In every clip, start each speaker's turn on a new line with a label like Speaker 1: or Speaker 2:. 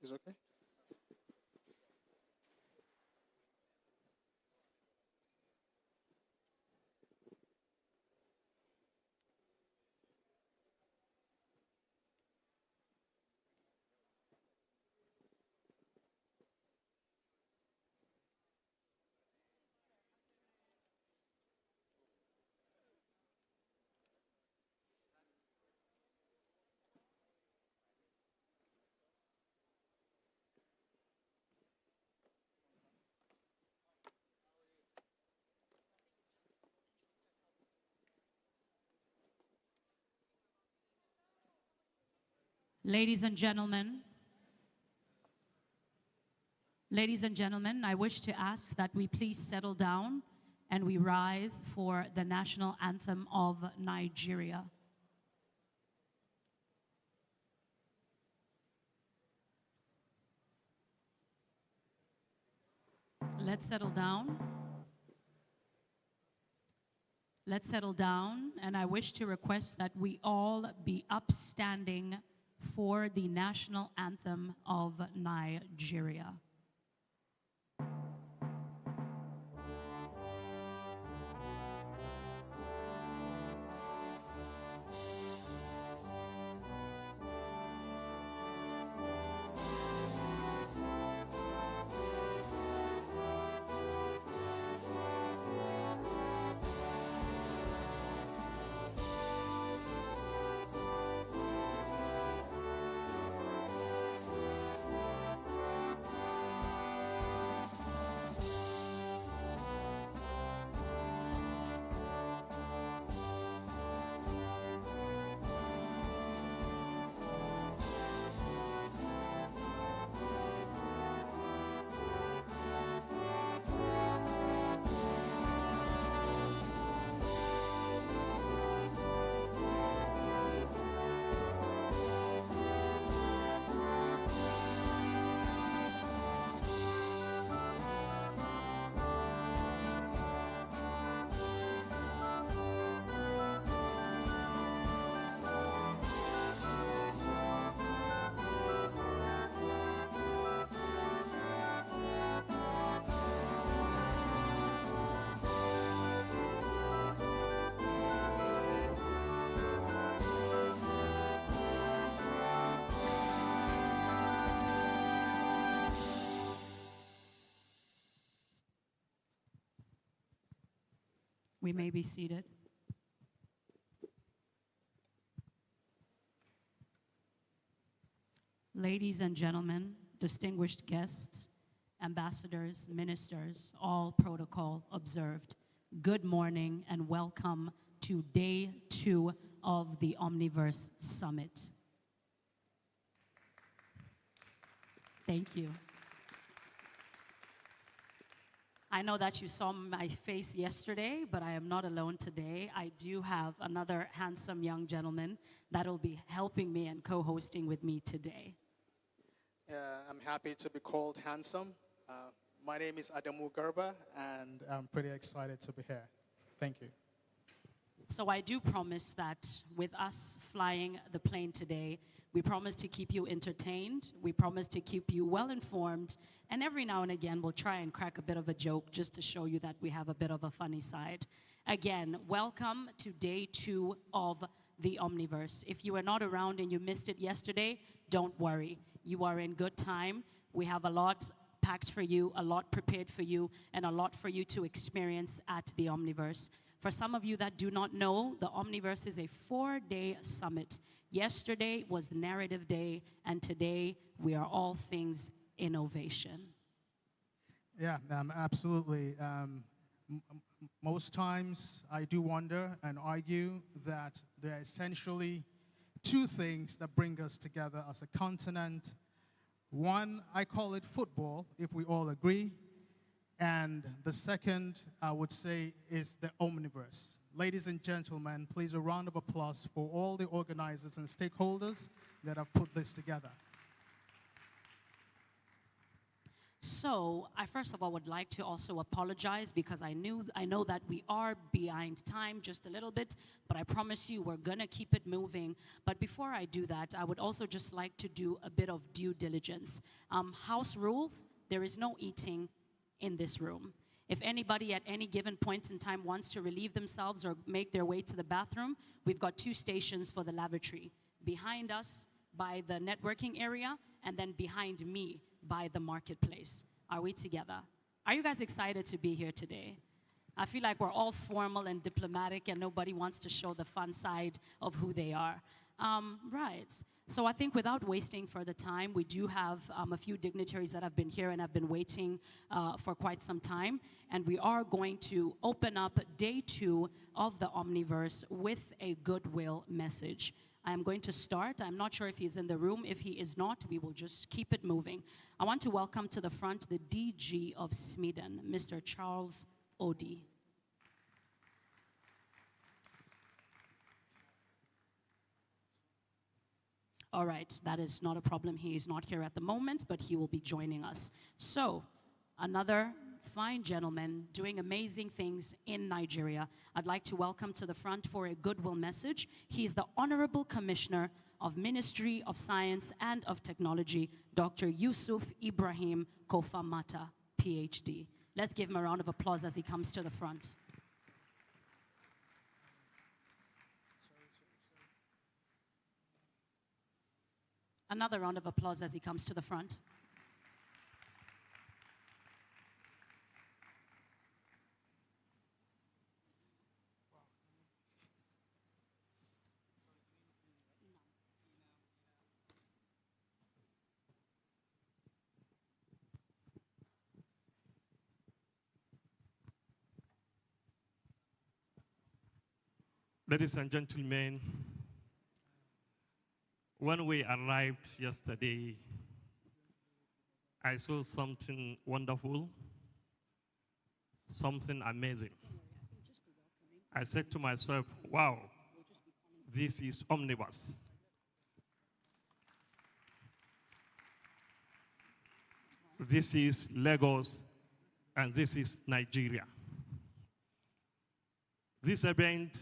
Speaker 1: Is okay?
Speaker 2: Ladies and gentlemen, I wish to ask that we please settle down and we rise for the national anthem of Nigeria. Let's settle down. Let's settle down, and I wish to request that we all be upstanding for the national anthem of Nigeria. We may be seated. Ladies and gentlemen, distinguished guests, ambassadors, ministers, all protocol observed, good morning and welcome to day 2 of the Omniverse Summit. Thank you. I know that you saw my face yesterday, but I am not alone today. I do have another handsome young gentleman that will be helping me and co-hosting with me today.
Speaker 1: I'm happy to be called handsome. My name is Adamu Garba, and I'm pretty excited to be here. Thank you.
Speaker 2: So I do promise that with us flying the plane today, we promise to keep you entertained, we promise to keep you well informed, and every now and again we'll try and crack a bit of a joke just to show you that we have a bit of a funny side. Again, welcome to day 2 of the Omniverse. If you were not around and you missed it yesterday, don't worry. You are in good time. We have a lot packed for you, a lot prepared for you, and a lot for you to experience at the Omniverse. For some of you that do not know, the Omniverse is a 4-day summit. Yesterday was the narrative day, and today we are all things innovation.
Speaker 1: Yeah, absolutely. Most times I do wonder and argue that there are essentially 2 things that bring us together as a continent. One, I call it football, if we all agree. And the second, I would say, is the Omniverse. Ladies and gentlemen, please a round of applause for all the organizers and stakeholders that have put this together.
Speaker 2: So I first of all would like to also apologize because I know that we are behind time just a little bit, but I promise you we're gonna keep it moving. But before I do that, I would also just like to do a bit of due diligence. House rules: there is no eating in this room. If anybody at any given point in time wants to relieve themselves or make their way to the bathroom, we've got 2 stations for the lavatory. Behind us by the networking area, and then behind me by the marketplace. Are we together? Are you guys excited to be here today? I feel like we're all formal and diplomatic and nobody wants to show the fun side of who they are. Right. So I think without wasting further time, we do have a few dignitaries that have been here and have been waiting for quite some time. And we are going to open up day 2 of the Omniverse with a goodwill message. I am going to start. I'm not sure if he's in the room. If he is not, we will just keep it moving. I want to welcome to the front the DG of Smeden, Mr. Charles Odie. All right, that is not a problem. He is not here at the moment, but he will be joining us. So, another fine gentleman doing amazing things in Nigeria. I'd like to welcome to the front for a goodwill message. He is the Honorable Commissioner of Ministry of Science and of Technology, Dr. Yusuf Ibrahim Kofa Mata, PhD. Let's give him a round of applause as he comes to the front. Another round of applause as he comes to the front.
Speaker 3: Ladies and gentlemen, when we arrived yesterday, I saw something wonderful, something amazing. I said to myself, wow, this is Omniverse. This is Lagos, and this is Nigeria. This event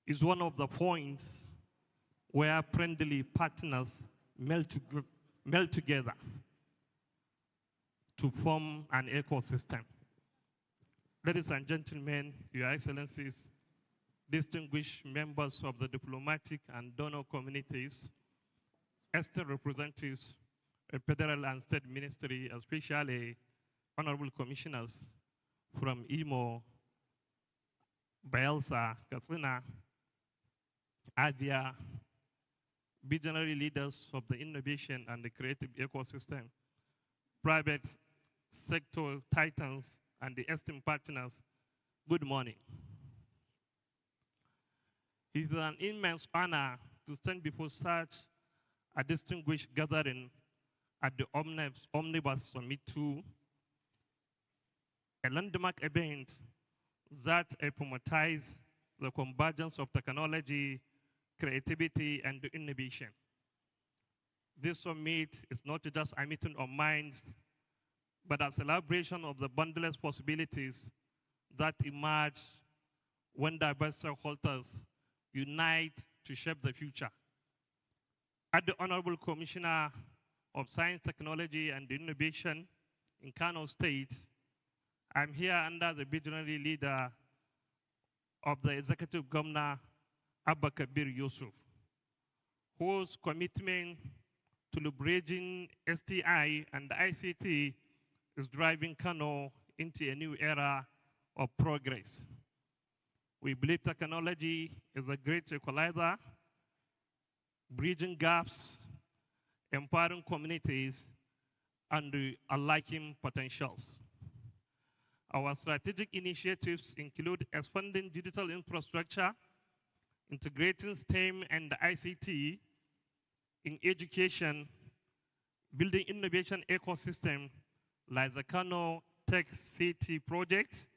Speaker 3: is one of the points where friendly partners melt together to form an ecosystem. Ladies and gentlemen, Your Excellencies, distinguished members of the diplomatic and donor communities, esteemed representatives of federal and state ministry, especially honorable commissioners from Imo, Bayelsa, Katsina, Abia, visionary leaders of the innovation and the creative ecosystem, private sector titans, and the esteemed partners, good morning. It is an immense honor to stand before such a distinguished gathering at the Omnibus Summit 2, a landmark event that epitomizes the convergence of technology, creativity, and innovation. This summit is not just a meeting of minds, but a celebration of the boundless possibilities that emerge when diverse stakeholders unite to shape the future. As the Honorable Commissioner of Science, Technology, and Innovation in Kano State, I'm here under the visionary leader of the Executive Governor, Abba Kabir Yusuf, whose commitment to leveraging STI and ICT is driving Kano into a new era of progress. We believe technology is a great equalizer, bridging gaps, empowering communities, and unlocking potentials. Our strategic initiatives include expanding digital infrastructure, integrating STEM and ICT in education, building innovation ecosystem like the Kano Tech City project,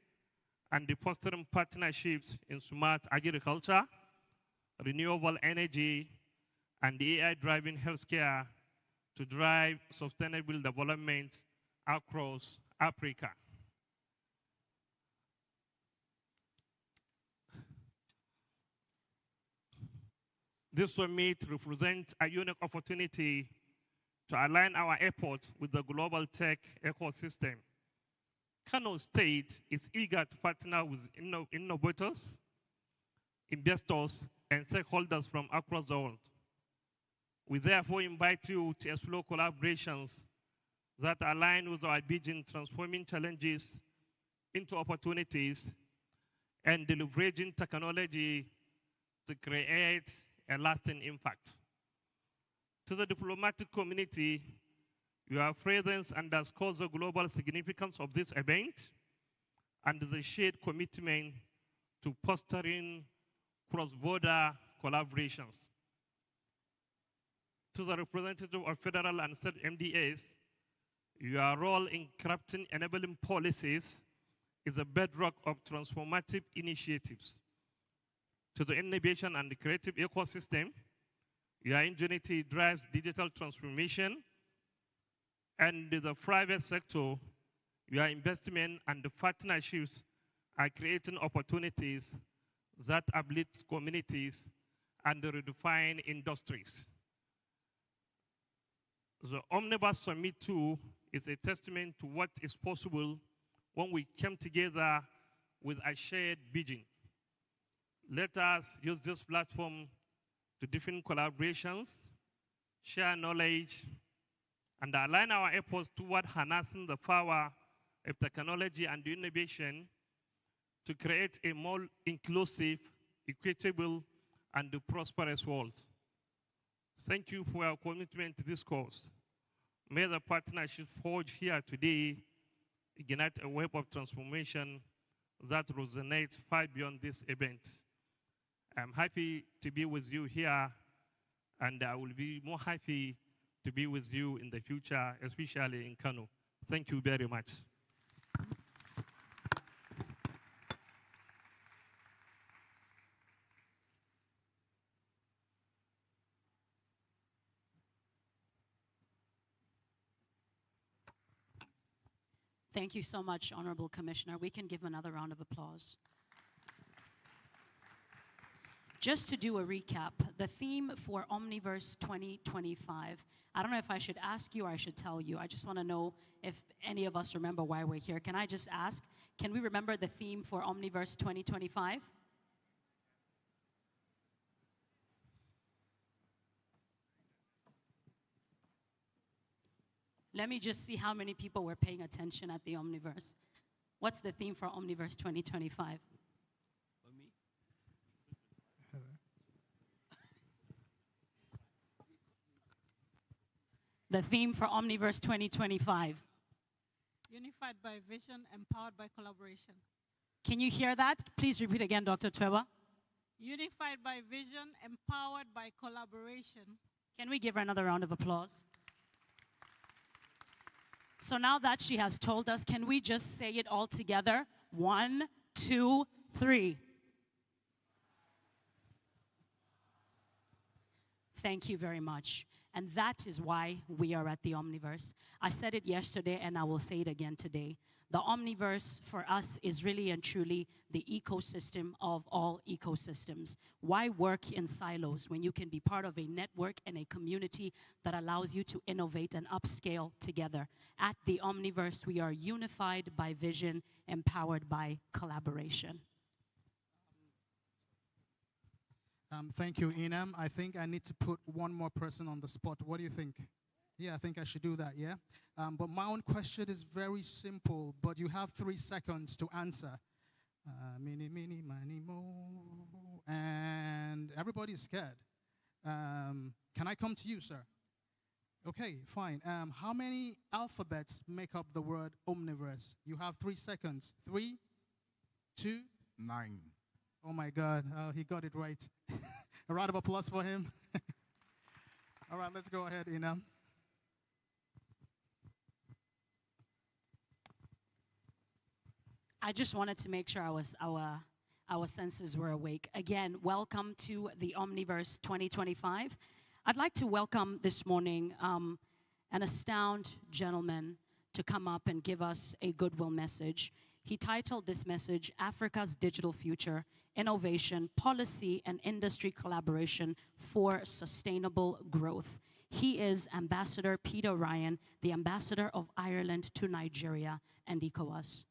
Speaker 3: and the fostering partnerships in smart agriculture, renewable energy, and the AI-driven healthcare to drive sustainable development across Africa. This summit represents a unique opportunity to align our efforts with the global tech ecosystem. Kano State is eager to partner with innovators, investors, and stakeholders from across the world. We therefore invite you to explore collaborations that align with our vision, transforming challenges into opportunities and leveraging technology to create a lasting impact. To the diplomatic community, your presence underscores the global significance of this event and the shared commitment to fostering cross-border collaborations. To the representative of federal and state MDAs, your role in crafting enabling policies is a bedrock of transformative initiatives. To the innovation and the creative ecosystem, your ingenuity drives digital transformation, and the private sector, your investment and the partnerships are creating opportunities that uplift communities and redefine industries. The Omniverse Summit 2 is a testament to what is possible when we come together with a shared vision. Let us use this platform to deepen collaborations, share knowledge, and align our efforts toward harnessing the power of technology and innovation to create a more inclusive, equitable, and prosperous world. Thank you for your commitment to this cause. May the partnership forged here today ignite a web of transformation that resonates far beyond this event. I'm happy to be with you here, and I will be more happy to be with you in the future, especially in Kano. Thank you very much.
Speaker 2: Thank you so much, Honorable Commissioner. We can give another round of applause. Just to do a recap, the theme for Omniverse 2025, I don't know if I should ask you or I should tell you. I just want to know if any of us remember why we're here. Can I just ask, can we remember the theme for Omniverse 2025? Let me just see how many people were paying attention at the Omniverse. What's the theme for Omniverse 2025? The theme for Omniverse 2025.
Speaker 4: Unified by vision, empowered by collaboration.
Speaker 2: Can you hear that? Please repeat again, Dr. Tweba.
Speaker 4: Unified by vision, empowered by collaboration.
Speaker 2: Can we give her another round of applause? So now that she has told us, can we just say it all together? 1, 2, 3. Thank you very much. And that is why we are at the Omniverse. I said it yesterday and I will say it again today. The Omniverse for us is really and truly the ecosystem of all ecosystems. Why work in silos when you can be part of a network and a community that allows you to innovate and upscale together? At the Omniverse, we are unified by vision, empowered by collaboration.
Speaker 1: Thank you, Inam. I think I need to put one more person on the spot. What do you think? Yeah, I think I should do that, yeah? But my own question is very simple, but you have 3 seconds to answer. Mini, mini, mini, mo. And everybody's scared. Can I come to you, sir? Okay, fine. How many alphabets make up the word Omniverse? You have 3 seconds. 3, 2,
Speaker 5: 9.
Speaker 1: Oh my God, he got it right. A round of applause for him. All right, let's go ahead, Inam.
Speaker 2: I just wanted to make sure our senses were awake. Again, welcome to the Omniverse 2025. I'd like to welcome this morning an astounding gentleman to come up and give us a goodwill message. He titled this message, Africa's Digital Future, Innovation, Policy, and Industry Collaboration for Sustainable Growth. He is Ambassador Peter Ryan, the Ambassador of Ireland to Nigeria and ECOWAS.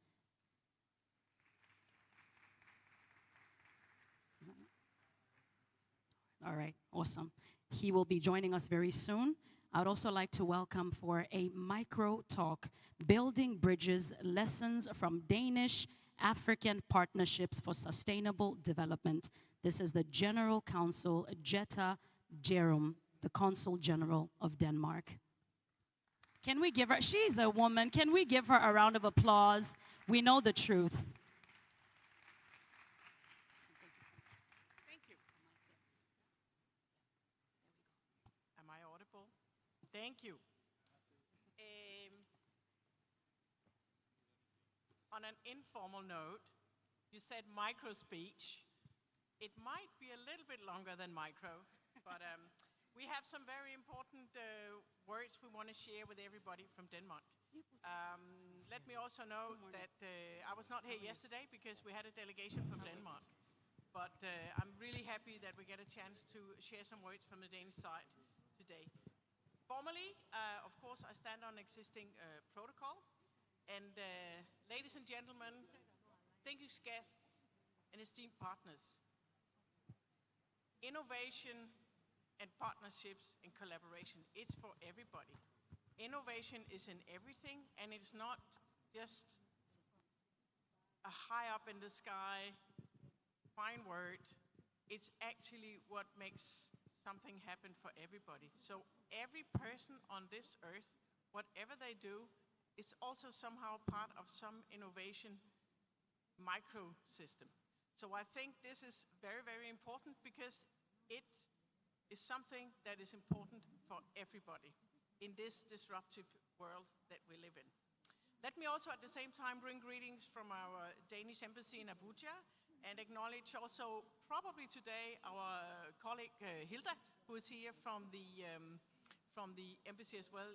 Speaker 2: All right, awesome. He will be joining us very soon. I'd also like to welcome for a micro talk, Building Bridges, Lessons from Danish African Partnerships for Sustainable Development. This is the General Counsel, Jetta Jerum, the Consul General of Denmark. Can we give her, she's a woman, can we give her a round of applause? We know the truth.
Speaker 5: Thank you. Am I audible? Thank you. On an informal note, you said micro speech. It might be a little bit longer than micro, but we have some very important words we want to share with everybody from Denmark. Let me also note that I was not here yesterday because we had a delegation from Denmark. But I'm really happy that we get a chance to share some words from the Danish side today. Formally, of course, I stand on existing protocol. And ladies and gentlemen, distinguished guests, and esteemed partners, innovation and partnerships and collaboration, it's for everybody. Innovation is in everything, and it's not just a high up in the sky, fine word. It's actually what makes something happen for everybody. So every person on this earth, whatever they do, is also somehow part of some innovation microsystem. So I think this is very, very important because it is something that is important for everybody in this disruptive world that we live in. Let me also at the same time bring greetings from our Danish embassy in Abuja and acknowledge also probably today our colleague Hilda, who is here from the embassy as well,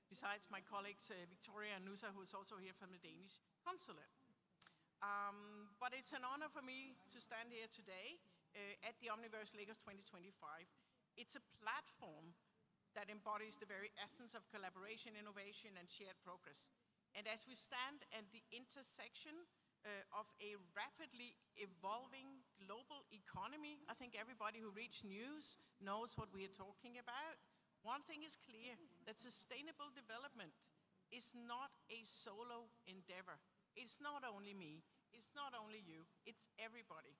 Speaker 5: besides my colleagues Victoria and Nusa, who is also here from the Danish consulate. But it's an honor for me to stand here today at the Omniverse Lagos 2025. It's a platform that embodies the very essence of collaboration, innovation, and shared progress. And as we stand at the intersection of a rapidly evolving global economy, I think everybody who reads news knows what we are talking about. One thing is clear, that sustainable development is not a solo endeavor. It's not only me, it's not only you, it's everybody.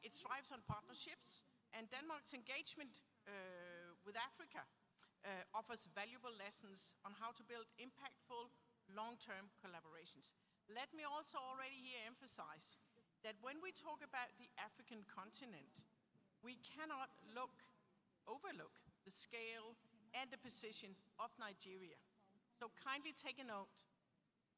Speaker 5: It thrives on partnerships, and Denmark's engagement with Africa offers valuable lessons on how to build impactful long-term collaborations. Let me also already here emphasize that when we talk about the African continent, we cannot overlook the scale and the position of Nigeria. So kindly take a note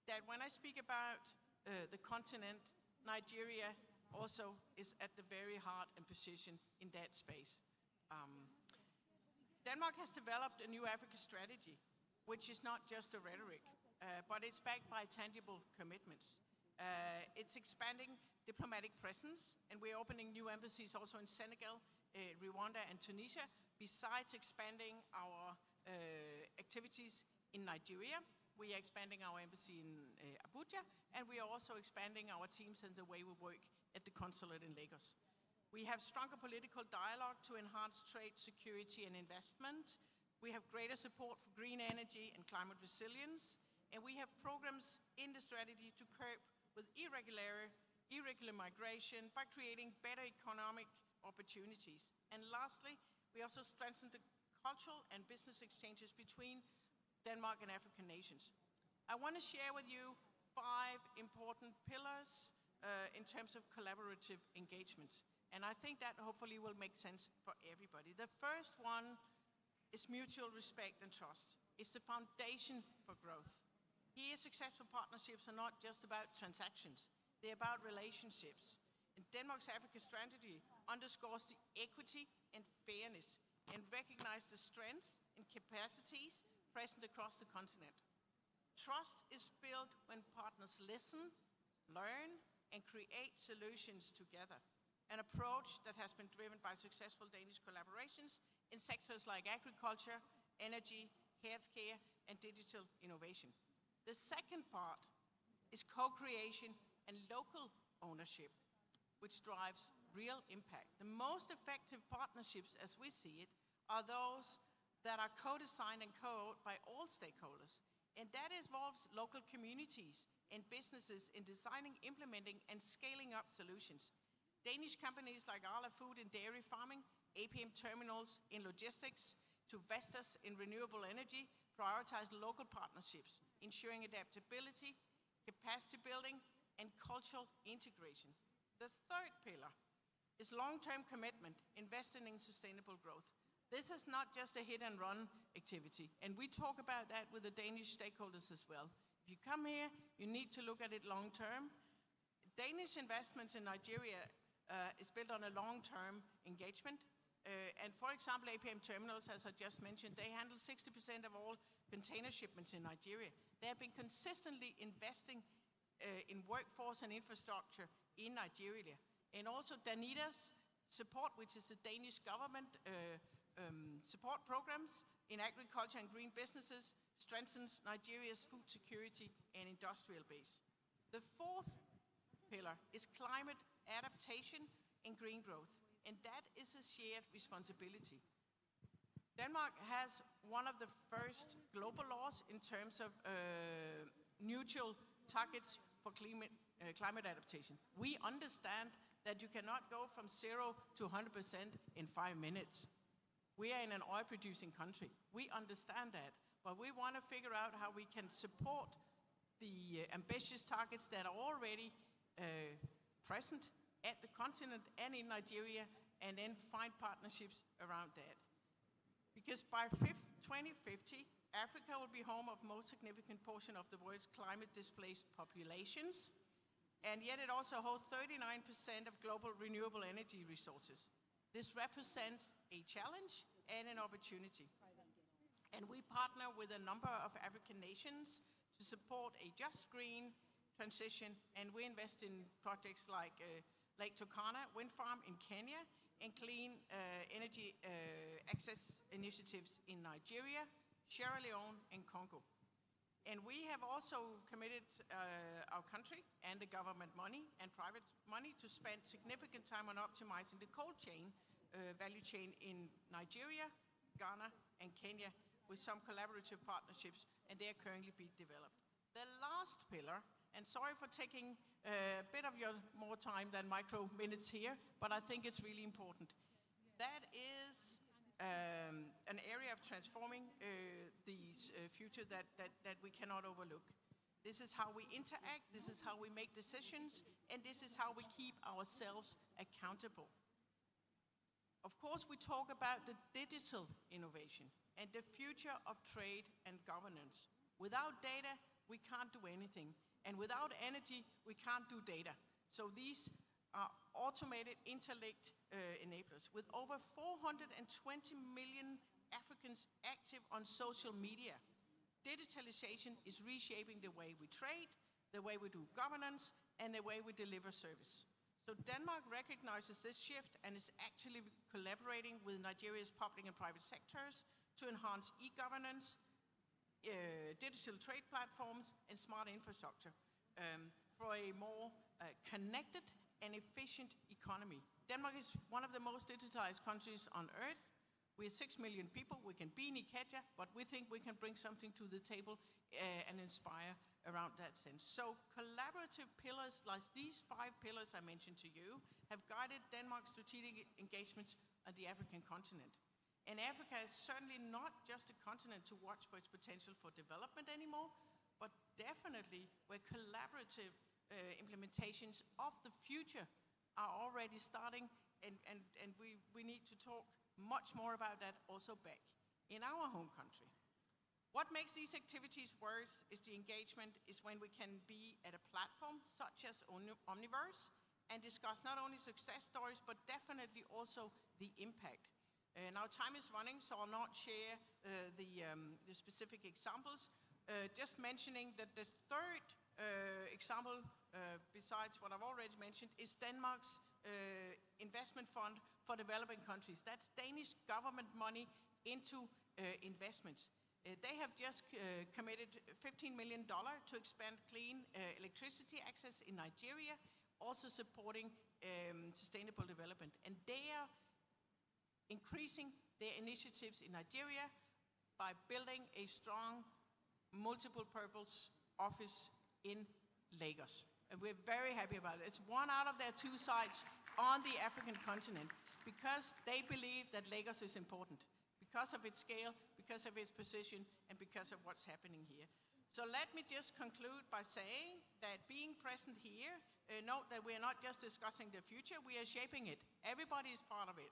Speaker 5: that when I speak about the continent, Nigeria also is at the very heart and position in that space. Denmark has developed a new Africa strategy, which is not just a rhetoric, but it's backed by tangible commitments. It's expanding diplomatic presence, and we're opening new embassies also in Senegal, Rwanda, and Tunisia, besides expanding our activities in Nigeria. We are expanding our embassy in Abuja, and we are also expanding our teams and the way we work at the consulate in Lagos. We have stronger political dialogue to enhance trade, security, and investment. We have greater support for green energy and climate resilience, and we have programs in the strategy to curb with irregular migration by creating better economic opportunities. And lastly, we also strengthen the cultural and business exchanges between Denmark and African nations. I want to share with you 5 important pillars in terms of collaborative engagements. And I think that hopefully will make sense for everybody. The first one is mutual respect and trust. It's the foundation for growth. Here, successful partnerships are not just about transactions. They're about relationships. And Denmark's Africa strategy underscores the equity and fairness and recognize the strengths and capacities present across the continent. Trust is built when partners listen, learn, and create solutions together. An approach that has been driven by successful Danish collaborations in sectors like agriculture, energy, healthcare, and digital innovation. The second part is co-creation and local ownership, which drives real impact. The most effective partnerships, as we see it, are those that are co-designed and co-owned by all stakeholders. And that involves local communities and businesses in designing, implementing, and scaling up solutions. Danish companies like Arla Food and Dairy Farming, APM Terminals in logistics, to Vestas in renewable energy, prioritize local partnerships, ensuring adaptability, capacity building, and cultural integration. The third pillar is long-term commitment, investing in sustainable growth. This is not just a hit-and-run activity, and we talk about that with the Danish stakeholders as well. If you come here, you need to look at it long-term. Danish investments in Nigeria is built on a long-term engagement. And for example, APM Terminals, as I just mentioned, they handle 60% of all container shipments in Nigeria. They have been consistently investing in workforce and infrastructure in Nigeria. And also Danida's support, which is the Danish government support programs in agriculture and green businesses, strengthens Nigeria's food security and industrial base. The fourth pillar is climate adaptation and green growth, and that is a shared responsibility. Denmark has one of the first global laws in terms of neutral targets for climate adaptation. We understand that you cannot go from 0 to 100% in 5 minutes. We are in an oil-producing country. We understand that, but we want to figure out how we can support the ambitious targets that are already present at the continent and in Nigeria, and then find partnerships around that. Because by 2050, Africa will be home of most significant portion of the world's climate-displaced populations, and yet it also holds 39% of global renewable energy resources. This represents a challenge and an opportunity. And we partner with a number of African nations to support a just green transition, and we invest in projects like Lake Turkana wind farm in Kenya and clean energy access initiatives in Nigeria, Sierra Leone, and Congo. And we have also committed our country and the government money and private money to spend significant time on optimizing the cold chain, value chain in Nigeria, Ghana, and Kenya with some collaborative partnerships, and they are currently being developed. The last pillar, and sorry for taking a bit of your more time than micro minutes here, but I think it's really important. That is an area of transforming the future that we cannot overlook. This is how we interact, this is how we make decisions, and this is how we keep ourselves accountable. Of course, we talk about the digital innovation and the future of trade and governance. Without data, we can't do anything. And without energy, we can't do data. So these are automated, interlinked enablers. With over 420 million Africans active on social media, digitalization is reshaping the way we trade, the way we do governance, and the way we deliver service. So Denmark recognizes this shift and is actually collaborating with Nigeria's public and private sectors to enhance e-governance, digital trade platforms, and smart infrastructure for a more connected and efficient economy. Denmark is one of the most digitalized countries on earth. We are 6 million people. We can be in Ikeja, but we think we can bring something to the table and inspire around that sense. So collaborative pillars like these 5 pillars I mentioned to you have guided Denmark's strategic engagements on the African continent. And Africa is certainly not just a continent to watch for its potential for development anymore, but definitely where collaborative implementations of the future are already starting, and we need to talk much more about that also back in our home country. What makes these activities worse is the engagement is when we can be at a platform such as Omniverse and discuss not only success stories, but definitely also the impact. Now time is running, so I'll not share the specific examples. Just mentioning that the third example, besides what I've already mentioned, is Denmark's investment fund for developing countries. That's Danish government money into investments. They have just committed $15 million to expand clean electricity access in Nigeria, also supporting sustainable development. And they are increasing their initiatives in Nigeria by building a strong multiple-purpose office in Lagos. And we're very happy about it. It's one out of their two sites on the African continent because they believe that Lagos is important because of its scale, because of its position, and because of what's happening here. So let me just conclude by saying that being present here, note that we're not just discussing the future, we are shaping it. Everybody is part of it.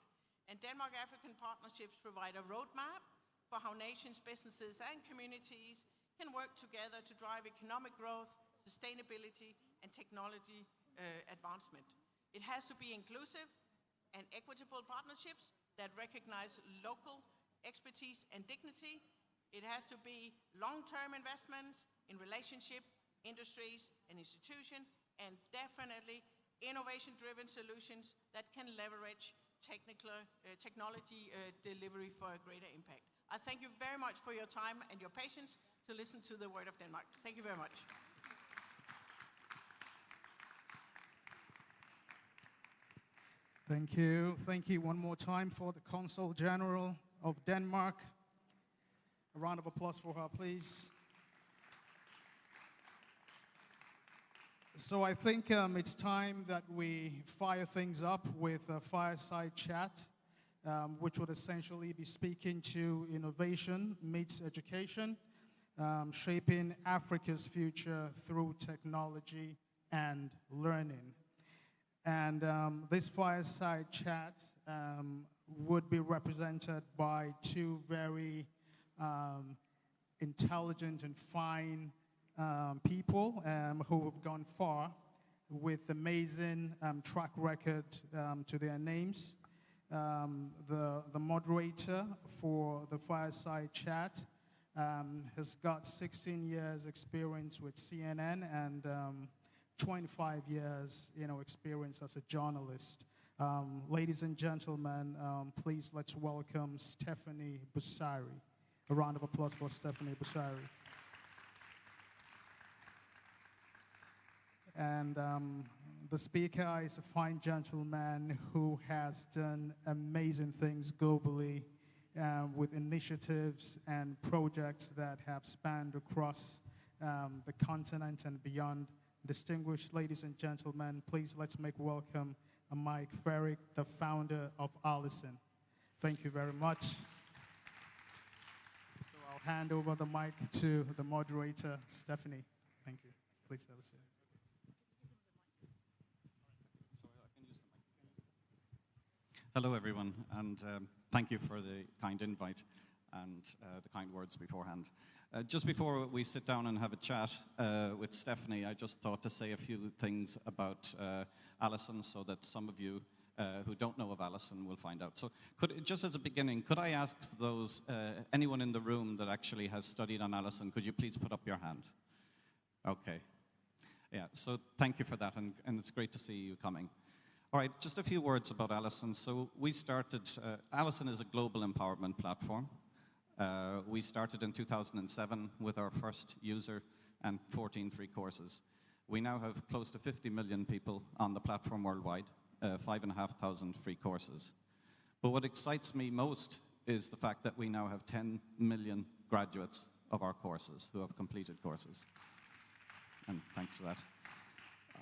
Speaker 5: And Denmark-African partnerships provide a roadmap for how nations, businesses, and communities can work together to drive economic growth, sustainability, and technology advancement. It has to be inclusive and equitable partnerships that recognize local expertise and dignity. It has to be long-term investments in relationship, industries, and institutions, and definitely innovation-driven solutions that can leverage technology delivery for a greater impact. I thank you very much for your time and your patience to listen to the word of Denmark. Thank you very much.
Speaker 1: Thank you. Thank you one more time for the Consul General of Denmark. A round of applause for her, please. So I think it's time that we fire things up with a fireside chat, which would essentially be speaking to innovation meets education, shaping Africa's future through technology and learning. And this fireside chat would be represented by two very intelligent and fine people who have gone far with amazing track record to their names. The moderator for the fireside chat has got 16 years experience with CNN and 25 years, experience as a journalist. Ladies and gentlemen, please let's welcome Stephanie Busari. A round of applause for Stephanie Busari. And the speaker is a fine gentleman who has done amazing things globally with initiatives and projects that have spanned across the continent and beyond. Distinguished ladies and gentlemen, please let's make welcome Mike Ferrick, the founder of Allison. Thank you very much. So I'll hand over the mic to the moderator, Stephanie. Thank you. Please have a seat.
Speaker 6: Hello, everyone, and thank you for the kind invite and the kind words beforehand. Just before we sit down and have a chat with Stephanie, I just thought to say a few things about Allison so that some of you who don't know of Allison will find out. So just as a beginning, could I ask those, anyone in the room that actually has studied on Allison, could you please put up your hand? Okay. Yeah, so thank you for that, and it's great to see you coming. All right, just a few words about Allison. So we started, Allison is a global empowerment platform. We started in 2007 with our first user and 14 free courses. We now have close to 50 million people on the platform worldwide, 5,500 free courses. But what excites me most is the fact that we now have 10 million graduates of our courses who have completed courses. And thanks for that.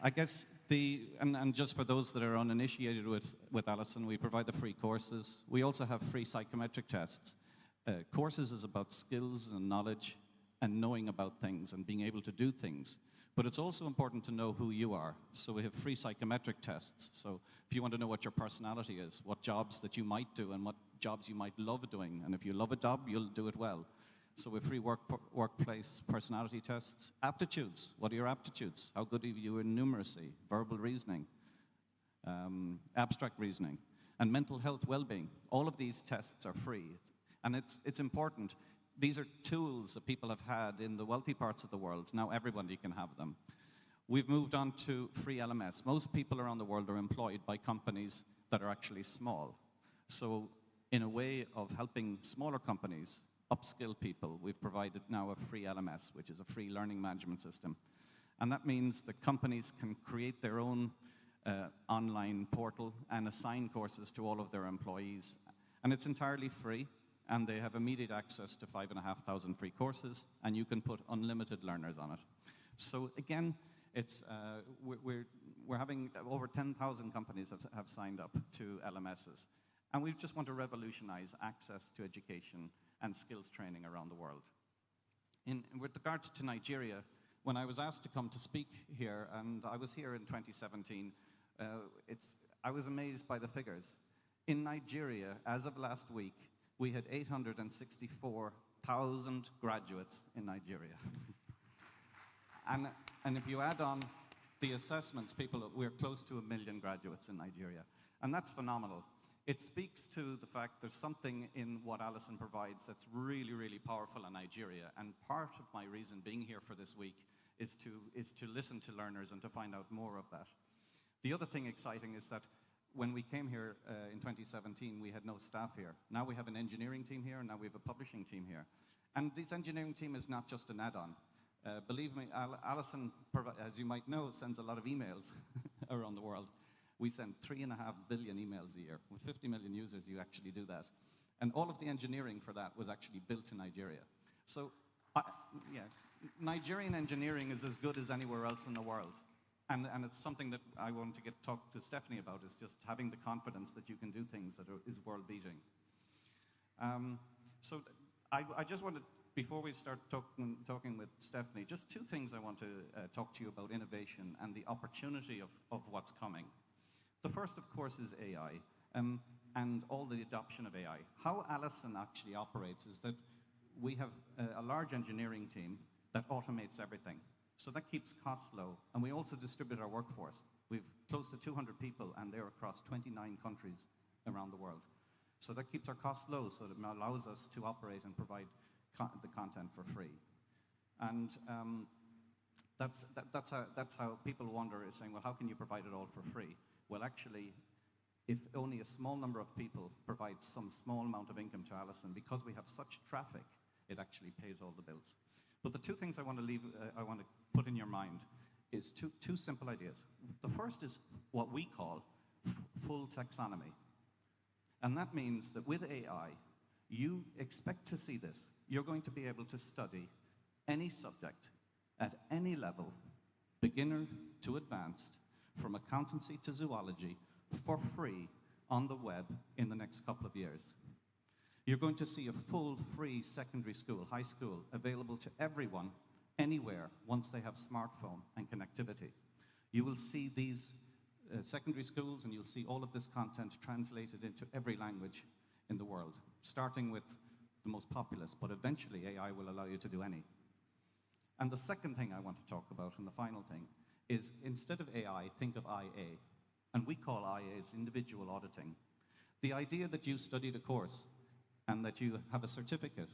Speaker 6: I guess and just for those that are uninitiated with Allison, we provide the free courses. We also have free psychometric tests. Courses is about skills and knowledge and knowing about things and being able to do things. But it's also important to know who you are. So we have free psychometric tests. So if you want to know what your personality is, what jobs that you might do and what jobs you might love doing, and if you love a job, you'll do it well. So we have free workplace personality tests. Aptitudes, what are your aptitudes? How good are you in numeracy, verbal reasoning, abstract reasoning? and mental health well-being. All of these tests are free. And it's important. These are tools that people have had in the wealthy parts of the world. Now everybody can have them. We've moved on to free LMS. Most people around the world are employed by companies that are actually small. So in a way of helping smaller companies upskill people, we've provided now a free LMS, which is a free learning management system. And that means that companies can create their own online portal and assign courses to all of their employees. And it's entirely free, and they have immediate access to 5,500 free courses, and you can put unlimited learners on it. So again, it's, we're having over 10,000 companies have signed up to LMSs. And we just want to revolutionize access to education and skills training around the world. With regard to Nigeria, when I was asked to come to speak here, and I was here in 2017, I was amazed by the figures. In Nigeria, as of last week, we had 864,000 graduates in Nigeria. and if you add on the assessments, we're close to 1 million graduates in Nigeria. And that's phenomenal. It speaks to the fact there's something in what Alison provides that's really, really powerful in Nigeria. And part of my reason being here for this week is to listen to learners and to find out more of that. The other thing exciting is that when we came here in 2017, we had no staff here. Now we have an engineering team here, and now we have a publishing team here. And this engineering team is not just an add-on. Believe me, Alison, as you might know, sends a lot of emails around the world. We send 3.5 billion emails a year. With 50 million users, you actually do that. And all of the engineering for that was actually built in Nigeria. So, yeah, Nigerian engineering is as good as anywhere else in the world. And it's something that I want to talk to Stephanie about, is just having the confidence that you can do things that is world-beating. So I just wanted, before we start talking with Stephanie, just two things I want to talk to you about innovation and the opportunity of what's coming. The first, of course, is AI, and all the adoption of AI. How Alison actually operates is that we have a large engineering team that automates everything. So that keeps costs low, and we also distribute our workforce. We've close to 200 people, and they're across 29 countries around the world. So that keeps our costs low, so that it allows us to operate and provide the content for free. And that's how people wonder, is saying, well, how can you provide it all for free? Well, actually, if only a small number of people provide some small amount of income to Alison, because we have such traffic, it actually pays all the bills. But the two things I want to put in your mind is two simple ideas. The first is what we call full taxonomy. And that means that with AI, you expect to see this. You're going to be able to study any subject at any level, beginner to advanced, from accountancy to zoology, for free on the web in the next couple of years. You're going to see a full free secondary school, high school, available to everyone, anywhere, once they have smartphone and connectivity. You will see these secondary schools, and you'll see all of this content translated into every language in the world, starting with the most populous, but eventually AI will allow you to do any. And the second thing I want to talk about, and the final thing, is instead of AI, think of IA. And we call IA as individual auditing. The idea that you studied a course and that you have a certificate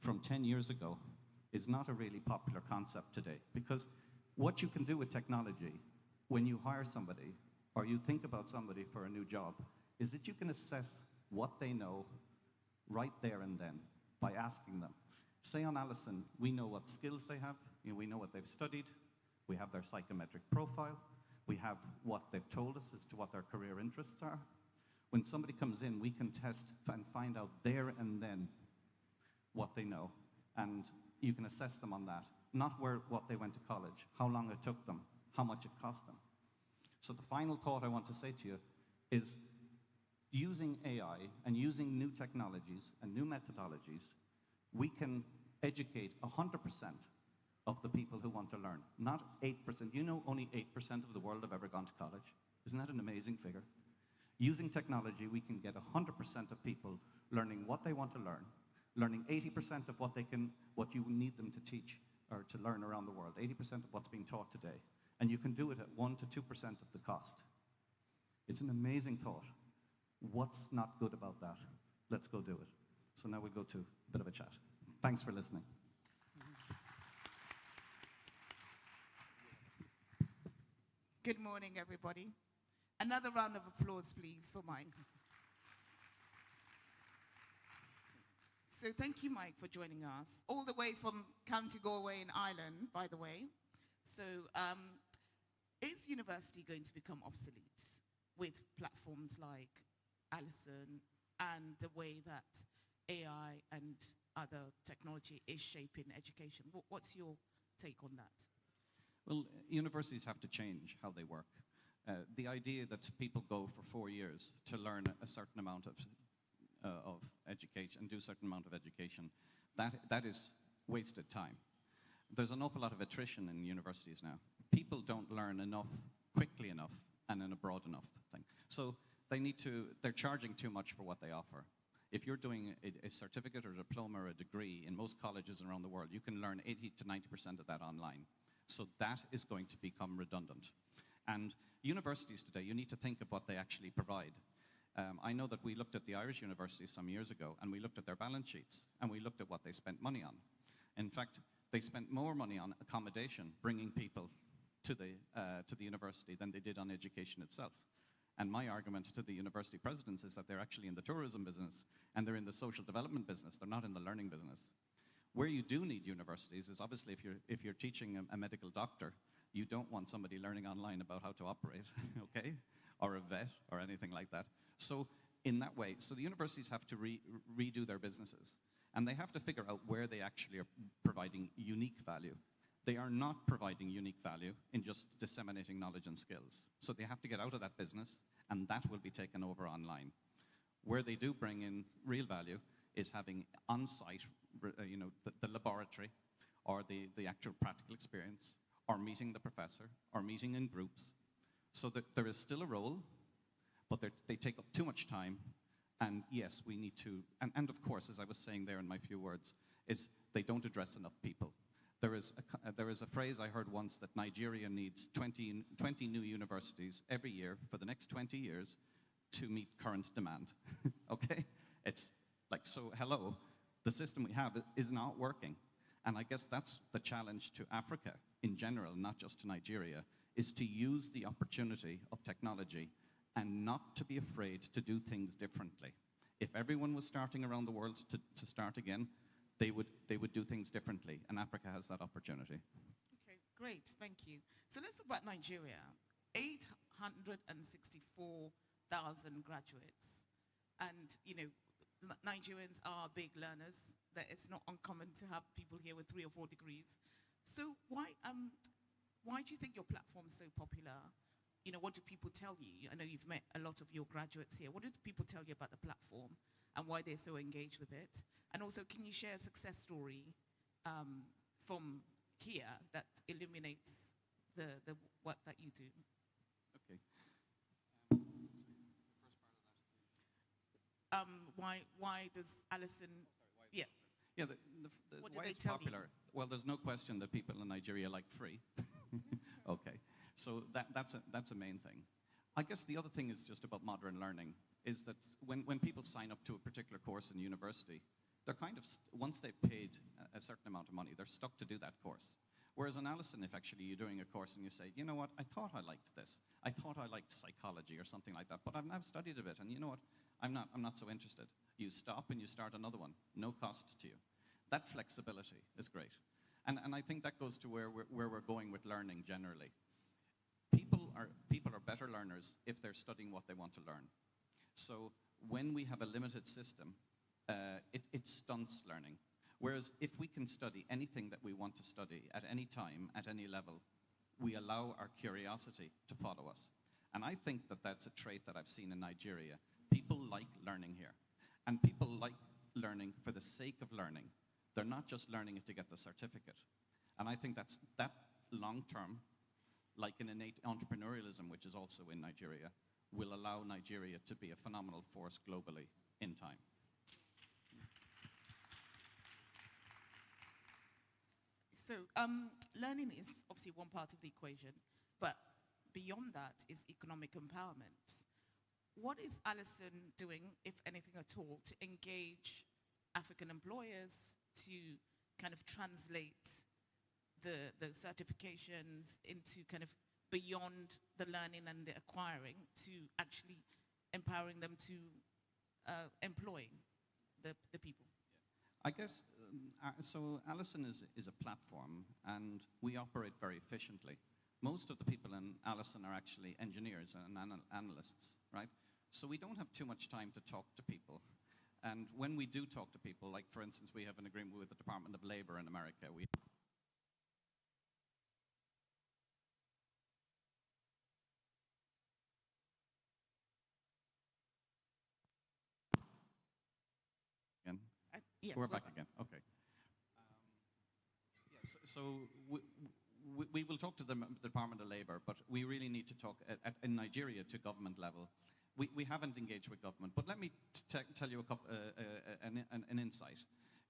Speaker 6: from 10 years ago is not a really popular concept today, because what you can do with technology when you hire somebody or you think about somebody for a new job is that you can assess what they know right there and then by asking them. Say on Alison, we know what skills they have, we know what they've studied, we have their psychometric profile, we have what they've told us as to what their career interests are. When somebody comes in, we can test and find out there and then what they know, and you can assess them on that, not what they went to college, how long it took them, how much it cost them. So the final thought I want to say to you is, using AI and using new technologies and new methodologies, we can educate 100% of the people who want to learn, not 8%. You know, only 8% of the world have ever gone to college. Isn't that an amazing figure? Using technology, we can get 100% of people learning what they want to learn, learning 80% of what you need them to teach or to learn around the world, 80% of what's being taught today. And you can do it at 1 to 2% of the cost. It's an amazing thought. What's not good about that? Let's go do it. So now we'll go to a bit of a chat. Thanks for listening.
Speaker 7: Good morning, everybody. Another round of applause, please, for Mike. So thank you, Mike, for joining us, all the way from County Galway in Ireland, by the way. So is university going to become obsolete with platforms like Alison and the way that AI and other technology is shaping education? What's your take on that?
Speaker 6: Well, universities have to change how they work. The idea that people go for 4 years to learn a certain amount of education, do a certain amount of education, that is wasted time. There's an awful lot of attrition in universities now. People don't learn enough, quickly enough, and in a broad enough thing. So they're charging too much for what they offer. If you're doing a certificate or diploma or a degree in most colleges around the world, you can learn 80 to 90% of that online. So that is going to become redundant. And universities today, you need to think of what they actually provide. I know that we looked at the Irish universities some years ago, and we looked at their balance sheets, and we looked at what they spent money on. In fact, they spent more money on accommodation, bringing people to the university, than they did on education itself. And my argument to the university presidents is that they're actually in the tourism business, and they're in the social development business. They're not in the learning business. Where you do need universities is obviously if you're teaching a medical doctor, you don't want somebody learning online about how to operate, okay? Or a vet or anything like that. So in that way, so the universities have to redo their businesses, and they have to figure out where they actually are providing unique value. They are not providing unique value in just disseminating knowledge and skills. So they have to get out of that business, and that will be taken over online. Where they do bring in real value is having on-site, the laboratory, or the actual practical experience, or meeting the professor, or meeting in groups. So that there is still a role, but they take up too much time. And yes, we need to, and of course, as I was saying there in my few words, is they don't address enough people. There is a phrase I heard once that Nigeria needs 20 new universities every year for the next 20 years to meet current demand, okay? It's like, so hello, the system we have is not working. And I guess that's the challenge to Africa in general, not just to Nigeria, is to use the opportunity of technology and not to be afraid to do things differently. If everyone was starting around the world to start again, they would do things differently, and Africa has that opportunity.
Speaker 7: Okay, great, thank you. So let's talk about Nigeria. 864,000 graduates. And, Nigerians are big learners. That it's not uncommon to have people here with 3 or 4 degrees. So why do you think your platform is so popular? What do people tell you? I know you've met a lot of your graduates here. What do people tell you about the platform and why they're so engaged with it? And also, can you share a success story from here that illuminates the work that you do?
Speaker 6: Okay.
Speaker 7: Why does Alison? Yeah.
Speaker 6: Yeah,
Speaker 7: What do
Speaker 6: why
Speaker 7: they
Speaker 6: it's
Speaker 7: tell
Speaker 6: popular.
Speaker 7: you?
Speaker 6: Well, there's no question that people in Nigeria like free. Okay, so that's a main thing. I guess the other thing is just about modern learning, is that when people sign up to a particular course in university, they're kind of, once they've paid a certain amount of money, they're stuck to do that course. Whereas in Alison, if actually you're doing a course and you say, you know what, I thought I liked this. I thought I liked psychology or something like that, but I've now studied a bit, and you know what, I'm not so interested. You stop and you start another one, no cost to you. That flexibility is great. And I think that goes to where we're going with learning generally. People are better learners if they're studying what they want to learn. So when we have a limited system, it stunts learning. Whereas if we can study anything that we want to study at any time, at any level, we allow our curiosity to follow us. And I think that that's a trait that I've seen in Nigeria. People like learning here. And people like learning for the sake of learning. They're not just learning it to get the certificate. And I think that long-term, like an innate entrepreneurialism, which is also in Nigeria, will allow Nigeria to be a phenomenal force globally in time.
Speaker 7: So learning is obviously one part of the equation, but beyond that is economic empowerment. what is Alison doing, if anything at all, to engage African employers to kind of translate the certifications into kind of beyond the learning and the acquiring to actually empowering them to employ the people?
Speaker 6: I guess, so Allison is a platform, and we operate very efficiently. Most of the people in Allison are actually engineers and analysts, right? So we don't have too much time to talk to people. And when we do talk to people, like for instance, we have an agreement with the Department of Labor in America. Again?
Speaker 7: Yes,
Speaker 6: We're back again. Okay. So we will talk to the Department of Labor, but we really need to talk in Nigeria to government level. We haven't engaged with government, but let me tell you an insight.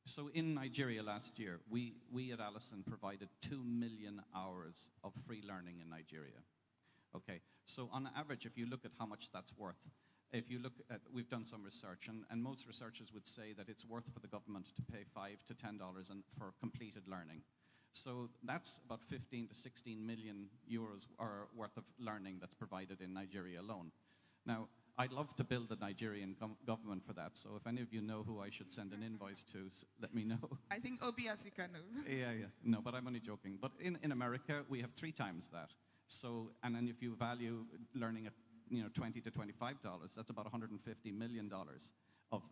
Speaker 6: So in Nigeria last year, we at Allison provided 2 million hours of free learning in Nigeria. Okay, so on average, if you look at how much that's worth, if you look at, we've done some research, and most researchers would say that it's worth for the government to pay $5 to $10 for completed learning. So that's about 15 to 16 million euros worth of learning that's provided in Nigeria alone. Now, I'd love to build the Nigerian government for that, so if any of you know who I should send an invoice to, let me know.
Speaker 7: I think Obiasika knows.
Speaker 6: Yeah. No, but I'm only joking. But in America, we have 3 times that. So, and then if you value learning at $20 to $25, that's about $150 million of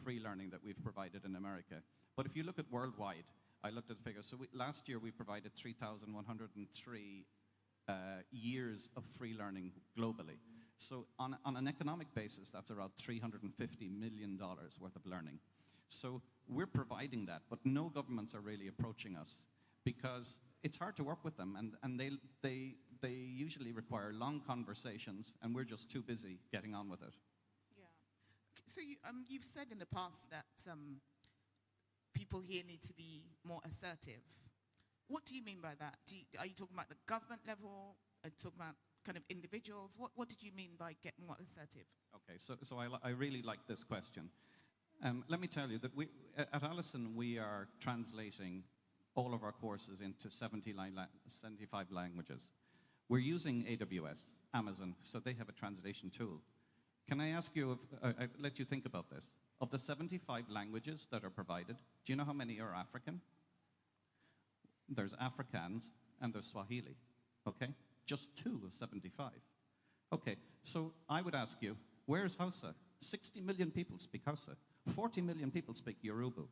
Speaker 6: free learning that we've provided in America. But if you look at worldwide, I looked at the figures. So last year we provided 3,103 years of free learning globally. So on an economic basis, that's around $350 million worth of learning. So we're providing that, but no governments are really approaching us because it's hard to work with them, and they usually require long conversations, and we're just too busy getting on with it.
Speaker 7: Yeah. So you've said in the past that people here need to be more assertive. What do you mean by that? Are you talking about the government level? Are you talking about kind of individuals? What did you mean by getting more assertive?
Speaker 6: Okay, so I really like this question. Let me tell you that at Allison, we are translating all of our courses into 75 languages. We're using AWS, Amazon, so they have a translation tool. Can I ask you, I let you think about this. Of the 75 languages that are provided, do you know how many are African? There's Afrikaans and there's Swahili, okay? Just 2 of 75. Okay, so I would ask you, where's Hausa? 60 million people speak Hausa. 40 million people speak Yoruba.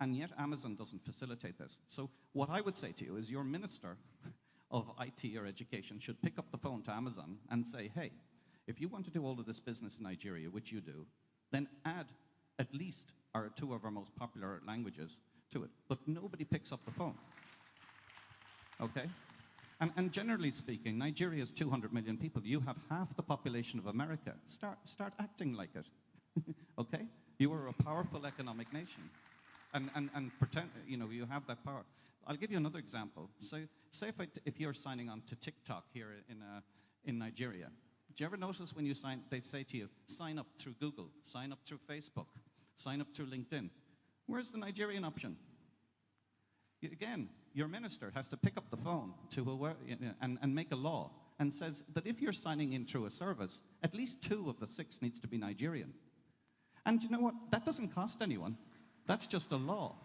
Speaker 6: And yet Amazon doesn't facilitate this. So what I would say to you is your minister of IT or education should pick up the phone to Amazon and say, hey, if you want to do all of this business in Nigeria, which you do, then add at least 2 of our most popular languages to it. But nobody picks up the phone, okay? And generally speaking, Nigeria is 200 million people. You have half the population of America. Start acting like it, okay? You are a powerful economic nation. And pretend, you have that power. I'll give you another example. Say if you're signing on to TikTok here in Nigeria, do you ever notice when you sign, they say to you, sign up through Google, sign up through Facebook, sign up through LinkedIn. Where's the Nigerian option? Again, your minister has to pick up the phone to and make a law and says that if you're signing in through a service, at least 2 of the 6 needs to be Nigerian. And you know what? That doesn't cost anyone. That's just a law.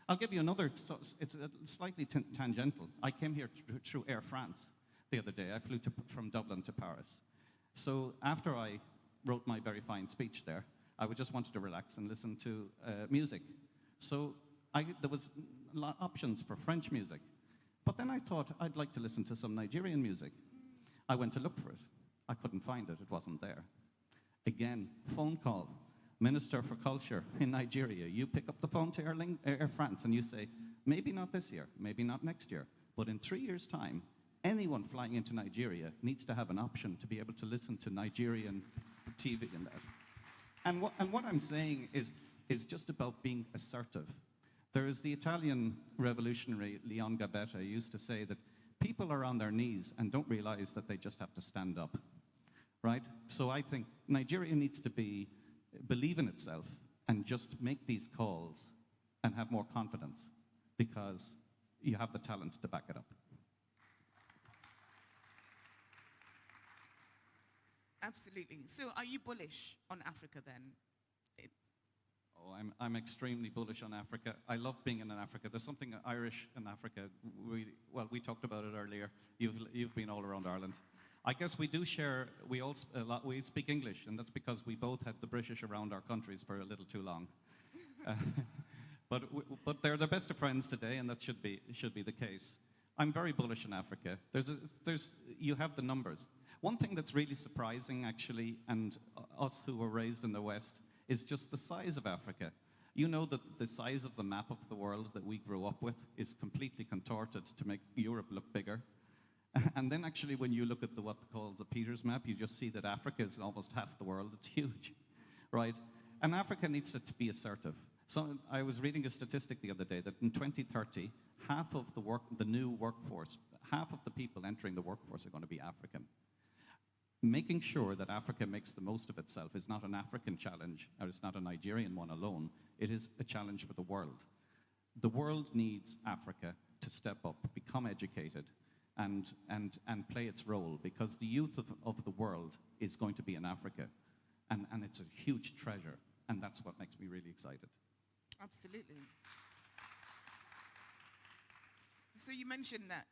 Speaker 6: I'll give you another, it's slightly tangential. I came here through Air France the other day. I flew from Dublin to Paris. So after I wrote my very fine speech there, I just wanted to relax and listen to music. So there was options for French music. But then I thought I'd like to listen to some Nigerian music. I went to look for it. I couldn't find it. It wasn't there. Again, phone call. Minister for Culture in Nigeria. You pick up the phone to Air France and you say, maybe not this year, maybe not next year, but in 3 years' time, anyone flying into Nigeria needs to have an option to be able to listen to Nigerian TV and that. And what I'm saying is just about being assertive. There is the Italian revolutionary Leon Gabetta used to say that people are on their knees and don't realize that they just have to stand up, right? So I think Nigeria needs to believe in itself and just make these calls and have more confidence because you have the talent to back it up.
Speaker 7: Absolutely. So are you bullish on Africa then?
Speaker 6: Oh, I'm extremely bullish on Africa. I love being in Africa. There's something Irish in Africa. We talked about it earlier. You've been all around Ireland. I guess we do share, we speak English, and that's because we both had the British around our countries for a little too long. But they're the best of friends today, and that should be the case. I'm very bullish in Africa. You have the numbers. One thing that's really surprising, actually, and us who were raised in the West, is just the size of Africa. You know that the size of the map of the world that we grew up with is completely contorted to make Europe look bigger. And then actually when you look at what called the Peters map, you just see that Africa is almost half the world. It's huge, right? And Africa needs to be assertive. So I was reading a statistic the other day that in 2030, half of the new workforce, half of the people entering the workforce are going to be African. Making sure that Africa makes the most of itself is not an African challenge, or it's not a Nigerian one alone. It is a challenge for the world. The world needs Africa to step up, become educated, and play its role, because the youth of the world is going to be in Africa. And it's a huge treasure, and that's what makes me really excited.
Speaker 7: Absolutely. So you mentioned that,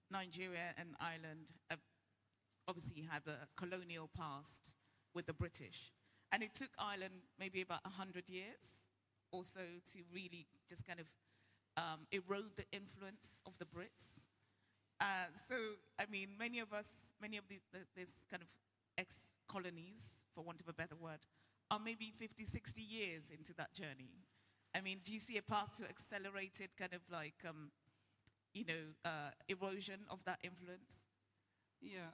Speaker 7: Nigeria and Ireland have obviously had a colonial past with the British. And it took Ireland maybe about 100 years or so to really just kind of erode the influence of the Brits. So, I mean, many of this kind of ex-colonies, for want of a better word, are maybe 50, 60 years into that journey. I mean, do you see a path to accelerated kind of like, erosion of that influence?
Speaker 6: Yeah,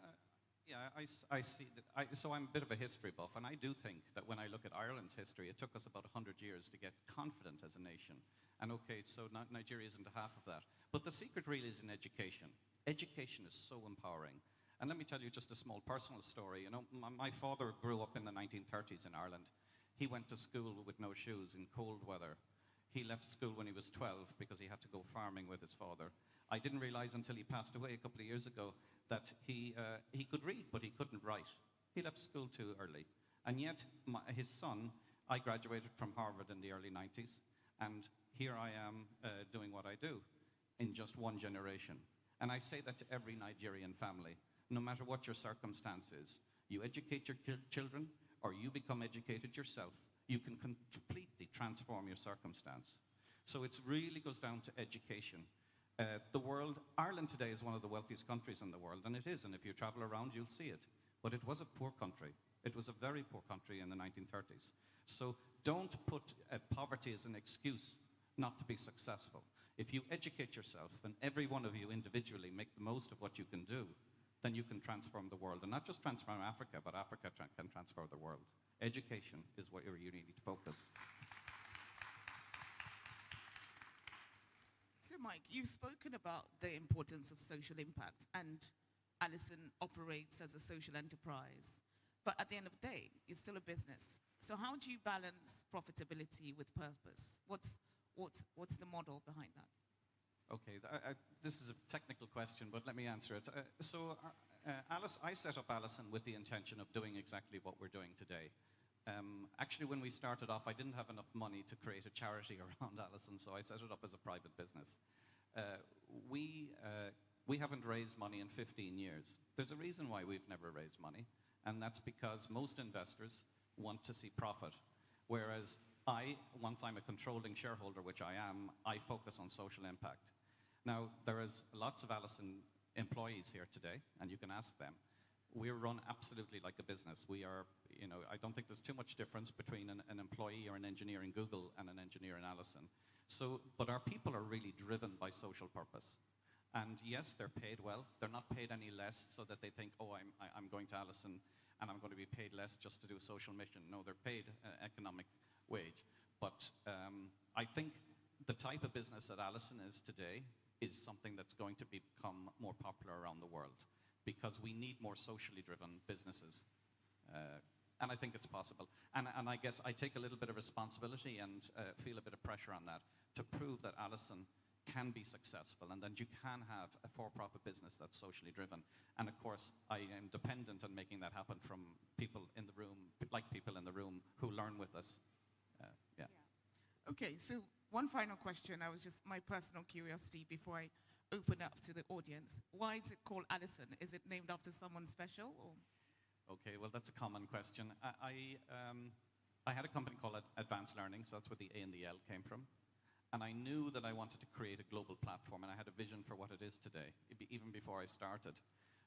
Speaker 6: I see that. So I'm a bit of a history buff, and I do think that when I look at Ireland's history, it took us about 100 years to get confident as a nation. And okay, so Nigeria isn't half of that. But the secret really is in education. Education is so empowering. And let me tell you just a small personal story. You know, my father grew up in the 1930s in Ireland. He went to school with no shoes in cold weather. He left school when he was 12 because he had to go farming with his father. I didn't realize until he passed away a couple of years ago that he could read, but he couldn't write. He left school too early. And yet, his son, I graduated from Harvard in the early 90s, and here I am doing what I do in just one generation. And I say that to every Nigerian family, no matter what your circumstances, you educate your children or you become educated yourself, you can completely transform your circumstance. So it really goes down to education. Ireland today is one of the wealthiest countries in the world, and it is, and if you travel around, you'll see it. But it was a poor country. It was a very poor country in the 1930s. So don't put poverty as an excuse not to be successful. If you educate yourself, and every one of you individually make the most of what you can do, then you can transform the world. And not just transform Africa, but Africa can transform the world. Education is where you need to focus.
Speaker 7: So, Mike, you've spoken about the importance of social impact, and Allison operates as a social enterprise. But at the end of the day, you're still a business. So how do you balance profitability with purpose? What's the model behind that?
Speaker 6: Okay, this is a technical question, but let me answer it. I set up Allison with the intention of doing exactly what we're doing today. Actually, when we started off, I didn't have enough money to create a charity around Allison, so I set it up as a private business. We haven't raised money in 15 years. There's a reason why we've never raised money, and that's because most investors want to see profit, whereas once I'm a controlling shareholder, which I am, I focus on social impact. Now, there is lots of Allison employees here today, and you can ask them. We're run absolutely like a business. We are, I don't think there's too much difference between an employee or an engineer in Google and an engineer in Allison. But our people are really driven by social purpose. And yes, they're paid well. They're not paid any less so that they think, oh, I'm going to Allison and I'm going to be paid less just to do a social mission. No, they're paid economic wage. But I think the type of business that Allison is today is something that's going to become more popular around the world. because we need more socially driven businesses. And I think it's possible. And I guess I take a little bit of responsibility and feel a bit of pressure on that to prove that Alison can be successful and that you can have a for-profit business that's socially driven. And of course, I am dependent on making that happen from people in the room, like people in the room who learn with us. Yeah.
Speaker 7: Okay, so one final question. I was just my personal curiosity before I open up to the audience. Why is it called Alison? Is it named after someone special? Or?
Speaker 6: Okay, well, that's a common question. I had a company called Advanced Learning, so that's where the A and the L came from. And I knew that I wanted to create a global platform, and I had a vision for what it is today, even before I started.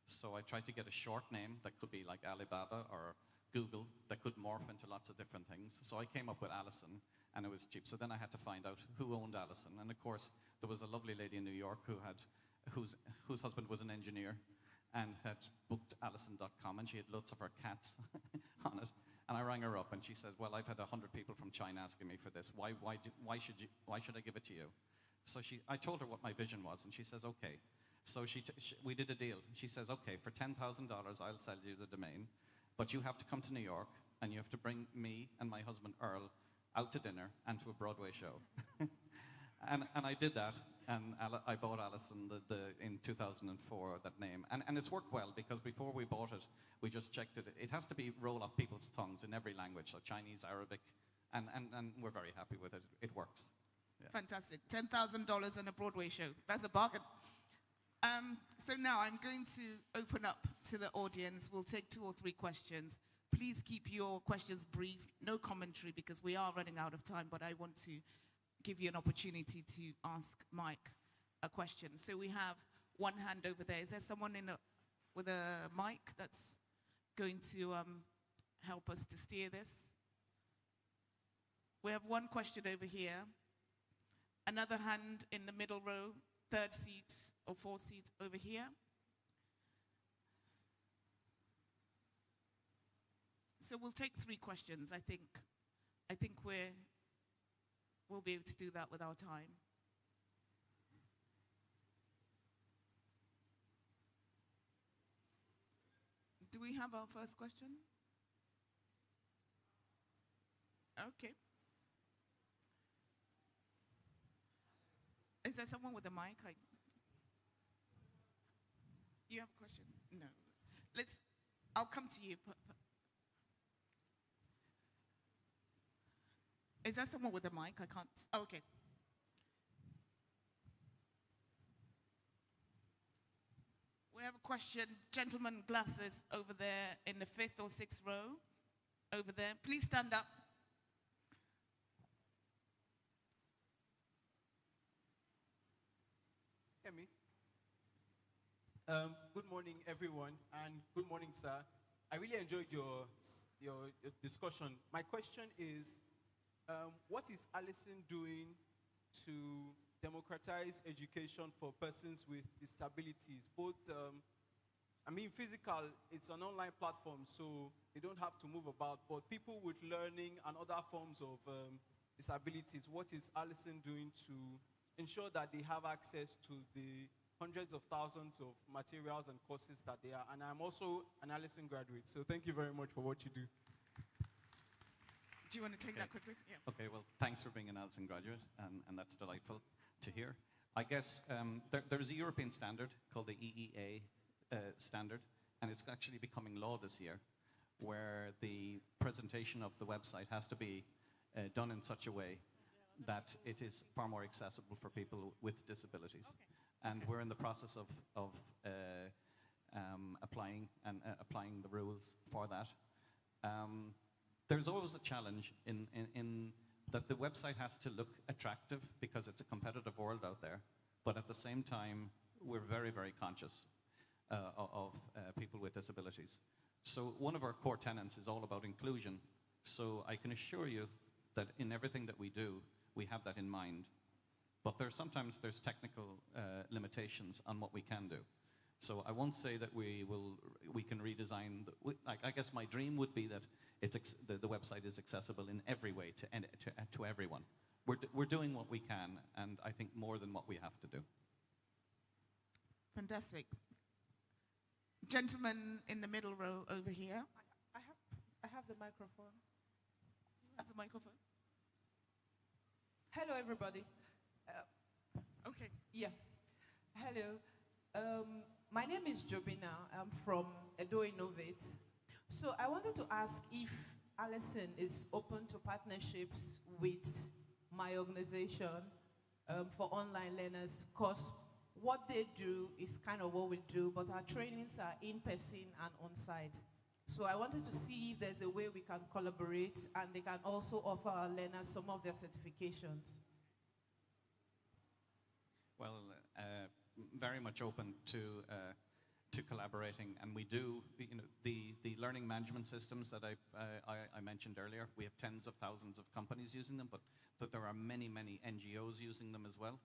Speaker 6: So I tried to get a short name that could be like Alibaba or Google, that could morph into lots of different things. So I came up with Alison, and it was cheap. So then I had to find out who owned Alison. And of course, there was a lovely lady in New York whose husband was an engineer and had booked Alison.com, and she had lots of her cats on it. And I rang her up, and she said, well, I've had 100 people from China asking me for this. Why should I give it to you? So I told her what my vision was, and she says, okay. So we did a deal. She says, okay, for $10,000, I'll sell you the domain, but you have to come to New York, and you have to bring me and my husband, Earl, out to dinner and to a Broadway show. and I did that, and I bought Alison in 2004, that name. And it's worked well, because before we bought it, we just checked it. It has to be roll off people's tongues in every language, so Chinese, Arabic, and we're very happy with it. It works. Yeah.
Speaker 7: Fantastic. $10,000 and a Broadway show. That's a bargain. So now I'm going to open up to the audience. We'll take 2 or 3 questions. Please keep your questions brief, no commentary, because we are running out of time, but I want to give you an opportunity to ask Mike a question. So we have one hand over there. Is there someone with a mic that's going to help us to steer this? We have one question over here. Another hand in the middle row, 3rd seat or 4th seat over here. So we'll take 3 questions. I think we'll be able to do that with our time. Do we have our first question? Okay. Is there someone with a mic? You have a question? No. I'll come to you. Is there someone with a mic? I can't. Oh, okay. We have a question. Gentleman, glasses over there in the 5th or 6th row. Over there. Please stand up.
Speaker 8: Hear me? Good morning, everyone, and good morning, sir. I really enjoyed your discussion. My question is, what is Alison doing to democratize education for persons with disabilities? Both, physical, it's an online platform, so they don't have to move about, but people with learning and other forms of disabilities, what is Alison doing to ensure that they have access to the hundreds of thousands of materials and courses that they are? And I'm also an Alison graduate, so thank you very much for what you do.
Speaker 7: Do you want to take that quickly? Yeah.
Speaker 6: Okay, well, thanks for being an Alison graduate, and that's delightful to hear. I guess there's a European standard called the EEA standard, and it's actually becoming law this year, where the presentation of the website has to be done in such a way that it is far more accessible for people with disabilities. Okay. And we're in the process of applying the rules for that. There's always a challenge in that the website has to look attractive, because it's a competitive world out there, but at the same time, we're very, very conscious of people with disabilities. So one of our core tenets is all about inclusion. So I can assure you that in everything that we do, we have that in mind. But sometimes there's technical limitations on what we can do. So I won't say that we can redesign. I guess my dream would be that the website is accessible in every way to everyone. We're doing what we can, and I think more than what we have to do.
Speaker 7: Fantastic. Gentleman in the middle row over here.
Speaker 9: I have the microphone.
Speaker 7: That's a microphone.
Speaker 9: Hello, everybody.
Speaker 7: Okay.
Speaker 9: Yeah. Hello. My name is Jobina. I'm from Edo Innovate. So I wanted to ask if Alison is open to partnerships with my organization for online learners, because what they do is kind of what we do, but our trainings are in person and on site. So I wanted to see if there's a way we can collaborate and they can also offer our learners some of their certifications.
Speaker 6: Well, very much open to collaborating, and we do. You know, the learning management systems that I mentioned earlier. We have tens of thousands of companies using them, but there are many NGOs using them as well.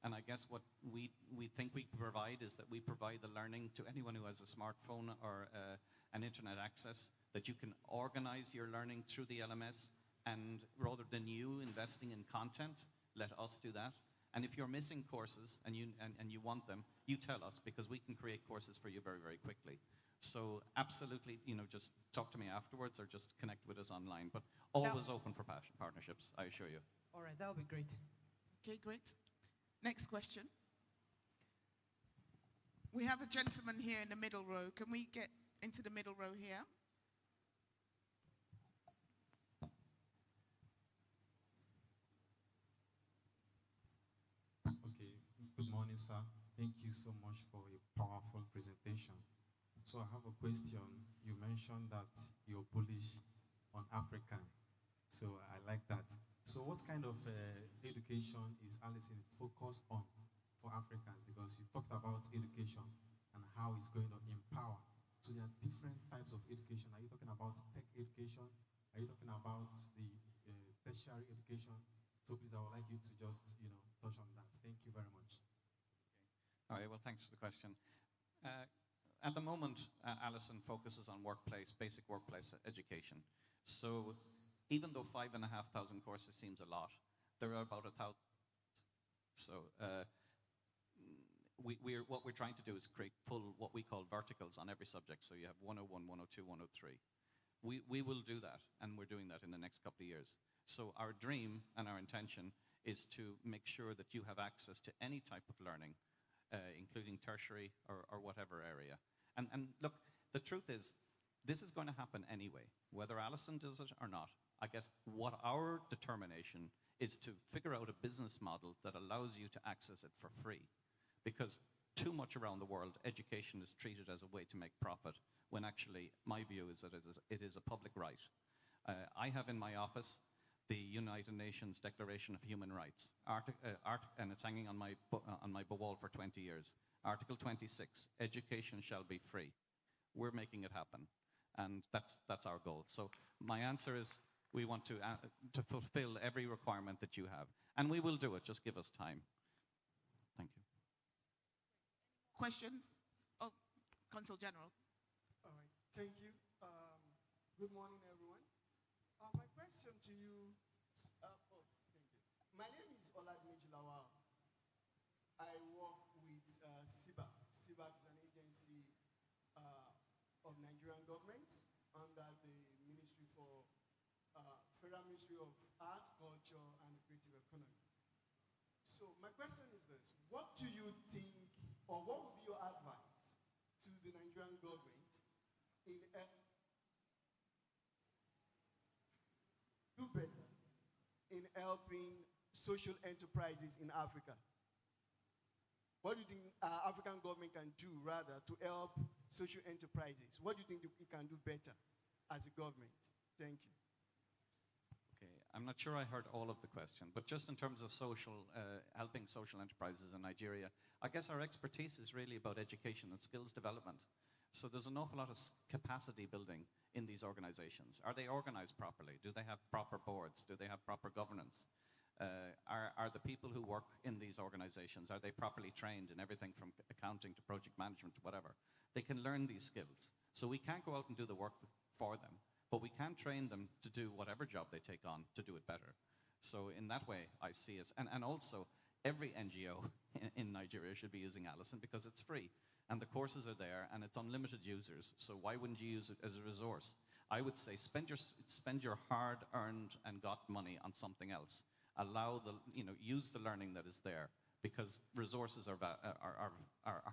Speaker 6: And I guess what we think we provide is that we provide the learning to anyone who has a smartphone or an internet access, that you can organize your learning through the LMS, and rather than you investing in content, let us do that. And if you're missing courses and you want them, you tell us, because we can create courses for you very quickly. So absolutely, you know, just talk to me afterwards or just connect with us online. But always open for partnerships, I assure you.
Speaker 9: All right, that would be great.
Speaker 7: Okay, great. Next question. We have a gentleman here in the middle row. Can we get into the middle row here?
Speaker 10: Okay, good morning, sir. Thank you so much for a powerful presentation. So I have a question. You mentioned that you're bullish on African. So I like that. So what kind of education is Alison focused on for Africans? Because you talked about education and how it's going to empower. So there are different types of education. Are you talking about tech education? Are you talking about the tertiary education? So please, I would like you to just, you know, touch on that. Thank you very much.
Speaker 6: All right, well, thanks for the question. At the moment, Alison focuses on basic workplace education. So even though 5,500 courses seems a lot, there are about 1,000. So what we're trying to do is create full, what we call verticals on every subject. So you have 101, 102, 103. We will do that, and we're doing that in the next couple of years. So our dream and our intention is to make sure that you have access to any type of learning, including tertiary or whatever area. And look, the truth is, this is going to happen anyway, whether Alison does it or not. I guess what our determination is to figure out a business model that allows you to access it for free. Because too much around the world, education is treated as a way to make profit, when actually my view is that it is a public right. I have in my office the United Nations Declaration of Human Rights, and it's hanging on my wall for 20 years. Article 26, education shall be free. We're making it happen, and that's our goal. So my answer is we want to fulfill every requirement that you have, and we will do it. Just give us time. Thank you.
Speaker 7: Questions? Oh, Consul General.
Speaker 11: All right, thank you. Good morning, everyone. My question to you, thank you. My name is Oladmeji Lawal. I work with CBAC. CBAC is an agency of Nigerian government under the Ministry for Federal Ministry of Art, Culture, and Creative Economy. So my question is this: what do you think, or what would be your advice to the Nigerian government in do better in helping social enterprises in Africa? What do you think African government can do rather to help social enterprises? What do you think we can do better as a government? Thank you.
Speaker 6: Okay, I'm not sure I heard all of the question, but just in terms of helping social enterprises in Nigeria, I guess our expertise is really about education and skills development. So there's an awful lot of capacity building in these organizations. Are they organized properly? Do they have proper boards? Do they have proper governance? Are the people who work in these organizations, are they properly trained in everything from accounting to project management to whatever? They can learn these skills. So we can't go out and do the work for them, but we can train them to do whatever job they take on to do it better. So in that way, I see it. And also, every NGO in Nigeria should be using Allison because it's free. And the courses are there, and it's unlimited users. So why wouldn't you use it as a resource? I would say spend your hard-earned and got money on something else. Use the learning that is there, because resources are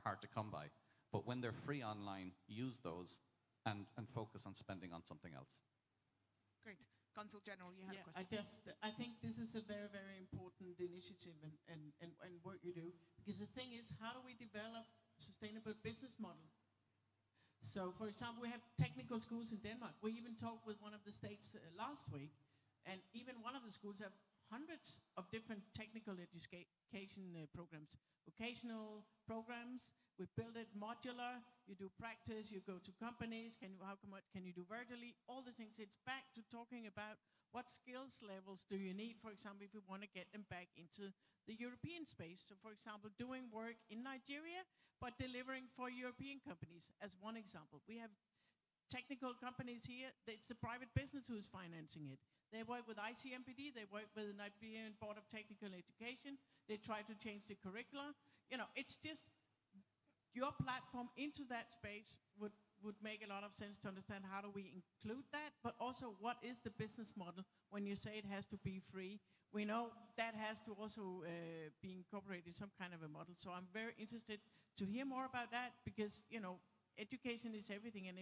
Speaker 6: hard to come by. But when they're free online, use those and focus on spending on something else.
Speaker 7: Great. Consul General, you had a question.
Speaker 12: I think this is a very, very important initiative and work you do. Because the thing is, how do we develop sustainable business models? So, for example, we have technical schools in Denmark. We even talked with one of the states last week, and even one of the schools have hundreds of different technical education programs, vocational programs. We build it modular. You do practice. You go to companies. How much can you do virtually? All the things. It's back to talking about what skills levels do you need, for example, if we want to get them back into the European space. So, for example, doing work in Nigeria, but delivering for European companies, as one example. We have technical companies here. It's the private business who is financing it. They work with ICMPD. They work with the Nigerian Board of Technical Education. They try to change the curricula. It's just your platform into that space would make a lot of sense to understand how do we include that, but also what is the business model when you say it has to be free. We know that has to also be incorporated in some kind of a model. So I'm very interested to hear more about that because, education is everything. And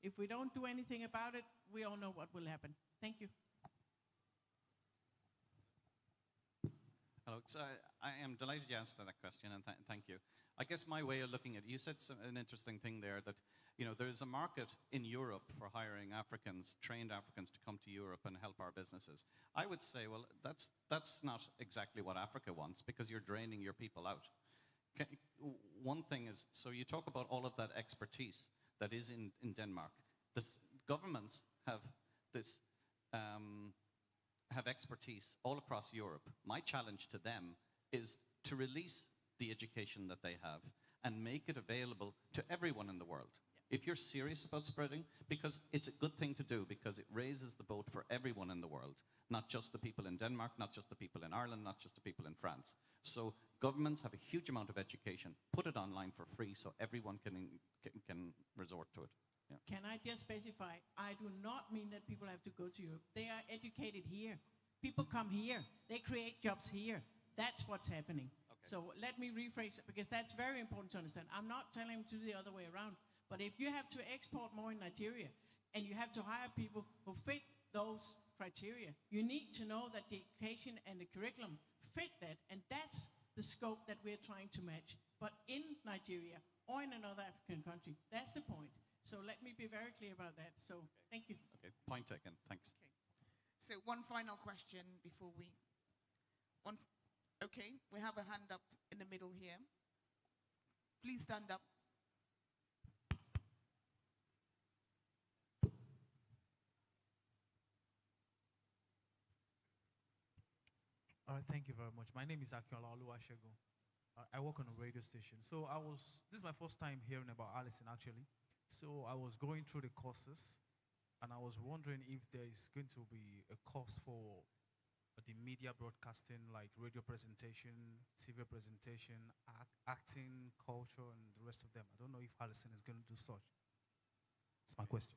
Speaker 12: if we don't do anything about it, we all know what will happen. Thank you.
Speaker 6: Hello, so I am delighted you asked that question, and thank you. I guess my way of looking at it, you said an interesting thing there that, there is a market in Europe for hiring trained Africans to come to Europe and help our businesses. I would say, well, that's not exactly what Africa wants because you're draining your people out. One thing is, so you talk about all of that expertise that is in Denmark. Governments have this, have expertise all across Europe. My challenge to them is to release the education that they have and make it available to everyone in the world. If you're serious about spreading, because it's a good thing to do, because it raises the boat for everyone in the world, not just the people in Denmark, not just the people in Ireland, not just the people in France. So governments have a huge amount of education. Put it online for free so everyone can resort to it. Yeah.
Speaker 12: Can I just specify, I do not mean that people have to go to Europe. They are educated here. People come here. They create jobs here. That's what's happening. Okay. So let me rephrase it, because that's very important to understand. I'm not telling them to do the other way around. But if you have to export more in Nigeria, and you have to hire people who fit those criteria, you need to know that the education and the curriculum fit that, and that's the scope that we're trying to match. But in Nigeria or in another African country, that's the point. So let me be very clear about that. So thank you.
Speaker 6: Okay, point taken. Thanks.
Speaker 7: Okay. So one final question before we... Okay, we have a hand up in the middle here. Please stand up.
Speaker 13: All right, thank you very much. My name is Akinola Oluwasegun. I work on a radio station. So this is my first time hearing about Allison, actually. So I was going through the courses, and I was wondering if there is going to be a course for the media broadcasting, like radio presentation, TV presentation, acting, culture, and the rest of them. I don't know if Allison is going to do such. That's my question.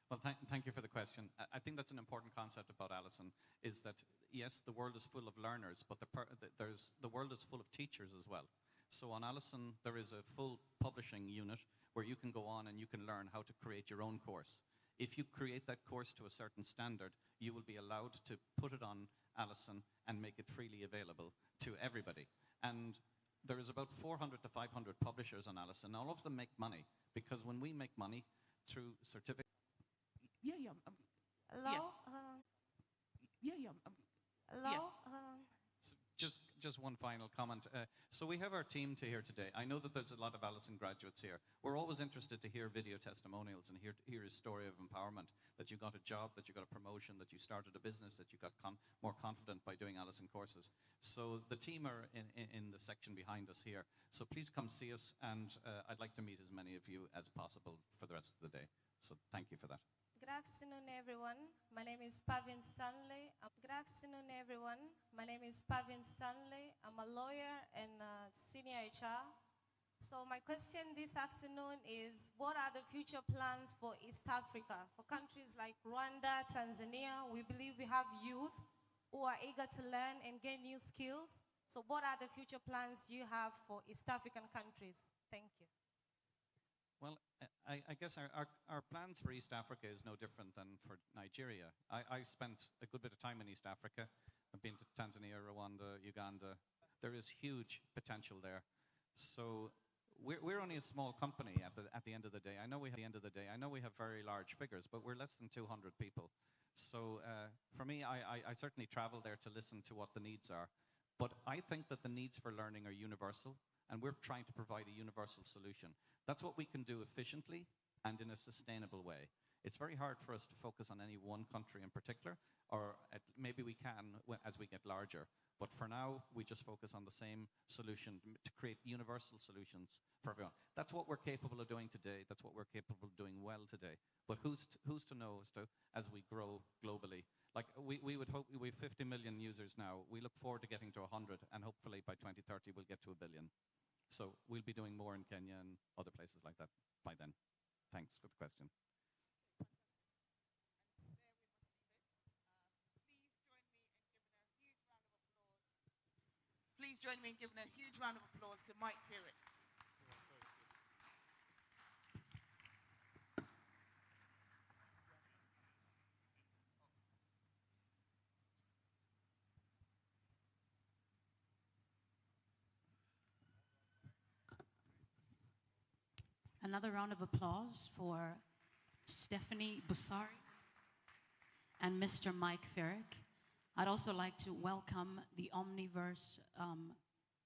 Speaker 6: Well, thank you for the question. I think that's an important concept about Allison, is that, yes, the world is full of learners, but the world is full of teachers as well. So on Allison, there is a full publishing unit where you can go on and you can learn how to create your own course. If you create that course to a certain standard, you will be allowed to put it on Allison and make it freely available to everybody. And there is about 400 to 500 publishers on Allison. All of them make money, because when we make money through certificates,
Speaker 14: Hello?
Speaker 7: Yes.
Speaker 14: Hello?
Speaker 6: Yes. Just one final comment. So we have our team here today. I know that there's a lot of Allison graduates here. We're always interested to hear video testimonials and hear a story of empowerment, that you got a job, that you got a promotion, that you started a business, that you got more confident by doing Allison courses. So the team are in the section behind us here. So please come see us, and I'd like to meet as many of you as possible for the rest of the day. So thank you for that.
Speaker 14: Good afternoon, everyone. My name is Pavin Stanley. Good afternoon, everyone. My name is Pavin Stanley. I'm a lawyer and senior HR. So my question this afternoon is, what are the future plans for East Africa? For countries like Rwanda, Tanzania, we believe we have youth who are eager to learn and gain new skills. So what are the future plans you have for East African countries? Thank you.
Speaker 6: Well, I guess our plans for East Africa is no different than for Nigeria. I've spent a good bit of time in East Africa. I've been to Tanzania, Rwanda, Uganda. There is huge potential there. So we're only a small company at the end of the day. I know we have very large figures, but we're less than 200 people. So for me, I certainly travel there to listen to what the needs are. But I think that the needs for learning are universal, and we're trying to provide a universal solution. That's what we can do efficiently and in a sustainable way. It's very hard for us to focus on any one country in particular, or maybe we can as we get larger. But for now, we just focus on the same solution to create universal solutions for everyone. That's what we're capable of doing today. That's what we're capable of doing well today. But who's to know as we grow globally? Like we would hope, we have 50 million users now. We look forward to getting to 100, and hopefully by 2030 we'll get to 1 billion. So we'll be doing more in Kenya and other places like that by then. Thanks for the question.
Speaker 7: Please join me in giving a huge round of applause to Mike Ferrick.
Speaker 2: Another round of applause for Stephanie Bussari and Mr. Mike Ferrick. I'd also like to welcome the Omniverse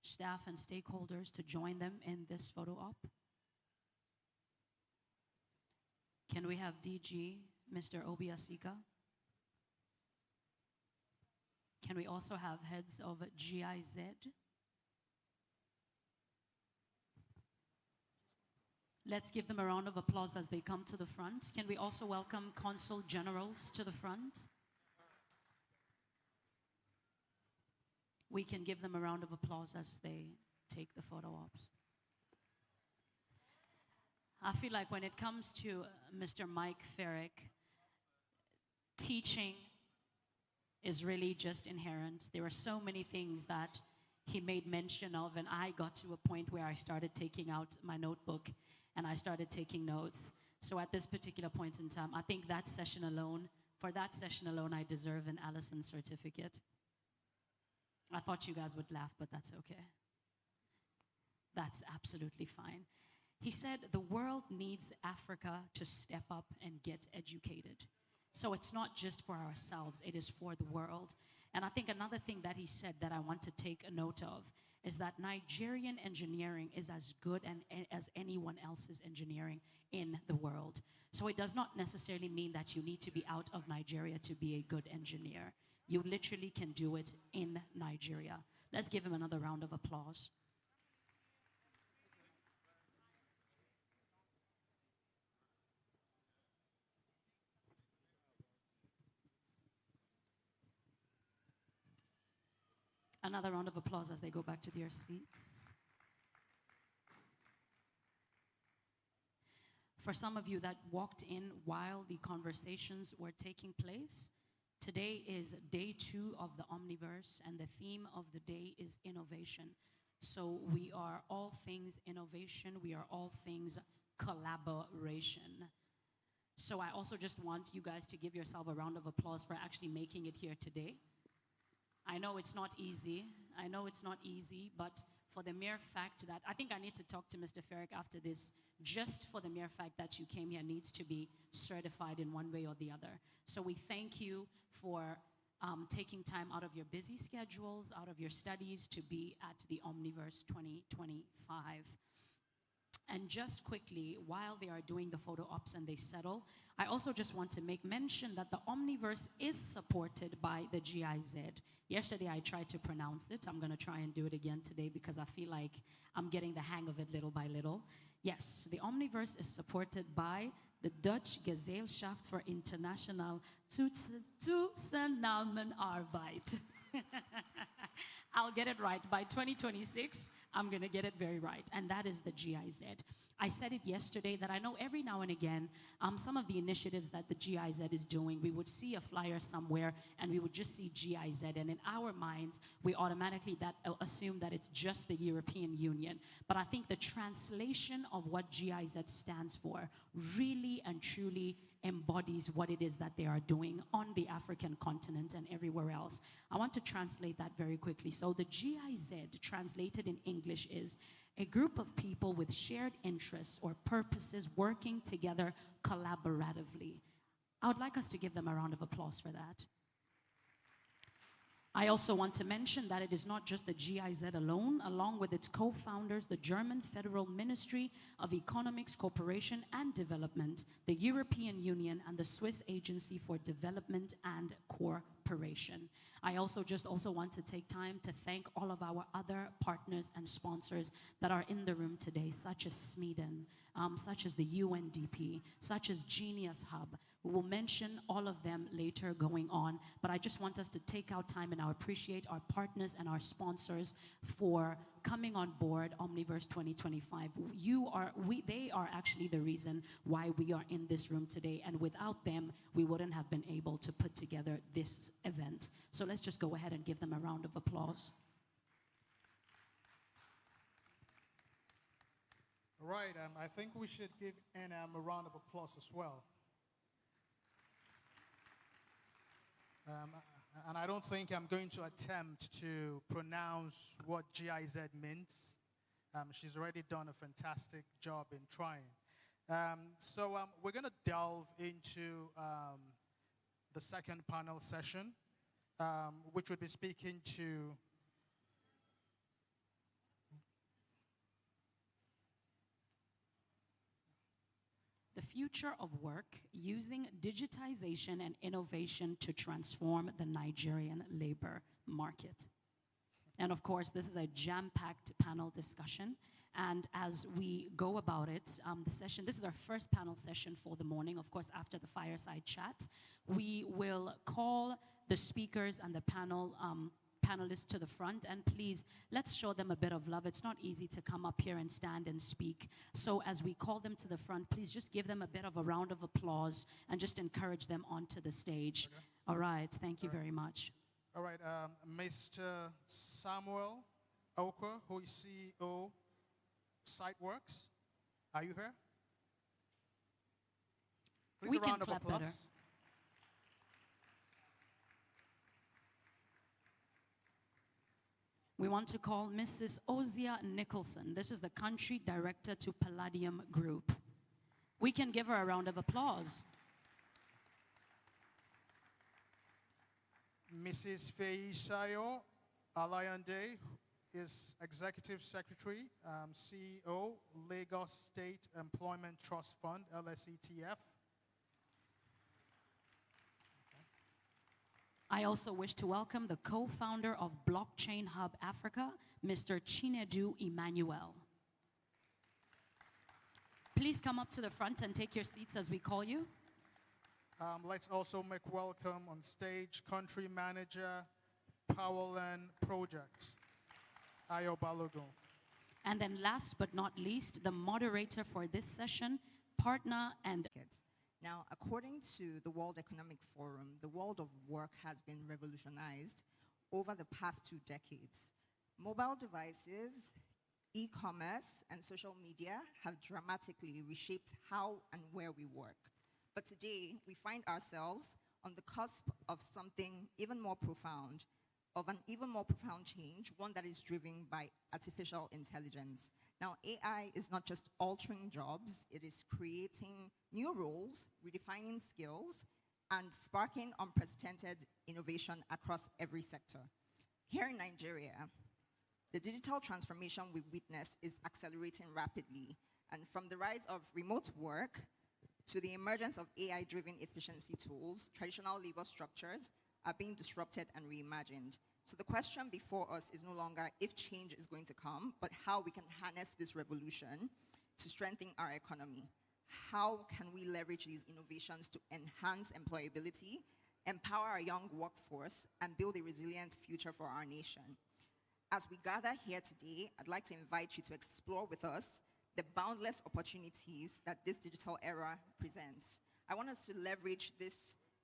Speaker 2: staff and stakeholders to join them in this photo op. Can we have DG, Mr. Obiasika? Can we also have heads of GIZ? Let's give them a round of applause as they come to the front. Can we also welcome consul generals to the front? We can give them a round of applause as they take the photo ops. I feel like when it comes to Mr. Mike Ferrick, teaching is really just inherent. There are so many things that he made mention of, and I got to a point where I started taking out my notebook and I started taking notes. So at this particular point in time, I think that session alone, for that session alone, I deserve an Allison certificate. I thought you guys would laugh, but that's okay. That's absolutely fine. He said the world needs Africa to step up and get educated. So it's not just for ourselves, it is for the world. And I think another thing that he said that I want to take a note of is that Nigerian engineering is as good as anyone else's engineering in the world. So it does not necessarily mean that you need to be out of Nigeria to be a good engineer. You literally can do it in Nigeria. Let's give him another round of applause. Another round of applause as they go back to their seats. For some of you that walked in while the conversations were taking place, today is day 2 of the Omniverse, and the theme of the day is innovation. So we are all things innovation. We are all things collaboration. So I also just want you guys to give yourself a round of applause for actually making it here today. I know it's not easy. I know it's not easy, but for the mere fact that, I think I need to talk to Mr. Ferrick after this, just for the mere fact that you came here needs to be certified in one way or the other. So we thank you for taking time out of your busy schedules, out of your studies to be at the Omniverse 2025. And just quickly, while they are doing the photo ops and they settle, I also just want to make mention that the Omniverse is supported by the GIZ. Yesterday I tried to pronounce it. I'm going to try and do it again today because I feel like I'm getting the hang of it little by little. Yes, the Omniverse is supported by the Dutch Gesellschaft für international Zusammenarbeit. I'll get it right. By 2026, I'm going to get it very right. And that is the GIZ. I said it yesterday that I know every now and again, some of the initiatives that the GIZ is doing, we would see a flyer somewhere and we would just see GIZ. And in our minds, we automatically assume that it's just the European Union. But I think the translation of what GIZ stands for really and truly embodies what it is that they are doing on the African continent and everywhere else. I want to translate that very quickly. So the GIZ, translated in English, is a group of people with shared interests or purposes working together collaboratively. I would like us to give them a round of applause for that. I also want to mention that it is not just the GIZ alone. Along with its co-founders, the German Federal Ministry of Economics, Cooperation and Development, the European Union, and the Swiss Agency for Development and Cooperation. I also want to take time to thank all of our other partners and sponsors that are in the room today, such as Smeden, such as the UNDP, such as Genius Hub. We will mention all of them later going on, but I just want us to take our time and I appreciate our partners and our sponsors for coming on board Omniverse 2025. They are actually the reason why we are in this room today, and without them, we wouldn't have been able to put together this event. So let's just go ahead and give them a round of applause.
Speaker 1: All right, I think we should give NM a round of applause as well. And I don't think I'm going to attempt to pronounce what GIZ means. She's already done a fantastic job in trying. So we're going to delve into the second panel session, which will be speaking to
Speaker 2: the future of work, using digitization and innovation to transform the Nigerian labor market. And of course, this is a jam-packed panel discussion. And as we go about it, this is our first panel session for the morning. Of course, after the fireside chat, we will call the speakers and the panelists to the front, and please, let's show them a bit of love. It's not easy to come up here and stand and speak. So as we call them to the front, please just give them a bit of a round of applause and just encourage them onto the stage. Okay. All right, thank you very much.
Speaker 1: All right, Mr. Samuel Oka, who is CEO Siteworks. Are you here? Please,
Speaker 2: we
Speaker 1: a round
Speaker 2: can clap
Speaker 1: of applause.
Speaker 2: Better. We want to call Mrs. Ozia Nicholson. This is the country director to Palladium Group. We can give her a round of applause.
Speaker 1: Mrs. Feisayo Alayande is Executive Secretary, CEO, Lagos State Employment Trust Fund, LSETF.
Speaker 2: I also wish to welcome the co-founder of Blockchain Hub Africa, Mr. Chinedu Emmanuel. Please come up to the front and take your seats as we call you.
Speaker 1: Let's also make welcome on stage Country Manager, Powerland Project, Ayo Balogun.
Speaker 2: And then last but not least, the moderator for this session, partner and...
Speaker 15: Now, according to the World Economic Forum, the world of work has been revolutionized over the past 2 decades. Mobile devices, e-commerce, and social media have dramatically reshaped how and where we work. But today, we find ourselves on the cusp of something even more profound, of an even more profound change, one that is driven by artificial intelligence. Now, AI is not just altering jobs, it is creating new roles, redefining skills, and sparking unprecedented innovation across every sector. Here in Nigeria, the digital transformation we witness is accelerating rapidly, and from the rise of remote work to the emergence of AI-driven efficiency tools, traditional labor structures are being disrupted and reimagined. So the question before us is no longer if change is going to come, but how we can harness this revolution to strengthen our economy. how can we leverage these innovations to enhance employability, empower our young workforce, and build a resilient future for our nation. As we gather here today, I'd like to invite you to explore with us the boundless opportunities that this digital era presents. I want us to leverage this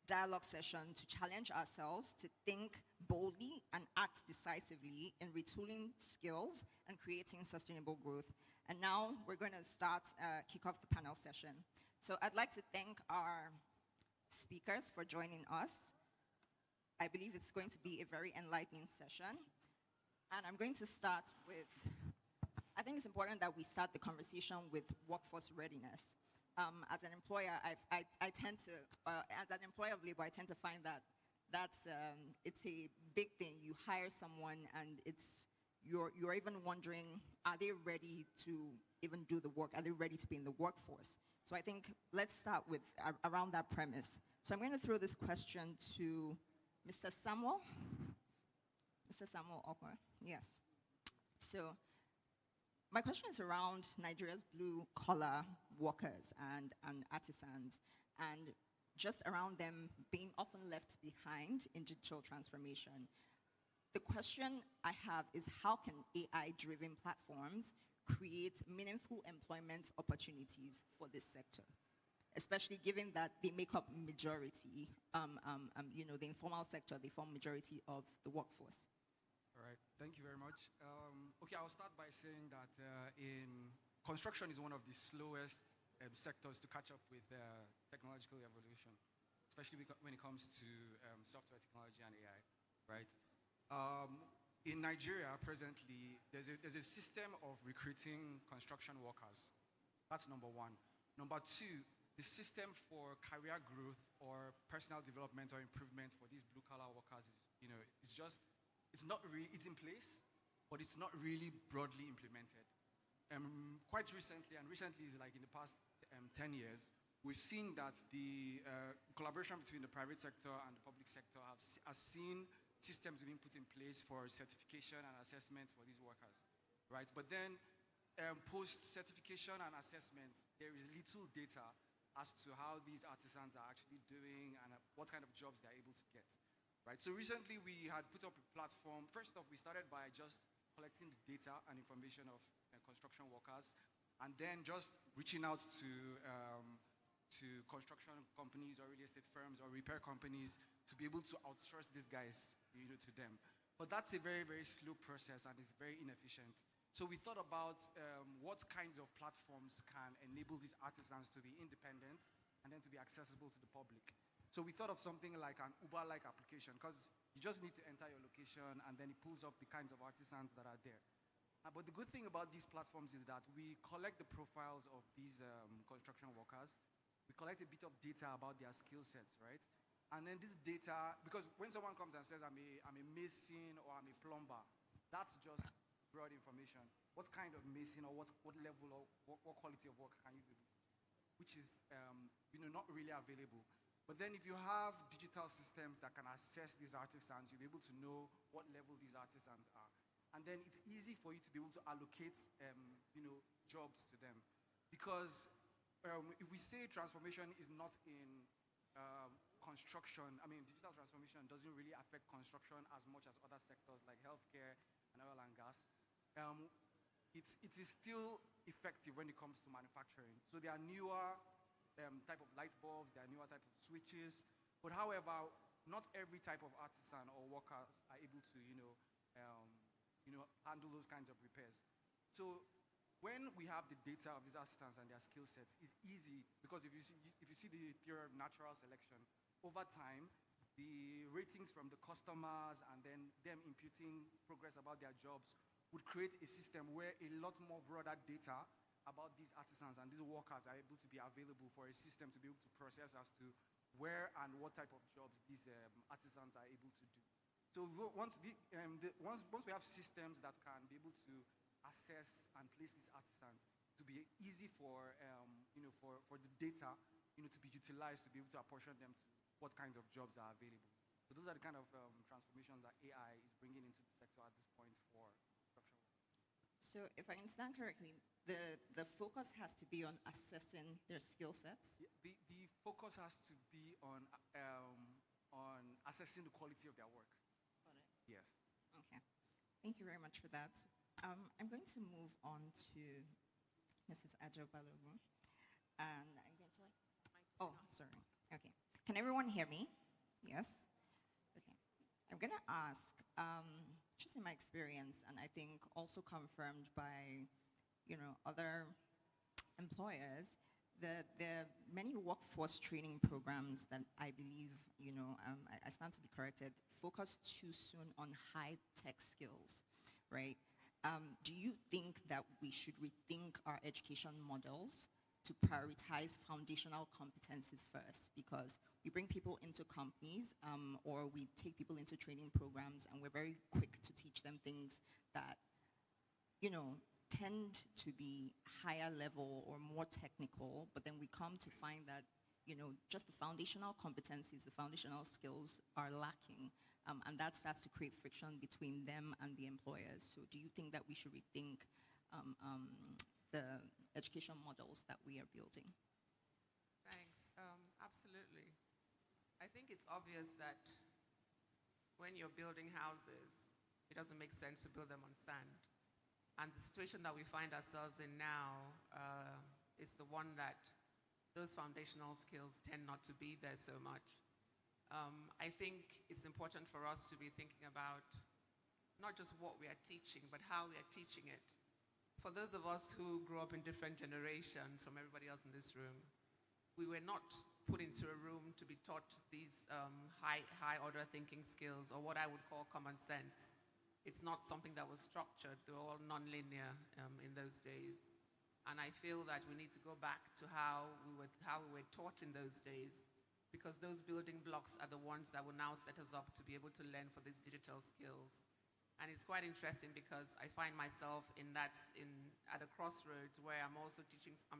Speaker 15: dialogue session to challenge ourselves to think boldly and act decisively in retooling skills and creating sustainable growth. And now we're going to kick off the panel session. So I'd like to thank our speakers for joining us. I believe it's going to be a very enlightening session. And I'm going to start with, I think it's important that we start the conversation with workforce readiness. As an employer, I tend to, as an employer of labor, I tend to find that it's a big thing. You hire someone and you're even wondering, are they ready to even do the work? Are they ready to be in the workforce? So I think let's start with around that premise. So I'm going to throw this question to Mr. Samuel. Mr. Samuel Okwa, yes. So my question is around Nigeria's blue-collar workers and artisans, and just around them being often left behind in digital transformation. The question I have is, how can AI-driven platforms create meaningful employment opportunities for this sector, especially given that they make up majority, the informal sector, they form majority of the workforce?
Speaker 16: All right, thank you very much. Okay, I'll start by saying that construction is one of the slowest sectors to catch up with technological evolution, especially when it comes to software technology and AI, right? In Nigeria, presently, there's a system of recruiting construction workers. That's number one. Number two, the system for career growth or personal development or improvement for these blue-collar workers is, it's in place, but it's not really broadly implemented. Quite recently, and recently is like in the past 10 years, we've seen that the collaboration between the private sector and the public sector has seen systems being put in place for certification and assessment for these workers, right? But then post-certification and assessment, there is little data as to how these artisans are actually doing and what kind of jobs they're able to get, right? So recently we had put up a platform. First off, we started by just collecting the data and information of construction workers, and then just reaching out to construction companies or real estate firms or repair companies to be able to outsource these guys, to them. But that's a very, very slow process and it's very inefficient. So we thought about what kinds of platforms can enable these artisans to be independent and then to be accessible to the public. So we thought of something like an Uber-like application, because you just need to enter your location and then it pulls up the kinds of artisans that are there. But the good thing about these platforms is that we collect the profiles of these construction workers. We collect a bit of data about their skill sets, right? And then this data, because when someone comes and says, I'm a mason or I'm a plumber, that's just broad information. What kind of mason or what level or what quality of work can you do this? Which is not really available. But then if you have digital systems that can assess these artisans, you'll be able to know what level these artisans are. And then it's easy for you to be able to allocate jobs to them. Because if we say transformation is not in construction, digital transformation doesn't really affect construction as much as other sectors like healthcare and oil and gas. It is still effective when it comes to manufacturing. So there are newer type of light bulbs, there are newer type of switches. But however, not every type of artisan or workers are able to, handle those kinds of repairs. So when we have the data of these artisans and their skill sets, it's easy, because if you see the theory of natural selection, over time, the ratings from the customers and then them imputing progress about their jobs would create a system where a lot more broader data about these artisans and these workers are able to be available for a system to be able to process as to where and what type of jobs these artisans are able to do. So once we have systems that can be able to assess and place these artisans, to be easy for the data to be utilized to be able to apportion them to what kinds of jobs are available. So those are the kind of transformations that AI is bringing into the sector at this point for construction.
Speaker 15: So if I understand correctly, the focus has to be on assessing their skill sets.
Speaker 16: The focus has to be on assessing the quality of their work.
Speaker 15: Got it.
Speaker 16: Yes.
Speaker 15: Okay. Thank you very much for that. I'm going to move on to Mrs. Ajo Balogun. And I'm going to oh, sorry. Okay. Can everyone hear me? Yes? Okay. I'm going to ask, just in my experience, and I think also confirmed by, other employers, there are many workforce training programs that I believe, I stand to be corrected, focus too soon on high-tech skills, right? Do you think that we should rethink our education models to prioritize foundational competencies first? Because we bring people into companies or we take people into training programs and we're very quick to teach them things that, tend to be higher level or more technical, but then we come to find that, just the foundational competencies, the foundational skills are lacking. And that starts to create friction between them and the employers. So do you think that we should rethink the education models that we are building?
Speaker 17: Thanks. Absolutely. I think it's obvious that when you're building houses, it doesn't make sense to build them on sand. And the situation that we find ourselves in now is the one that those foundational skills tend not to be there so much. I think it's important for us to be thinking about not just what we are teaching, but how we are teaching it. For those of us who grew up in different generations from everybody else in this room, we were not put into a room to be taught these high order thinking skills, or what I would call common sense. It's not something that was structured. They were all non-linear in those days. And I feel that we need to go back to how we were taught in those days, because those building blocks are the ones that will now set us up to be able to learn for these digital skills. And it's quite interesting because I find myself at a crossroads where I'm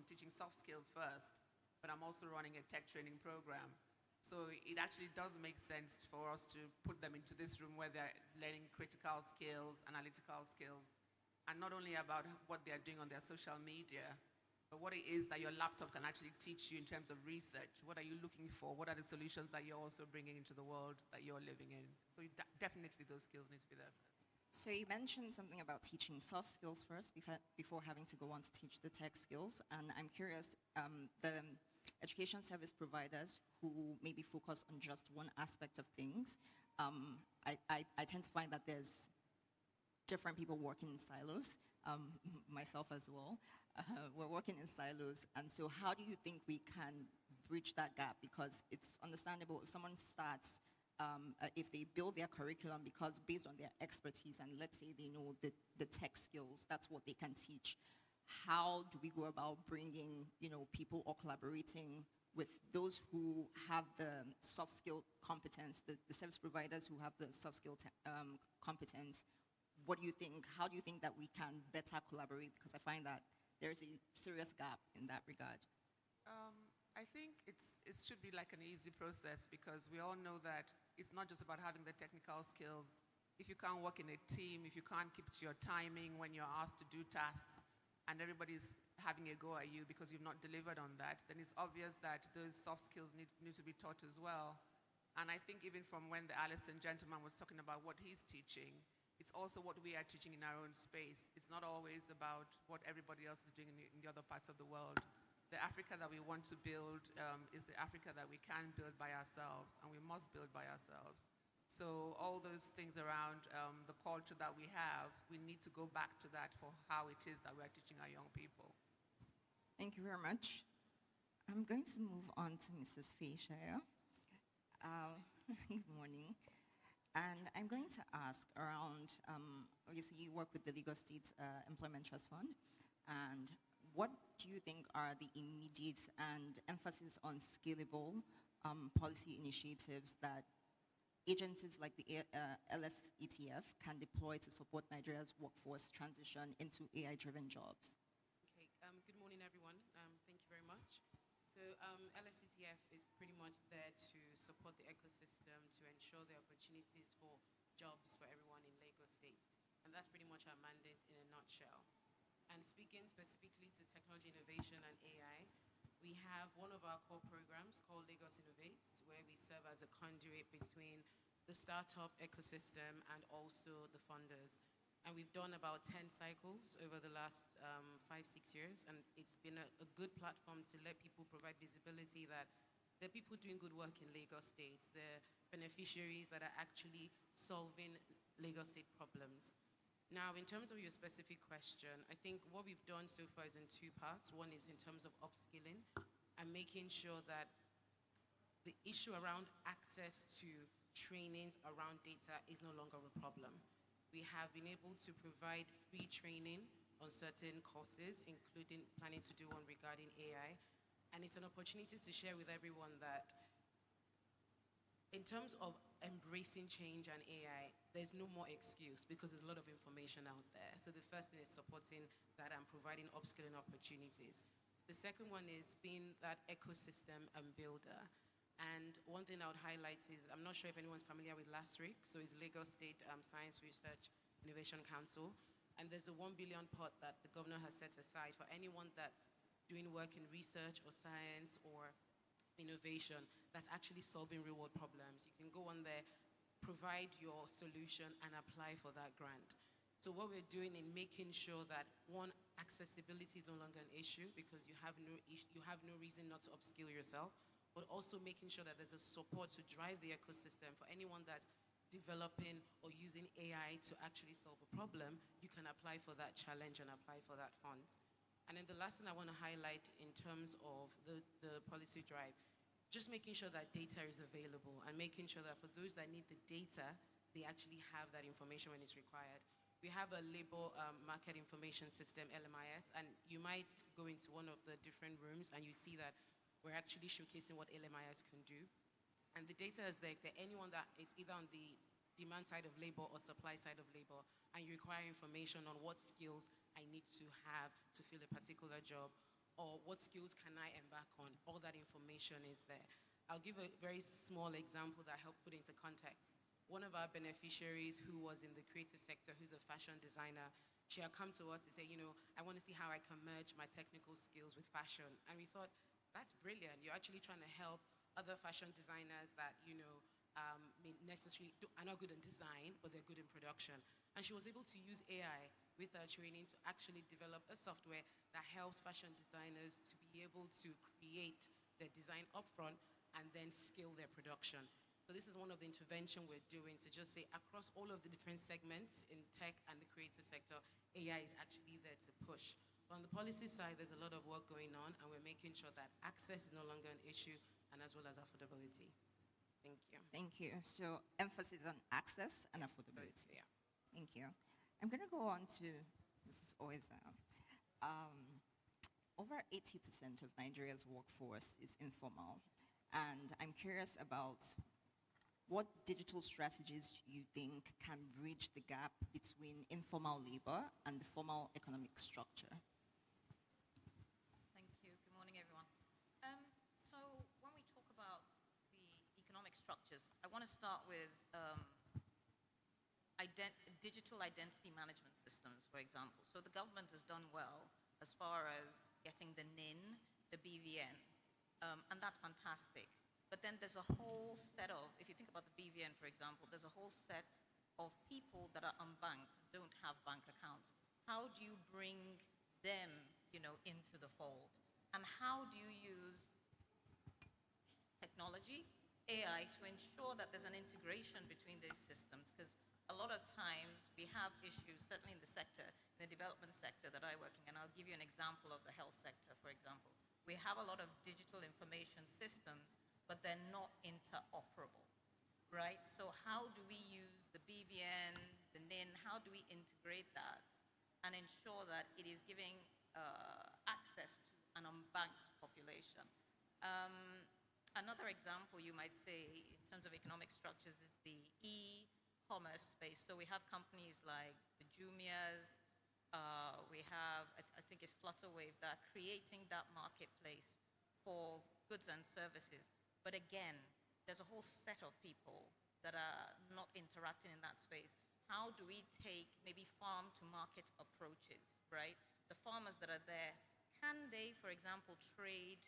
Speaker 17: teaching soft skills first, but I'm also running a tech training program. So it actually does make sense for us to put them into this room where they're learning critical skills, analytical skills, and not only about what they're doing on their social media, but what it is that your laptop can actually teach you in terms of research. What are you looking for? What are the solutions that you're also bringing into the world that you're living in? So definitely those skills need to be there first.
Speaker 15: So you mentioned something about teaching soft skills first before having to go on to teach the tech skills. And I'm curious, the education service providers who maybe focus on just one aspect of things, I tend to find that there's different people working in silos, myself as well. We're working in silos, and so how do you think we can bridge that gap? Because it's understandable if someone starts, if they build their curriculum because based on their expertise, and let's say they know the tech skills, that's what they can teach. How do we go about bringing, people or collaborating with those who have the soft skill competence, the service providers who have the soft skill competence? What do you think? How do you think that we can better collaborate? Because I find that there's a serious gap in that regard.
Speaker 17: I think it should be like an easy process, because we all know that it's not just about having the technical skills. If you can't work in a team, if you can't keep to your timing when you're asked to do tasks, and everybody's having a go at you because you've not delivered on that, then it's obvious that those soft skills need to be taught as well. And I think even from when the Allison gentleman was talking about what he's teaching, it's also what we are teaching in our own space. It's not always about what everybody else is doing in the other parts of the world. The Africa that we want to build is the Africa that we can build by ourselves, and we must build by ourselves. So all those things around the culture that we have, we need to go back to that for how it is that we are teaching our young people.
Speaker 15: Thank you very much. I'm going to move on to Mrs. Fayshire. Good morning. And I'm going to ask around, obviously you work with the Lagos State Employment Trust Fund, and what do you think are the immediate and emphasis on scalable policy initiatives that agencies like the LSETF can deploy to support Nigeria's workforce transition into AI-driven jobs?
Speaker 18: Okay, good morning, everyone. Thank you very much. So LSETF is pretty much there to support the ecosystem to ensure the opportunities for jobs for everyone in Lagos State. And that's pretty much our mandate in a nutshell. And speaking specifically to technology innovation and AI, we have one of our core programs called Lagos Innovates, where we serve as a conduit between the startup ecosystem and also the funders. And we've done about 10 cycles over the last 5, 6 years. And it's been a good platform to let people provide visibility that there are people doing good work in Lagos State. There are beneficiaries that are actually solving Lagos State problems. Now, in terms of your specific question, I think what we've done so far is in two parts. One is in terms of upskilling and making sure that the issue around access to trainings around data is no longer a problem. We have been able to provide free training on certain courses, including planning to do one regarding AI. And it's an opportunity to share with everyone that in terms of embracing change and AI, there's no more excuse because there's a lot of information out there. So the first thing is supporting that and providing upskilling opportunities. The second one is being that ecosystem and builder. And one thing I would highlight is, I'm not sure if anyone's familiar with LASRIC, so it's Lagos State Science Research Innovation Council. And there's a 1 billion pot that the governor has set aside for anyone that's doing work in research or science or innovation that's actually solving real world problems. You can go on there, provide your solution and apply for that grant. So what we're doing in making sure that one, accessibility is no longer an issue because you have no reason not to upskill yourself, but also making sure that there's a support to drive the ecosystem for anyone that's developing or using AI to actually solve a problem, you can apply for that challenge and apply for that funds. And then the last thing I want to highlight in terms of the policy drive, just making sure that data is available and making sure that for those that need the data, they actually have that information when it's required. We have a labor market information system, LMIS, and you might go into one of the different rooms and you see that we're actually showcasing what LMIS can do. And the data is there. If anyone that is either on the demand side of labor or supply side of labor, and you require information on what skills I need to have to fill a particular job, or what skills can I embark on, all that information is there. I'll give a very small example that help put into context. One of our beneficiaries who was in the creative sector, who's a fashion designer, she had come to us to say, I want to see how I can merge my technical skills with fashion. And we thought, that's brilliant. You're actually trying to help other fashion designers that, are not good in design, but they're good in production. And she was able to use AI with her training to actually develop a software that helps fashion designers to be able to create their design upfront and then scale their production. So this is one of the intervention we're doing to just say across all of the different segments in tech and the creative sector, AI is actually there to push. But on the policy side, there's a lot of work going on, and we're making sure that access is no longer an issue, and as well as affordability. Thank you.
Speaker 15: Thank you. So emphasis on access and affordability.
Speaker 18: Yeah.
Speaker 15: Thank you. I'm going to go on to, this is always, over 80% of Nigeria's workforce is informal. And I'm curious about what digital strategies you think can bridge the gap between informal labor and the formal economic structure.
Speaker 19: Thank you. Good morning, everyone. So when we talk about the economic structures, I want to start with digital identity management systems, for example. So the government has done well as far as getting the NIN, the BVN, and that's fantastic. But then there's a whole set of, if you think about the BVN, for example, there's a whole set of people that are unbanked, don't have bank accounts. How do you bring them, into the fold? And how do you use technology, AI, to ensure that there's an integration between these systems? Because a lot of times we have issues, certainly in the sector, in the development sector that I work in, and I'll give you an example of the health sector, for example. We have a lot of digital information systems, but they're not interoperable, right? So how do we use the BVN, the NIN, how do we integrate that and ensure that it is giving access to an unbanked population? Another example you might say in terms of economic structures is the e-commerce space. So we have companies like the Jumias, we have, I think it's Flutterwave, that are creating that marketplace for goods and services. But again, there's a whole set of people that are not interacting in that space. How do we take maybe farm to market approaches, right?
Speaker 20: the farmers that are there, can they, for example, trade,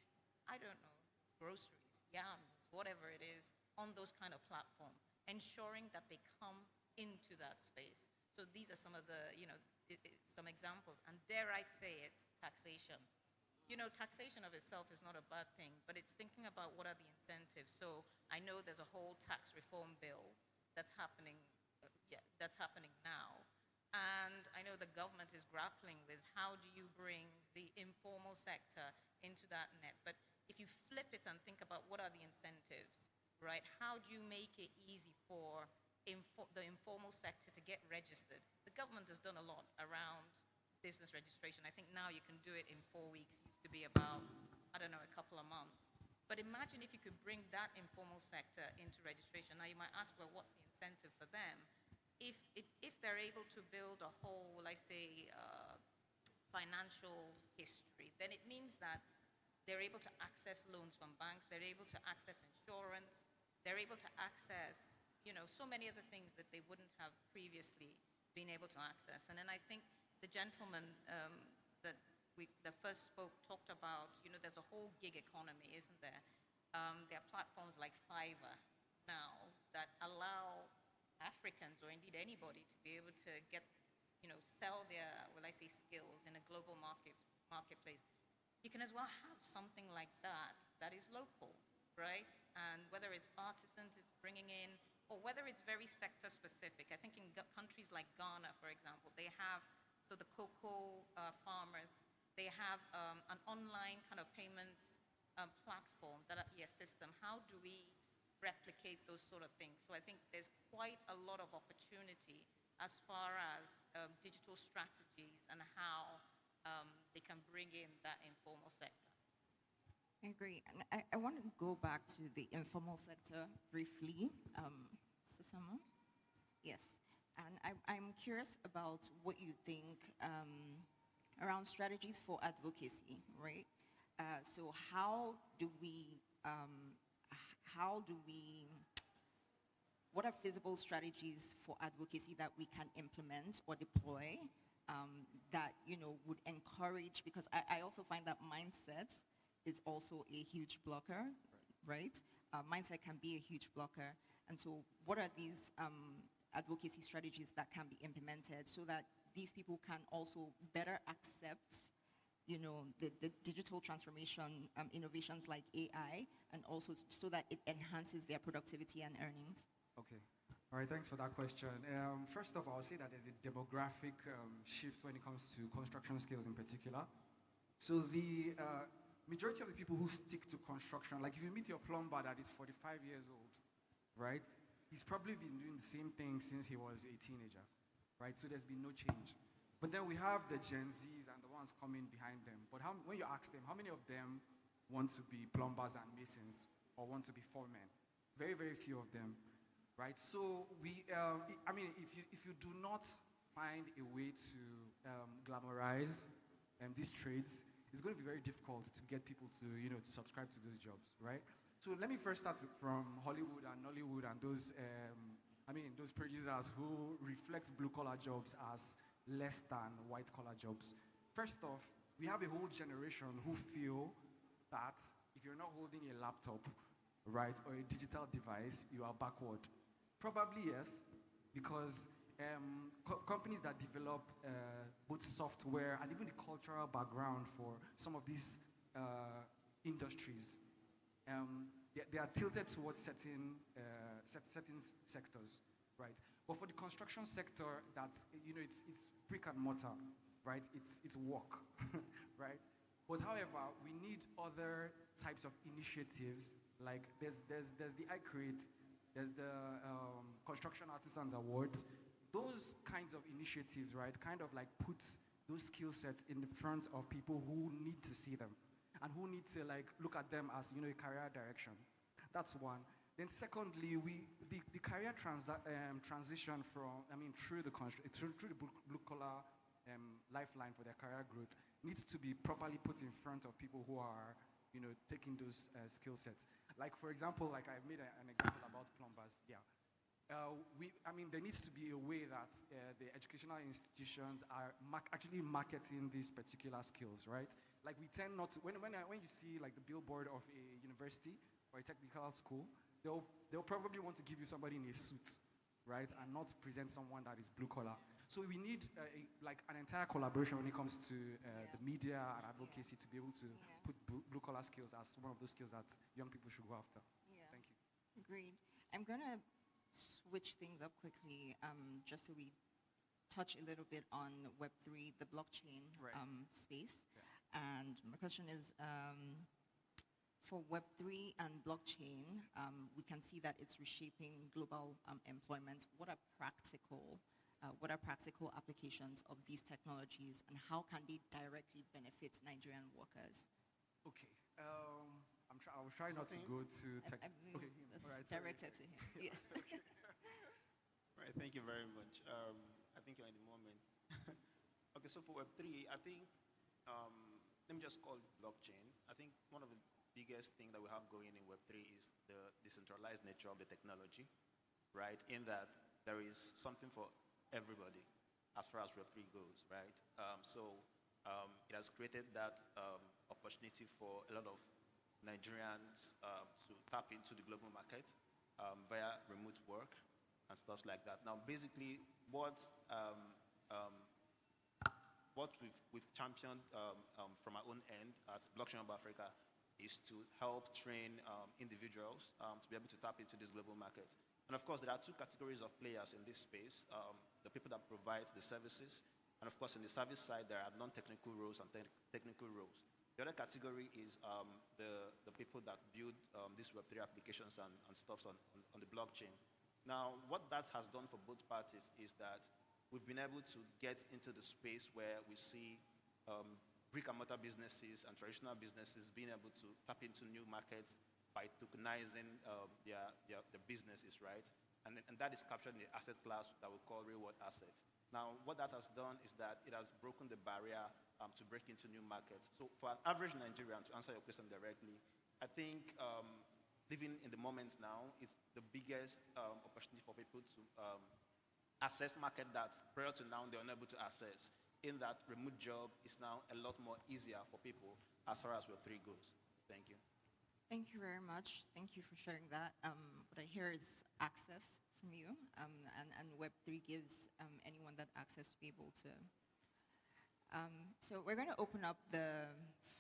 Speaker 20: I don't know, groceries, yams, whatever it is, on those kind of platforms, ensuring that they come into that space. So these are some of the, some examples. And dare I say it, taxation. Taxation of itself is not a bad thing, but it's thinking about what are the incentives. So I know there's a whole tax reform bill that's happening, that's happening now. And I know the government is grappling with how do you bring the informal sector into that net. But if you flip it and think about what are the incentives, right? How do you make it easy for the informal sector to get registered? The government has done a lot around business registration. I think now you can do it in 4 weeks. It used to be about, I don't know, a couple of months. But imagine if you could bring that informal sector into registration. Now you might ask, well, what's the incentive for them? If they're able to build a whole, I say, financial history, then it means that they're able to access loans from banks, they're able to access insurance, they're able to access, so many other things that they wouldn't have previously been able to access. And then I think the gentleman that first spoke talked about, there's a whole gig economy, isn't there? There are platforms like Fiverr now that allow Africans or indeed anybody to be able to get, sell their, skills in a global marketplace. You can as well have something like that is local, right? And whether it's artisans it's bringing in, or whether it's very sector specific. I think in countries like Ghana, for example, they have, so the cocoa farmers, they have an online kind of payment platform, that system. How do we replicate those sort of things? So I think there's quite a lot of opportunity as far as digital strategies and how they can bring in that informal sector.
Speaker 15: I agree. And I want to go back to the informal sector briefly. Sasama? Yes. And I'm curious about what you think around strategies for advocacy, right? So what are feasible strategies for advocacy that we can implement or deploy that, would encourage, because I also find that mindset is also a huge blocker, right? Mindset can be a huge blocker. And so what are these advocacy strategies that can be implemented so that these people can also better accept, the digital transformation innovations like AI, and also so that it enhances their productivity and earnings?
Speaker 16: Okay. All right, thanks for that question. First of all, I'll say that there's a demographic shift when it comes to construction skills in particular. So the majority of the people who stick to construction, like if you meet your plumber that is 45 years old, right? He's probably been doing the same thing since he was a teenager, right? So there's been no change. But then we have the Gen Zs and the ones coming behind them. But when you ask them, how many of them want to be plumbers and masons or want to be foremen? Very, very few of them, right? So if you do not find a way to glamorize these trades, it's going to be very difficult to get people to, to subscribe to those jobs, right? So let me first start from Hollywood and Nollywood and those producers who reflect blue-collar jobs as less than white-collar jobs. First off, we have a whole generation who feel that if you're not holding a laptop, right, or a digital device, you are backward. Probably yes, because companies that develop both software and even the cultural background for some of these industries, they are tilted towards certain sectors, right? But for the construction sector, that's, it's brick and mortar, right? It's work, right? But however, we need other types of initiatives, like there's the iCreate, there's the Construction Artisans Awards. Those kinds of initiatives, right, kind of like put those skill sets in the front of people who need to see them and who need to like look at them as, a career direction. That's one. Then secondly, the career transition from, through the blue-collar lifeline for their career growth needs to be properly put in front of people who are, taking those skill sets. Like, for example, like I made an example about plumbers, yeah. I mean, there needs to be a way that the educational institutions are actually marketing these particular skills, right? Like we tend not to, when you see like the billboard of a university or a technical school, they'll probably want to give you somebody in a suit, right? And not present someone that is blue collar. So we need like an entire collaboration when it comes to the media and advocacy to be able to put blue collar skills as one of those skills that young people should go after.
Speaker 15: Yeah.
Speaker 16: Thank you.
Speaker 15: Agreed. I'm going to switch things up quickly just so we touch a little bit on Web3, the blockchain space.
Speaker 16: Yeah.
Speaker 15: And my question is, for Web3 and blockchain, we can see that it's reshaping global employment. What are practical applications of these technologies, and how can they directly benefit Nigerian workers?
Speaker 16: Okay. I was trying not to go to tech. Okay. All right.
Speaker 15: Directed to him. Yes.
Speaker 21: Okay. Right. Thank you very much. I think you're in the moment. Okay. So for Web3, I think let me just call it blockchain. I think one of the biggest things that we have going in Web3 is the decentralized nature of the technology, right? In that there is something for everybody as far as Web3 goes, right? It has created that opportunity for a lot of Nigerians to tap into the global market via remote work and stuff like that. Now, basically, what we've championed from our own end as Blockchain Hub Africa is to help train individuals to be able to tap into this global market. And of course, there are two categories of players in this space, the people that provide the services, and of course, in the service side, there are non-technical roles and technical roles. The other category is the people that build these Web3 applications and stuff on the blockchain. Now, what that has done for both parties is that we've been able to get into the space where we see brick and mortar businesses and traditional businesses being able to tap into new markets by tokenizing their businesses, right? And that is captured in the asset class that we call real-world asset. Now, what that has done is that it has broken the barrier to break into new markets. So for an average Nigerian, to answer your question directly, I think living in the moment now is the biggest opportunity for people to access market that prior to now they were unable to access. In that remote job is now a lot more easier for people as far as Web3 goes. Thank you.
Speaker 15: Thank you very much. Thank you for sharing that. What I hear is access from you, and Web3 gives anyone that access to be able to. So we're going to open up the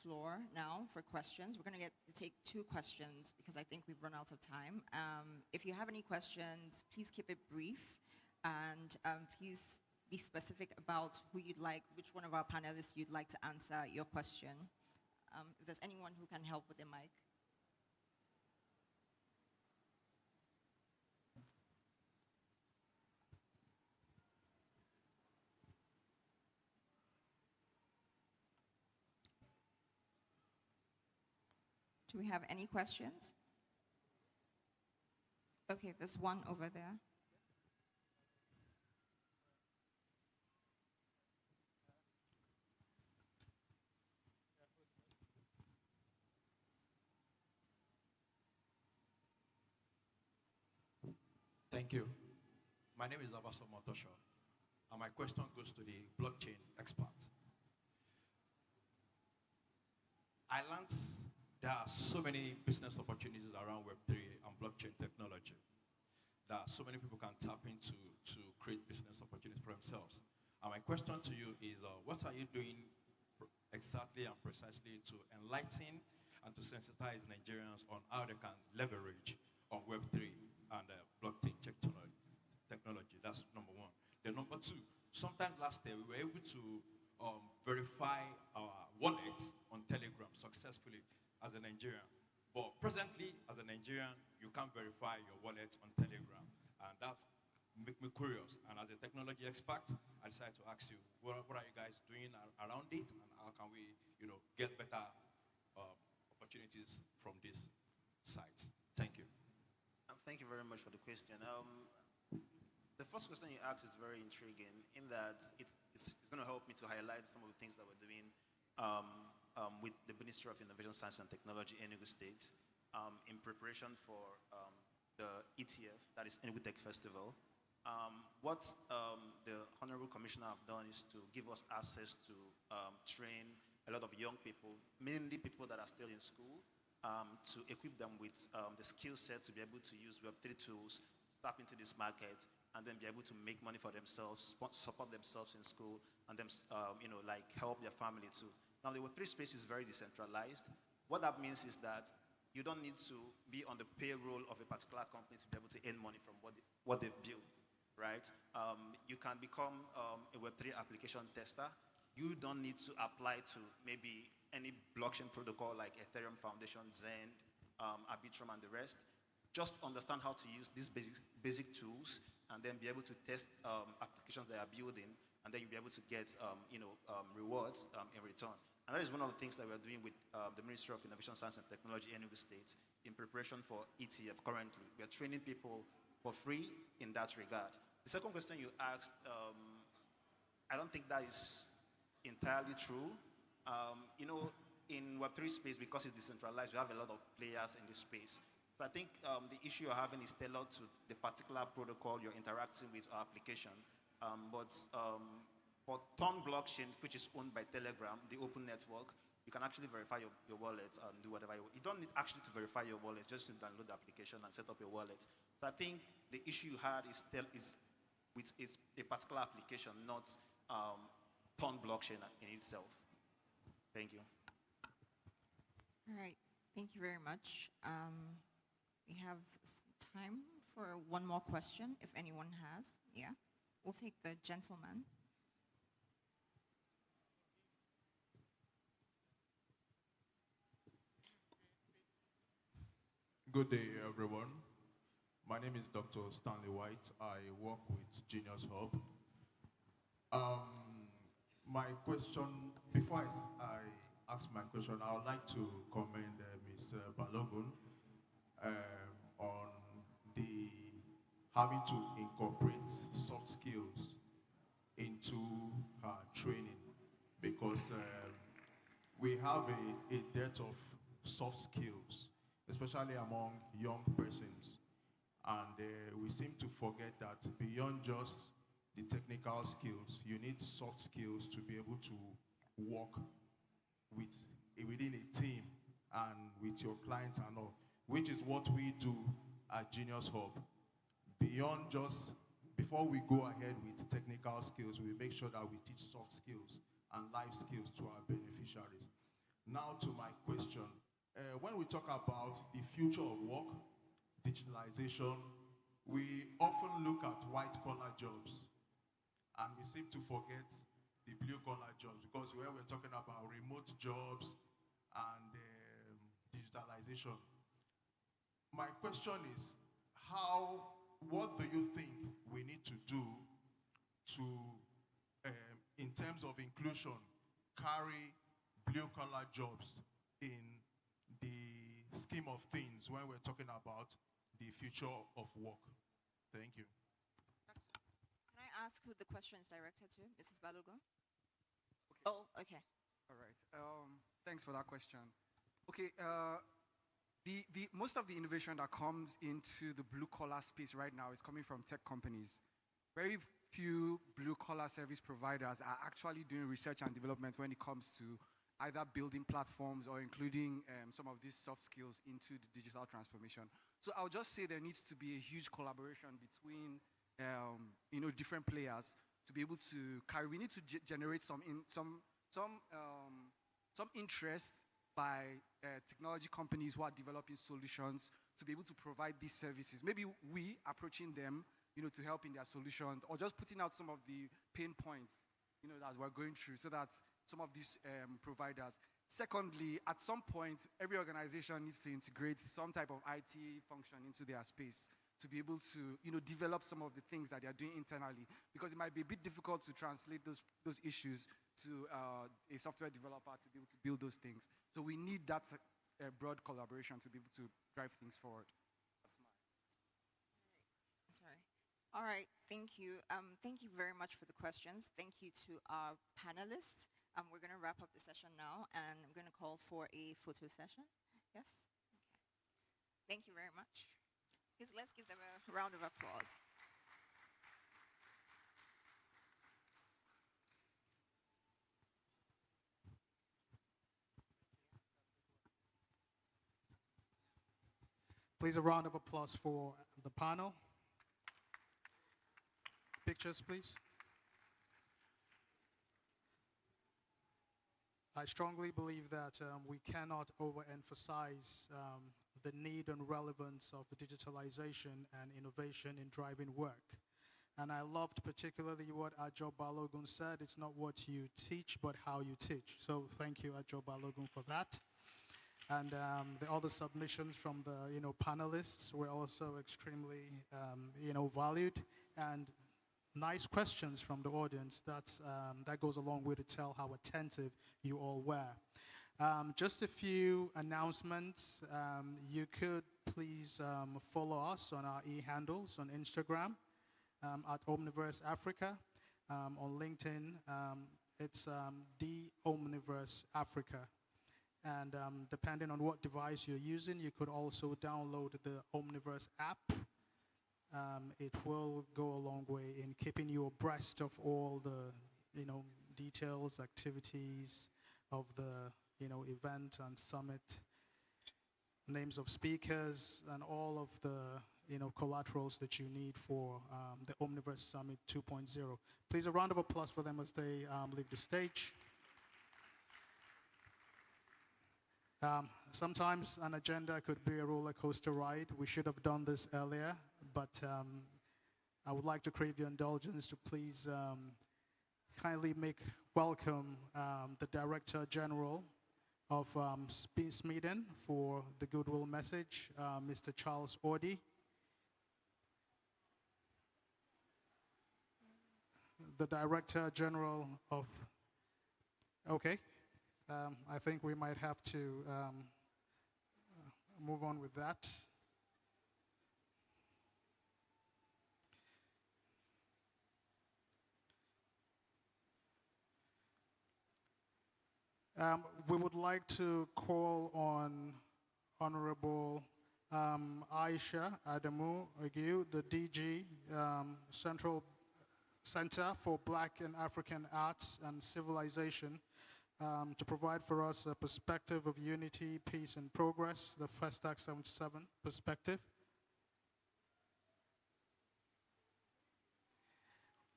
Speaker 15: floor now for questions. We're going to take 2 questions because I think we've run out of time. If you have any questions, please keep it brief, and please be specific about who you'd like, which one of our panelists you'd like to answer your question. If there's anyone who can help with the mic. Do we have any questions? Okay, there's one over there.
Speaker 22: Thank you. My name is Abaso Motosho, and my question goes to the blockchain expert. I learned there are so many business opportunities around Web3 and blockchain technology that so many people can tap into to create business opportunities for themselves. And my question to you is, what are you doing exactly and precisely to enlighten and to sensitize Nigerians on how they can leverage on Web3 and blockchain technology? That's number one. Then number two, sometime last year we were able to verify our wallet on Telegram successfully as a Nigerian. But presently, as a Nigerian, you can't verify your wallet on Telegram. And that's make me curious. And as a technology expert, I decided to ask you, what are you guys doing around it? And how can we, get better opportunities from this site? Thank you.
Speaker 21: Thank you very much for the question. The first question you asked is very intriguing in that it's going to help me to highlight some of the things that we're doing with the Ministry of Innovation, Science and Technology in Enugu State in preparation for the ETF, that is Tech Festival. What the Honorable Commissioner have done is to give us access to train a lot of young people, mainly people that are still in school, to equip them with the skill set to be able to use Web3 tools, tap into this market, and then be able to make money for themselves, support themselves in school, and then, like help their family too. Now, the Web3 space is very decentralized. What that means is that you don't need to be on the payroll of a particular company to be able to earn money from what they've built, right? You can become a Web3 application tester. You don't need to apply to maybe any blockchain protocol like Ethereum Foundation, Zen, Arbitrum, and the rest. Just understand how to use these basic tools and then be able to test applications they are building, and then you'll be able to get rewards in return. And that is one of the things that we're doing with the Ministry of Innovation, Science and Technology in Enugu State in preparation for ETF currently. We are training people for free in that regard. The second question you asked, I don't think that is entirely true. In Web3 space, because it's decentralized, we have a lot of players in this space. So I think the issue you're having is tailored to the particular protocol you're interacting with or application. But for Ton blockchain, which is owned by Telegram, the open network, you can actually verify your wallet and do whatever you want. You don't need actually to verify your wallet, just to download the application and set up your wallet. So I think the issue you had is with a particular application, not Ton blockchain in itself. Thank you.
Speaker 15: All right. Thank you very much. We have time for one more question, if anyone has. Yeah. We'll take the gentleman.
Speaker 22: Good day, everyone. My name is Dr. Stanley White. I work with Genius Hub. My question, before I ask my question, I would like to commend Ms. Balogun on the having to incorporate soft skills into her training, because we have a dearth of soft skills, especially among young persons. And we seem to forget that beyond just the technical skills, you need soft skills to be able to work within a team and with your clients and all, which is what we do at Genius Hub. Beyond just, before we go ahead with technical skills, we make sure that we teach soft skills and life skills to our beneficiaries. Now to my question. When we talk about the future of work, digitalization, we often look at white-collar jobs, and we seem to forget the blue-collar jobs, because when we're talking about remote jobs and digitalization, my question is, what do you think we need to do to, in terms of inclusion, carry blue-collar jobs in the scheme of things when we're talking about the future of work? Thank you.
Speaker 15: Can I ask who the question is directed to? Mrs. Balogun? Okay. Oh, okay.
Speaker 16: All right. Thanks for that question. Okay. Most of the innovation that comes into the blue-collar space right now is coming from tech companies. Very few blue-collar service providers are actually doing research and development when it comes to either building platforms or including some of these soft skills into the digital transformation. So I'll just say there needs to be a huge collaboration between different players to be able to carry. We need to generate some interest by technology companies who are developing solutions to be able to provide these services. Maybe we approaching them, to help in their solution, or just putting out some of the pain points, that we're going through, so that some of these providers. Secondly, at some point, every organization needs to integrate some type of IT function into their space to be able to, develop some of the things that they are doing internally, because it might be a bit difficult to translate those issues to a software developer to be able to build those things. So we need that broad collaboration to be able to drive things forward.
Speaker 15: Sorry. All right, thank you. Thank you very much for the questions. Thank you to our panelists. We're going to wrap up the session now, and I'm going to call for a photo session. Yes? Okay. Thank you very much. Please, let's give them a round of applause.
Speaker 1: Please, a round of applause for the panel. Pictures, please. I strongly believe that we cannot overemphasize the need and relevance of digitalization and innovation in driving work. And I loved particularly what Ajo Balogun said. It's not what you teach, but how you teach. So thank you, Ajo Balogun, for that. And the other submissions from the panelists were also extremely valued, and nice questions from the audience. That goes a long way to tell how attentive you all were. Just a few announcements. You could please follow us on our e-handles on Instagram at Omniverse Africa. On LinkedIn, it's the Omniverse Africa. And depending on what device you're using, you could also download the Omniverse app. It will go a long way in keeping you abreast of all the, details, activities of the, event and summit, names of speakers, and all of the, collaterals that you need for the Omniverse Summit 2.0. Please, a round of applause for them as they leave the stage. Sometimes an agenda could be a roller coaster ride. We should have done this earlier, but I would like to crave your indulgence to please kindly make welcome the Director General of Sweden for the goodwill message, Mr. Charles Ordi. The Director General of, okay. I think we might have to move on with that. We would like to call on Honorable Aisha Adamu Agiu, the DG, Central Center for Black and African Arts and Civilization, to provide for us a perspective of unity, peace, and progress, the FESTAC 77 perspective.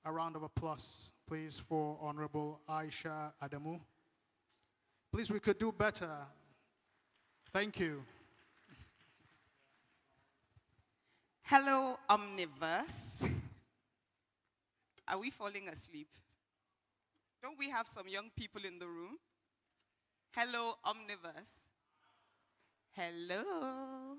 Speaker 1: A round of applause, please, for Honorable Aisha Adamu. Please, we could do better. Thank you.
Speaker 3: Hello, Omniverse. Are we falling asleep? Don't we have some young people in the room? Hello, Omniverse. Hello.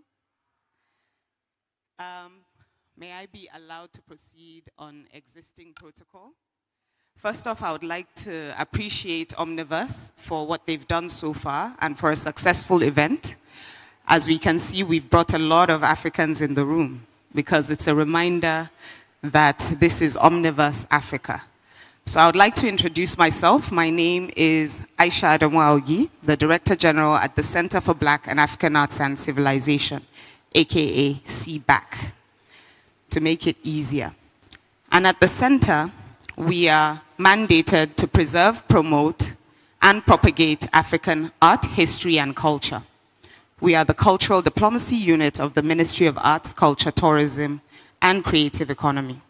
Speaker 3: May I be allowed to proceed on existing protocol? First off, I would like to appreciate Omniverse for what they've done so far and for a successful event. As we can see, we've brought a lot of Africans in the room because it's a reminder that this is Omniverse Africa. So I would like to introduce myself. My name is Aisha Adamu Aogi, the Director General at the Center for Black and African Arts and Civilization, aka CBAC, to make it easier. And at the center, we are mandated to preserve, promote, and propagate African art, history, and culture. We are the Cultural Diplomacy Unit of the Ministry of Arts, Culture, Tourism, and Creative Economy.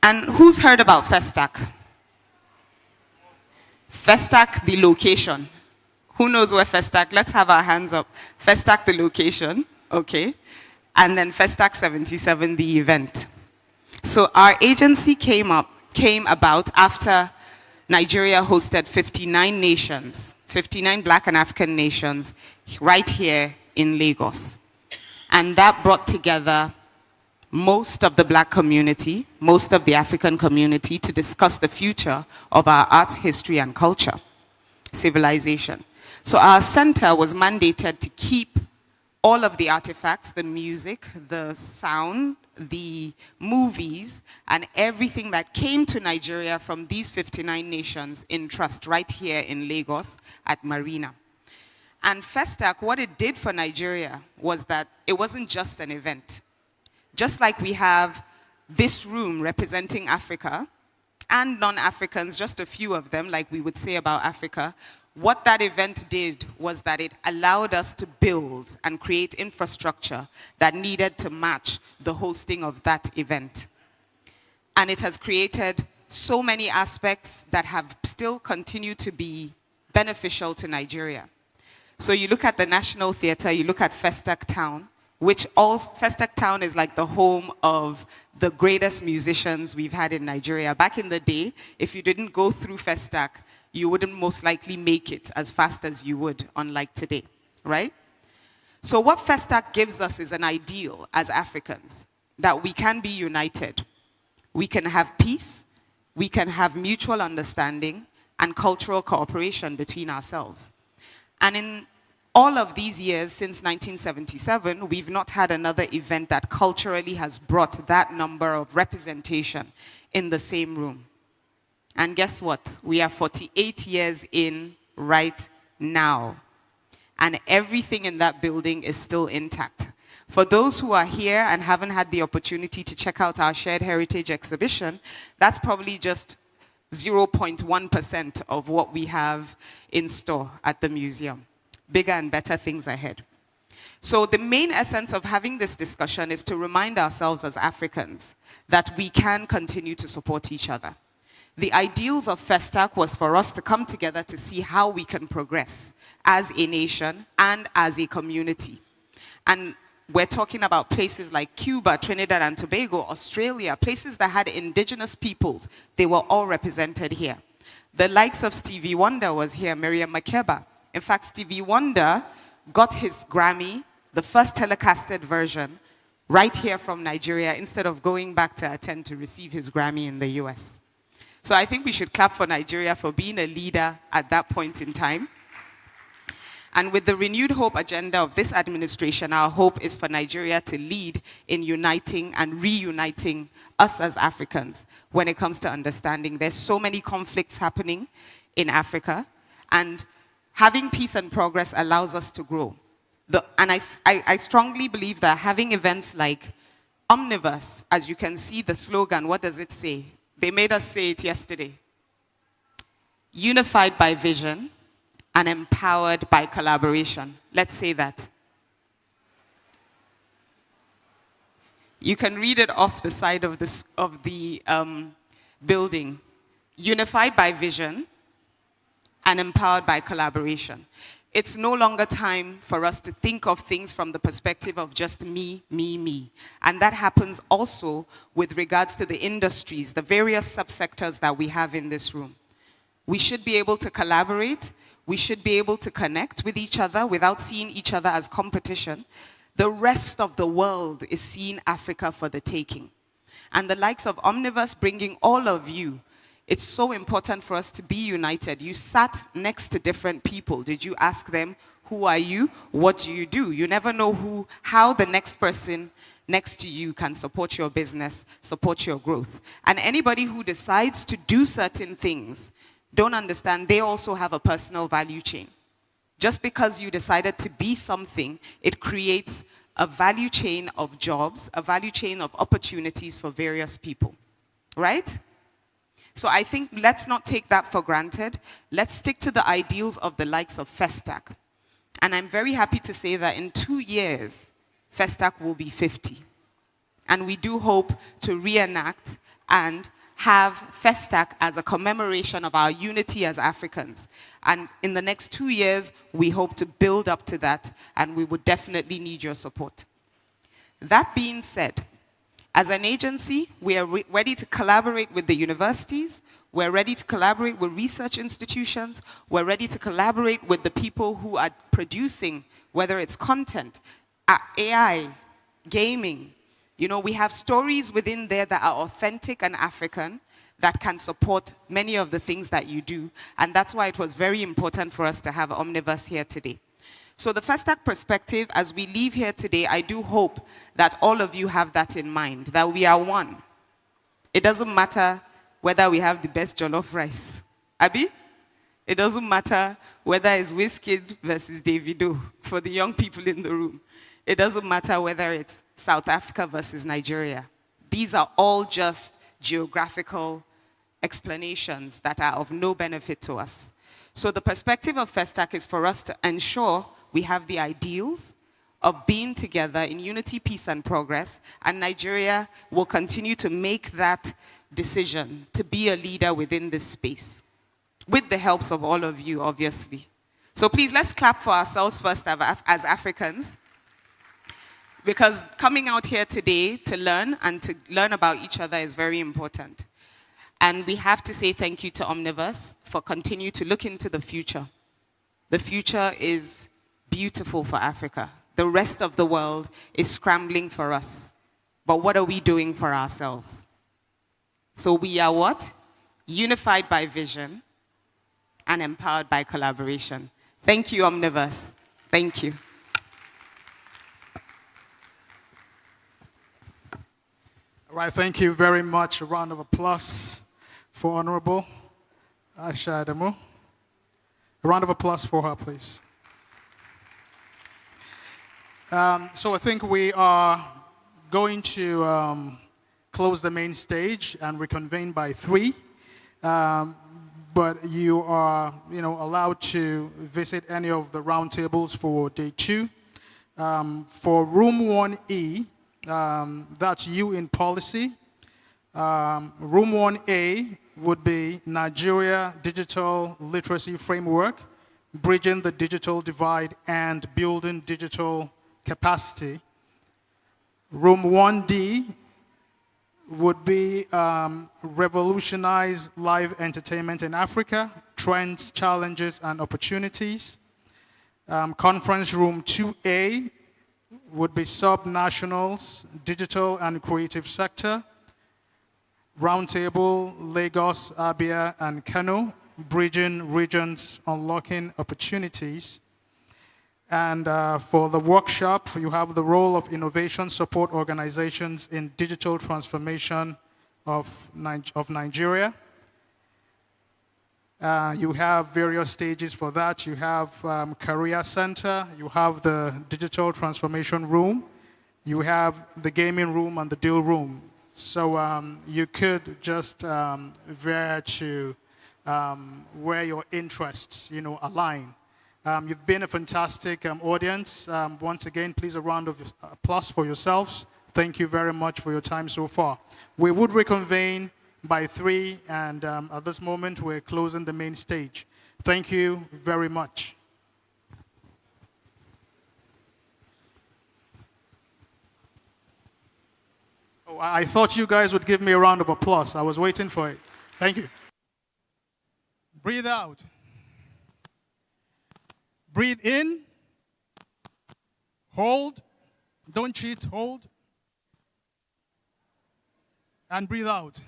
Speaker 3: And who's heard about FESTAC? FESTAC, the location. Who knows where FESTAC? Let's have our hands up. FESTAC, the location, okay. And then FESTAC 77, the event. So our agency came about after Nigeria hosted 59 nations, 59 Black and African nations, right here in Lagos. And that brought together most of the Black community, most of the African community, to discuss the future of our arts, history, and culture, civilization. So our center was mandated to keep all of the artifacts, the music, the sound, the movies, and everything that came to Nigeria from these 59 nations in trust right here in Lagos at Marina. And FESTAC, what it did for Nigeria was that it wasn't just an event. Just like we have this room representing Africa and non-Africans, just a few of them, like we would say about Africa, what that event did was that it allowed us to build and create infrastructure that needed to match the hosting of that event. And it has created so many aspects that have still continued to be beneficial to Nigeria. So you look at the National Theatre, you look at Festac Town, Festac Town is like the home of the greatest musicians we've had in Nigeria. Back in the day, if you didn't go through Festac, you wouldn't most likely make it as fast as you would, unlike today, right? So what Festac gives us is an ideal as Africans, that we can be united. We can have peace, we can have mutual understanding and cultural cooperation between ourselves. And in all of these years, since 1977, we've not had another event that culturally has brought that number of representation in the same room. And guess what? We are 48 years in right now. And everything in that building is still intact. For those who are here and haven't had the opportunity to check out our Shared Heritage exhibition, that's probably just 0.1% of what we have in store at the museum. Bigger and better things ahead. So the main essence of having this discussion is to remind ourselves as Africans that we can continue to support each other. The ideals of Festac was for us to come together to see how we can progress as a nation and as a community. And we're talking about places like Cuba, Trinidad and Tobago, Australia, places that had indigenous peoples. They were all represented here. The likes of Stevie Wonder was here, Miriam Makeba. In fact, Stevie Wonder got his Grammy, the first telecasted version, right here from Nigeria, instead of going back to attend to receive his Grammy in the US. So I think we should clap for Nigeria for being a leader at that point in time. And with the renewed hope agenda of this administration, our hope is for Nigeria to lead in uniting and reuniting us as Africans when it comes to understanding. There's so many conflicts happening in Africa, and having peace and progress allows us to grow. And I strongly believe that having events like Omniverse, as you can see the slogan, what does it say? They made us say it yesterday. Unified by vision and empowered by collaboration. Let's say that. You can read it off the side of the building. Unified by vision and empowered by collaboration. It's no longer time for us to think of things from the perspective of just me, me, me. And that happens also with regards to the industries, the various subsectors that we have in this room. We should be able to collaborate. We should be able to connect with each other without seeing each other as competition. The rest of the world is seeing Africa for the taking. And the likes of Omniverse bringing all of you, it's so important for us to be united. You sat next to different people. Did you ask them, who are you? What do you do? You never know how the next person next to you can support your business, support your growth. And anybody who decides to do certain things, don't understand, they also have a personal value chain. Just because you decided to be something, it creates a value chain of jobs, a value chain of opportunities for various people, right? So I think let's not take that for granted. Let's stick to the ideals of the likes of Festac. And I'm very happy to say that in 2 years, Festac will be 50. And we do hope to reenact and have Festac as a commemoration of our unity as Africans. And in the next 2 years, we hope to build up to that, and we would definitely need your support. That being said, as an agency, we are ready to collaborate with the universities, we're ready to collaborate with research institutions, we're ready to collaborate with the people who are producing, whether it's content, AI, gaming. You know, we have stories within there that are authentic and African that can support many of the things that you do. And that's why it was very important for us to have Omniverse here today. So the Festac perspective, as we leave here today, I do hope that all of you have that in mind, that we are one. It doesn't matter whether we have the best jollof rice. Abi? It doesn't matter whether it's Wizkid versus Davido for the young people in the room. It doesn't matter whether it's South Africa versus Nigeria. These are all just geographical explanations that are of no benefit to us. So the perspective of FESTAC is for us to ensure we have the ideals of being together in unity, peace, and progress, and Nigeria will continue to make that decision to be a leader within this space, with the helps of all of you, obviously. So please, let's clap for ourselves first as Africans, because coming out here today to learn and to learn about each other is very important. And we have to say thank you to Omniverse for continuing to look into the future. The future is beautiful for Africa. The rest of the world is scrambling for us. But what are we doing for ourselves? So we are what? Unified by vision and empowered by collaboration. Thank you, Omniverse. Thank you.
Speaker 1: All right, thank you very much. A round of applause for Honorable Asha Adamu. A round of applause for her, please. So I think we are going to close the main stage and reconvene by 3. But you are, allowed to visit any of the roundtables for day 2. For room 1E, that's you in policy. Room 1A would be Nigeria Digital Literacy Framework, Bridging the Digital Divide and Building Digital Capacity. Room 1D would be Revolutionize Live Entertainment in Africa, Trends, Challenges, and Opportunities. Conference Room 2A would be Sub-Nationals, Digital and Creative Sector. Roundtable, Lagos, Abia, and Kano, Bridging Regions, Unlocking Opportunities. And for the workshop, you have the role of innovation support organizations in digital transformation of Nigeria. You have various stages for that. You have Career Center, you have the Digital Transformation Room, you have the Gaming Room and the Deal Room. So you could just veer to where your interests, align. You've been a fantastic audience. Once again, please a round of applause for yourselves. Thank you very much for your time so far. We would reconvene by 3, and at this moment, we're closing the main stage. Thank you very much. Oh, I thought you guys would give me a round of applause. I was waiting for it. Thank you. Breathe out. Breathe in. Hold. Don't cheat. Hold. And breathe out.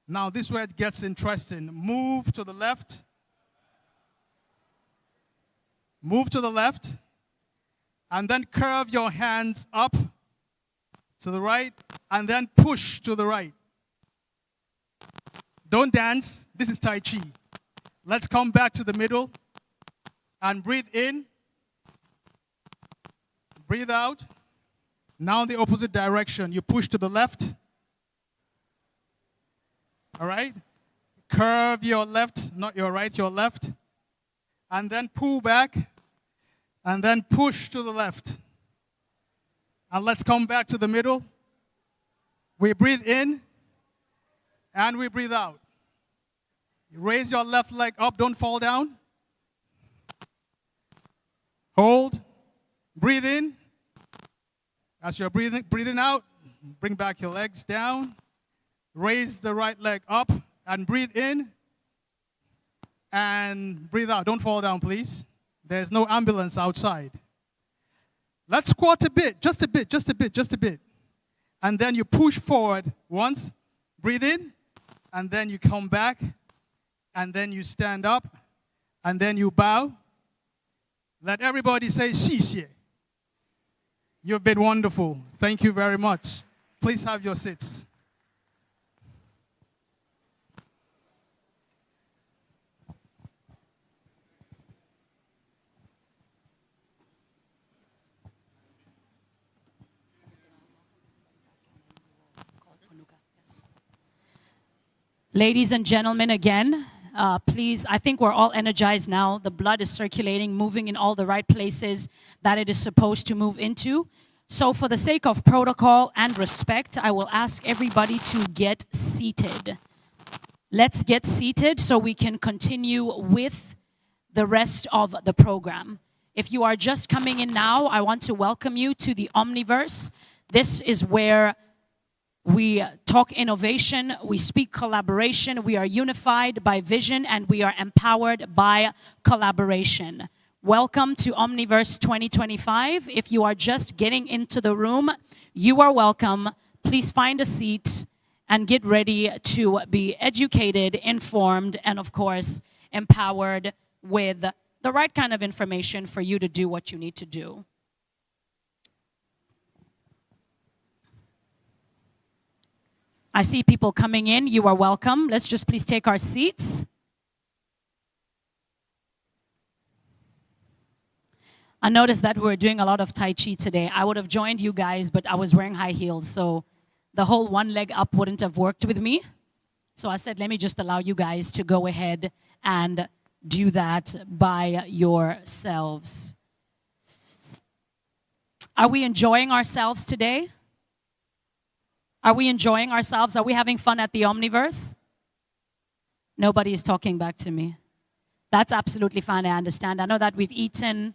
Speaker 1: Now, this is where it gets interesting. Move to the left. Move to the left. And then curve your hands up to the right. And then push to the right. Don't dance. This is Tai Chi. Let's come back to the middle. And breathe in. Breathe out. Now in the opposite direction. You push to the left. All right? Curve your left, not your right, your left. And then pull back. And then push to the left. And let's come back to the middle. We breathe in. And we breathe out. You raise your left leg up, don't fall down. Hold. Breathe in. As you're breathing out, bring back your legs down. Raise the right leg up and breathe in. And breathe out. Don't fall down, please. There's no ambulance outside. Let's squat a bit, just a bit, just a bit, just a bit. And then you push forward once. Breathe in. And then you come back. And then you stand up. And then you bow. Let everybody say, "Xie." You've been wonderful. Thank you very much. Please have your seats.
Speaker 2: Ladies and gentlemen, again, please, I think we're all energized now. The blood is circulating, moving in all the right places that it is supposed to move into. So for the sake of protocol and respect, I will ask everybody to get seated. Let's get seated so we can continue with the rest of the program. If you are just coming in now, I want to welcome you to the Omniverse. This is where we talk innovation, we speak collaboration, we are unified by vision, and we are empowered by collaboration. Welcome to Omniverse 2025. If you are just getting into the room, you are welcome. Please find a seat and get ready to be educated, informed, and of course, empowered with the right kind of information for you to do what you need to do. I see people coming in. You are welcome. Let's just please take our seats. I noticed that we're doing a lot of Tai Chi today. I would have joined you guys, but I was wearing high heels, so the whole one leg up wouldn't have worked with me. So I said, let me just allow you guys to go ahead and do that by yourselves. Are we enjoying ourselves today? Are we enjoying ourselves? Are we having fun at the Omniverse? Nobody is talking back to me. That's absolutely fine, I understand. I know that we've eaten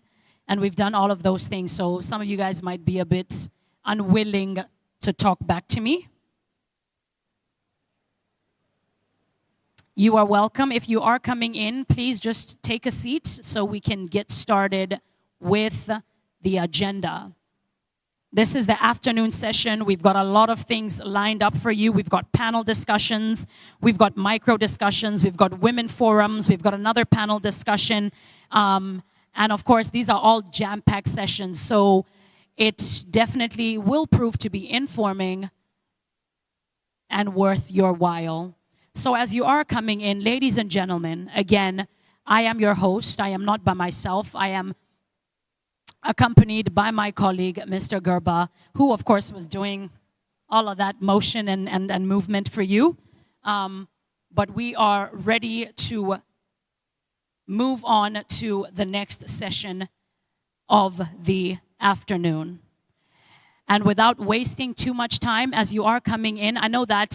Speaker 2: and we've done all of those things, so some of you guys might be a bit unwilling to talk back to me. You are welcome. If you are coming in, please just take a seat so we can get started with the agenda. This is the afternoon session. We've got a lot of things lined up for you. We've got panel discussions. We've got micro discussions. We've got women forums. We've got another panel discussion. And of course, these are all jam-packed sessions. So it definitely will prove to be informing and worth your while. So as you are coming in, ladies and gentlemen, again, I am your host. I am not by myself. I am accompanied by my colleague, Mr. Gerba, who, of course, was doing all of that motion and movement for you. But we are ready to move on to the next session of the afternoon. And without wasting too much time, as you are coming in, I know that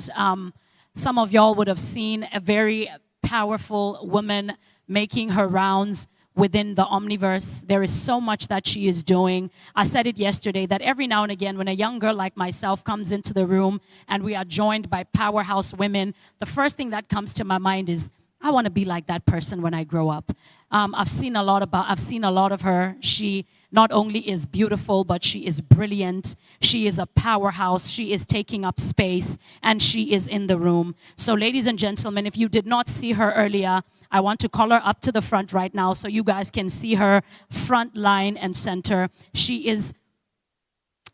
Speaker 2: some of y'all would have seen a very powerful woman making her rounds within the Omniverse. There is so much that she is doing. I said it yesterday that every now and again when a young girl like myself comes into the room and we are joined by powerhouse women, the first thing that comes to my mind is, I want to be like that person when I grow up. I've seen a lot of her. She not only is beautiful, but she is brilliant. She is a powerhouse. She is taking up space, and she is in the room. So ladies and gentlemen, if you did not see her earlier, I want to call her up to the front right now so you guys can see her front line and center. She is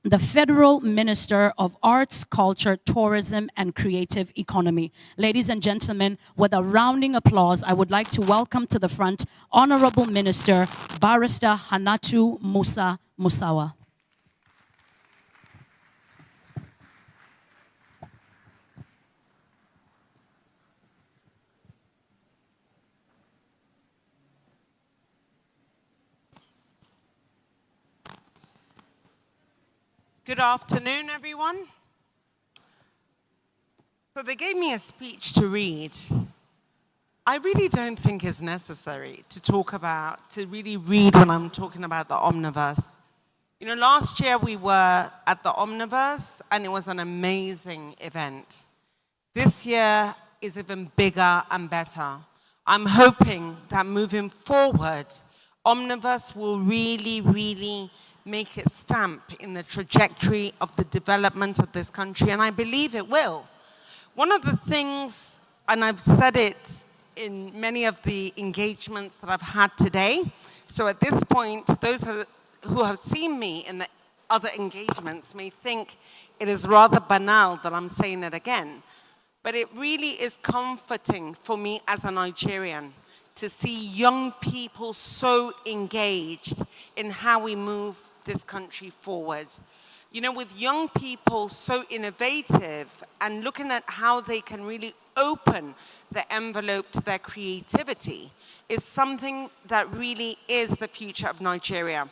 Speaker 2: the Federal Minister of Arts, Culture, Tourism, and Creative Economy. Ladies and gentlemen, with a rounding applause, I would like to welcome to the front Honorable Minister Barrister Hannatu Musa Musawa.
Speaker 4: Good afternoon, everyone. So they gave me a speech to read. I really don't think it's necessary to really read when I'm talking about the Omniverse. You know, last year we were at the Omniverse and it was an amazing event. This year is even bigger and better. I'm hoping that moving forward, Omniverse will really make its stamp in the trajectory of the development of this country, and I believe it will. One of the things, and I've said it in many of the engagements that I've had today, so at this point, those who have seen me in the other engagements may think it is rather banal that I'm saying it again, but it really is comforting for me as a Nigerian to see young people so engaged in how we move this country forward. You know, with young people so innovative and looking at how they can really open the envelope to their creativity is something that really is the future of Nigeria.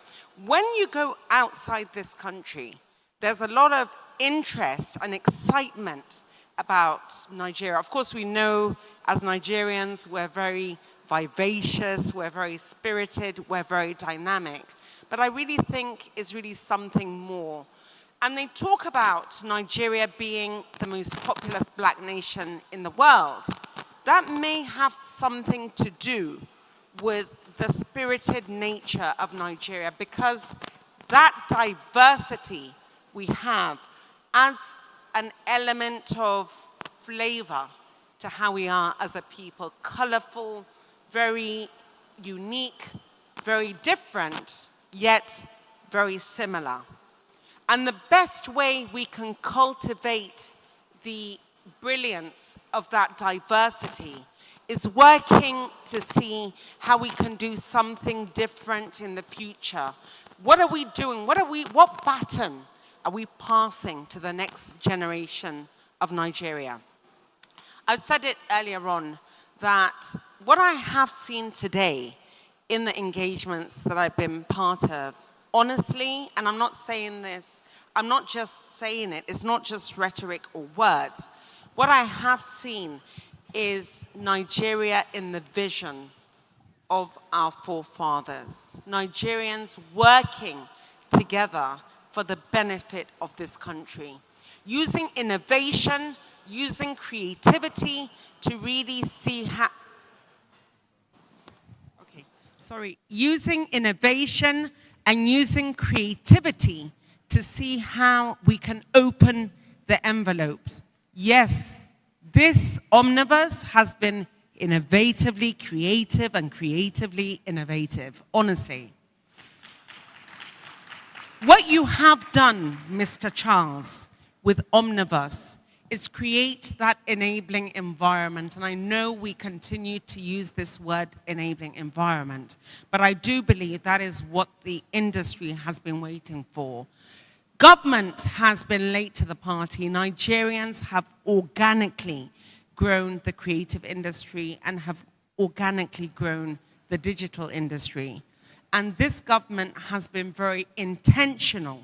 Speaker 4: When you go outside this country, there's a lot of interest and excitement about Nigeria. Of course, we know as Nigerians, we're very vivacious, we're very spirited, we're very dynamic. But I really think it's really something more. And they talk about Nigeria being the most populous black nation in the world. That may have something to do with the spirited nature of Nigeria, because that diversity we have adds an element of flavor to how we are as a people. Colorful, very unique, very different, yet very similar. And the best way we can cultivate the brilliance of that diversity is working to see how we can do something different in the future. What are we doing? What baton are we passing to the next generation of Nigeria? I've said it earlier on that what I have seen today in the engagements that I've been part of, honestly, and I'm not saying this, I'm not just saying it, it's not just rhetoric or words. What I have seen is Nigeria in the vision of our forefathers. Nigerians working together for the benefit of this country. Using innovation, using creativity to really see how, using innovation and using creativity to see how we can open the envelopes. Yes, this Omniverse has been innovatively creative and creatively innovative, honestly. What you have done, Mr. Charles, with Omniverse is create that enabling environment. And I know we continue to use this word enabling environment, but I do believe that is what the industry has been waiting for. Government has been late to the party. Nigerians have organically grown the creative industry and have organically grown the digital industry. And this government has been very intentional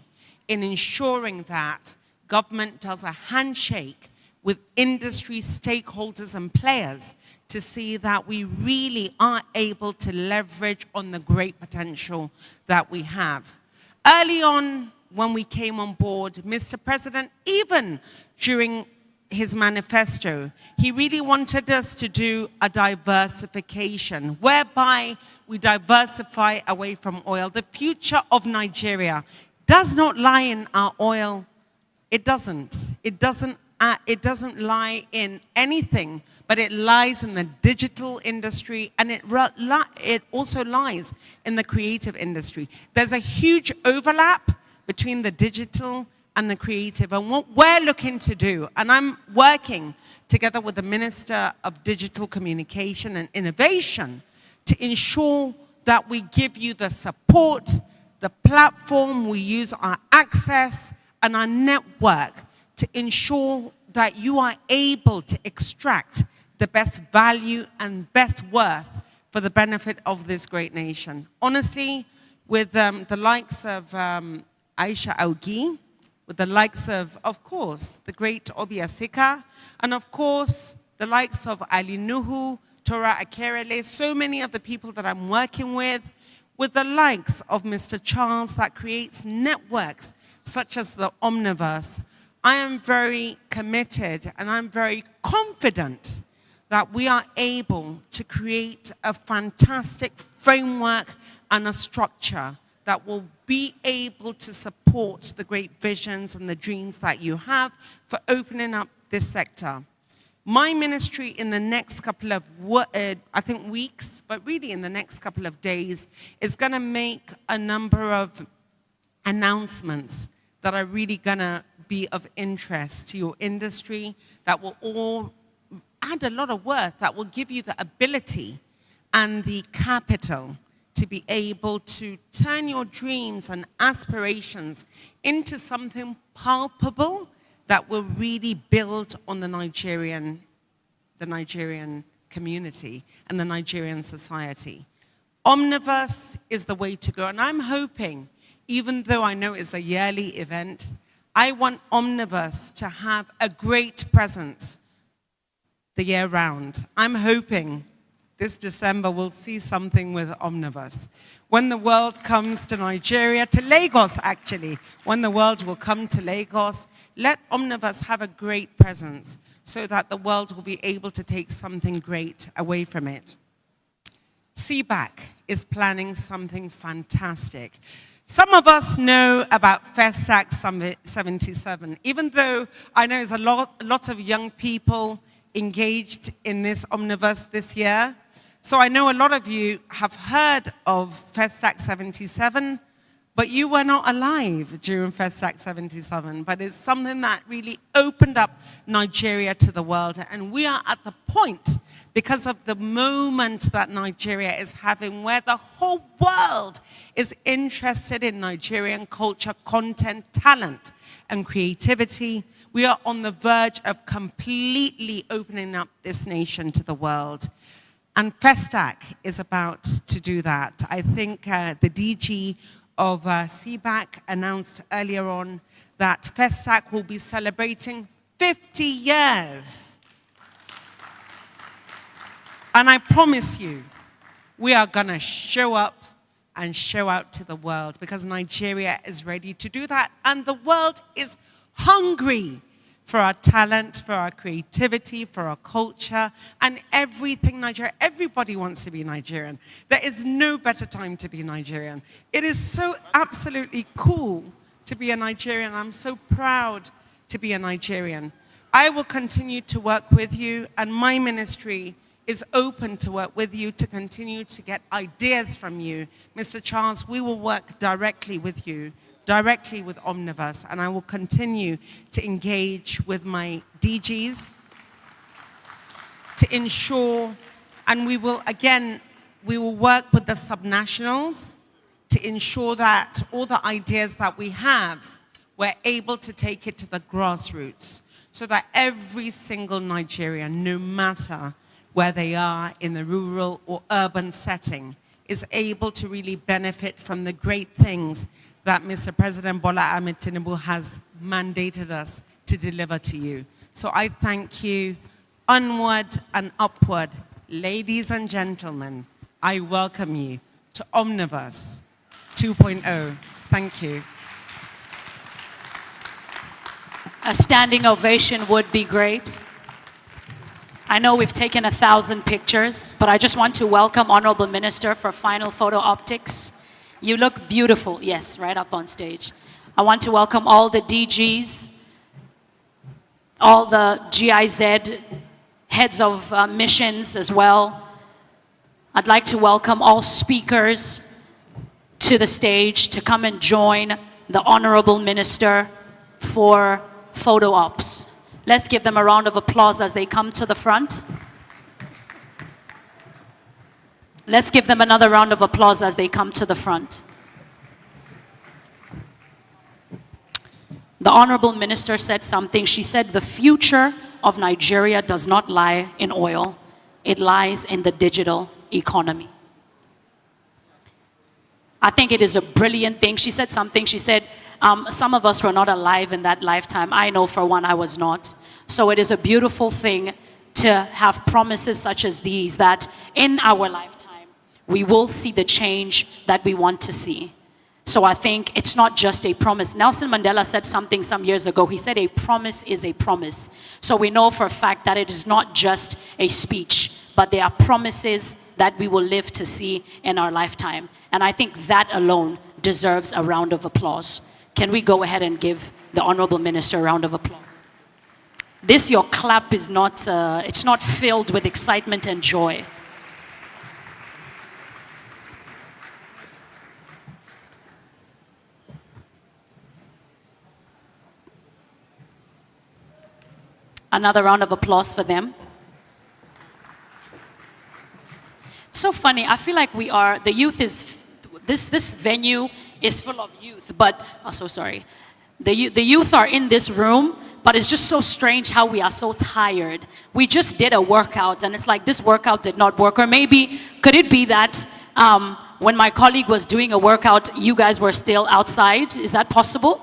Speaker 4: in ensuring that government does a handshake with industry stakeholders and players to see that we really are able to leverage on the great potential that we have. Early on, when we came on board, Mr. President, even during his manifesto, he really wanted us to do a diversification, whereby we diversify away from oil. The future of Nigeria does not lie in our oil. It doesn't. It doesn't lie in anything, but it lies in the digital industry, and it also lies in the creative industry. There's a huge overlap between the digital and the creative, and what we're looking to do, and I'm working together with the Minister of Digital Communication and Innovation to ensure that we give you the support, the platform, we use our access and our network to ensure that you are able to extract the best value and best worth for the benefit of this great nation. Honestly, with the likes of Aisha Augi, with the likes of course, the great Obi Asika, and of course, the likes of Ali Nuhu, Tora Akerele, so many of the people that I'm working with the likes of Mr. Charles that creates networks such as the Omniverse. I am very committed and I'm very confident that we are able to create a fantastic framework and a structure that will be able to support the great visions and the dreams that you have for opening up this sector. My ministry in the next couple of, I think weeks, but really in the next couple of days, is gonna make a number of announcements that are really gonna be of interest to your industry, that will all add a lot of worth, that will give you the ability and the capital to be able to turn your dreams and aspirations into something palpable that will really build on the Nigerian the Nigerian community and the Nigerian society. Omniverse is the way to go, and I'm hoping, even though I know it's a yearly event, I want Omniverse to have a great presence the year round. I'm hoping this December we'll see something with Omniverse. When the world comes to Nigeria, to Lagos actually, when the world will come to Lagos, let Omniverse have a great presence so that the world will be able to take something great away from it. CBAC is planning something fantastic. Some of us know about FESTAC 77, even though I know there's a lot of young people engaged in this Omniverse this year. So I know a lot of you have heard of FESTAC 77, but you were not alive during FESTAC 77. But it's something that really opened up Nigeria to the world. And we are at the point, because of the moment that Nigeria is having, where the whole world is interested in Nigerian culture, content, talent, and creativity. We are on the verge of completely opening up this nation to the world. And FESTAC is about to do that. I think the DG of CBAC announced earlier on that FESTAC will be celebrating 50 years. And I promise you, we are going to show up and show out to the world, because Nigeria is ready to do that. And the world is hungry for our talent, for our creativity, for our culture, and everything Nigerian. Everybody wants to be Nigerian. There is no better time to be Nigerian. It is so absolutely cool to be a Nigerian. I'm so proud to be a Nigerian. I will continue to work with you, and my ministry is open to work with you, to continue to get ideas from you. Mr. Charles, we will work directly with you, directly with Omniverse, and I will continue to engage with my DGs to ensure, and we will work with the subnationals to ensure that all the ideas that we have, we're able to take it to the grassroots, so that every single Nigerian, no matter where they are in the rural or urban setting, is able to really benefit from the great things that Mr. President Bola Ahmed Tinubu has mandated us to deliver to you. So I thank you. Onward and upward, ladies and gentlemen, I welcome you to Omniverse 2.0. Thank you.
Speaker 2: A standing ovation would be great. I know we've taken 1,000 pictures, but I just want to welcome Honorable Minister for final photo optics. You look beautiful. Yes, right up on stage. I want to welcome all the DGs, all the GIZ heads of missions as well. I'd like to welcome all speakers to the stage to come and join the Honorable Minister for photo ops. Let's give them a round of applause as they come to the front. Let's give them another round of applause as they come to the front. The Honorable Minister said something. She said, the future of Nigeria does not lie in oil. It lies in the digital economy. I think it is a brilliant thing. She said something. She said, some of us were not alive in that lifetime. I know for one I was not. So it is a beautiful thing to have promises such as these, that in our lifetime, we will see the change that we want to see. So I think it's not just a promise. Nelson Mandela said something some years ago. He said a promise is a promise. So we know for a fact that it is not just a speech, but there are promises that we will live to see in our lifetime. And I think that alone deserves a round of applause. Can we go ahead and give the Honorable Minister a round of applause? This, your clap is not, it's not filled with excitement and joy. Another round of applause for them. It's so funny. I feel like we are, the youth is, this venue is full of youth, but, oh, so sorry. The youth are in this room, But it's just so strange how we are so tired. We just did a workout, and it's like this workout did not work. Or maybe, could it be that when my colleague was doing a workout, you guys were still outside? Is that possible?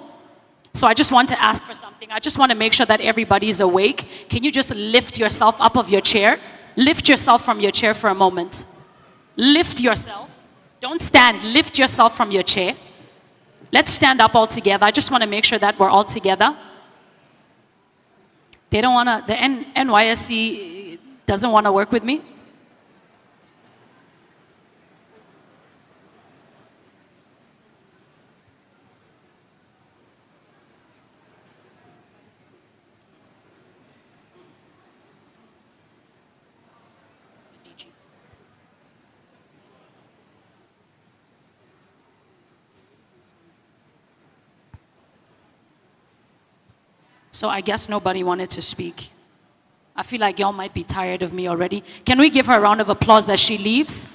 Speaker 2: So I just want to ask for something. I just want to make sure that everybody is awake. Can you just lift yourself up of your chair? Lift yourself from your chair for a moment. Lift yourself. Don't stand. Lift yourself from your chair. Let's stand up all together. I just want to make sure that we're all together. They don't want to, the NYSC doesn't want to work with me. So I guess nobody wanted to speak. I feel like y'all might be tired of me already. Can we give her a round of applause as she leaves?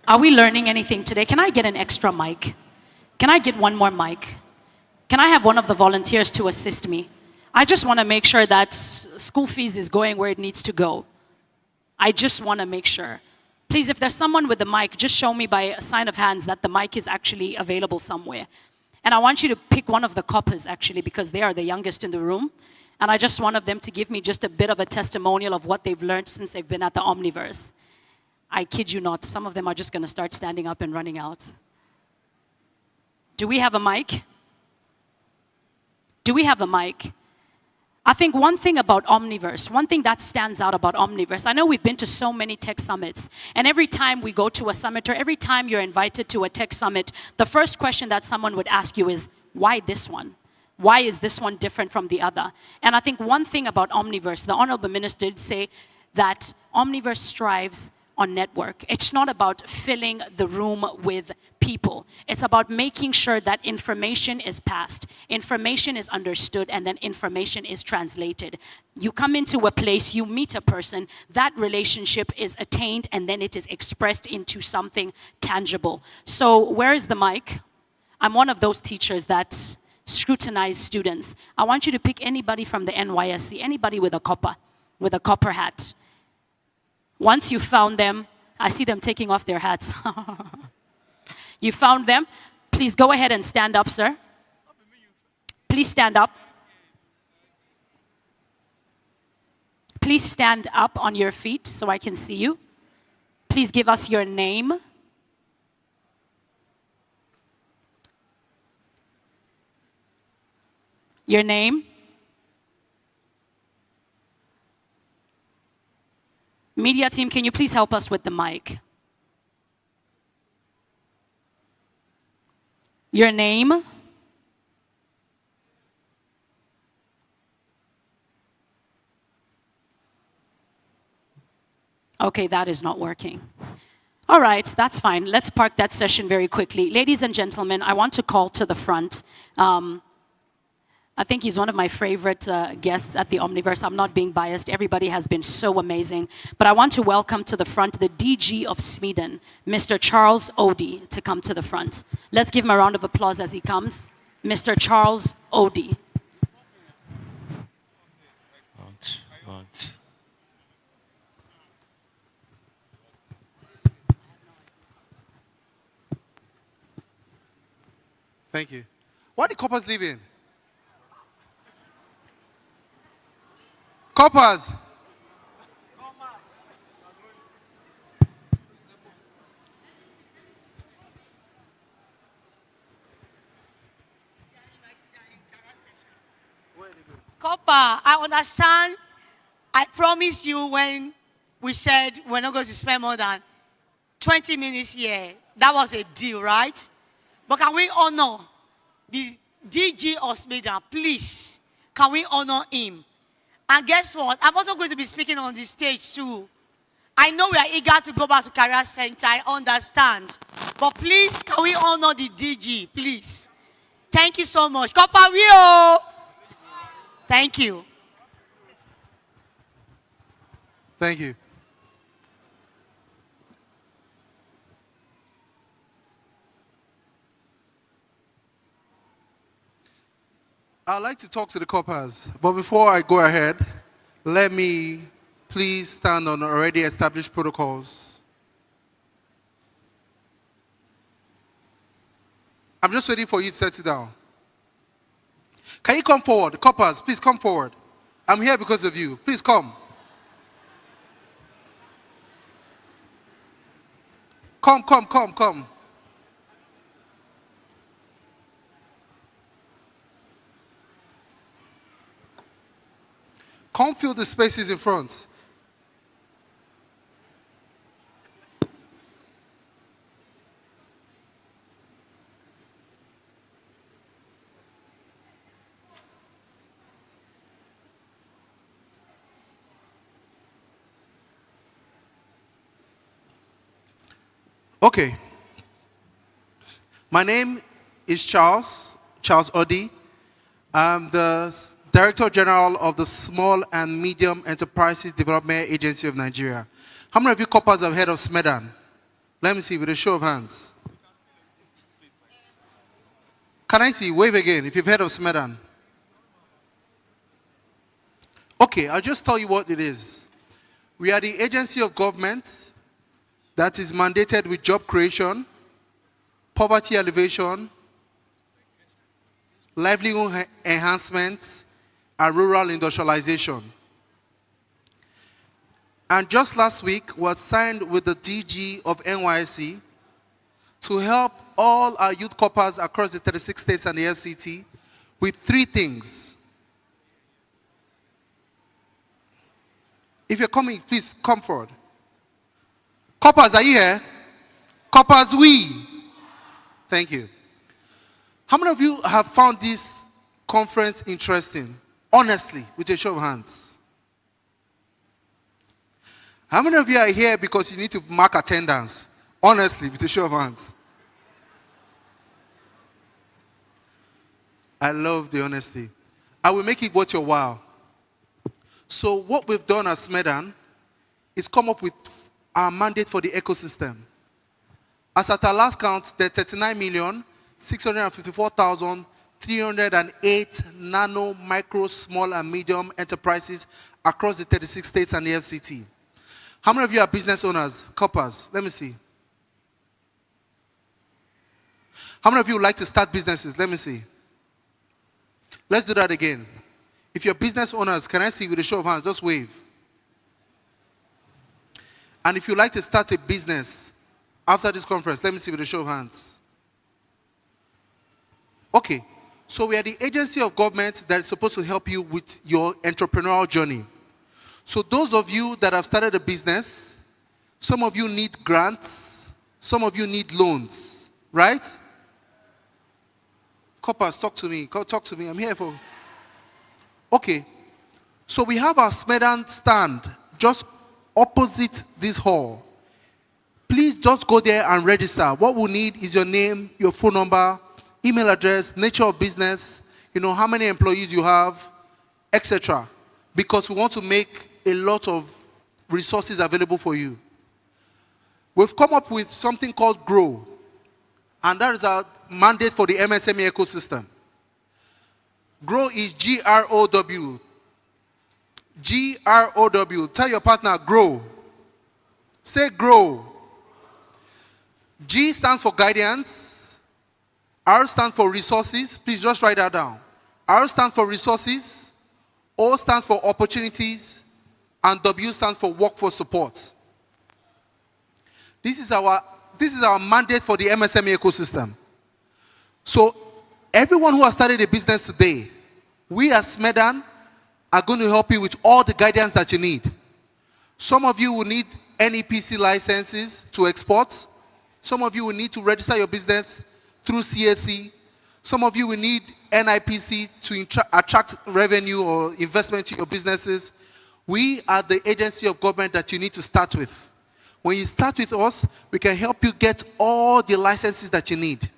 Speaker 2: Are we learning anything today? Can I get an extra mic? Can I get one more mic? Can I have one of the volunteers to assist me? I just want to make sure that school fees is going where it needs to go. I just want to make sure. Please, if there's someone with the mic, just show me by a sign of hands that the mic is actually available somewhere. And I want you to pick one of the coppers, actually, because they are the youngest in the room. And I just want them to give me just a bit of a testimonial of what they've learned since they've been at the Omniverse. I kid you not, some of them are just going to start standing up and running out. Do we have a mic? Do we have a mic? I think one thing about Omniverse, one thing that stands out about Omniverse, I know we've been to so many tech summits, and every time we go to a summit or every time you're invited to a tech summit, the first question that someone would ask you is, why this one? Why is this one different from the other? And I think one thing about Omniverse, the Honorable Minister did say that Omniverse strives on network. It's not about filling the room with people. It's about making sure that information is passed, information is understood, and then information is translated. You come into a place, you meet a person, that relationship is attained, and then it is expressed into something tangible. So where is the mic? I'm one of those teachers that scrutinize students. I want you to pick anybody from the NYSC, anybody with a copper hat. Once you found them, I see them taking off their hats. You found them. Please go ahead and stand up, sir. Please stand up. Please stand up on your feet so I can see you. Please give us your name. Your name. Media team, can you please help us with the mic? Your name? Okay, that is not working. All right, that's fine. Let's park that session very quickly. Ladies and gentlemen, I want to call to the front. I think he's one of my favorite guests at the Omniverse. I'm not being biased. Everybody has been so amazing. But I want to welcome to the front the DG of Sweden, Mr. Charles Odie, to come to the front. Let's give him a round of applause as he comes. Mr. Charles Odie.
Speaker 5: Thank you. What do coppers live in? Coppers.
Speaker 8: Copper, I understand. I promised you when we said we're not going to spend more than 20 minutes here. That was a deal, right? But can we honor the DG of Smeda, please? Can we honor him? And guess what? I'm also going to be speaking on the stage too. I know we are eager to go back to Career Center, I understand. But please, can we honor the DG, please? Thank you so much. Copper Rio! Thank you.
Speaker 5: Thank you. I'd like to talk to the coppers, but before I go ahead, let me please stand on already established protocols. I'm just waiting for you to settle down. Can you come forward? Coppers, please come forward. I'm here because of you. Please come. Come. Come fill the spaces in front. Okay. My name is Charles Oddy. I'm the Director General of the Small and Medium Enterprises Development Agency of Nigeria. How many of you coppers have heard of SMEDAN? Let me see with a show of hands. Can I see? Wave again if you've heard of SMEDAN. Okay, I'll just tell you what it is. We are the agency of government that is mandated with job creation, poverty alleviation, livelihood enhancement, and rural industrialization. And just last week was signed with the DG of NYSC to help all our youth corpers across the 36 states and the FCT with 3 things. If you're coming, please come forward. Coppers, are you here? Coppers, we. Thank you. How many of you have found this conference interesting? Honestly, with a show of hands. How many of you are here because you need to mark attendance? Honestly, with a show of hands. I love the honesty. I will make it worth your while. So what we've done as SMEDAN is come up with our mandate for the ecosystem. As at our last count, there are 39,654,308 nano, micro, small, and medium enterprises across the 36 states and the FCT. How many of you are business owners, coppers? Let me see. How many of you would like to start businesses? Let me see. Let's do that again. If you're business owners, can I see with a show of hands? Just wave. And if you'd like to start a business after this conference, let me see with a show of hands. Okay, so we are the agency of government that is supposed to help you with your entrepreneurial journey. So those of you that have started a business, some of you need grants, some of you need loans, right? Coppers, talk to me. Talk to me. I'm here for... Okay, so we have our SMEDAN stand just opposite this hall. Please just go there and register. What we need is your name, your phone number, email address, nature of business, how many employees you have, etc. Because we want to make a lot of resources available for you. We've come up with something called GROW, and that is our mandate for the MSME ecosystem. GROW is G-R-O-W. G-R-O-W. Tell your partner, grow. Say grow. G stands for guidance. R stands for resources. Please just write that down. R stands for resources. O stands for opportunities. And W stands for workforce support. This is our mandate for the MSME ecosystem. So everyone who has started a business today, we as SMEDAN are going to help you with all the guidance that you need. Some of you will need NEPC licenses to export. Some of you will need to register your business through CSC. Some of you will need NIPC to attract revenue or investment to your businesses. We are the agency of government that you need to start with. When you start with us, we can help you get all the licenses that you need.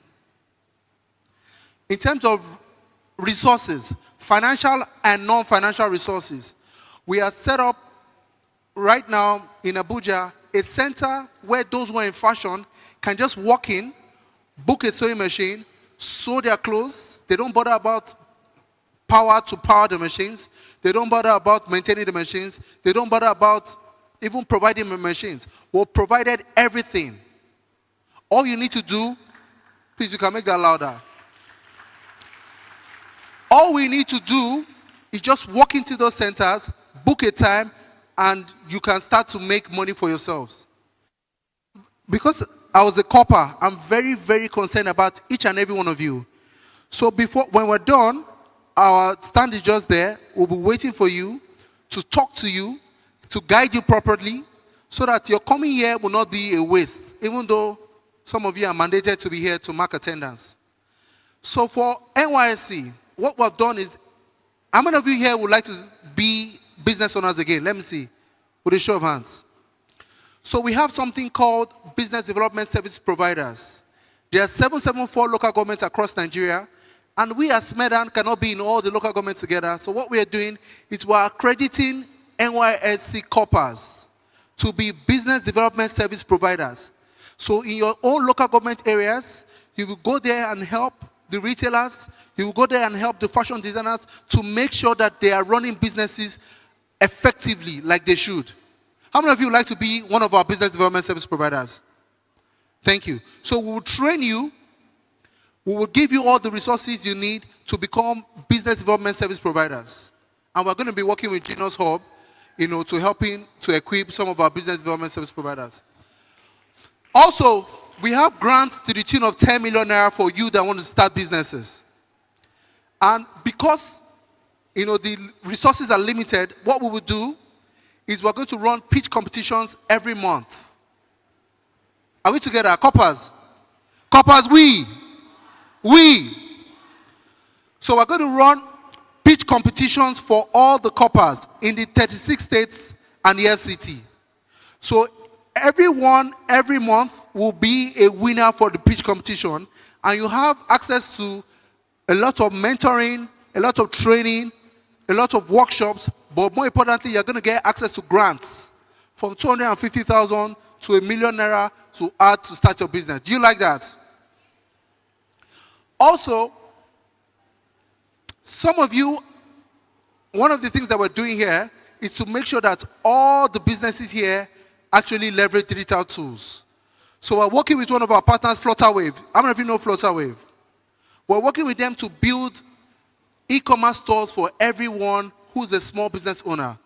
Speaker 5: In terms of resources, financial and non-financial resources, we are set up right now in Abuja, a center where those who are in fashion can just walk in, book a sewing machine, sew their clothes. They don't bother about power to power the machines. They don't bother about maintaining the machines. They don't bother about even providing the machines. We've provided everything. All you need to do, please, you can make that louder. All we need to do is just walk into those centers, book a time, and you can start to make money for yourselves. Because I was a copper, I'm very, very concerned about each and every one of you. So when we're done, our stand is just there. We'll be waiting for you to talk to you, to guide you properly, so that your coming here will not be a waste, even though some of you are mandated to be here to mark attendance. So for NYSC, what we've done is, how many of you here would like to be business owners again? Let me see, with a show of hands. So we have something called Business Development Service Providers. There are 774 local governments across Nigeria, and we as Medan cannot be in all the local governments together. So what we are doing is we're accrediting NYSC corpers to be Business Development Service Providers. So in your own local government areas, you will go there and help the retailers, you will go there and help the fashion designers to make sure that they are running businesses effectively like they should. How many of you would like to be one of our business development service providers? Thank you. So we will train you. We will give you all the resources you need to become business development service providers. And we're going to be working with Genius Hub, to helping to equip some of our business development service providers. Also, we have grants to the tune of 10 million naira for you that want to start businesses. And because, the resources are limited, what we will do is we're going to run pitch competitions every month. Are we together? Coppers. Coppers, we. So we're going to run pitch competitions for all the coppers in the 36 states and the FCT. So everyone, every month, will be a winner for the pitch competition, and you have access to a lot of mentoring, a lot of training, a lot of workshops, but more importantly, you're going to get access to grants from 250,000 to $1 million naira to add to start your business. Do you like that? Also, some of you, one of the things that we're doing here is to make sure that all the businesses here actually leverage digital tools. So we're working with one of our partners, Flutterwave. How many of you know Flutterwave? We're working with them to build e-commerce stores for everyone who's a small business owner.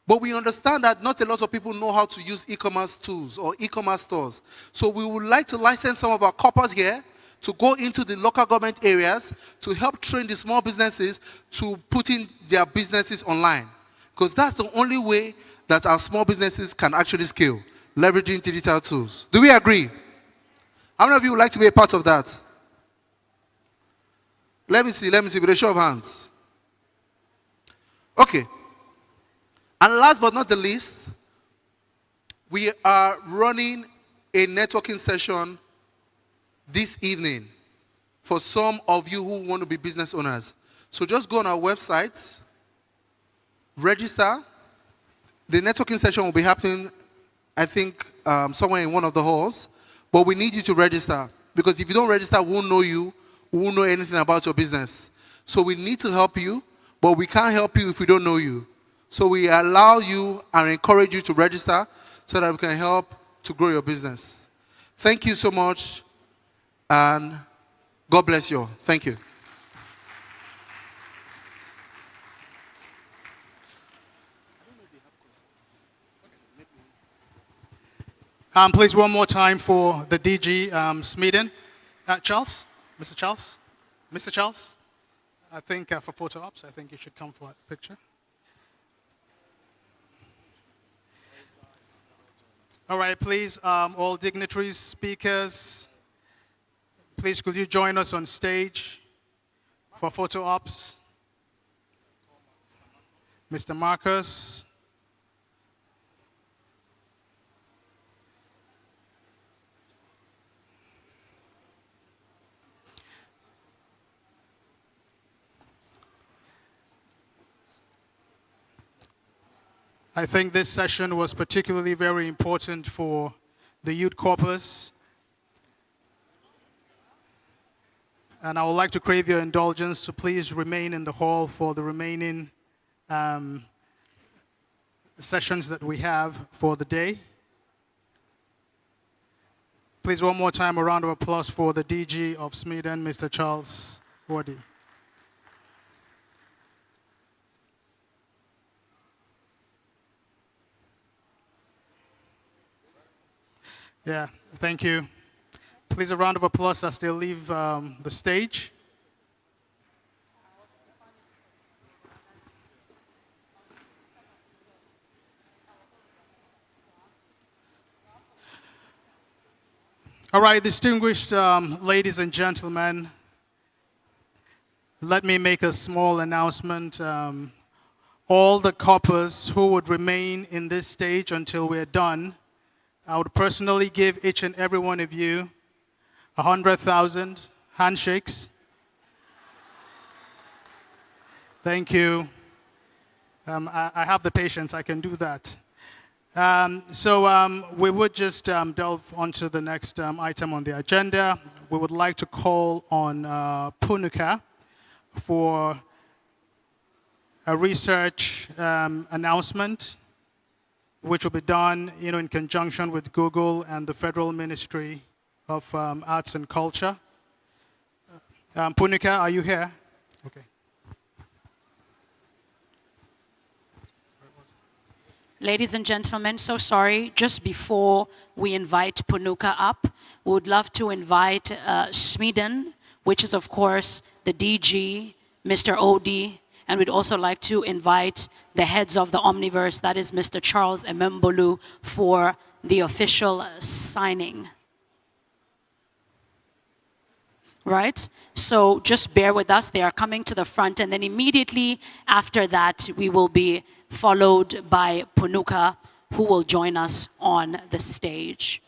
Speaker 5: But we understand that not a lot of people know how to use e-commerce tools or e-commerce stores. So we would like to license some of our corpers here to go into the local government areas to help train the small businesses to put in their businesses online. Because that's the only way that our small businesses can actually scale, leveraging digital tools. Do we agree? How many of you would like to be a part of that? Let me see, with a show of hands. Okay. And last but not the least, we are running a networking session this evening for some of you who want to be business owners. So just go on our website, register. The networking session will be happening, I think, somewhere in one of the halls. But we need you to register, because if you don't register, we won't know you. We won't know anything about your business. So we need to help you, but we can't help you if we don't know you. So we allow you and encourage you to register so that we can help to grow your business. Thank you so much, and God bless you all. Thank you.
Speaker 1: Please, one more time for the DG Smeden. Charles? Mr. Charles? Mr. Charles? I think for photo ops, I think you should come for a picture. All right, please, all dignitaries, speakers, please could you join us on stage for photo ops? Mr. Marcus. I think this session was particularly very important for the youth corpus. And I would like to crave your indulgence to please remain in the hall for the remaining sessions that we have for the day. Please, one more time, a round of applause for the DG of Smeden, Mr. Charles Wardy. Yeah, thank you. Please, a round of applause as they leave the stage. All right, distinguished ladies and gentlemen, let me make a small announcement. All the coppers who would remain in this stage until we're done, I would personally give each and every one of you 100,000 handshakes. Thank you. I have the patience, I can do that. We would just delve onto the next item on the agenda. We would like to call on Punuka for a research announcement, which will be done, in conjunction with Google and the Federal Ministry of Arts and Culture. Punuka, are you here? Okay.
Speaker 2: Ladies and gentlemen, so sorry, just before we invite Punuka up, we would love to invite Smeden, which is of course the DG, Mr. Odi, and we'd also like to invite the heads of the Omniverse, that is Mr. Charles Emembolu, for the official signing. Right? So just bear with us, they are coming to the front, and then immediately after that, we will be followed by Punuka, who will join us on the stage.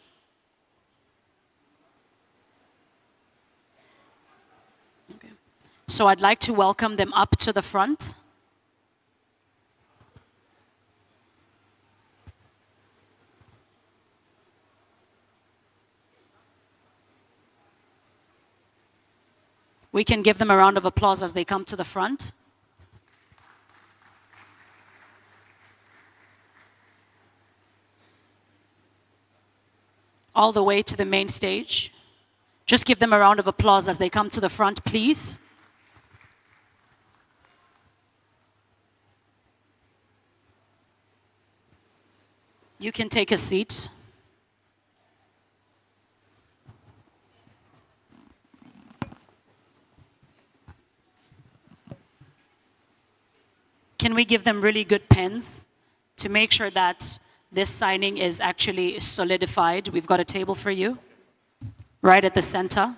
Speaker 2: Okay. So I'd like to welcome them up to the front. We can give them a round of applause as they come to the front. All the way to the main stage. Just give them a round of applause as they come to the front, please. You can take a seat. Can we give them really good pens to make sure that this signing is actually solidified? We've got a table for you, right at the center.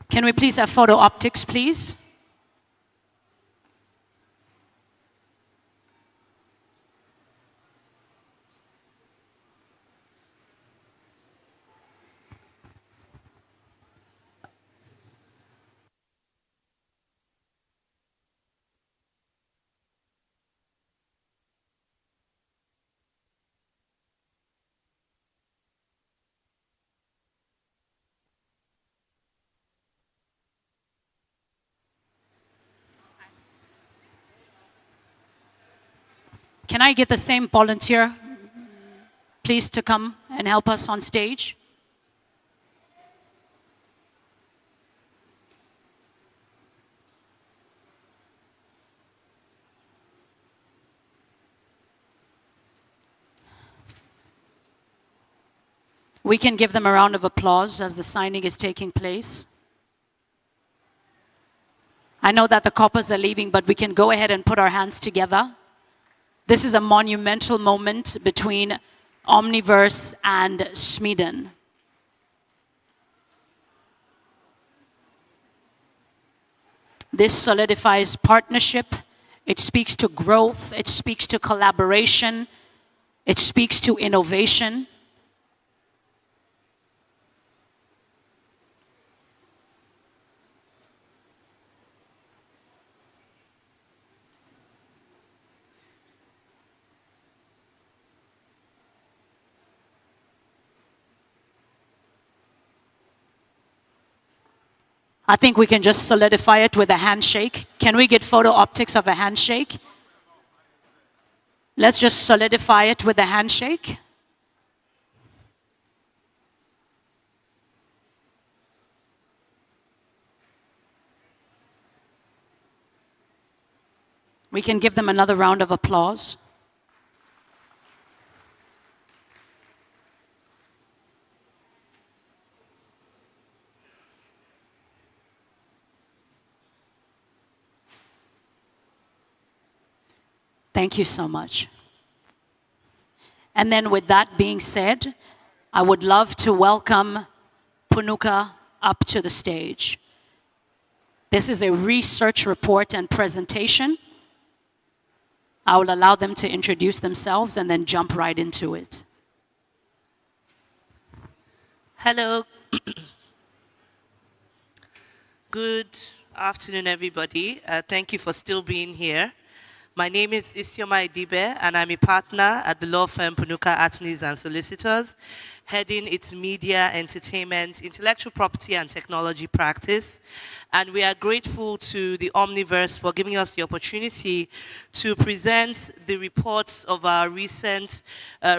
Speaker 2: Can we please have photo optics, please? Can I get the same volunteer, please, to come and help us on stage? We can give them a round of applause as the signing is taking place. I know that the coppers are leaving, but we can go ahead and put our hands together. This is a monumental moment between Omniverse and Smeden. This solidifies partnership. It speaks to growth. It speaks to collaboration. It speaks to innovation. I think we can just solidify it with a handshake. Can we get photo optics of a handshake? Let's just solidify it with a handshake. We can give them another round of applause. Thank you so much. And then with that being said, I would love to welcome Punuka up to the stage. This is a research report and presentation. I will allow them to introduce themselves and then jump right into it.
Speaker 9: Hello. Good afternoon, everybody. Thank you for still being here. My name is Isioma Idibe, and I'm a partner at the law firm Punuka Attorneys and Solicitors, heading its media, entertainment, intellectual property, and technology practice. And we are grateful to the Omniverse for giving us the opportunity to present the reports of our recent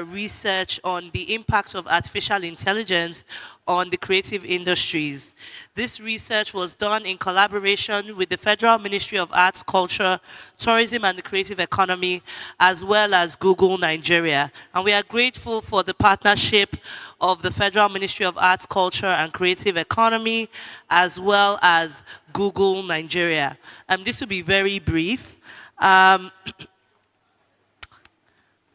Speaker 9: research on the impact of artificial intelligence on the creative industries. This research was done in collaboration with the Federal Ministry of Arts, Culture, Tourism and the Creative Economy, as well as Google Nigeria. And we are grateful for the partnership of the Federal Ministry of Arts, Culture and Creative Economy, as well as Google Nigeria. This will be very brief.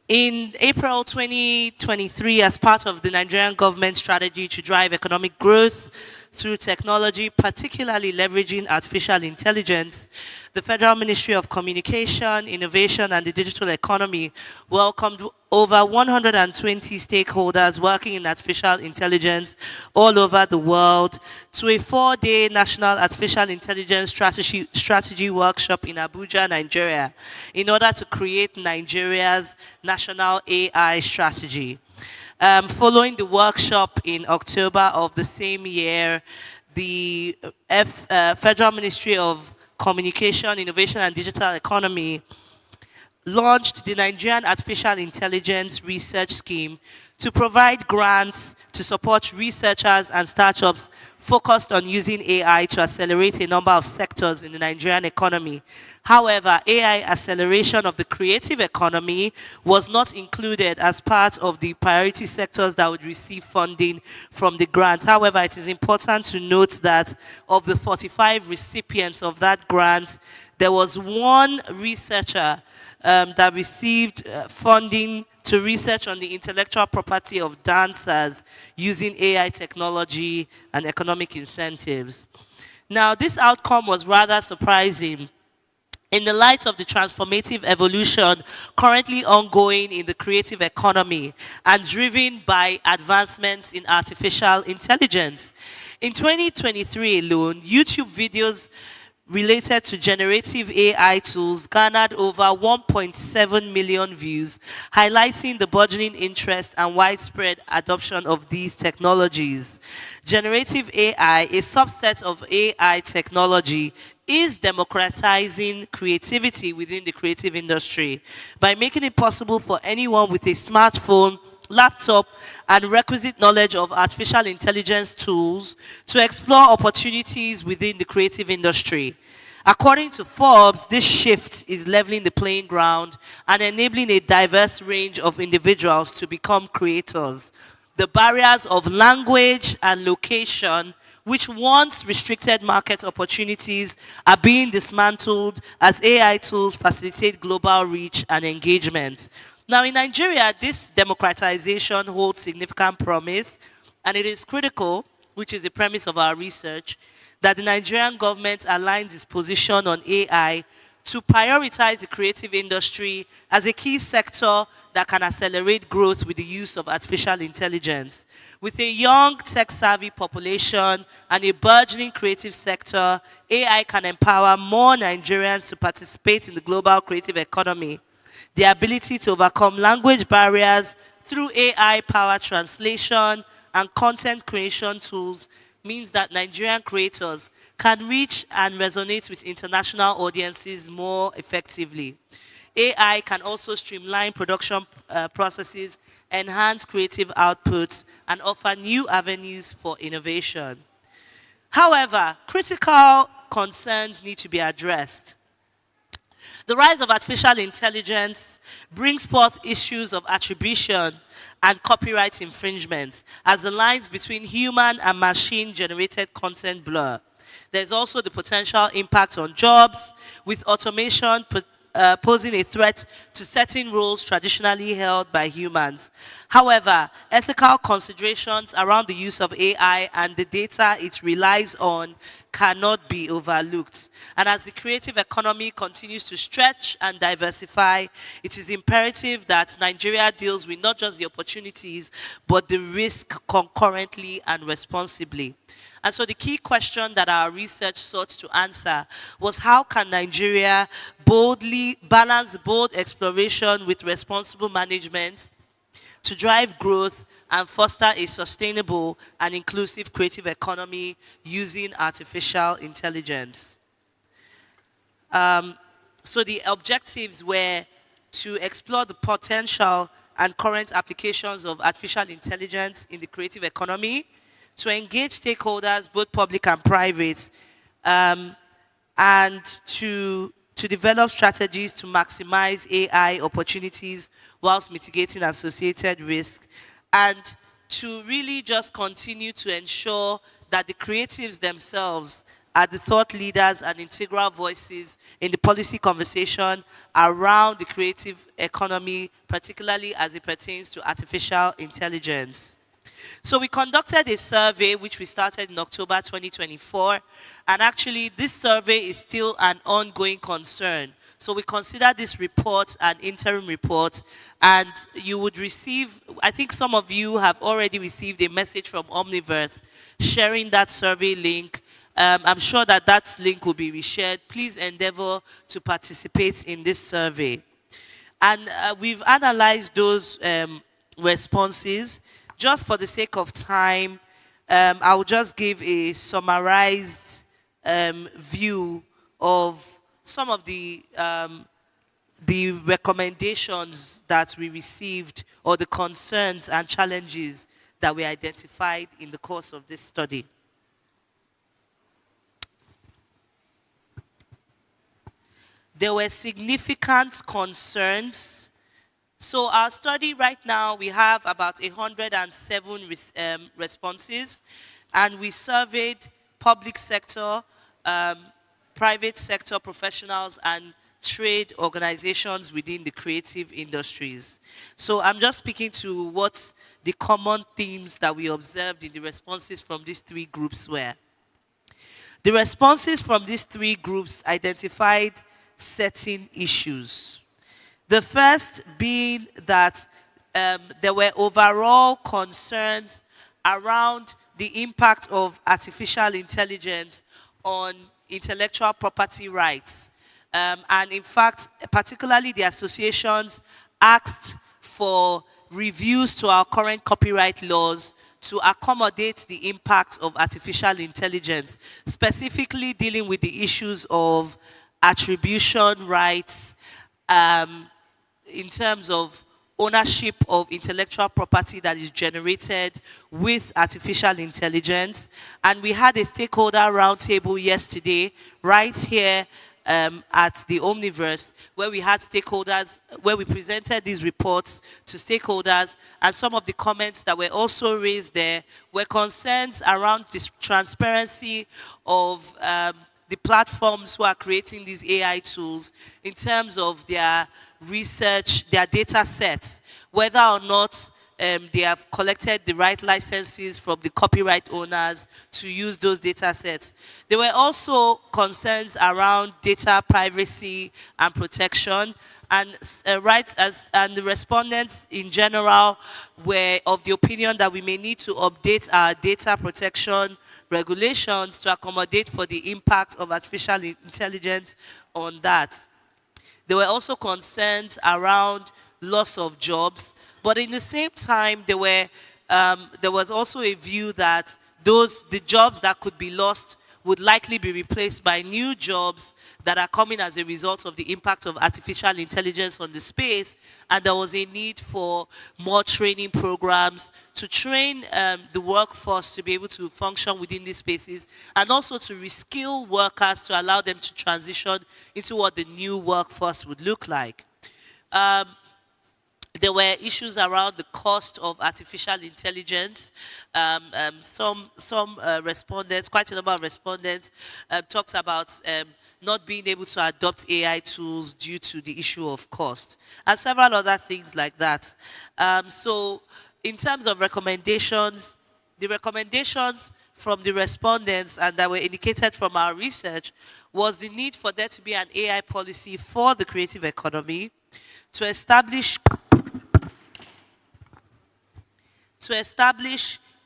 Speaker 9: In April 2023, as part of the Nigerian government strategy to drive economic growth through technology, particularly leveraging artificial intelligence, the Federal Ministry of Communication, Innovation and the Digital Economy welcomed over 120 stakeholders working in artificial intelligence all over the world to a 4-day National Artificial Intelligence Strategy Workshop in Abuja, Nigeria, in order to create Nigeria's national AI strategy. Following the workshop in October of the same year, the Federal Ministry of Communication, Innovation and Digital Economy launched the Nigerian Artificial Intelligence Research Scheme to provide grants to support researchers and startups focused on using AI to accelerate a number of sectors in the Nigerian economy. However, AI acceleration of the creative economy was not included as part of the priority sectors that would receive funding from the grant. However, it is important to note that of the 45 recipients of that grant, there was one researcher that received funding to research on the intellectual property of dancers using AI technology and economic incentives. Now, this outcome was rather surprising in the light of the transformative evolution currently ongoing in the creative economy and driven by advancements in artificial intelligence. In 2023 alone, YouTube videos related to generative AI tools garnered over 1.7 million views, highlighting the burgeoning interest and widespread adoption of these technologies. Generative AI, a subset of AI technology, is democratizing creativity within the creative industry by making it possible for anyone with a smartphone, laptop, and requisite knowledge of artificial intelligence tools to explore opportunities within the creative industry. According to Forbes, this shift is leveling the playing ground and enabling a diverse range of individuals to become creators. The barriers of language and location, which once restricted market opportunities, are being dismantled as AI tools facilitate global reach and engagement. Now, in Nigeria, this democratization holds significant promise, and it is critical, which is the premise of our research, that the Nigerian government aligns its position on AI to prioritize the creative industry as a key sector that can accelerate growth with the use of artificial intelligence. With a young tech-savvy population and a burgeoning creative sector, AI can empower more Nigerians to participate in the global creative economy. The ability to overcome language barriers through AI-powered translation and content creation tools means that Nigerian creators can reach and resonate with international audiences more effectively. AI can also streamline production processes, enhance creative outputs, and offer new avenues for innovation. However, critical concerns need to be addressed. The rise of artificial intelligence brings forth issues of attribution and copyright infringement as the lines between human and machine-generated content blur. There's also the potential impact on jobs, with automation posing a threat to certain roles traditionally held by humans. However, ethical considerations around the use of AI and the data it relies on cannot be overlooked. And as the creative economy continues to stretch and diversify, it is imperative that Nigeria deals with not just the opportunities, but the risk concurrently and responsibly. And so the key question that our research sought to answer was, how can Nigeria boldly balance bold exploration with responsible management to drive growth and foster a sustainable and inclusive creative economy using artificial intelligence? So the objectives were to explore the potential and current applications of artificial intelligence in the creative economy, to engage stakeholders, both public and private, and to develop strategies to maximize AI opportunities whilst mitigating associated risk, and to really just continue to ensure that the creatives themselves are the thought leaders and integral voices in the policy conversation around the creative economy, particularly as it pertains to artificial intelligence. So we conducted a survey which we started in October 2024, and actually this survey is still an ongoing concern. So we consider this report an interim report, and you would receive, I think some of you have already received a message from Omniverse sharing that survey link. I'm sure that that link will be reshared. Please endeavor to participate in this survey. And we've analyzed those responses. Just for the sake of time, I'll just give a summarized view of some of the recommendations that we received, or the concerns and challenges that we identified in the course of this study. There were significant concerns. So our study right now, we have about 107 responses, and we surveyed public sector, private sector professionals, and trade organizations within the creative industries. So I'm just speaking to what the common themes that we observed in the responses from these three groups were. The responses from these three groups identified certain issues. The first being that there were overall concerns around the impact of artificial intelligence on intellectual property rights. And in fact, particularly the associations asked for reviews to our current copyright laws to accommodate the impact of artificial intelligence, specifically dealing with the issues of attribution rights, in terms of ownership of intellectual property that is generated with artificial intelligence. And we had a stakeholder roundtable yesterday, right here at the Omniverse, where we had stakeholders, where we presented these reports to stakeholders, and some of the comments that were also raised there were concerns around this transparency of the platforms who are creating these AI tools in terms of their research, their data sets, whether or not they have collected the right licenses from the copyright owners to use those data sets. There were also concerns around data privacy and protection, and and the respondents in general were of the opinion that we may need to update our data protection regulations to accommodate for the impact of artificial intelligence on that. There were also concerns around loss of jobs, but in the same time, there was also a view that the jobs that could be lost would likely be replaced by new jobs that are coming as a result of the impact of artificial intelligence on the space, and there was a need for more training programs to train the workforce to be able to function within these spaces, and also to reskill workers to allow them to transition into what the new workforce would look like. There were issues around the cost of artificial intelligence. Some respondents, quite a number of respondents, talked about not being able to adopt AI tools due to the issue of cost, and several other things like that. So in terms of recommendations, the recommendations from the respondents and that were indicated from our research was the need for there to be an AI policy for the creative economy, to establish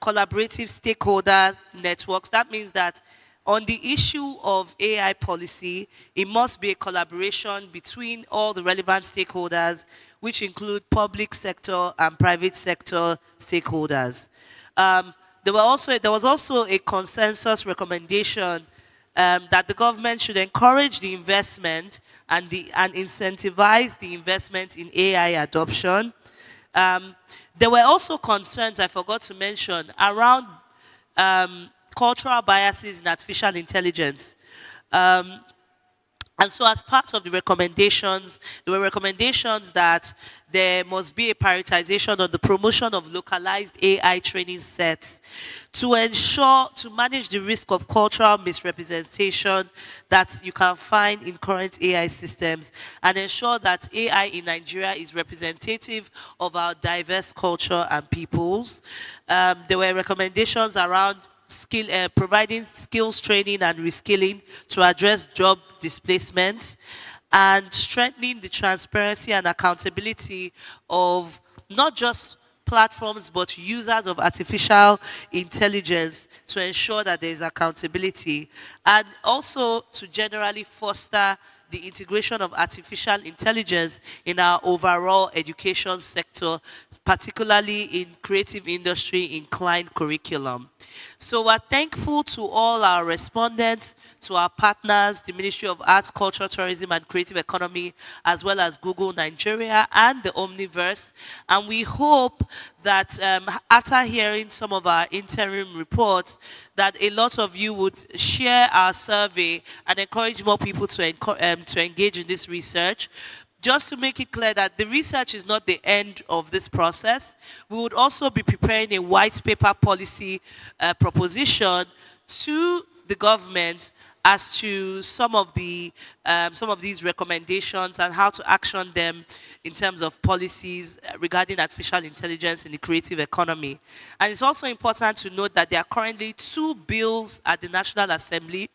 Speaker 9: collaborative stakeholder networks. That means that on the issue of AI policy, it must be a collaboration between all the relevant stakeholders, which include public sector and private sector stakeholders. There was also a consensus recommendation that the government should encourage the investment and incentivize the investment in AI adoption. There were also concerns, I forgot to mention, around cultural biases in artificial intelligence. And so as part of the recommendations, there were recommendations that there must be a prioritization on the promotion of localized AI training sets to manage the risk of cultural misrepresentation that you can find in current AI systems, and ensure that AI in Nigeria is representative of our diverse culture and peoples. There were recommendations around providing skills training and reskilling to address job displacement, and strengthening the transparency and accountability of not just platforms but users of artificial intelligence, to ensure that there is accountability, and also to generally foster the integration of artificial intelligence in our overall education sector, particularly in creative industry inclined curriculum. So we're thankful to all our respondents, to our partners, the Ministry of Arts, Culture, Tourism and Creative Economy, as well as Google Nigeria and the Omniverse. And we hope that after hearing some of our interim reports, that a lot of you would share our survey and encourage more people to engage in this research. Just to make it clear that the research is not the end of this process, we would also be preparing a white paper policy proposition to the government as to some of these recommendations and how to action them in terms of policies regarding artificial intelligence in the creative economy. And it's also important to note that there are currently 2 bills at the National Assembly,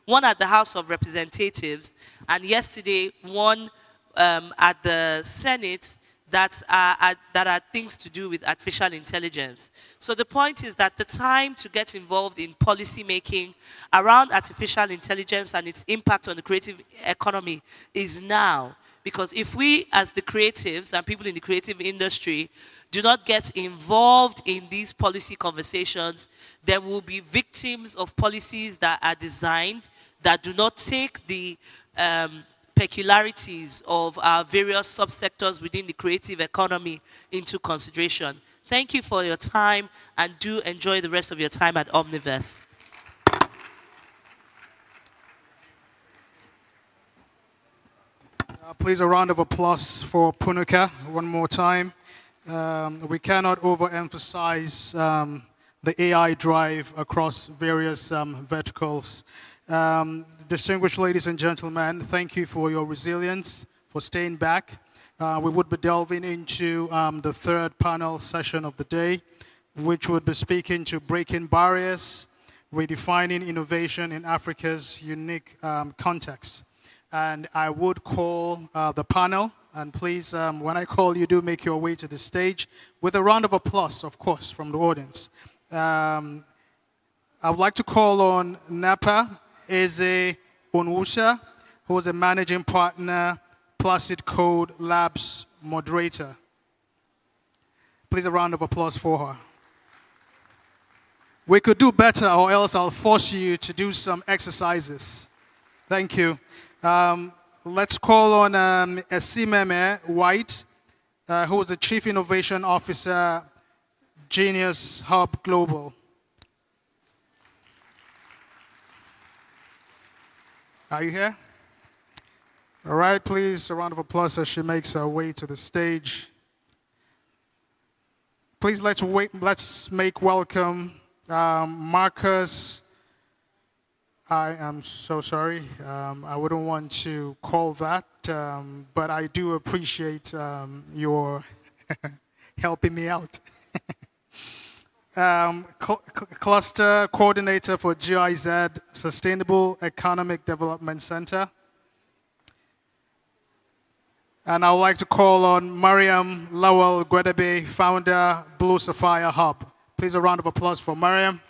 Speaker 9: one at the House of Representatives, and yesterday one at the Senate that are things to do with artificial intelligence. So the point is that the time to get involved in policy making around artificial intelligence and its impact on the creative economy is now. Because if we, as the creatives and people in the creative industry, do not get involved in these policy conversations, then we'll be victims of policies that are designed that do not take the peculiarities of our various subsectors within the creative economy into consideration. Thank you for your time, and do enjoy the rest of your time at Omniverse.
Speaker 1: Please, a round of applause for Punuka one more time. We cannot overemphasize the AI drive across various verticals. Distinguished ladies and gentlemen, thank you for your resilience, for staying back. We would be delving into the 3rd panel session of the day, which would be speaking to breaking barriers, redefining innovation in Africa's unique context. And I would call the panel, and please, when I call you, do make your way to the stage with a round of applause, of course, from the audience. I would like to call on Napa Eze Onwusa, who is a managing partner, Placid Code Labs moderator. Please, a round of applause for her. We could do better, or else I'll force you to do some exercises. Thank you. Let's call on Esimeme White, who is the Chief Innovation Officer, Genius Hub Global. Are you here? All right, please, a round of applause as she makes her way to the stage. Please let's make welcome Marcus. I am so sorry. I wouldn't want to call that, but I do appreciate your helping me out. Cluster Coordinator for GIZ, Sustainable Economic Development Center. And I would like to call on Mariam Lawal Gwedebe, Founder, Blue Sapphire Hub. Please a round of applause for Mariam.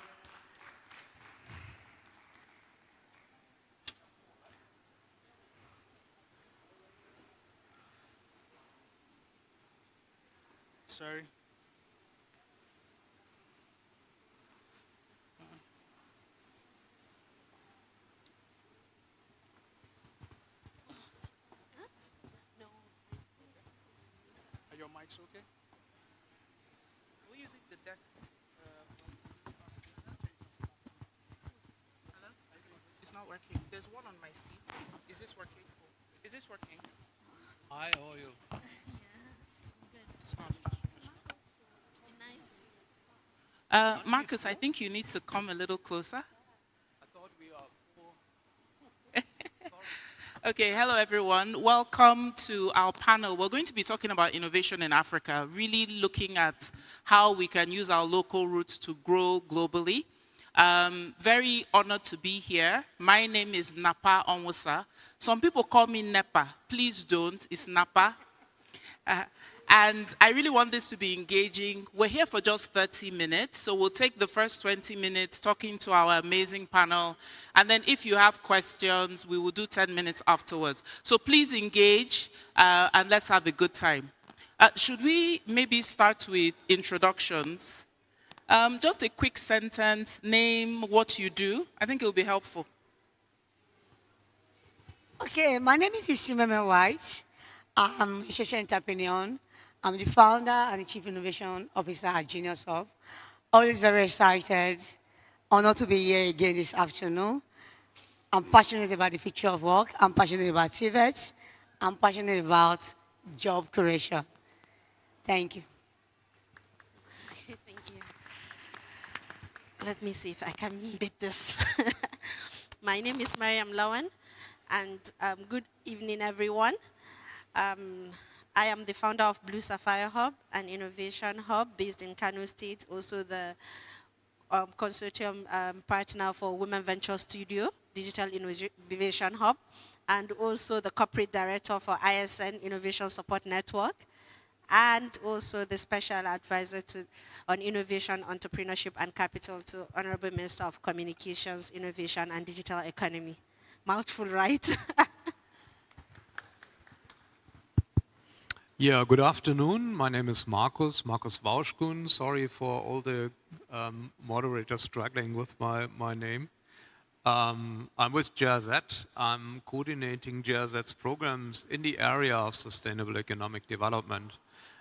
Speaker 1: Sorry. Are your mics okay?
Speaker 7: We're using the decks. Hello? It's not working. There's one on my seat. Is this working? Is this working?
Speaker 10: Hi, how are you?
Speaker 7: Marcus, I think you need to come a little closer.
Speaker 10: I thought we are four.
Speaker 7: Okay, hello everyone. Welcome to our panel. We're going to be talking about innovation in Africa, really looking at how we can use our local roots to grow globally. Very honored to be here. My name is Napa Onwusa. Some people call me Nepa. Please don't, it's Napa. And I really want this to be engaging. We're here for just 30 minutes, so we'll take the first 20 minutes talking to our amazing panel. And then if you have questions, we will do 10 minutes afterwards. So please engage, and let's have a good time. Should we maybe start with introductions? Just a quick sentence, name, what you do. I think it will be helpful.
Speaker 8: Okay, my name is Isimeme White. I'm a social entrepreneur. I'm the founder and the Chief Innovation Officer at Genius Hub. Always very excited, honored to be here again this afternoon. I'm passionate about the future of work. I'm passionate about TVET. I'm passionate about job creation. Thank you.
Speaker 11: Thank you. Let me see if I can beat this. My name is Mariam Lawan, and good evening, everyone. I am the founder of Blue Sapphire Hub, an innovation hub based in Kano State, also the consortium partner for Women Venture Studio, Digital Innovation Hub, and also the corporate director for ISN Innovation Support Network, and also the special advisor on innovation, entrepreneurship, and capital to Honorable Minister of Communications, Innovation, and Digital Economy. Mouthful, right?
Speaker 10: Yeah, good afternoon. My name is Markus Wauschkun. Sorry for all the moderators struggling with my name. I'm with GIZ. I'm coordinating GIZ's programs in the area of sustainable economic development.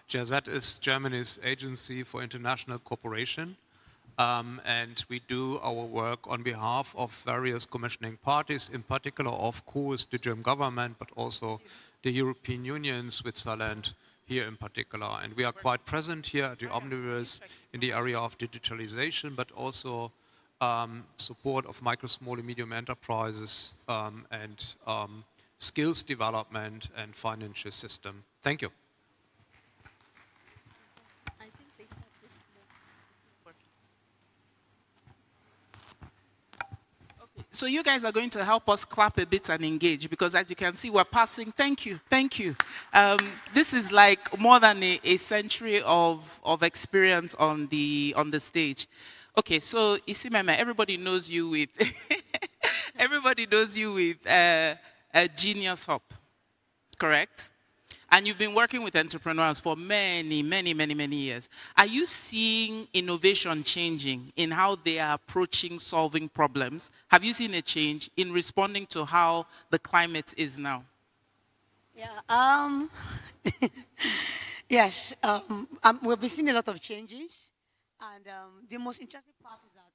Speaker 10: GIZ is Germany's agency for international cooperation, and we do our work on behalf of various commissioning parties, in particular, of course, the German government, but also the European Union, Switzerland, here in particular. And we are quite present here at the Omniverse in the area of digitalization, but also support of micro, small, and medium enterprises and skills development and financial system. Thank you.
Speaker 7: So you guys are going to help us clap a bit and engage, because as you can see, we're passing. Thank you, thank you. This is like more than a century of experience on the stage. Okay, so Isimeme, everybody knows you with everybody knows you with a Genius Hub, correct? and you've been working with entrepreneurs for many, many, many, many years. Are you seeing innovation changing in how they are approaching solving problems? Have you seen a change in responding to how the climate is now?
Speaker 8: Yeah, yes, we've been seeing a lot of changes. And the most interesting part is that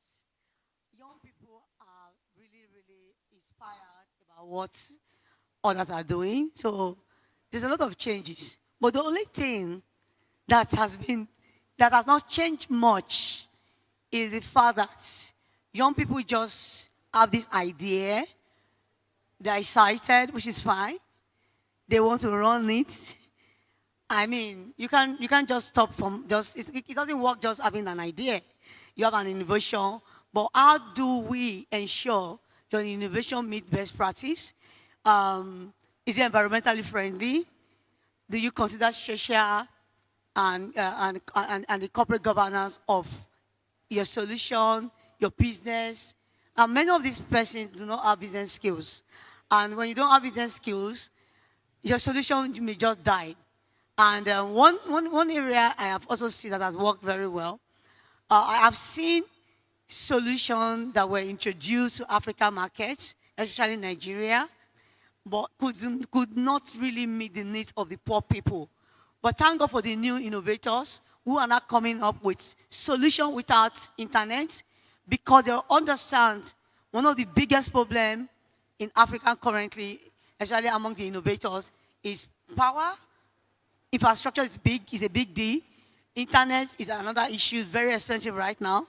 Speaker 8: young people are really, really inspired about what others are doing. So there's a lot of changes. But the only thing that has not changed much is the fact that young people just have this idea. They're excited, which is fine. They want to run it. I mean, you can't just stop from just, it doesn't work just having an idea. You have an innovation, but how do we ensure your innovation meets best practice? Is it environmentally friendly? Do you consider social and the corporate governance of your solution, your business? And many of these persons do not have business skills. And when you don't have business skills, your solution may just die. And one area I have also seen that has worked very well, I have seen solutions that were introduced to African markets, especially Nigeria, but could not really meet the needs of the poor people. But thank God for the new innovators who are now coming up with solutions without internet, because they understand one of the biggest problems in Africa currently, especially among the innovators, is power. Infrastructure is a big deal. Internet is another issue, it's very expensive right now.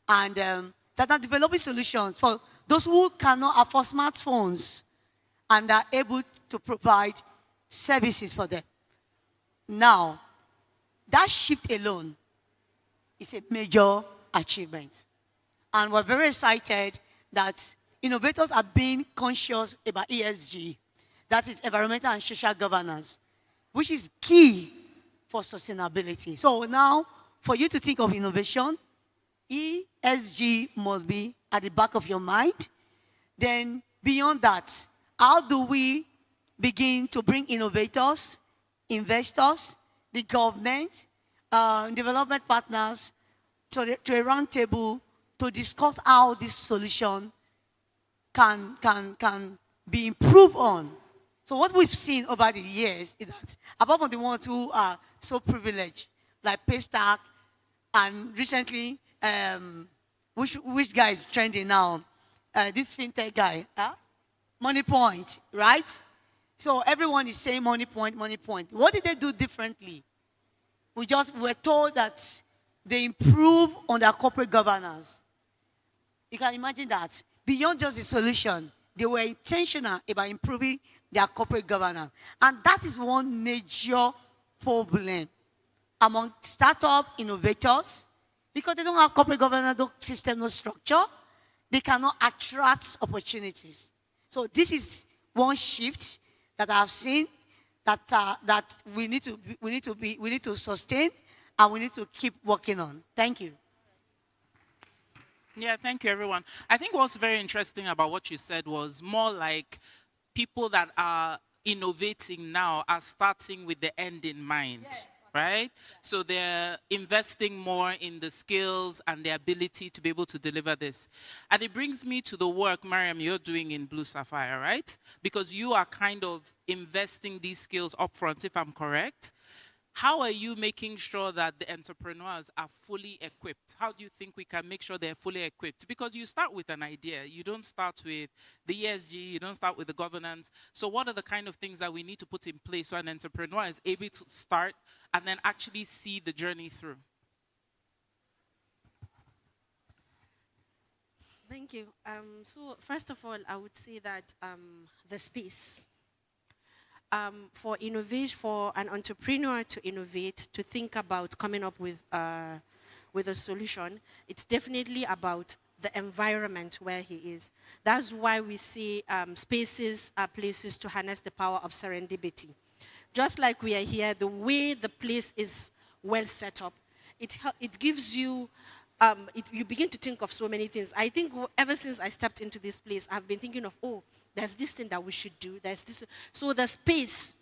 Speaker 8: And that are developing solutions for those who cannot afford smartphones and are able to provide services for them. Now, that shift alone is a major achievement. And we're very excited that innovators are being conscious about ESG, that is environmental and social governance, which is key for sustainability. So now, for you to think of innovation, ESG must be at the back of your mind. Then beyond that, how do we begin to bring innovators, investors, the government, development partners to a round table to discuss how this solution can be improved on? So what we've seen over the years is that, apart from the ones who are so privileged, like Paystack, and recently, which guy is trending now? This fintech guy, Money Point, right? So everyone is saying Money Point, Money Point. What did they do differently? We were told that they improve on their corporate governance. You can imagine that. Beyond just the solution, they were intentional about improving their corporate governance. And that is one major problem among startup innovators, because they don't have corporate governance, no system, no structure. They cannot attract opportunities. So this is one shift that I've seen that we need to sustain, and we need to keep working on. Thank you.
Speaker 7: Yeah, thank you, everyone. I think what's very interesting about what you said was more like people that are innovating now are starting with the end in mind, yes, right? Yeah. So they're investing more in the skills and the ability to be able to deliver this. And it brings me to the work, Mariam, you're doing in Blue Sapphire, right? Because you are kind of investing these skills upfront, if I'm correct. How are you making sure that the entrepreneurs are fully equipped? How do you think we can make sure they're fully equipped? Because you start with an idea. You don't start with the ESG. You don't start with the governance. So what are the kind of things that we need to put in place so an entrepreneur is able to start and then actually see the journey through?
Speaker 11: Thank you. So first of all, I would say that the space. For innovation, for an entrepreneur to innovate, to think about coming up with a solution, it's definitely about the environment where he is. That's why we see spaces are places to harness the power of serendipity. Just like we are here, the way the place is well set up, it gives you, you begin to think of so many things. I think ever since I stepped into this place, I've been thinking of, oh, there's this thing that we should do. There's this. So the space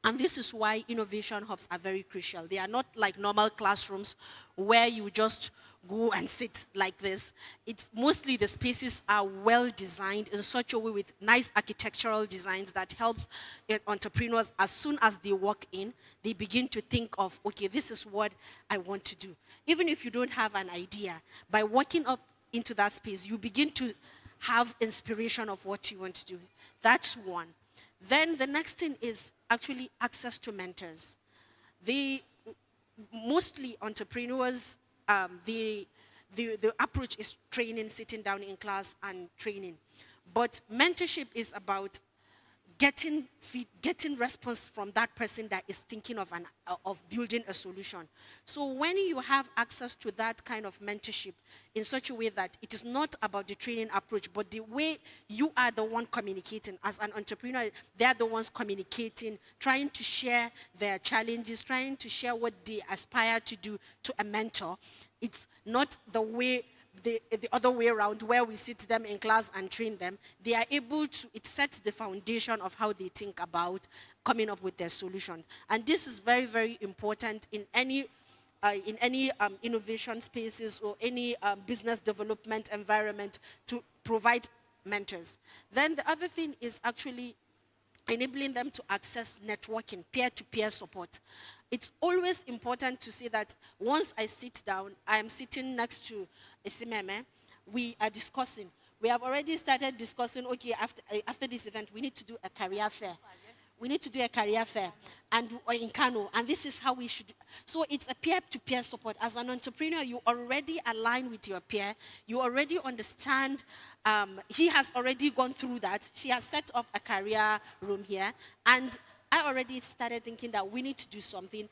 Speaker 11: And this is why innovation hubs are very crucial. They are not like normal classrooms where you just go and sit like this. It's mostly the spaces are well designed in such a way with nice architectural designs that helps entrepreneurs as soon as they walk in, they begin to think of, okay, this is what I want to do. Even if you don't have an idea, by walking up into that space, you begin to have inspiration of what you want to do. That's one. Then the next thing is actually access to mentors. Mostly entrepreneurs, the approach is training, sitting down in class and training. But mentorship is about getting response from that person that is thinking of building a solution. So when you have access to that kind of mentorship in such a way that it is not about the training approach, but the way you are the one communicating. As an entrepreneur, they are the ones communicating, trying to share their challenges, trying to share what they aspire to do to a mentor. It's not the way the other way around, where we sit them in class and train them. They are able to, it sets the foundation of how they think about coming up with their solution. And this is very, very important in any innovation spaces or any business development environment to provide mentors. Then the other thing is actually enabling them to access networking, peer-to-peer support. It's always important to say that once I sit down, I am sitting next to a Simeme, we are discussing. We have already started discussing, okay, after this event, we need to do a career fair. We need to do a career fair in Kano, and this is how we should. So it's a peer-to-peer support. As an entrepreneur, you already align with your peer. You already understand. He has already gone through that. She has set up a career room here, and I already started thinking that we need to do something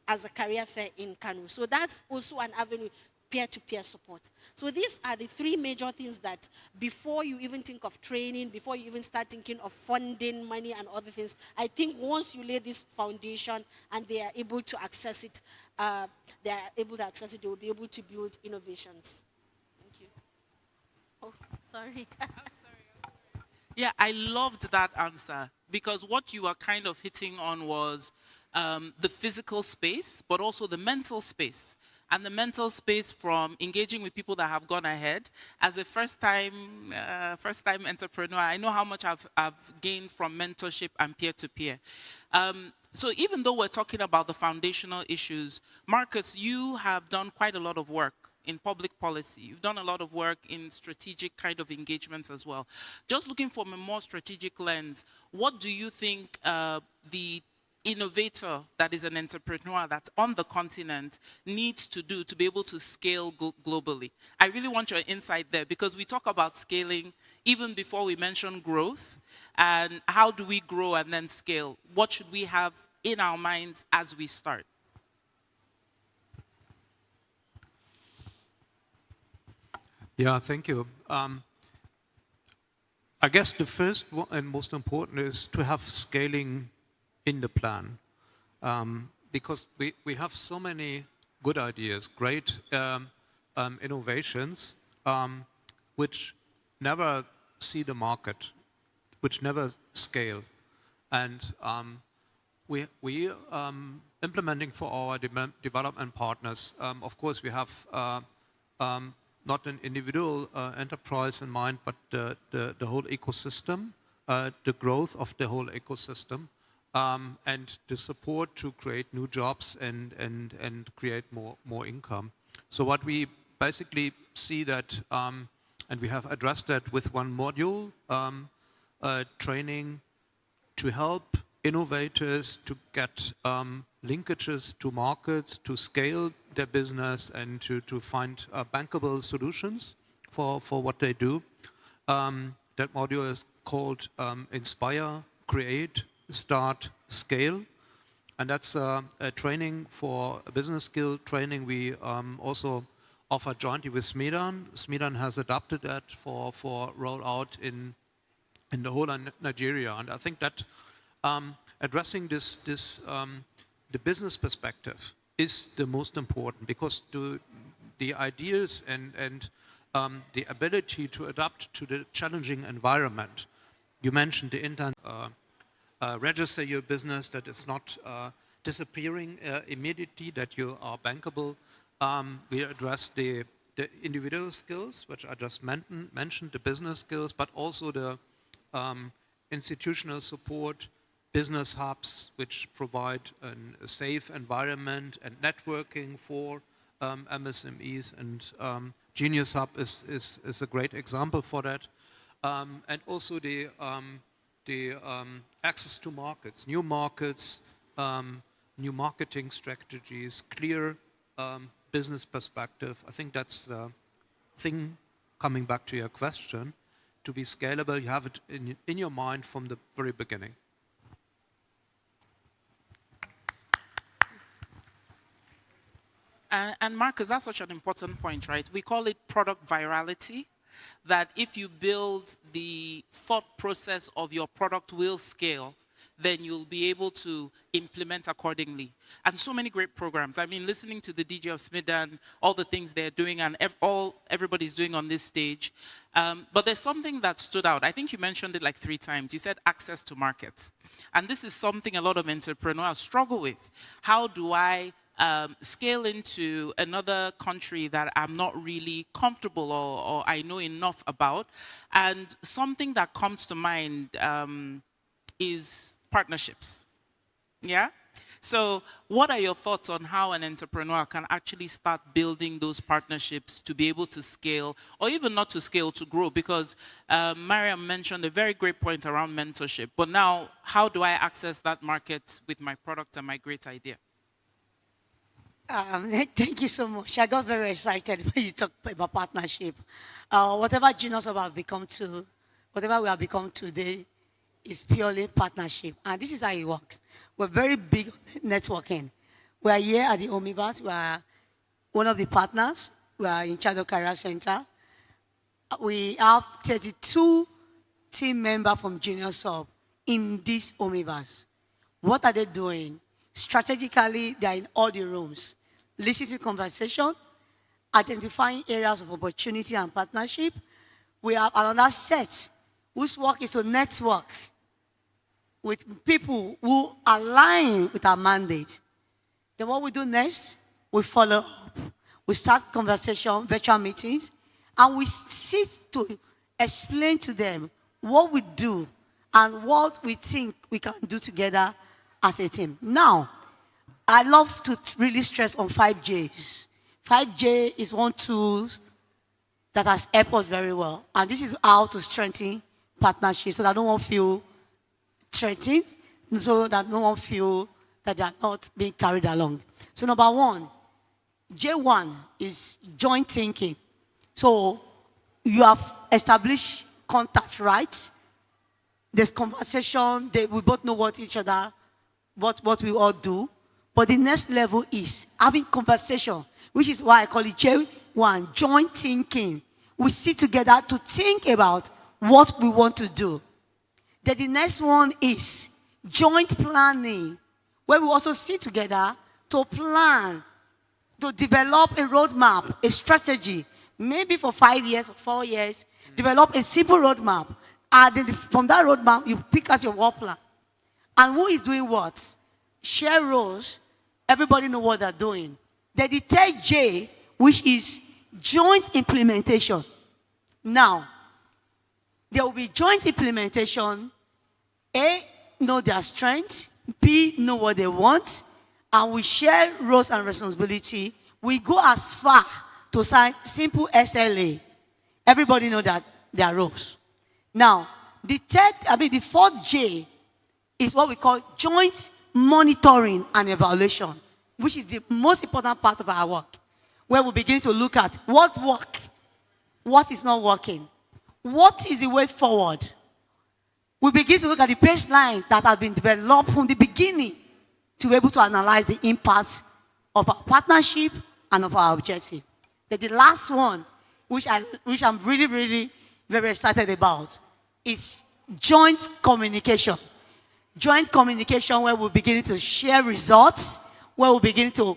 Speaker 11: as a career fair in Kano. So that's also an avenue, peer-to-peer support. So these are the three major things that before you even think of training, before you even start thinking of funding, money and other things, I think once you lay this foundation and they are able to access it, they will be able to build innovations. Thank you. Oh, sorry.
Speaker 12: Yeah, I loved that answer because what you were kind of hitting on was the physical space, but also the mental space. And the mental space from engaging with people that have gone ahead. As a first-time entrepreneur, I know how much I've gained from mentorship and peer-to-peer. So even though we're talking about the foundational issues, Marcus, you have done quite a lot of work in public policy. You've done a lot of work in strategic kind of engagements as well. Just looking from a more strategic lens, what do you think the innovator that is an entrepreneur that's on the continent needs to do to be able to scale globally? I really want your insight there because we talk about scaling even before we mention growth. And how do we grow and then scale? What should we have in our minds as we start?
Speaker 10: Yeah, thank you. I guess the first and most important is to have scaling in the plan, because we have so many good ideas, great innovations, which never see the market, which never scale. And we implementing for our development partners, of course we have not an individual enterprise in mind, but the whole ecosystem, the growth of the whole ecosystem, and the support to create new jobs and create more income. So what we basically see that, and we have addressed that with one module, training to help innovators to get linkages to markets, to scale their business and to find bankable solutions for what they do. That module is called Inspire, Create, Start, Scale. And that's a training for a business skill training we also offer jointly with Smedan. Smedan has adopted that for rollout in the whole of Nigeria. And I think that addressing the business perspective is the most important, because the ideas and the ability to adapt to the challenging environment. You mentioned the internet register your business, that it's not disappearing immediately, that you are bankable. We address the individual skills, which I just mentioned, the business skills, but also the institutional support, business hubs, which provide a safe environment and networking for MSMEs, and Genius Hub is a great example for that. And also the access to markets, new marketing strategies, clear business perspective. I think that's the thing, coming back to your question. To be scalable, you have it in your mind from the very beginning.
Speaker 12: And Marcus, that's such an important point, right? We call it product virality, that if you build the thought process of your product will scale, then you'll be able to implement accordingly. And so many great programs. I mean, listening to the DJ of Smidan, all the things they're doing and everybody's doing on this stage. But there's something that stood out. I think you mentioned it like 3 times. You said access to markets. And this is something a lot of entrepreneurs struggle with. How do I scale into another country that I'm not really comfortable or I know enough about? And something that comes to mind is partnerships. Yeah? So what are your thoughts on how an entrepreneur can actually start building those partnerships to be able to scale, or even not to scale, to grow? Because Mariam mentioned a very great point around mentorship. But now, how do I access that market with my product and my great idea?
Speaker 8: Thank you so much. I got very excited when you talked about partnership. Whatever Genius have become to, whatever we have become today, is purely partnership. And this is how it works. We're very big on networking. We are here at the Omniverse. We are one of the partners. We are in charge of Career Center. We have 32 team members from Genius Hub in this Omniverse. What are they doing? Strategically, they are in all the rooms, listening to conversation, identifying areas of opportunity and partnership. We have another set whose work is to network with people who align with our mandate. Then what we do next, we follow up. We start conversation, virtual meetings, and we sit to explain to them what we do and what we think we can do together as a team. Now, I love to really stress on 5Js. 5J is one tool that has helped us very well. And this is how to strengthen partnerships so that no one feel threatened, so that no one feel that they are not being carried along. So number 1, J1 is joint thinking. So you have established contact, right? There's conversation, we both know what each other, what we all do. But the next level is having conversation, which is why I call it J1, joint thinking. We sit together to think about what we want to do. Then the next one is joint planning, where we also sit together to plan, to develop a roadmap, a strategy, maybe for 5 years or 4 years, develop a simple roadmap. And then from that roadmap, you pick out your work plan. And who is doing what? Share roles. Everybody know what they're doing. Then the third J, which is joint implementation. Now, there will be joint implementation. A, know their strengths. B, know what they want. And we share roles and responsibility. We go as far to sign simple SLA. Everybody know that their roles. Now, the fourth J is what we call joint monitoring and evaluation, which is the most important part of our work, where we begin to look at what works, what is not working, what is the way forward. We begin to look at the baseline that has been developed from the beginning to be able to analyze the impacts of our partnership and of our objective. Then the last one, which I'm really, really very excited about, is joint communication. Joint communication, where we're beginning to share results, where we're beginning to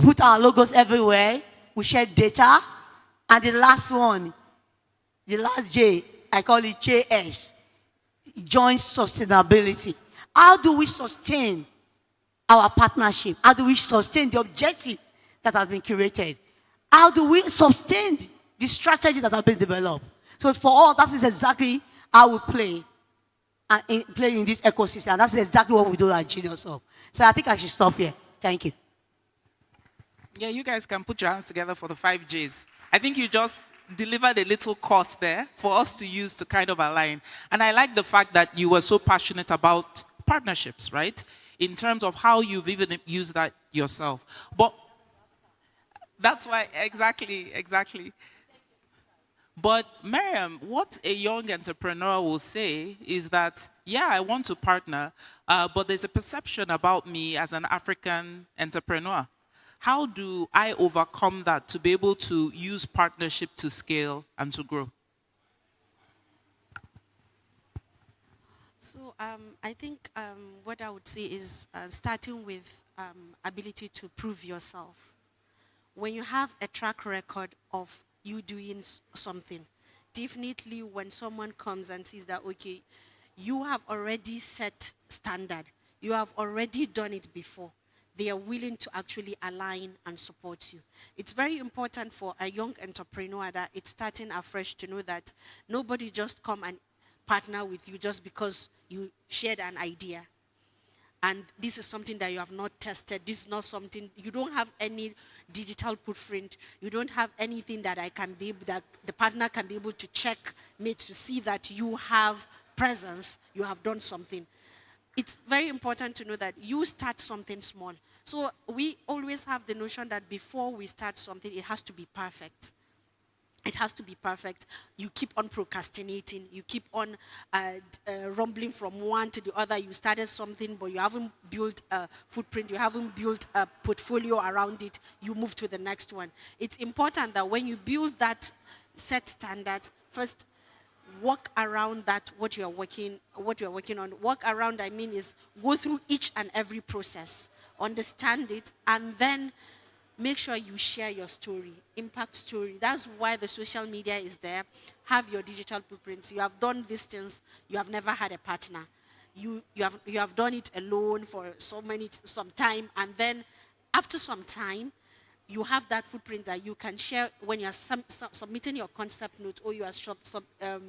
Speaker 8: put our logos everywhere. We share data. And the last one, the last J, I call it JS. joint sustainability. How do we sustain our partnership? How do we sustain the objective that has been curated? How do we sustain the strategy that has been developed? So for all, that is exactly how we play in this ecosystem. That's exactly what we do at Genius Hub. So I think I should stop here. Thank you.
Speaker 12: Yeah, you guys can put your hands together for the 5Gs. I think you just delivered a little course there for us to use to kind of align. And I like the fact that you were so passionate about partnerships, right? In terms of how you've even used that yourself. But that's why, exactly. But Miriam, what a young entrepreneur will say is that, yeah, I want to partner, but there's a perception about me as an African entrepreneur. How do I overcome that to be able to use partnership to scale and to grow?
Speaker 11: So I think what I would say is starting with ability to prove yourself. When you have a track record of you doing something, definitely when someone comes and sees that, okay, you have already set standard, you have already done it before, they are willing to actually align and support you. It's very important for a young entrepreneur that it's starting afresh to know that nobody just come and partner with you just because you shared an idea. And this is something that you have not tested. This is not something, you don't have any digital footprint. You don't have anything that that the partner can be able to check me to see that you have presence, you have done something. It's very important to know that you start something small. So we always have the notion that before we start something, it has to be perfect. It has to be perfect. You keep on procrastinating. You keep on rumbling from one to the other. You started something, but you haven't built a footprint. You haven't built a portfolio around it. You move to the next one. It's important that when you build that set standard, first work around that what you're working on. Work around, I mean, is go through each and every process, understand it, and then make sure you share your story, impact story. That's why the social media is there. Have your digital footprints. You have done these things. You have never had a partner. You have done it alone for some time, and then after some time, you have that footprint that you can share when you are submitting your concept note or you are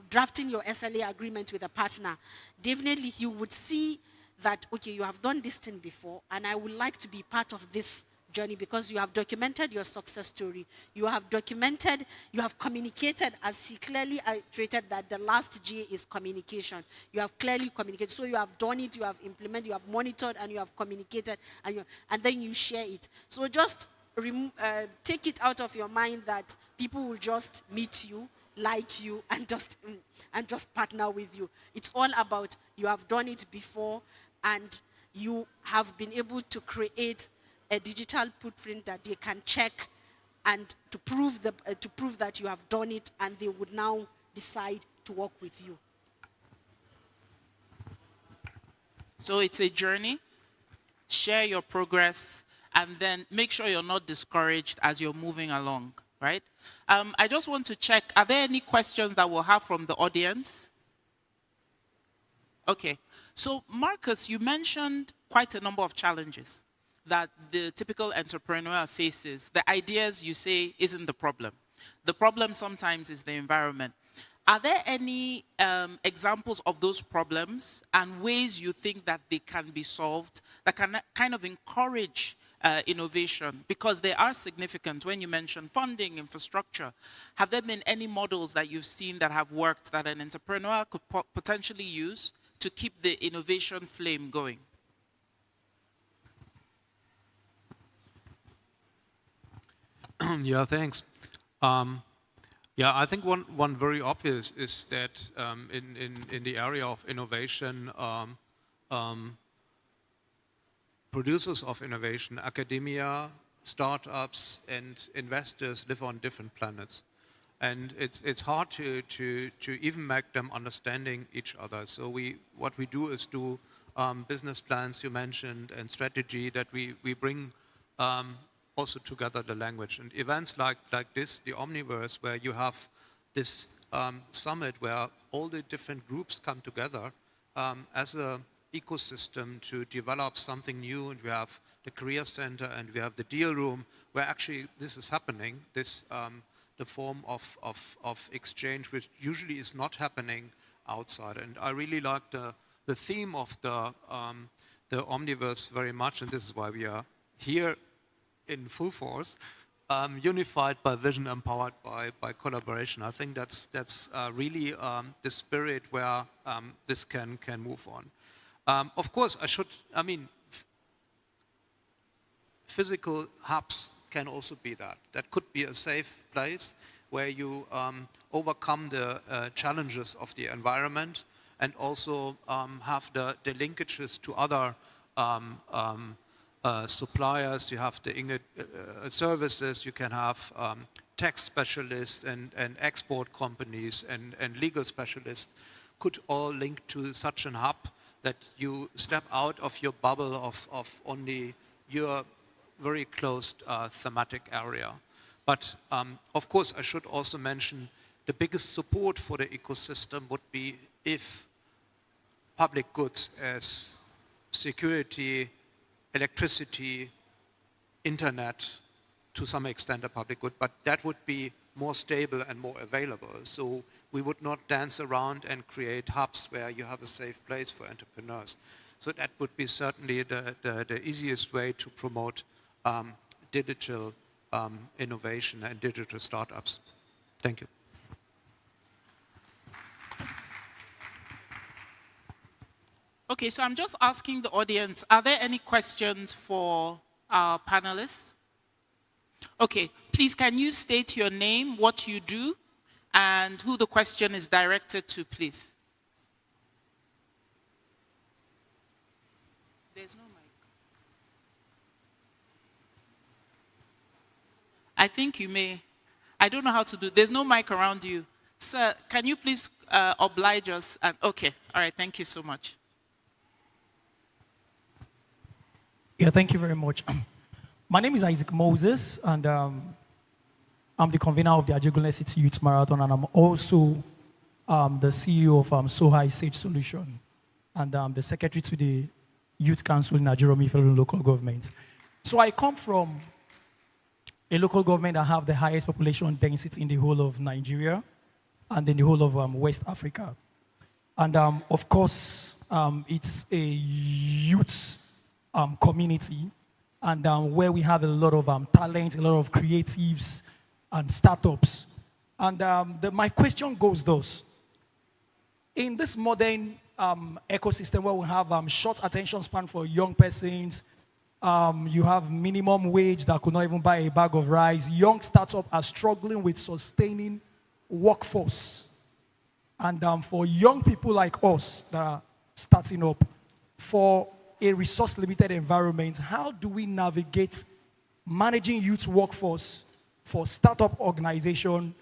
Speaker 11: drafting your SLA agreement with a partner. Definitely, you would see that, okay, you have done this thing before, and I would like to be part of this journey because you have documented your success story. You have documented, you have communicated, as she clearly iterated that the last G is communication. You have clearly communicated. So you have done it, you have implemented, you have monitored, and you have communicated, and then you share it. So just take it out of your mind that people will just meet you, like you, and just partner with you. It's all about you have done it before, and you have been able to create a digital footprint that they can check and to prove that you have done it, and they would now decide to work with you.
Speaker 12: So it's a journey. Share your progress, and then make sure you're not discouraged as you're moving along, right? I just want to check, are there any questions that we'll have from the audience? Okay. So Marcus, you mentioned quite a number of challenges that the typical entrepreneur faces. The ideas, you say, isn't the problem. The problem sometimes is the environment. Are there any examples of those problems and ways you think that they can be solved that can kind of encourage innovation? Because they are significant. When you mention funding, infrastructure, have there been any models that you've seen that have worked that an entrepreneur could potentially use to keep the innovation flame going?
Speaker 10: Yeah, thanks. Yeah, I think one very obvious is that in the area of innovation, producers of innovation, academia, startups, and investors live on different planets, and it's hard to even make them understanding each other. So what we do is do business plans you mentioned and strategy that we bring also together the language. And events like this, the Omniverse, where you have this summit where all the different groups come together as a ecosystem to develop something new. And we have the career center and we have the deal room where actually this is happening, this the form of exchange which usually is not happening outside. And I really like the theme of the Omniverse very much, and this is why we are here in full force, unified by vision, empowered by collaboration. I think that's really the spirit where this can move on. Of course, physical hubs can also be that. That could be a safe place where you overcome the challenges of the environment and also have the linkages to other suppliers. You have the services, you can have tax specialists and export companies and legal specialists could all link to such an hub that you step out of your bubble of only your very closed thematic area. But of course, I should also mention the biggest support for the ecosystem would be if public goods as security, electricity, internet, to some extent a public good, but that would be more stable and more available. So we would not dance around and create hubs where you have a safe place for entrepreneurs. So that would be certainly the easiest way to promote digital innovation and digital startups. Thank you.
Speaker 12: Okay, so I'm just asking the audience, are there any questions for our panelists? Okay, please can you state your name, what you do, and who the question is directed to, please? There's no mic. I think you may. I don't know how to do. There's no mic around you. Sir, can you please oblige us? Okay, all right, thank you so much.
Speaker 13: Yeah, thank you very much. My name is Isaac Moses, and I'm the convener of the Ajegunle City Youth Marathon, and I'm also the CEO of Sohai Sage Solution, and I'm the secretary to the Youth Council in Nigeria Federal Local Government. So I come from a local government that have the highest population density in the whole of Nigeria and in the whole of West Africa. And of course, it's a youth community, and where we have a lot of talent, a lot of creatives and startups. And my question goes thus. In this modern ecosystem where we have short attention span for young persons, you have minimum wage that could not even buy a bag of rice, young startups are struggling with sustaining workforce. And for young people like us that are starting up, for a resource-limited environment, how do we navigate managing youth workforce for startup organization,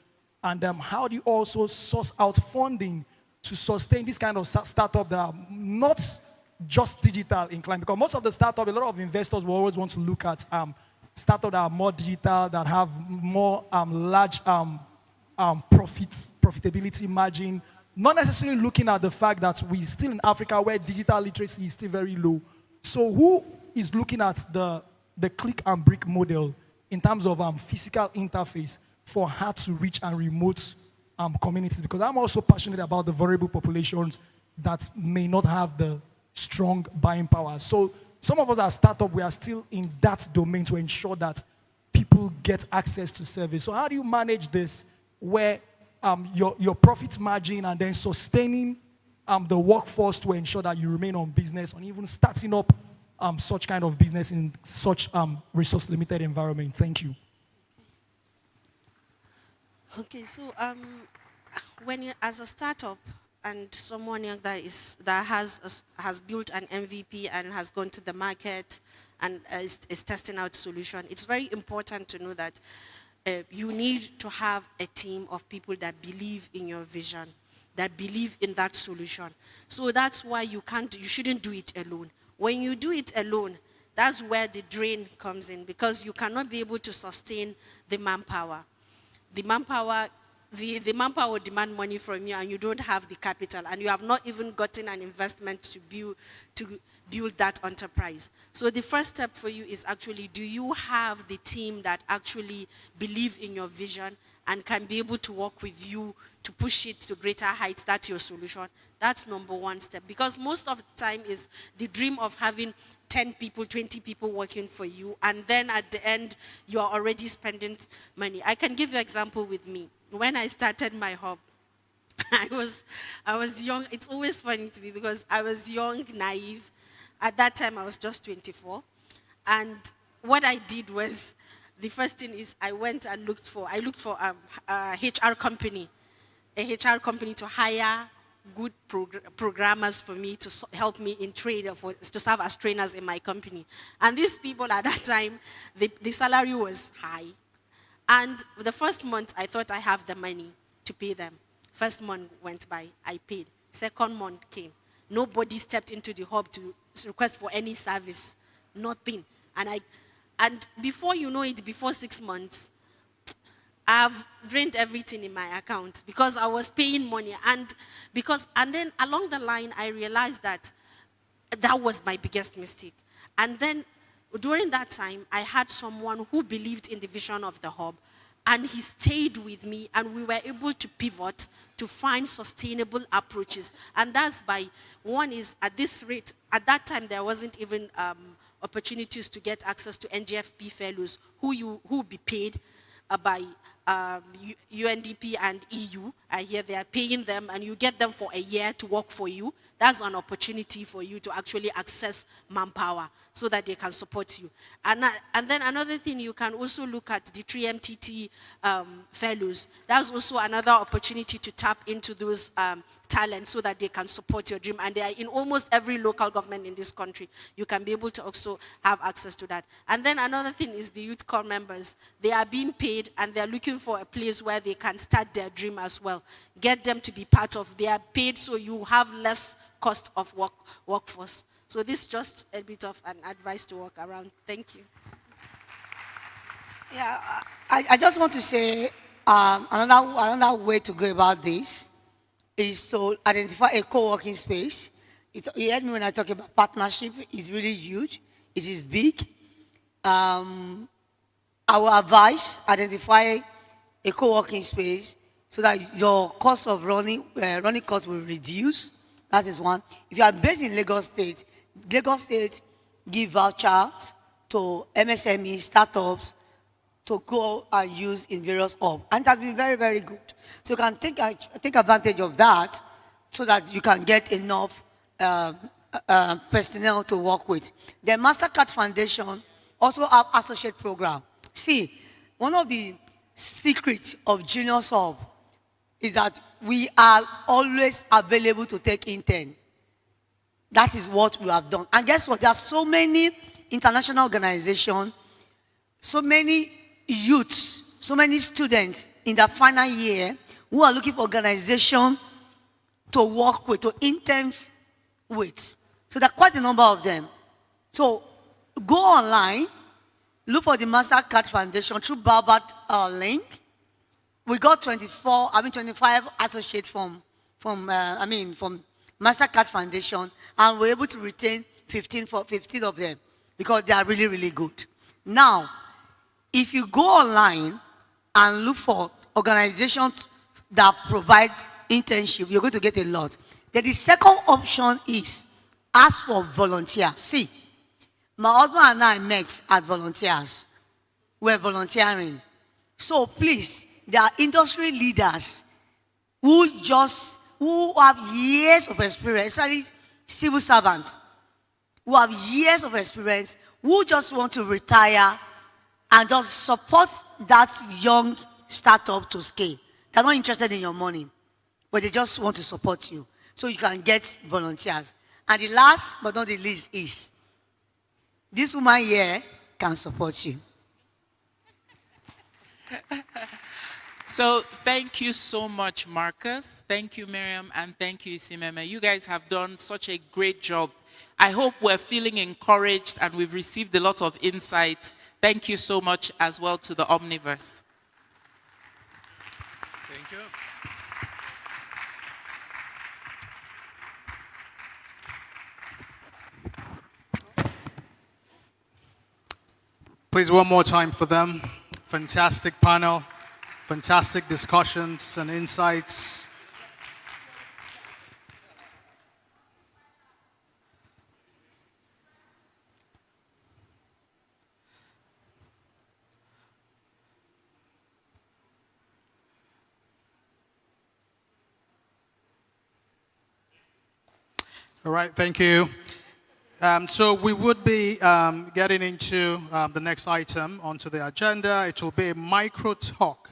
Speaker 13: and how do you also source out funding to sustain this kind of startup that are not just digital inclined? Because most of the startup, a lot of investors will always want to look at startups that are more digital, that have more large profitability margin, not necessarily looking at the fact that we're still in Africa where digital literacy is still very low. So who is looking at the click and brick model in terms of physical interface for hard to reach and remote communities? Because I'm also passionate about the vulnerable populations that may not have the strong buying power. So some of us as startup, we are still in that domain to ensure that people get access to service. So how do you manage this where your profit margin and then sustaining the workforce to ensure that you remain on business, and even starting up such kind of business in such resource-limited environment? Thank you.
Speaker 11: Okay, so when you, as a startup and someone that has built an MVP and has gone to the market and is testing out solution, it's very important to know that you need to have a team of people that believe in your vision, that believe in that solution. So that's why you shouldn't do it alone. When you do it alone, that's where the drain comes in, because you cannot be able to sustain the manpower. The manpower the manpower will demand money from you and you don't have the capital and you have not even gotten an investment to build that enterprise. So the first step for you is actually, do you have the team that actually believe in your vision and can be able to work with you to push it to greater heights? That's your solution. That's number one step. Because most of the time is the dream of having 10 people, 20 people working for you, and then at the end, you are already spending money. I can give you an example with me. When I started my hub, I was young. It's always funny to me because I was young, naive. At that time, I was just 24. And what I did was, the first thing is I went and looked for a HR company to hire good programmers for me to help me in trade, to serve as trainers in my company. And these people at that time, the salary was high. And the first month, I thought I have the money to pay them. First month went by, I paid. Second month came. Nobody stepped into the hub to request for any service, nothing. And before you know it, before 6 months, I've drained everything in my account because I was paying money. And then along the line, I realized that was my biggest mistake. And then during that time, I had someone who believed in the vision of the hub, and he stayed with me, and we were able to pivot to find sustainable approaches. And that's one is at this rate, at that time, there wasn't even opportunities to get access to NGFP fellows who will be paid by UNDP and EU. I hear they are paying them, and you get them for a year to work for you. That's an opportunity for you to actually access manpower so that they can support you. And then another thing, you can also look at the 3MTT fellows. That's also another opportunity to tap into those talent so that they can support your dream. And they are in almost every local government in this country. You can be able to also have access to that. And then another thing is the youth corps members. They are being paid and they're looking for a place where they can start their dream as well. Get them to be part of. They are paid so you have less cost of workforce. So this is just a bit of an advice to work around. Thank you.
Speaker 8: Yeah, I just want to say another way to go about this is to identify a co-working space. You heard me when I talk about partnership. It's really huge. It is big. I will advise identify a co-working space so that your cost of running costs will reduce. That is one. If you are based in Lagos State give vouchers to MSME startups to go and use in various hubs. And it has been very, very good. So you can take advantage of that so that you can get enough personnel to work with. The MasterCard Foundation also have associate program. See, one of the secrets of Genius Hub is that we are always available to take intern. That is what we have done. And guess what? There are so many international organizations, so many youths, so many students in the final year who are looking for organizations to work with, to intern with. So there are quite a number of them. So go online, look for the MasterCard Foundation through Barbad link. We got 25 associates from MasterCard Foundation, and we're able to retain 15 of them because they are really, really good. Now, if you go online and look for organizations that provide internship, you're going to get a lot. Then the second option is ask for volunteers. See, my husband and I met as volunteers. We're volunteering. So please, there are industry leaders who have years of experience, especially civil servants, who have years of experience, who just want to retire and just support that young startup to scale. They're not interested in your money, but they just want to support you. So you can get volunteers. And the last but not the least is, this woman here can support you.
Speaker 12: So thank you so much, Marcus. Thank you, Miriam, and thank you, Isimeme. You guys have done such a great job. I hope we're feeling encouraged and we've received a lot of insights. Thank you so much as well to the Omniverse.
Speaker 10: Thank you.
Speaker 1: Please, one more time for them. Fantastic panel, fantastic discussions and insights. All right, thank you. So we would be getting into the next item onto the agenda. It will be a micro talk,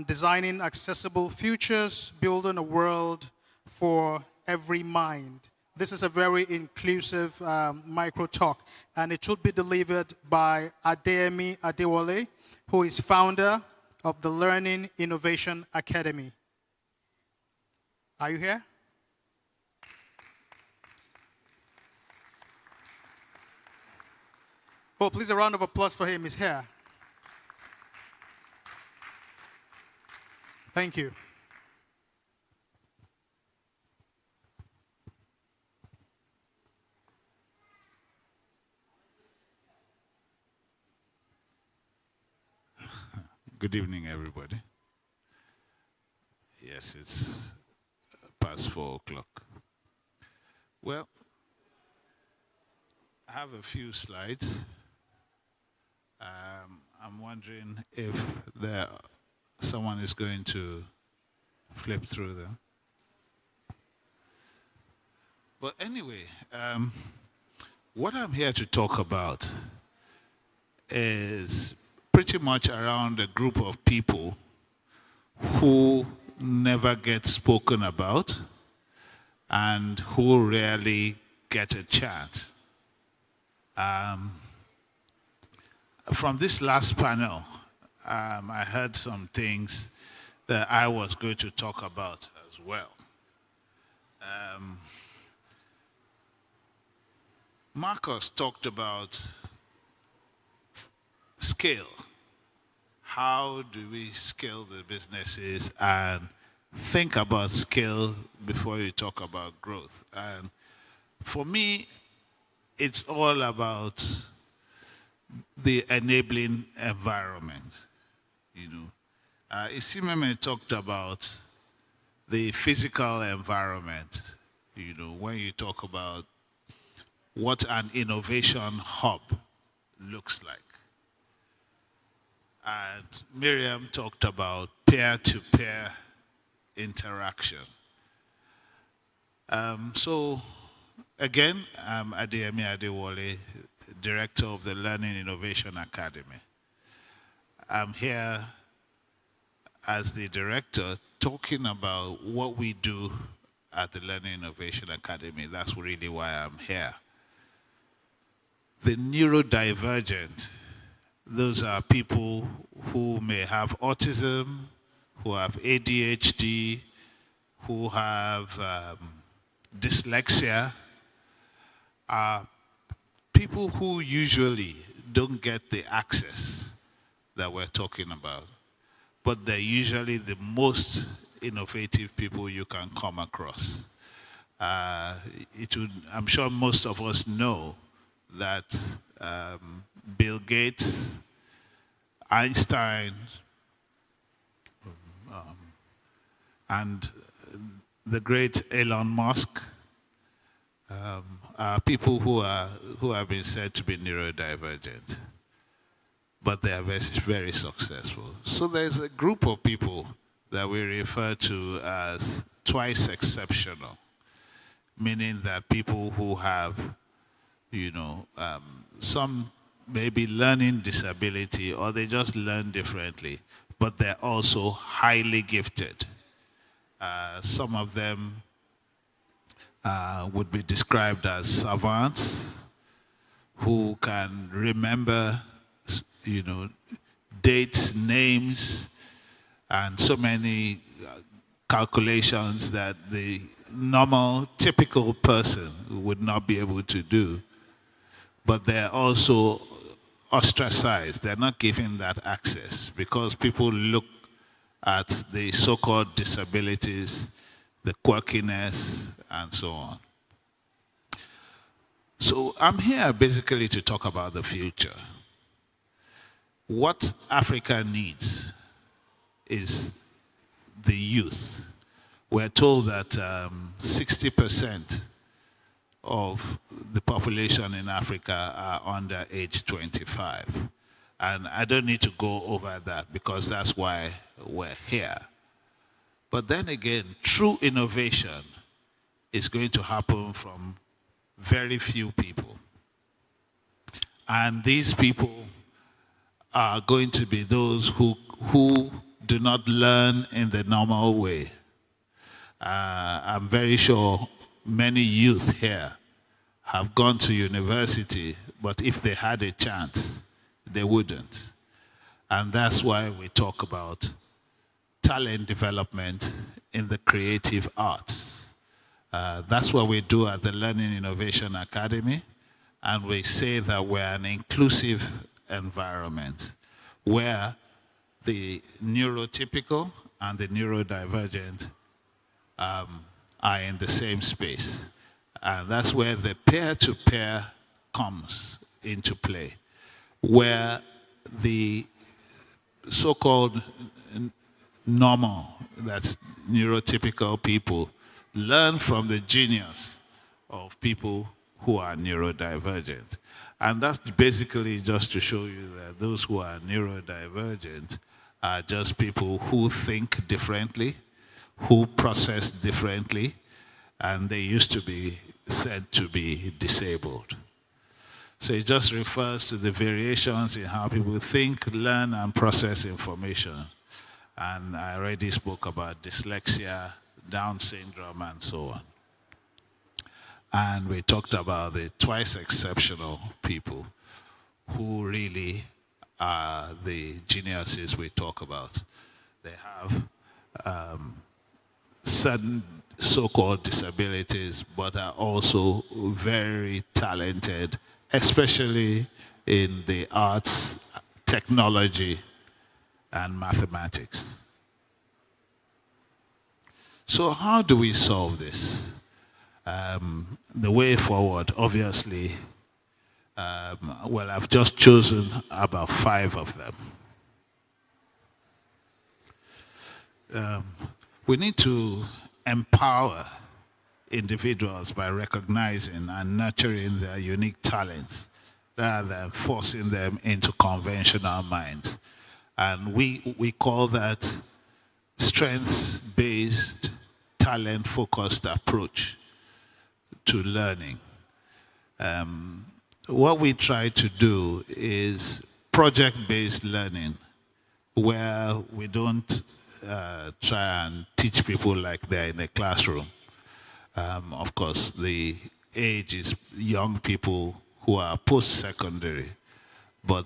Speaker 1: designing accessible futures, building a world for every mind. This is a very inclusive micro talk, and it should be delivered by Adeyemi Adewale, who is founder of the Learning Innovation Academy. Are you here? Oh, please, a round of applause for him. He's here. Thank you.
Speaker 6: Good evening, everybody. Yes, it's past 4 o'clock. Well, I have a few slides. I'm wondering if someone is going to flip through them. But anyway, what I'm here to talk about is pretty much around a group of people who never get spoken about and who rarely get a chance. From this last panel, I heard some things that I was going to talk about as well. Marcus talked about scale. How do we scale the businesses and think about scale before you talk about growth? And for me, it's all about the enabling environment. You know, Isimeme talked about the physical environment. You know, when you talk about what an innovation hub looks like. And Miriam talked about peer-to-peer interaction. So again, I'm Adeyemi Adewale, Director of the Learning Innovation Academy. I'm here as the director talking about what we do at the Learning Innovation Academy. That's really why I'm here. The neurodivergent, those are people who may have autism, who have ADHD, who have dyslexia, are people who usually don't get the access that we're talking about, but they're usually the most innovative people you can come across. I'm sure most of us know that Bill Gates, Einstein, and the great Elon Musk are people who have been said to be neurodivergent, but they are very, very successful. So there's a group of people that we refer to as twice exceptional, meaning that people who have, you know, some maybe learning disability or they just learn differently, but they're also highly gifted. Some of them would be described as savants who can remember, you know, dates, names, and so many calculations that the normal, typical person would not be able to do. But they're also ostracized. They're not given that access because people look at the so-called disabilities, the quirkiness, and so on. So I'm here basically to talk about the future. What Africa needs is the youth. We're told that 60% of the population in Africa are under age 25. And I don't need to go over that because that's why we're here. But then again, true innovation is going to happen from very few people. And these people are going to be those who do not learn in the normal way. I'm very sure many youth here have gone to university, but if they had a chance, they wouldn't. And that's why we talk about talent development in the creative arts. That's what we do at the Learning Innovation Academy, and we say that we're an inclusive environment where the neurotypical and the neurodivergent are in the same space. And that's where the peer-to-peer comes into play, where the so-called normal, that's neurotypical people, learn from the genius of people who are neurodivergent. And that's basically just to show you that those who are neurodivergent are just people who think differently, who process differently, and they used to be said to be disabled. So it just refers to the variations in how people think, learn, and process information. And I already spoke about dyslexia, Down syndrome, and so on. And we talked about the twice exceptional people who really are the geniuses we talk about. They have certain so-called disabilities, but are also very talented, especially in the arts, technology, and mathematics. So how do we solve this? The way forward, obviously, well, I've just chosen about 5 of them. We need to empower individuals by recognizing and nurturing their unique talents rather than forcing them into conventional minds. And we call that strengths-based, talent-focused approach to learning. What we try to do is project-based learning, where we don't try and teach people like they're in a classroom. Of course, the age is young people who are post-secondary, but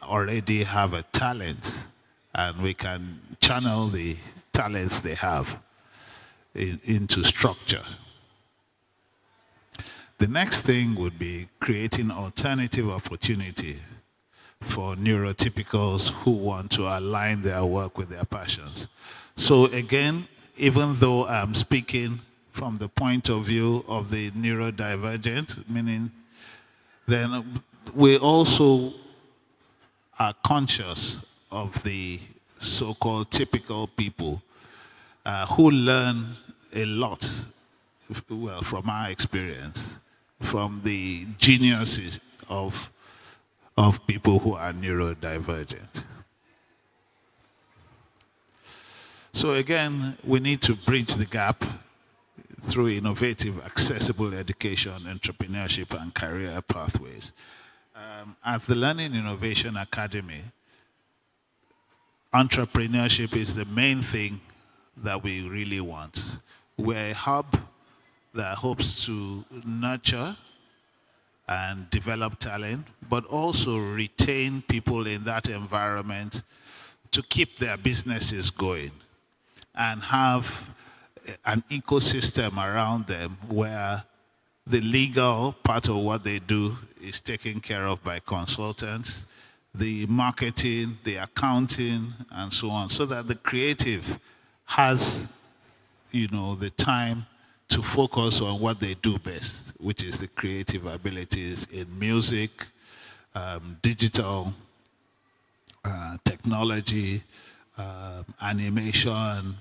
Speaker 6: already have a talent, and we can channel the talents they have into structure. The next thing would be creating alternative opportunity for neurotypicals who want to align their work with their passions. So again, even though I'm speaking from the point of view of the neurodivergent, meaning then we also are conscious of the so-called typical people who learn a lot, well, from our experience, from the geniuses of people who are neurodivergent. So again, we need to bridge the gap through innovative, accessible education, entrepreneurship, and career pathways. At the Learning Innovation Academy, entrepreneurship is the main thing that we really want. We're a hub that hopes to nurture and develop talent, but also retain people in that environment to keep their businesses going and have an ecosystem around them where the legal part of what they do is taken care of by consultants. the marketing, the accounting, and so on, so that the creative has, the time to focus on what they do best, which is the creative abilities in music, digital, technology, animation,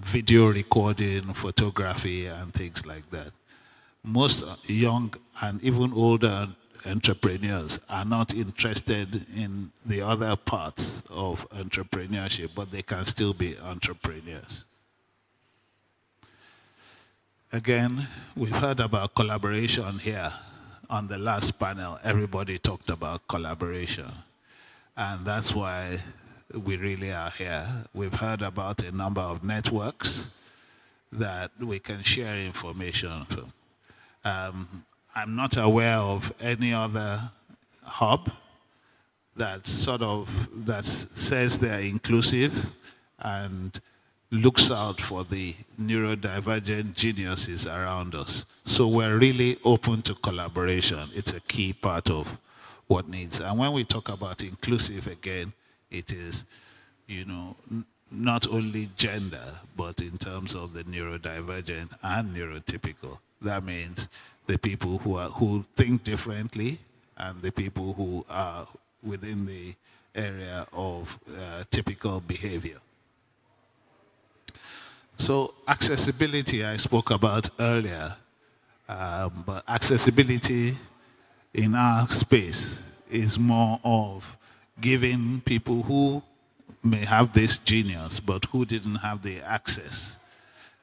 Speaker 6: video recording, photography, and things like that. Most young and even older entrepreneurs are not interested in the other parts of entrepreneurship, but they can still be entrepreneurs. Again, we've heard about collaboration here. On the last panel, everybody talked about collaboration. And that's why we really are here. We've heard about a number of networks that we can share information from. I'm not aware of any other hub that says they're inclusive and looks out for the neurodivergent geniuses around us. So we're really open to collaboration. It's a key part of what needs. And when we talk about inclusive again, it is, not only gender, but in terms of the neurodivergent and neurotypical. That means the people who think differently and the people who are within the area of typical behavior. So accessibility I spoke about earlier, but accessibility in our space is more of giving people who may have this genius but who didn't have the access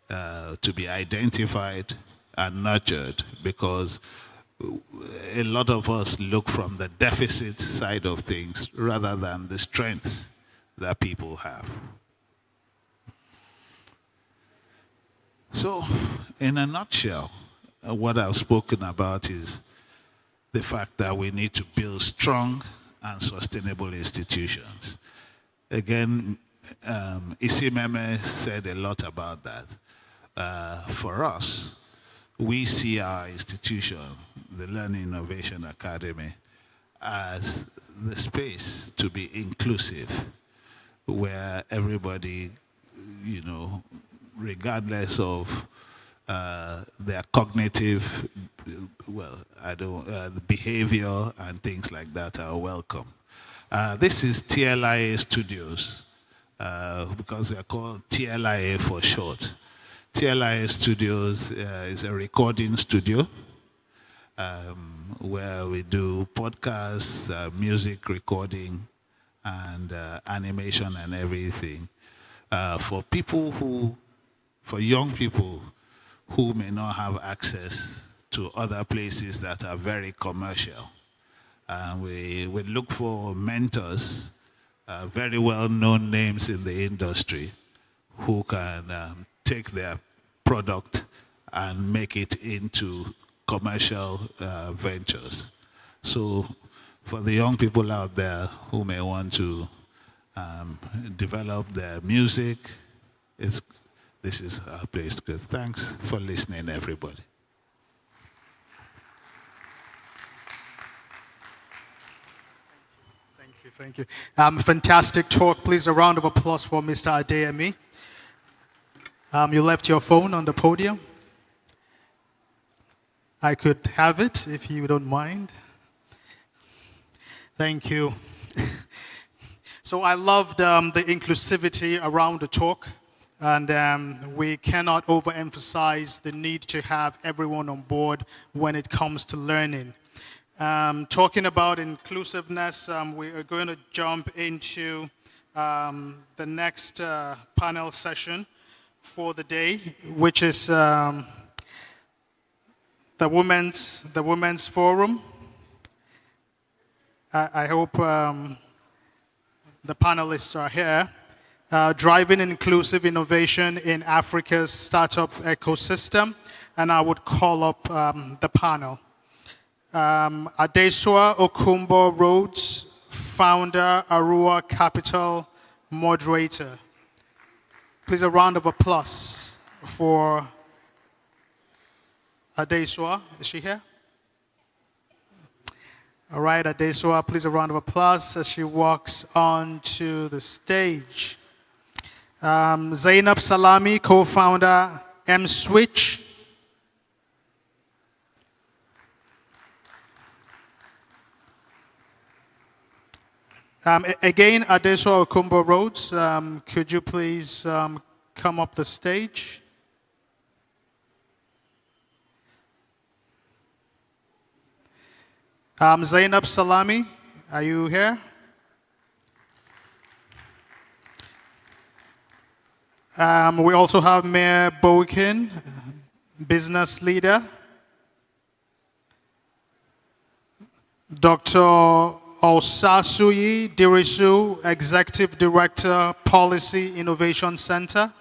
Speaker 6: to be identified and nurtured, because a lot of us look from the deficit side of things rather than the strengths that people have. So, in a nutshell, what I've spoken about is the fact that we need to build strong and sustainable institutions. Again, Isimeme said a lot about that. For us, we see our institution, the Learning Innovation Academy, as the space to be inclusive, where everybody, regardless of their cognitive, behavior and things like that, are welcome. This is TLIA Studios, because they're called TLIA for short. TLIA Studios is a recording studio where we do podcasts, music recording, and animation and everything. For young people who may not have access to other places that are very commercial. And we look for mentors, very well-known names in the industry, who can take their product and make it into commercial ventures. So for the young people out there who may want to develop their music, this is our place to go. Thanks for listening, everybody.
Speaker 1: Thank you. Fantastic talk. Please, a round of applause for Mr. Adeyemi. You left your phone on the podium. I could have it if you don't mind. Thank you. So I loved the inclusivity around the talk. And we cannot overemphasize the need to have everyone on board when it comes to learning. Talking about inclusiveness, we are going to jump into the next panel session for the day, which is the Women's Forum. I hope the panelists are here. Driving inclusive innovation in Africa's startup ecosystem, and I would call up the panel. Adesua Okumbo Rhodes, founder, Arua Capital, moderator. Please, a round of applause for Adesua. Is she here? All right, Adesua, please a round of applause as she walks onto the stage. Zainab Salami, co-founder, M-Switch. Again, Adesua Okumbo Rhodes, could you please come up the stage? Zainab Salami, are you here? We also have Mayor Boykin, business leader. Dr. Osasuyi Dirisu, Executive Director, Policy Innovation Center.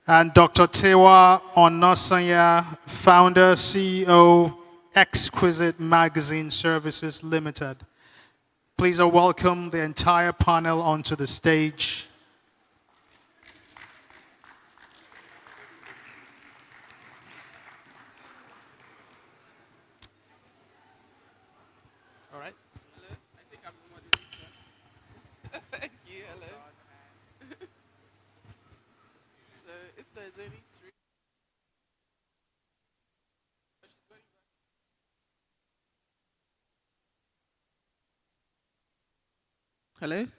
Speaker 1: And Dr. Tewa Onosanya, Founder, CEO, Exquisite Magazine Services Limited. Please welcome the entire panel onto the stage.
Speaker 12: All right. Hello. I think I'm the moderator. Thank you. Hello. So if there's only three. Hello? Okay.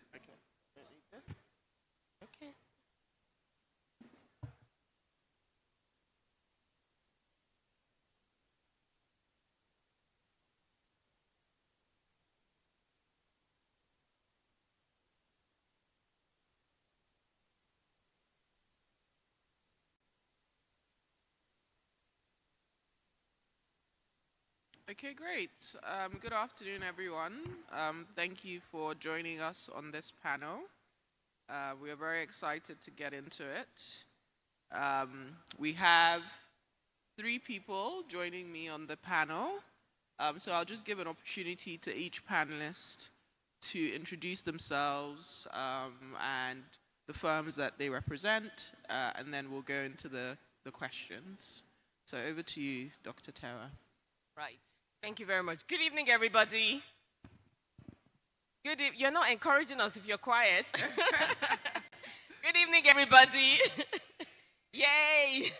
Speaker 12: Okay, great. Good afternoon, everyone. Thank you for joining us on this panel. We are very excited to get into it. We have 3 people joining me on the panel. So I'll just give an opportunity to each panelist to introduce themselves and the firms that they represent, and then we'll go into the questions. So over to you, Dr. Tara.
Speaker 14: Right. Thank you very much. Good evening, everybody. You're not encouraging us if you're quiet. Good evening, everybody. Yay.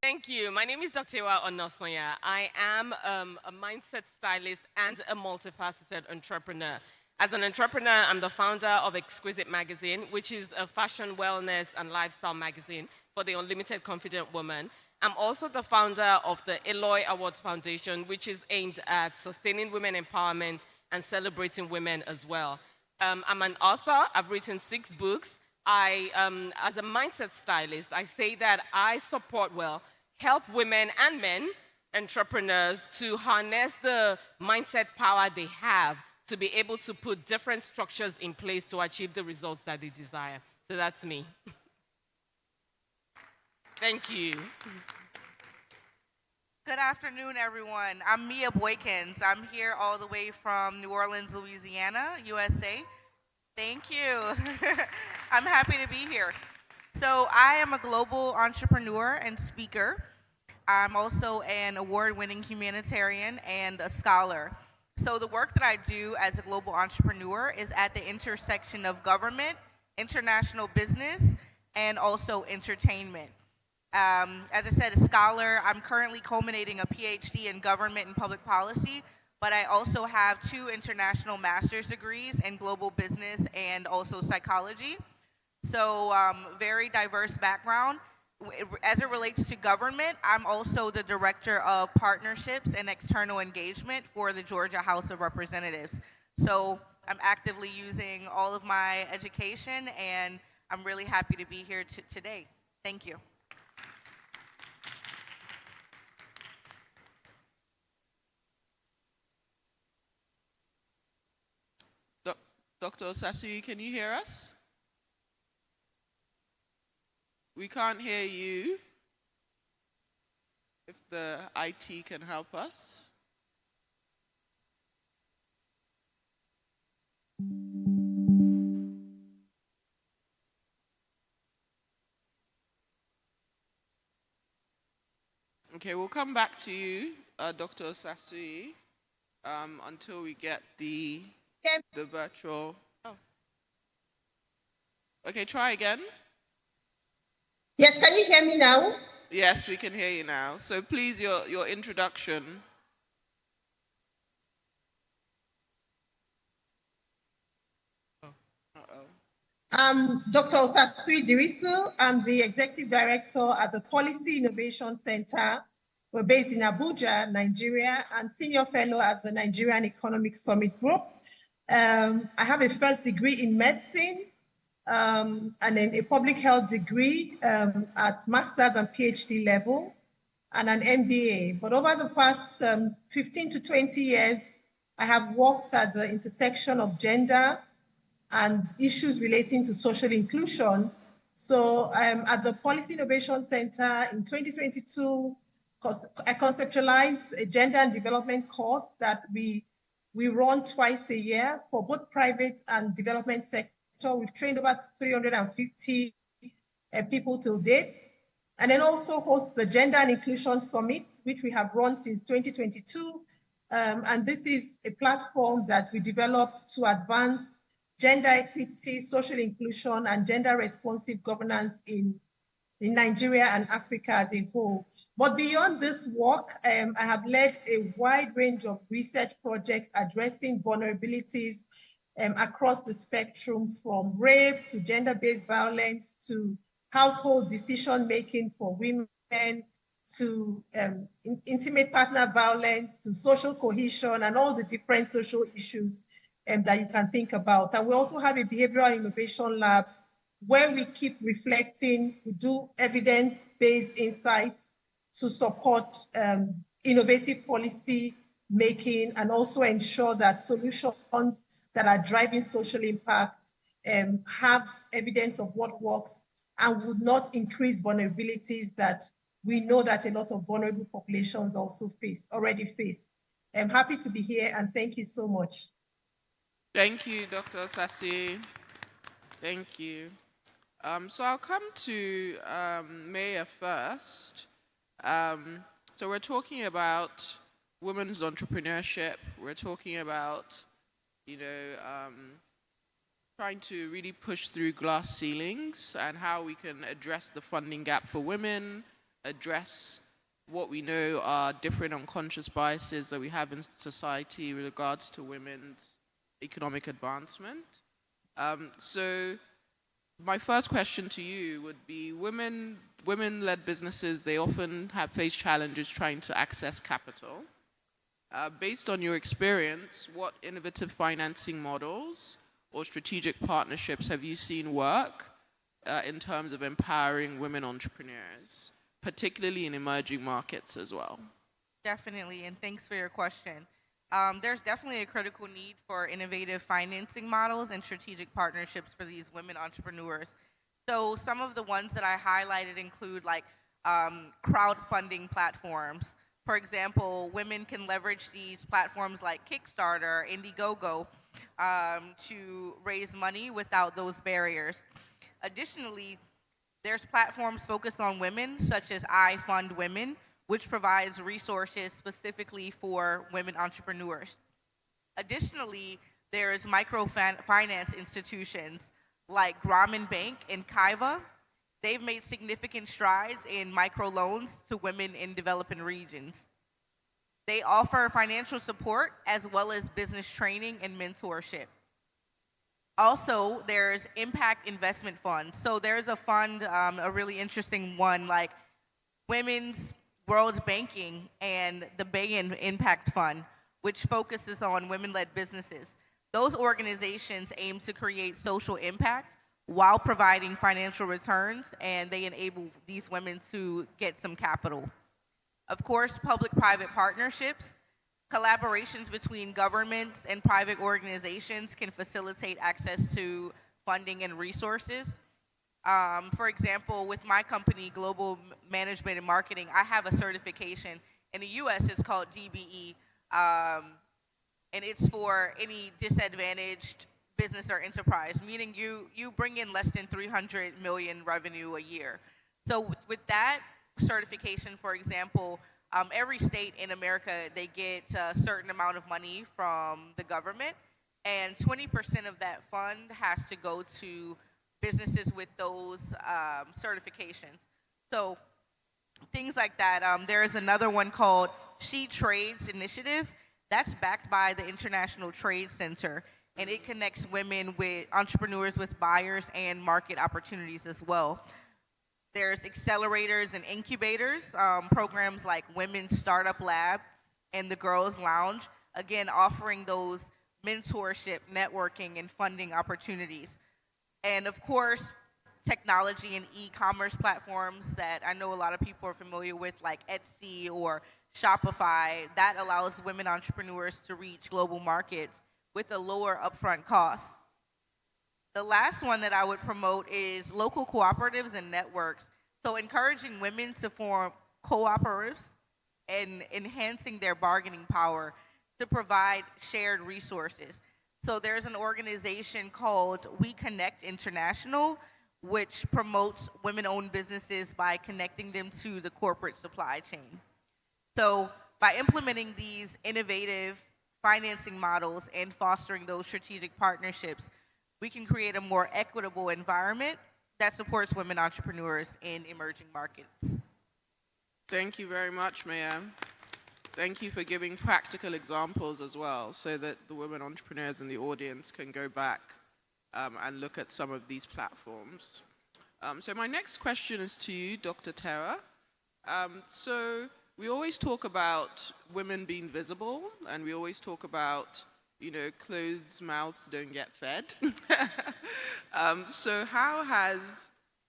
Speaker 14: Thank you. My name is Dr. Tewa Onosanya. I am a mindset stylist and a multifaceted entrepreneur. As an entrepreneur, I'm the founder of Exquisite Magazine, which is a fashion, wellness, and lifestyle magazine for the unlimited confident woman. I'm also the founder of the Eloy Awards Foundation, which is aimed at sustaining women empowerment and celebrating women as well. I'm an author. I've written 6 books. As a mindset stylist, I say that I help women and men, entrepreneurs, to harness the mindset power they have to be able to put different structures in place to achieve the results that they desire. So that's me. Thank you.
Speaker 17: Good afternoon, everyone. I'm Mia Boykins. I'm here all the way from New Orleans, Louisiana, USA. Thank you. I'm happy to be here. So I am a global entrepreneur and speaker. I'm also an award-winning humanitarian and a scholar. So the work that I do as a global entrepreneur is at the intersection of government, international business, and also entertainment. As I said, a scholar. I'm currently culminating a PhD in government and public policy, but I also have 2 international master's degrees in global business and also psychology. So very diverse background. As it relates to government, I'm also the director of partnerships and external engagement for the Georgia House of Representatives. So I'm actively using all of my education, and I'm really happy to be here today. Thank you.
Speaker 12: Dr. Osasuyi, can you hear us? We can't hear you. If the IT can help us. Okay, we'll come back to you
Speaker 18: Dr. Osasui, until we get the virtual. Oh. Okay, try again.
Speaker 19: Yes, can you hear me now?
Speaker 18: Yes, we can hear you now. So please, your introduction.
Speaker 19: I'm Dr. Osasui Dirisu. I'm the Executive Director at the Policy Innovation Center. We're based in Abuja, Nigeria, and Senior Fellow at the Nigerian Economic Summit Group. I have a first degree in medicine and then a public health degree at master's and PhD level and an MBA. But over the past 15 to 20 years, I have worked at the intersection of gender and issues relating to social inclusion. So at the Policy Innovation Center in 2022, I conceptualized a gender and development course that we run twice a year for both private and development sector. We've trained over 350 people till date. And then also host the Gender and Inclusion Summit, which we have run since 2022. And this is a platform that we developed to advance gender equity, social inclusion, and gender responsive governance in Nigeria and Africa as a whole. But beyond this work, I have led a wide range of research projects addressing vulnerabilities across the spectrum, from rape to gender-based violence to household decision-making for women to intimate partner violence to social cohesion and all the different social issues that you can think about. And we also have a behavioral innovation lab where we keep reflecting, we do evidence-based insights to support innovative policy making and also ensure that solutions that are driving social impact have evidence of what works and would not increase vulnerabilities that we know that a lot of vulnerable populations also already face. I'm happy to be here and thank you so much.
Speaker 18: Thank you, Dr. Osasui. Thank you. So I'll come to Maya first. So we're talking about women's entrepreneurship. We're talking about, trying to really push through glass ceilings and how we can address the funding gap for women, address what we know are different unconscious biases that we have in society with regards to women's economic advancement. So my first question to you would be, women-led businesses, they often face challenges trying to access capital. Based on your experience, what innovative financing models or strategic partnerships have you seen work in terms of empowering women entrepreneurs, particularly in emerging markets as well?
Speaker 17: Definitely, and thanks for your question. There's definitely a critical need for innovative financing models and strategic partnerships for these women entrepreneurs. So some of the ones that I highlighted include crowdfunding platforms. For example, women can leverage these platforms like Kickstarter, Indiegogo, to raise money without those barriers. Additionally, there's platforms focused on women, such as I Fund Women, which provides resources specifically for women entrepreneurs. Additionally, there's microfinance institutions like Grameen Bank and Kaiva. They've made significant strides in microloans to women in developing regions. They offer financial support as well as business training and mentorship. Also, there's impact investment funds. So there's a fund, a really interesting one, like Women's World Banking and the Bay Impact Fund, which focuses on women-led businesses. Those organizations aim to create social impact while providing financial returns, and they enable these women to get some capital. Of course, public-private partnerships, collaborations between governments and private organizations can facilitate access to funding and resources. For example, with my company, Global Management and Marketing, I have a certification. In the US, it's called DBE, and it's for any disadvantaged business or enterprise, meaning you bring in less than 300 million revenue a year. So with that certification, for example, Every state in America, they get a certain amount of money from the government, and 20% of that fund has to go to businesses with those certifications. So things like that. There is another one called She Trades Initiative that's backed by the International Trade Center, and it connects women with entrepreneurs with buyers and market opportunities as well. There's accelerators and incubators, programs like Women's Startup Lab and the Girls Lounge, again, offering those mentorship, networking, and funding opportunities. And of course, technology and e-commerce platforms that I know a lot of people are familiar with, like Etsy or Shopify, that allows women entrepreneurs to reach global markets with a lower upfront cost. The last one that I would promote is local cooperatives and networks. So encouraging women to form cooperatives and enhancing their bargaining power to provide shared resources. So there's an organization called We Connect International, which promotes women-owned businesses by connecting them to the corporate supply chain. So by implementing these innovative financing models and fostering those strategic partnerships, we can create a more equitable environment that supports women entrepreneurs in emerging markets.
Speaker 18: Thank you very much, Ma'am. Thank you for giving practical examples as well, so that the women entrepreneurs in the audience can go back and look at some of these platforms. So my next question is to you, Dr. Tara. So we always talk about women being visible, and we always talk about, you know, closed mouths don't get fed. So how has,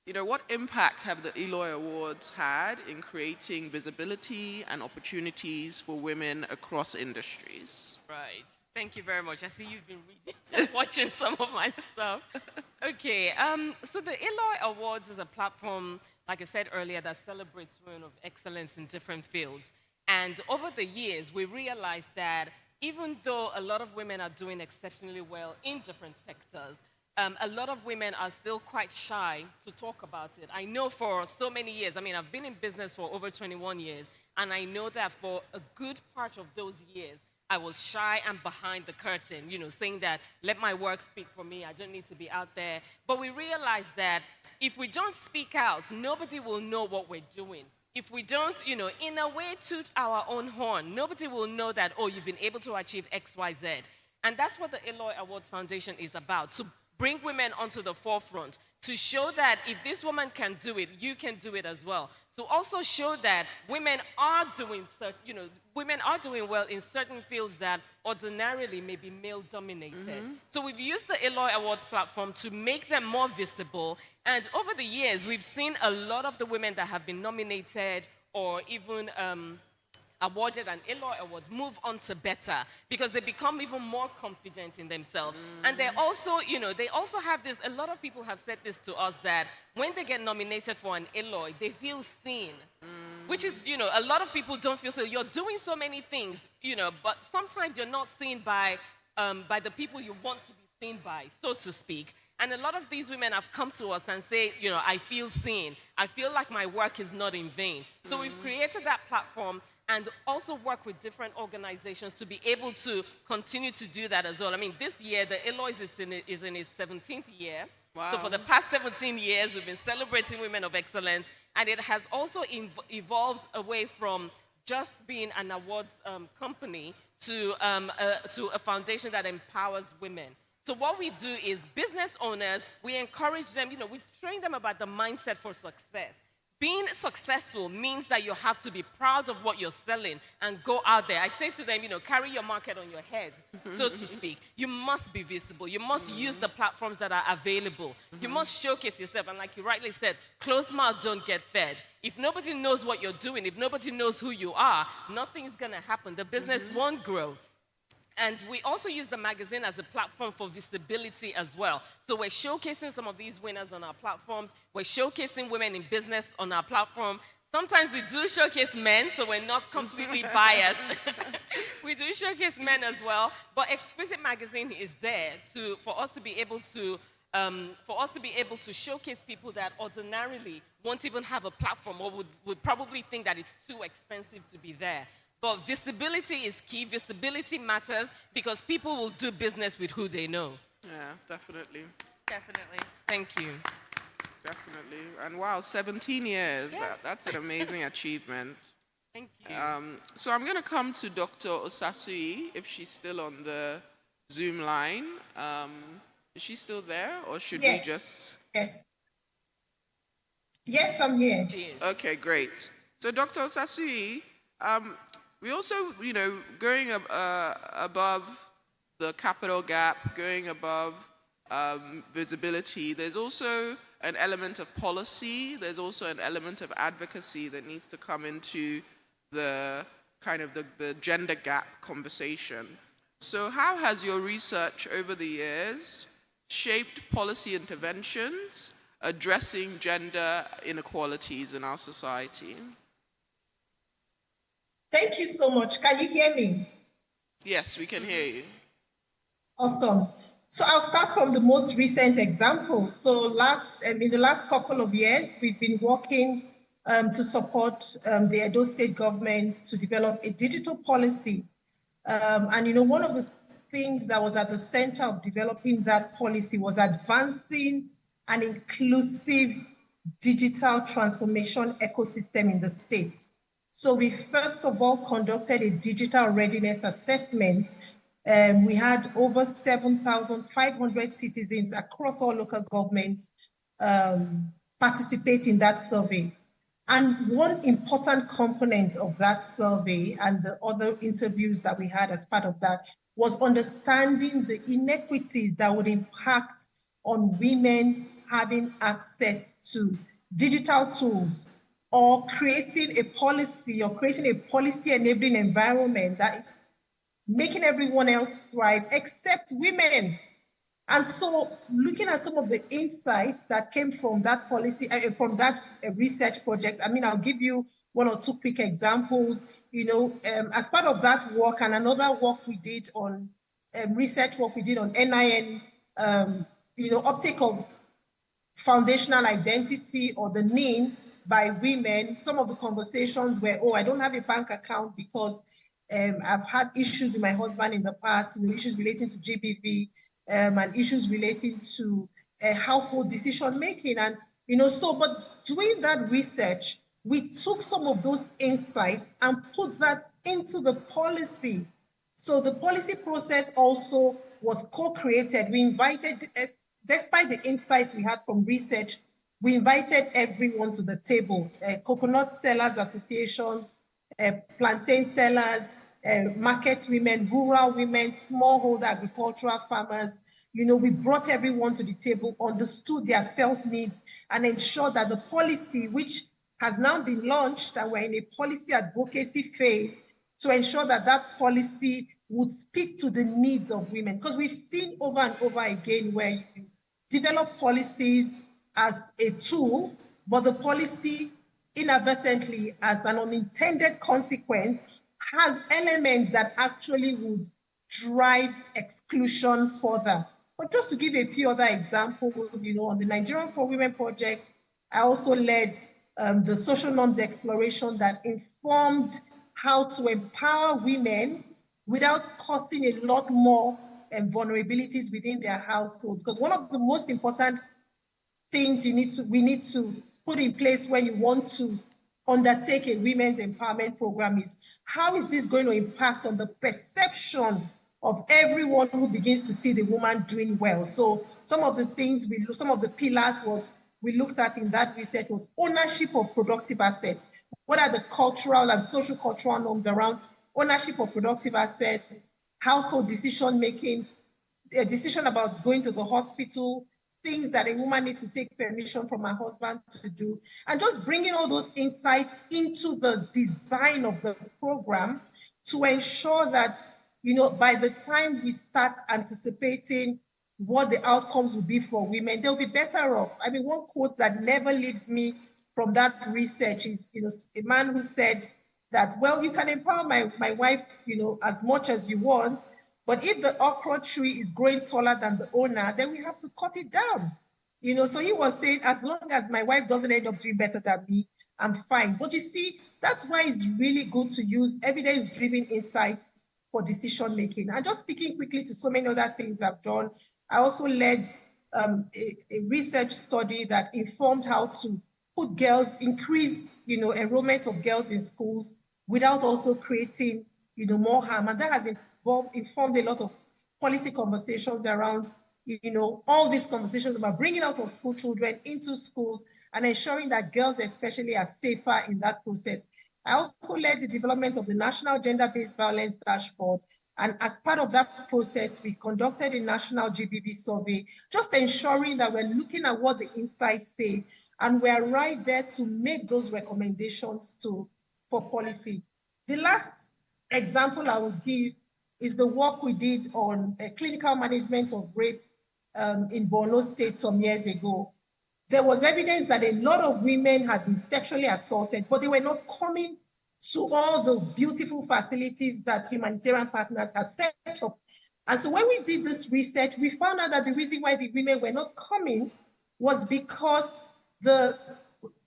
Speaker 18: you know, what impact have the Eloy Awards had in creating visibility and opportunities for women across industries?
Speaker 14: Right. Thank you very much. I see you've been reading, watching some of my stuff. Okay. So the Eloy Awards is a platform, like I said earlier, that celebrates women of excellence in different fields. And over the years, we realized that even though a lot of women are doing exceptionally well in different sectors, a lot of women are still quite shy to talk about it. I know for so many years, I mean, I've been in business for over 21 years, and I know that for a good part of those years, I was shy and behind the curtain, you know, saying that, let my work speak for me, I don't need to be out there. But we realized that if we don't speak out, nobody will know what we're doing. If we don't, you know, in a way toot our own horn, nobody will know that, oh, you've been able to achieve X, Y, Z. And that's what the Eloy Awards Foundation is about, to bring women onto the forefront, to show that if this woman can do it, you can do it as well. To also show that women are doing, you know, women are doing well in certain fields that ordinarily may be male-dominated. So we've used the Eloy Awards platform to make them more visible. And over the years, we've seen a lot of the women that have been nominated or even awarded an Eloy Award move on to better, because they become even more confident in themselves. And they also, you know, they also have this, a lot of people have said this to us, that when they get nominated for an Eloy, they feel seen. Which is, you know, a lot of people don't feel so. You're doing so many things, you know, but sometimes you're not seen by the people you want to be seen by, so to speak. And a lot of these women have come to us and say, you know, I feel seen. I feel like my work is not in vain. So we've created that platform and also work with different organizations to be able to continue to do that as well. I mean, this year, the Eloy is in its 17th year. Wow. So for the past 17 years, we've been celebrating women of excellence, and it has also evolved away from just being an awards company to a foundation that empowers women. So what we do is business owners, we encourage them, you know, we train them about the mindset for success. Being successful means that you have to be proud of what you're selling and go out there. I say to them, you know, carry your market on your head, so to speak. You must be visible. You must use the platforms that are available. You must showcase yourself. And like you rightly said, closed mouths don't get fed. If nobody knows what you're doing, if nobody knows who you are, nothing's going to happen. The business won't grow. And we also use the magazine as a platform for visibility as well. So we're showcasing some of these winners on our platforms. We're showcasing women in business on our platform. Sometimes we do showcase men, so we're not completely biased. We do showcase men as well. But Exquisite Magazine is there for us to be able to for us to be able to showcase people that ordinarily won't even have a platform or would probably think that it's too expensive to be there. But visibility is key. Visibility matters because people will do business with who they know.
Speaker 18: Yeah, definitely.
Speaker 17: Definitely.
Speaker 14: Thank you.
Speaker 18: Definitely. And wow, 17 years.
Speaker 14: Yes.
Speaker 18: That's an amazing achievement.
Speaker 14: Thank you.
Speaker 18: So I'm going to come to Dr. Osasui, if she's still on the Zoom line. Is she still there, or should we just...
Speaker 19: Yes. Yes, I'm here.
Speaker 18: Okay, great. So Dr. Osasui, we also, going above the capital gap, going above visibility, there's also an element of policy, there's also an element of advocacy that needs to come into the kind of the gender gap conversation. So how has your research over the years shaped policy interventions addressing gender inequalities in our society?
Speaker 19: Thank you so much. Can you hear me?
Speaker 18: Yes, we can hear you.
Speaker 19: Awesome. So I'll start from the most recent example. So in the last couple of years, we've been working to support the Edo State government to develop a digital policy. And one of the things that was at the center of developing that policy was advancing an inclusive digital transformation ecosystem in the state. So we first of all conducted a digital readiness assessment. We had over 7,500 citizens across all local governments participate in that survey. And one important component of that survey and the other interviews that we had as part of that was understanding the inequities that would impact on women having access to digital tools, or creating a policy enabling environment that is making everyone else thrive except women. And so looking at some of the insights that came from that policy, from that research project, I'll give you one or two quick examples. As part of that work and another work we did on research work we did on NIN, uptake of foundational identity, or the NIN, by women. Some of the conversations were, I don't have a bank account because I've had issues with my husband in the past, issues relating to GBV, and issues relating to household decision making. And, but doing that research, we took some of those insights and put that into the policy. So the policy process also was co-created. We invited, despite the insights we had from research, we invited everyone to the table, coconut sellers associations, plantain sellers, market women, rural women, smallholder agricultural farmers. We brought everyone to the table, understood their felt needs, and ensured that the policy, which has now been launched, and we're in a policy advocacy phase, to ensure that that policy would speak to the needs of women. Because we've seen over and over again where you develop policies as a tool, but the policy inadvertently, as an unintended consequence, has elements that actually would drive exclusion further. But just to give a few other examples, on the Nigerian for Women project, I also led the social norms exploration that informed how to empower women without causing a lot more vulnerabilities within their households. Because one of the most important things we need to put in place when you want to undertake a women's empowerment program is, how is this going to impact on the perception of everyone who begins to see the woman doing well? So some of the things some of the pillars we looked at in that research was ownership of productive assets. What are the cultural and social cultural norms around ownership of productive assets, household decision making, a decision about going to the hospital, things that a woman needs to take permission from her husband to do, and just bringing all those insights into the design of the program to ensure that, by the time we start anticipating what the outcomes will be for women, they'll be better off. One quote that never leaves me from that research is, a man who said that, well, you can empower my wife, as much as you want, But if the okra tree is growing taller than the owner, then we have to cut it down. So he was saying, as long as my wife doesn't end up doing better than me, I'm fine. But you see, that's why it's really good to use evidence-driven insights for decision making. And just speaking quickly to so many other things I've done, I also led a research study that informed how to put girls, increase, enrollment of girls in schools without also creating, more harm. And that has informed a lot of policy conversations around, all these conversations about bringing out of school children into schools and ensuring that girls especially are safer in that process. I also led the development of the National Gender-Based Violence Dashboard. And as part of that process, we conducted a national GBV survey, just ensuring that we're looking at what the insights say, and we're right there to make those recommendations for policy. The last example I would give is the work we did on clinical management of rape in Borno State some years ago. There was evidence that a lot of women had been sexually assaulted, but they were not coming to all the beautiful facilities that humanitarian partners have set up. And so when we did this research, we found out that the reason why the women were not coming was because the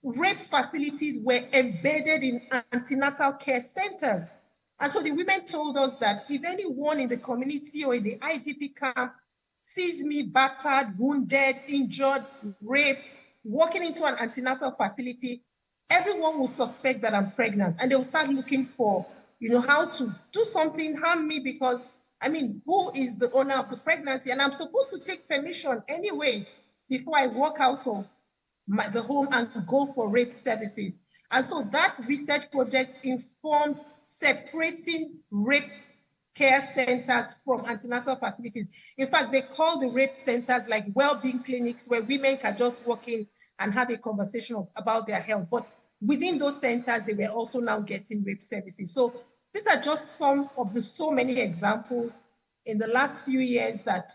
Speaker 19: rape facilities were embedded in antenatal care centers. And so the women told us that if anyone in the community or in the IDP camp sees me battered, wounded, injured, raped, walking into an antenatal facility, everyone will suspect that I'm pregnant, and they will start looking for, how to do something, harm me, because, who is the owner of the pregnancy? And I'm supposed to take permission anyway before I walk out of the home and go for rape services. And so that research project informed separating rape care centers from antenatal facilities. In fact, they call the rape centers like well-being clinics where women can just walk in and have a conversation about their health. But within those centers, they were also now getting rape services. So these are just some of the so many examples in the last few years that,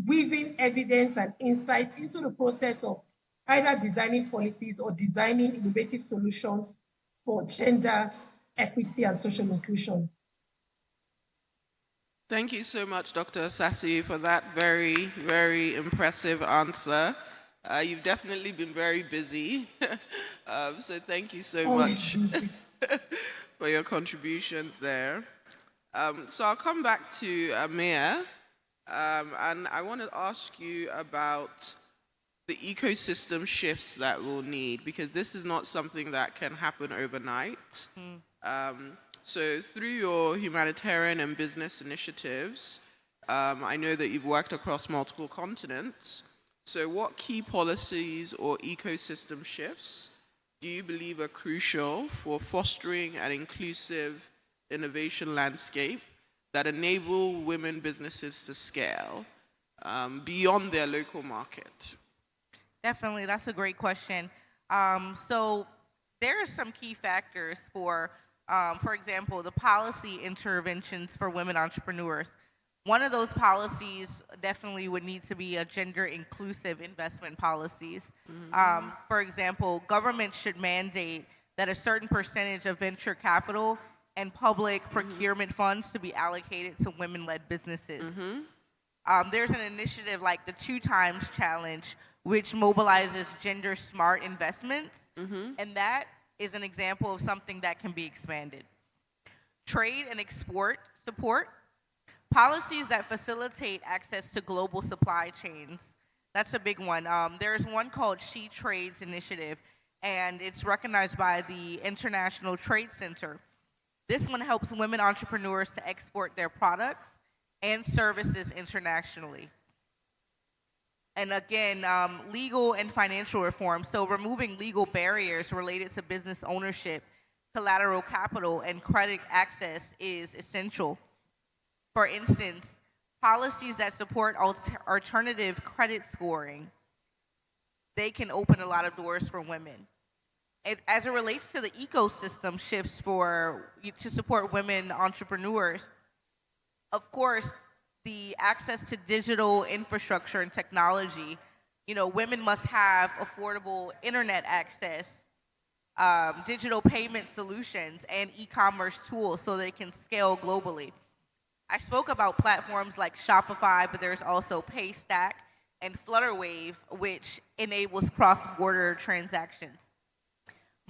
Speaker 19: weaving evidence and insights into the process of either designing policies or designing innovative solutions for gender equity and social inclusion.
Speaker 18: Thank you so much, Dr. Osasi, for that very, very impressive answer. You've definitely been very busy, so thank you so much for your contributions there. So I'll come back to Amir, and I want to ask you about the ecosystem shifts that we'll need, because this is not something that can happen overnight. So through your humanitarian and business initiatives, I know that you've worked across multiple continents. So what key policies or ecosystem shifts do you believe are crucial for fostering an inclusive innovation landscape that enable women businesses to scale beyond their local market?
Speaker 17: Definitely, that's a great question. So there are some key factors for example, the policy interventions for women entrepreneurs. One of those policies definitely would need to be a gender-inclusive investment policies. For example, government should mandate that a certain percentage of venture capital and public procurement funds to be allocated to women-led businesses. There's an initiative like the 2x Challenge, which mobilizes gender-smart investments, and that is an example of something that can be expanded. Trade and export support. Policies that facilitate access to global supply chains. That's a big one. There's one called She Trades Initiative, and it's recognized by the International Trade Center. This one helps women entrepreneurs to export their products and services internationally. And again, legal and financial reform. So removing legal barriers related to business ownership, collateral capital, and credit access is essential. For instance, policies that support alternative credit scoring, they can open a lot of doors for women. As it relates to the ecosystem shifts to support women entrepreneurs, of course, the access to digital infrastructure and technology, women must have affordable internet access, digital payment solutions, and e-commerce tools so they can scale globally. I spoke about platforms like Shopify, but there's also Paystack and Flutterwave, which enables cross-border transactions.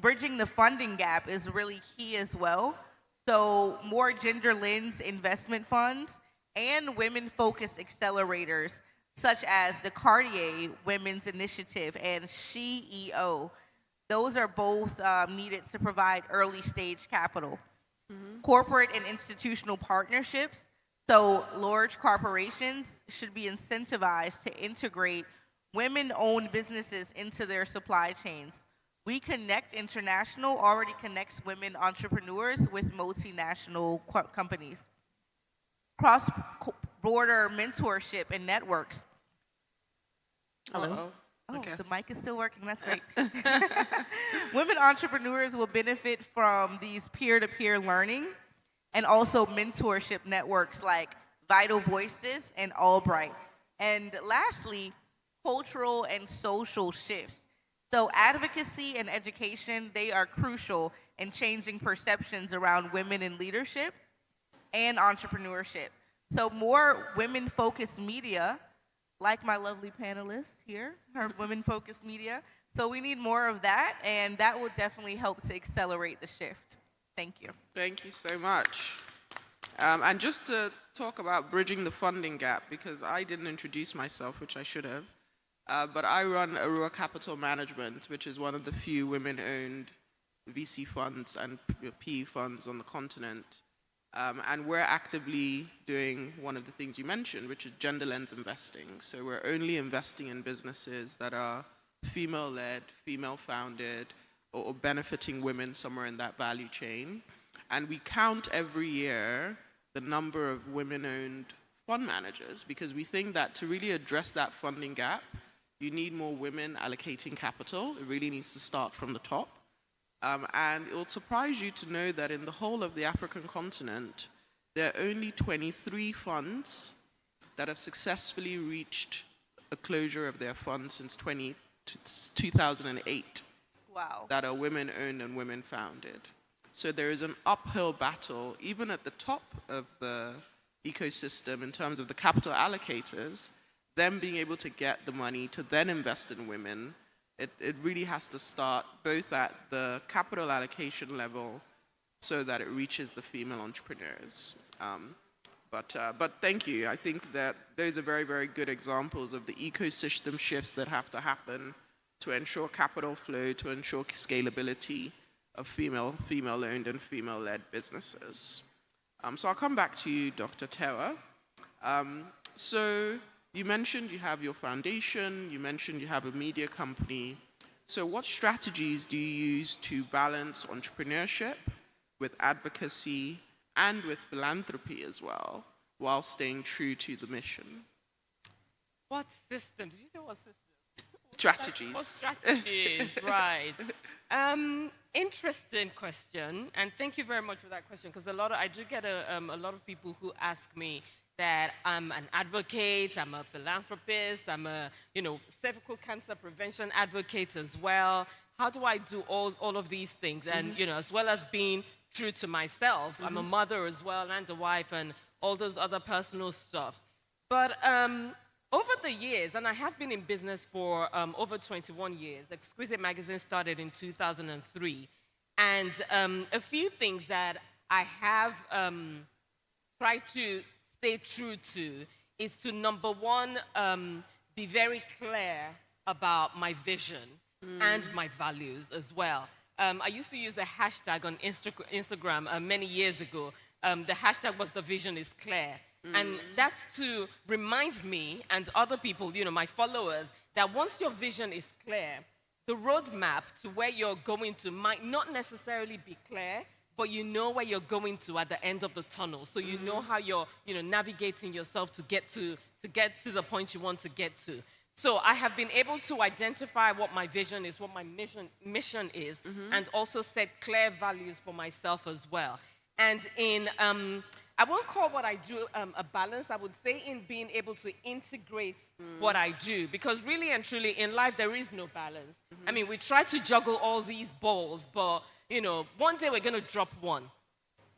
Speaker 17: Bridging the funding gap is really key as well. So more gender lens investment funds and women-focused accelerators, such as the Cartier Women's Initiative and SheEO. Those are both needed to provide early stage capital. Corporate and institutional partnerships. So large corporations should be incentivized to integrate women-owned businesses into their supply chains. We Connect International already connects women entrepreneurs with multinational companies. Cross-border mentorship and networks. Hello?
Speaker 18: Uh-oh.
Speaker 17: Oh,
Speaker 18: Okay.
Speaker 17: the mic is still working. That's great. Women entrepreneurs will benefit from these peer-to-peer learning and also mentorship networks like Vital Voices and Albright. And lastly, cultural and social shifts. So advocacy and education, they are crucial in changing perceptions around women in leadership and entrepreneurship. So more women-focused media, like my lovely panelists here, are women-focused media. So we need more of that, and that will definitely help to accelerate the shift. Thank you.
Speaker 18: Thank you so much. And just to talk about bridging the funding gap, because I didn't introduce myself, which I should have, but I run Arua Capital Management, which is one of the few women-owned VC funds and PE funds on the continent. And we're actively doing one of the things you mentioned, which is gender lens investing. So we're only investing in businesses that are female-led, female-founded, or benefiting women somewhere in that value chain. And we count every year the number of women-owned fund managers, because we think that to really address that funding gap, you need more women allocating capital. It really needs to start from the top. And it will surprise you to know that in the whole of the African continent, there are only 23 funds that have successfully reached a closure of their funds since 2008.
Speaker 17: Wow.
Speaker 18: That are women-owned and women-founded. So there is an uphill battle, even at the top of the ecosystem in terms of the capital allocators, them being able to get the money to then invest in women. It really has to start both at the capital allocation level so that it reaches the female entrepreneurs. But thank you. I think that those are very, very good examples of the ecosystem shifts that have to happen to ensure capital flow, to ensure scalability of female-owned and female-led businesses. So I'll come back to you, Dr. Tewa. So you mentioned you have your foundation, you mentioned you have a media company. So what strategies do you use to balance entrepreneurship with advocacy and with philanthropy as well, while staying true to the mission?
Speaker 14: What system? Did you say what system?
Speaker 18: Strategies.
Speaker 14: What strategies, right. Interesting question, and thank you very much for that question, because I do get a lot of people who ask me that I'm an advocate, I'm a philanthropist, I'm a cervical cancer prevention advocate as well. How do I do all of these things? And as well as being true to myself, I'm a mother as well and a wife and all those other personal stuff. But over the years, and I have been in business for over 21 years, Exquisite Magazine started in 2003, and a few things that I have tried to stay true to is to, number one, be very clear about my vision and my values as well. I used to use a hashtag on Instagram many years ago. The hashtag was "The vision is clear." And that's to remind me and other people, my followers, that once your vision is clear, the roadmap to where you're going to might not necessarily be clear, but you know where you're going to at the end of the tunnel. So you know how you're navigating yourself to get to the point you want to get to. So I have been able to identify what my vision is, what my mission is, and also set clear values for myself as well. And in I won't call what I do a balance. I would say in being able to integrate what I do, because really and truly in life there is no balance. I mean, we try to juggle all these balls, but one day we're going to drop one.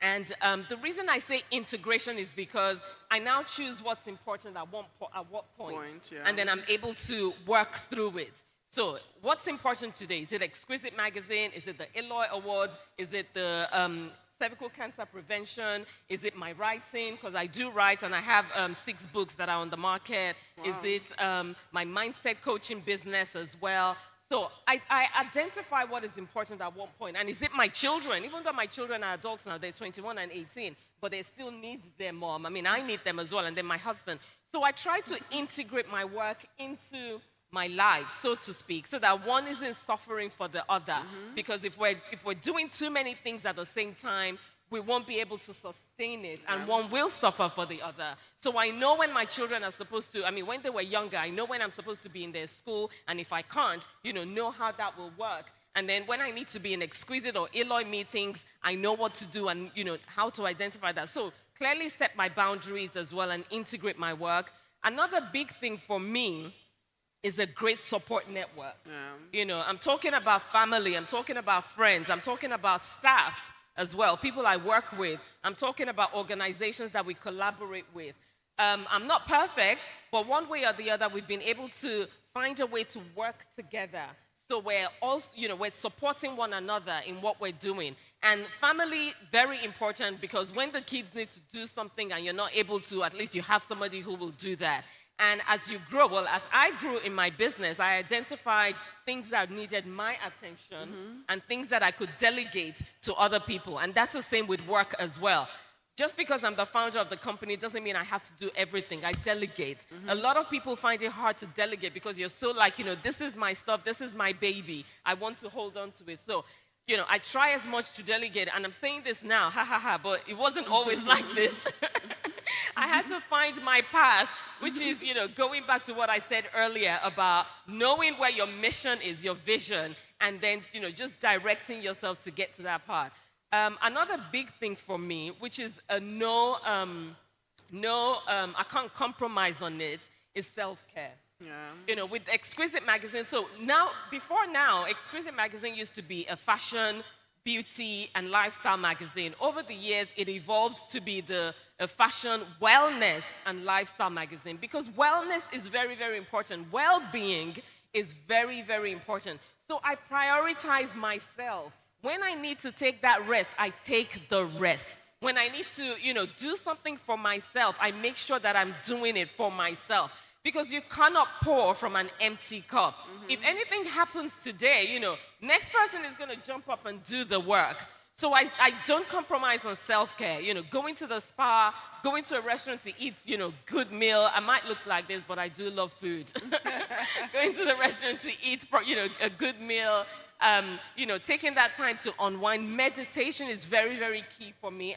Speaker 14: And the reason I say integration is because I now choose what's important at what point,
Speaker 18: yeah.
Speaker 14: and then I'm able to work through it. So what's important today? Is it Exquisite Magazine? Is it the Eloy Awards? Is it the cervical cancer prevention? Is it my writing? Because I do write, and I have 6 books that are on the market.
Speaker 18: Wow.
Speaker 14: Is it my mindset coaching business as well? So I identify what is important at one point. And is it my children? Even though my children are adults now, they're 21 and 18, but they still need their mom. I mean, I need them as well, and then my husband. So I try to integrate my work into my life, so to speak, so that one isn't suffering for the other. Because if we're doing too many things at the same time, we won't be able to sustain it, and one will suffer for the other. So I know when my children are supposed to, I mean, when they were younger, I know when I'm supposed to be in their school, and if I can't, know how that will work. And then when I need to be in Exquisite or Eloy meetings, I know what to do and, how to identify that. So clearly set my boundaries as well and integrate my work. Another big thing for me is a great support network. I'm talking about family, I'm talking about friends, I'm talking about staff as well, people I work with. I'm talking about organizations that we collaborate with. I'm not perfect, but one way or the other, we've been able to find a way to work together. So we're also, we're supporting one another in what we're doing. And family, very important, because when the kids need to do something and you're not able to, at least you have somebody who will do that. And as you grow, well, as I grew in my business, I identified things that needed my attention and things that I could delegate to other people. And that's the same with work as well. Just because I'm the founder of the company doesn't mean I have to do everything. I delegate. A lot of people find it hard to delegate because you're so like, this is my stuff, this is my baby. I want to hold on to it. So, I try as much to delegate. And I'm saying this now, but it wasn't always like this. I had to find my path, which is, going back to what I said earlier about knowing where your mission is, your vision, and then, just directing yourself to get to that part. Another big thing for me, which is I can't compromise on it, is self-care. With Exquisite Magazine, so before now, Exquisite Magazine used to be a fashion, beauty, and lifestyle magazine. Over the years, it evolved to be a fashion, wellness, and lifestyle magazine because wellness is very, very important. Well-being is very, very important. So I prioritize myself. When I need to take that rest, I take the rest. When I need to, do something for myself, I make sure that I'm doing it for myself. Because you cannot pour from an empty cup. If anything happens today, next person is going to jump up and do the work. So I don't compromise on self-care. Going to the spa, going to a restaurant to eat, good meal. I might look like this, but I do love food. Going to the restaurant to eat, a good meal. Taking that time to unwind. Meditation is very, very key for me.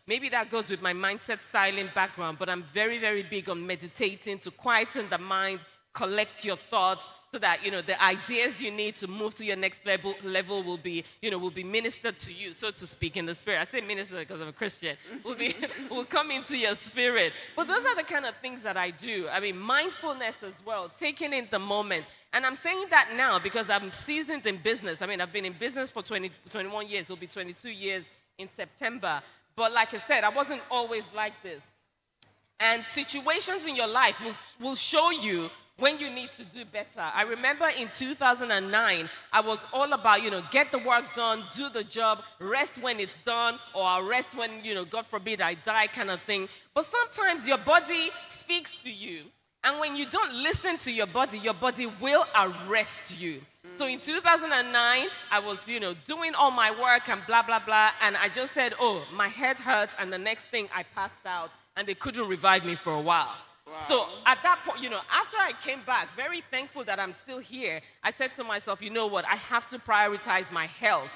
Speaker 14: Maybe that goes with my mindset styling background, but I'm very, very big on meditating to quieten the mind, collect your thoughts, so that, the ideas you need to move to your next level will be ministered to you, so to speak, in the spirit. I say minister because I'm a Christian. Will come into your spirit. But those are the kind of things that I do. Mindfulness as well, taking in the moment. And I'm saying that now because I'm seasoned in business. I've been in business for 21 years. It'll be 22 years in September. But like I said, I wasn't always like this. And situations in your life will show you when you need to do better. I remember in 2009, I was all about, get the work done, do the job, rest when it's done, or I'll rest when, God forbid, I die kind of thing. But sometimes your body speaks to you. And when you don't listen to your body will arrest you. So in 2009, I was, doing all my work and blah, blah, blah. And I just said, oh, my head hurts. And the next thing I passed out and they couldn't revive me for a while. Wow. So at that point, after I came back, very thankful that I'm still here, I said to myself, you know what, I have to prioritize my health.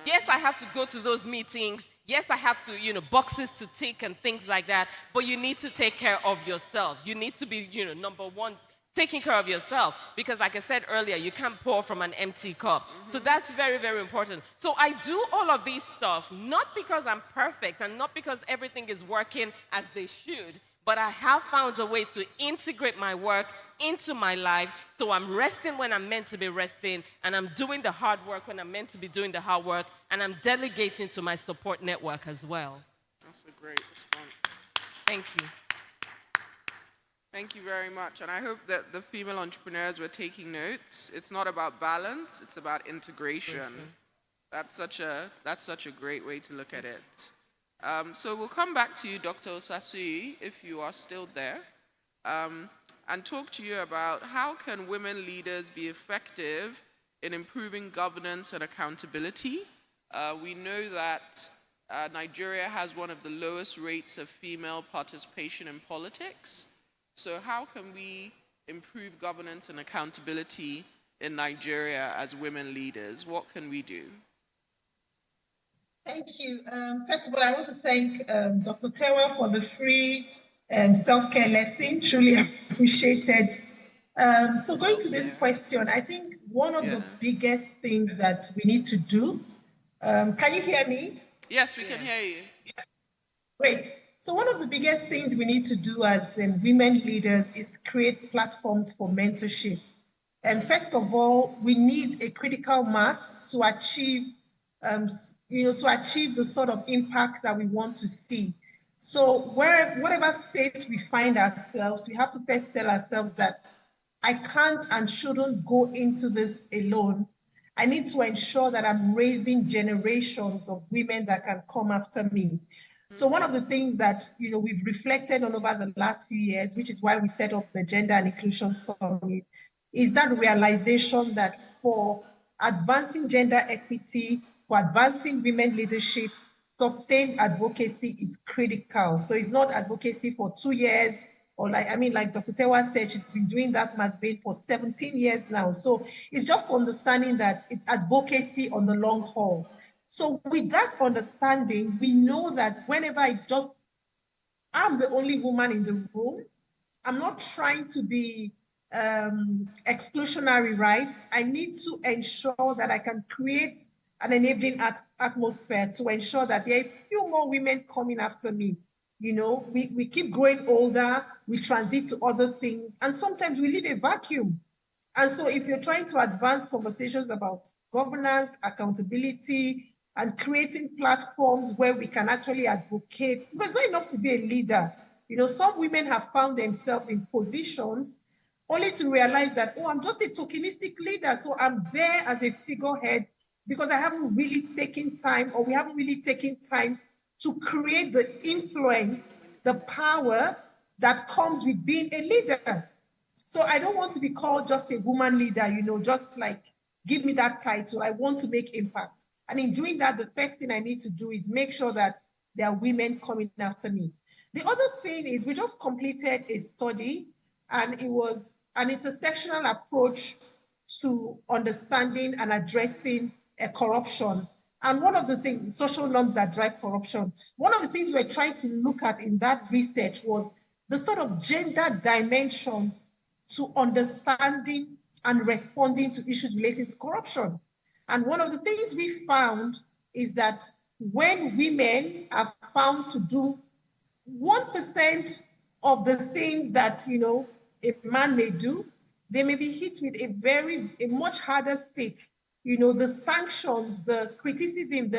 Speaker 14: Yes, I have to go to those meetings. Yes, I have to, boxes to tick and things like that. But you need to take care of yourself. You need to be, number one, taking care of yourself. Because like I said earlier, you can't pour from an empty cup. So that's very, very important. So I do all of these stuff, not because I'm perfect and not because everything is working as they should, but I have found a way to integrate my work into my life, so I'm resting when I'm meant to be resting, and I'm doing the hard work when I'm meant to be doing the hard work, and I'm delegating to my support network as well.
Speaker 18: That's a great response.
Speaker 14: Thank you.
Speaker 18: Thank you very much. And I hope that the female entrepreneurs were taking notes. It's not about balance, it's about integration. That's such a great way to look at it. So we'll come back to you, Dr. Osasui, if you are still there, and talk to you about how can women leaders be effective in improving governance and accountability. We know that Nigeria has one of the lowest rates of female participation in politics. So how can we improve governance and accountability in Nigeria as women leaders? What can we do?
Speaker 19: Thank you. First of all, I want to thank Dr. Tewa for the free self-care lesson. Truly appreciated. So going to this question, I think one of the biggest things that we need to do, can you hear me?
Speaker 18: Yes, we can hear you.
Speaker 19: Great. So one of the biggest things we need to do as women leaders is create platforms for mentorship. And first of all, we need a critical mass to achieve, the sort of impact that we want to see. So whatever space we find ourselves, we have to first tell ourselves that I can't and shouldn't go into this alone. I need to ensure that I'm raising generations of women that can come after me. So one of the things that we've reflected on over the last few years, which is why we set up the Gender and Inclusion Summit, is that realization that for advancing gender equity, for advancing women leadership, sustained advocacy is critical. So it's not advocacy for 2 years, or like Dr. Tewa said, she's been doing that magazine for 17 years now. So it's just understanding that it's advocacy on the long haul. So with that understanding, we know that whenever it's just, I'm the only woman in the room, I'm not trying to be exclusionary, right? I need to ensure that I can create an enabling atmosphere to ensure that there are a few more women coming after me. We keep growing older, we transit to other things, and sometimes we leave a vacuum. And so if you're trying to advance conversations about governance, accountability, and creating platforms where we can actually advocate, because it's not enough to be a leader. Some women have found themselves in positions only to realize that, I'm just a tokenistic leader, so I'm there as a figurehead because I haven't really taken time, or we haven't really taken time to create the influence, the power that comes with being a leader. So I don't want to be called just a woman leader, just like, give me that title. I want to make impact. And in doing that, the first thing I need to do is make sure that there are women coming after me. The other thing is we just completed a study, and it was an intersectional approach to understanding and addressing corruption. And one of the things, social norms that drive corruption, one of the things we're trying to look at in that research was the sort of gender dimensions to understanding and responding to issues related to corruption. And one of the things we found is that when women are found to do 1% of the things that a man may do, they may be hit with a much harder stick. The sanctions, the criticism,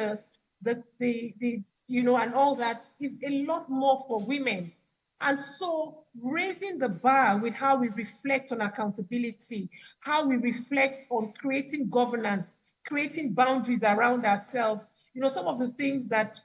Speaker 19: and all that is a lot more for women. And so raising the bar with how we reflect on accountability, how we reflect on creating governance, creating boundaries around ourselves. Some of the things that,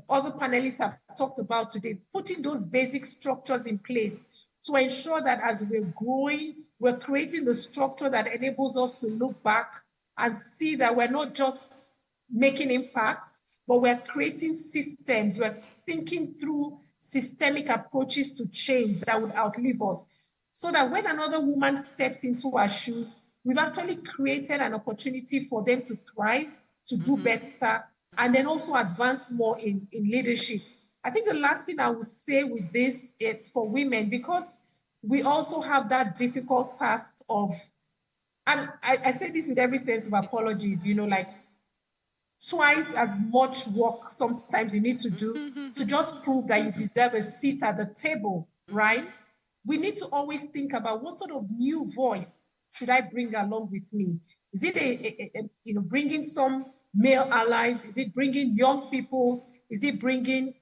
Speaker 19: other panelists have talked about today, putting those basic structures in place to ensure that as we're growing, we're creating the structure that enables us to look back and see that we're not just making impact, but we're creating systems. We're thinking through systemic approaches to change that would outlive us, so that when another woman steps into our shoes, we've actually created an opportunity for them to thrive, to do better, and then also advance more in leadership. I think the last thing I would say with this for women, because we also have that difficult task of, and I say this with every sense of apologies, twice as much work sometimes you need to do to just prove that you deserve a seat at the table, right? We need to always think about what sort of new voice should I bring along with me? Is it bringing some male allies? Is it bringing young people? Is it bringing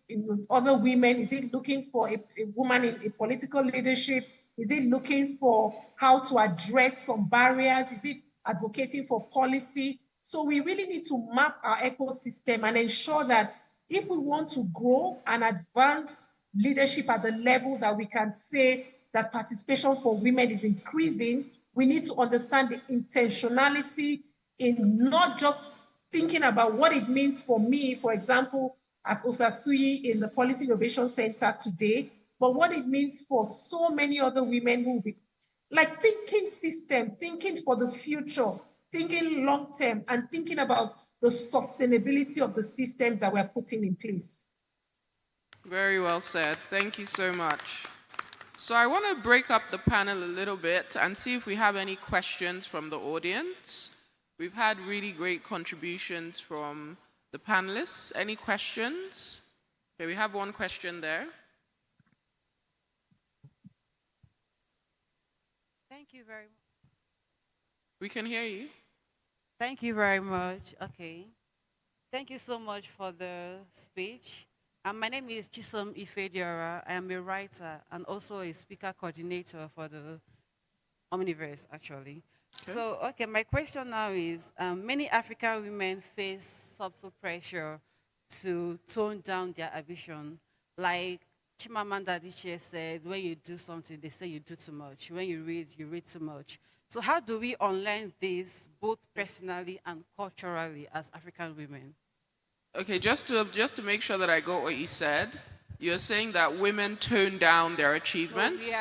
Speaker 19: other women? Is it looking for a woman in a political leadership? Is it looking for how to address some barriers? Is it advocating for policy? So we really need to map our ecosystem and ensure that if we want to grow and advance leadership at the level that we can say that participation for women is increasing, we need to understand the intentionality in not just thinking about what it means for me, for example, as Osasui in the Policy Innovation Center today, but what it means for so many other women who will be like thinking system, thinking for the future, thinking long term, and thinking about the sustainability of the systems that we're putting in place.
Speaker 18: Very well said. Thank you so much. So I want to break up the panel a little bit and see if we have any questions from the audience. We've had really great contributions from the panelists. Any questions? Okay, we have one question there.
Speaker 20: Thank you very much.
Speaker 18: We can hear you.
Speaker 20: Thank you very much. Okay. Thank you so much for the speech. My name is Chisom Ifediora. I am a writer and also a speaker coordinator for the Omniverse, actually. Okay. So, my question now is, many African women face subtle pressure to tone down their ambition. Like Chimamanda Adichie said, when you do something, they say you do too much. When you read too much. So how do we unlearn this, both personally and culturally, as African women?
Speaker 18: Okay, just to make sure that I got what you said, you're saying that women tone down their achievements?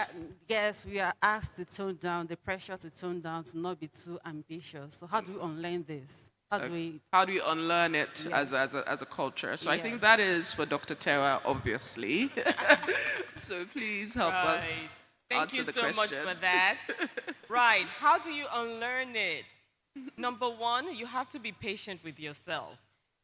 Speaker 20: Yes, we are asked to tone down, the pressure to tone down, to not be too ambitious. So how do we unlearn this? How do we
Speaker 18: unlearn it as a culture? So I think that is for Dr. Tewa, obviously. So please help us answer the question.
Speaker 14: Thank you so much for that. Right, how do you unlearn it? Number one, you have to be patient with yourself,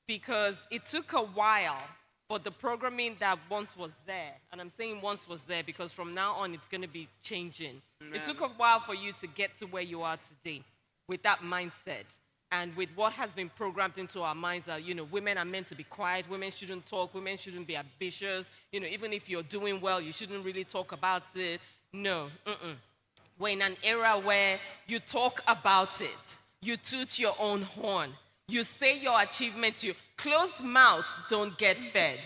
Speaker 14: because it took a while for the programming that once was there, and I'm saying once was there because from now on it's going to be changing. It took a while for you to get to where you are today with that mindset. And with what has been programmed into our minds that, women are meant to be quiet, women shouldn't talk, women shouldn't be ambitious, even if you're doing well, you shouldn't really talk about it. No, We're in an era where you talk about it, you toot your own horn, you say your achievements, you closed mouths don't get fed.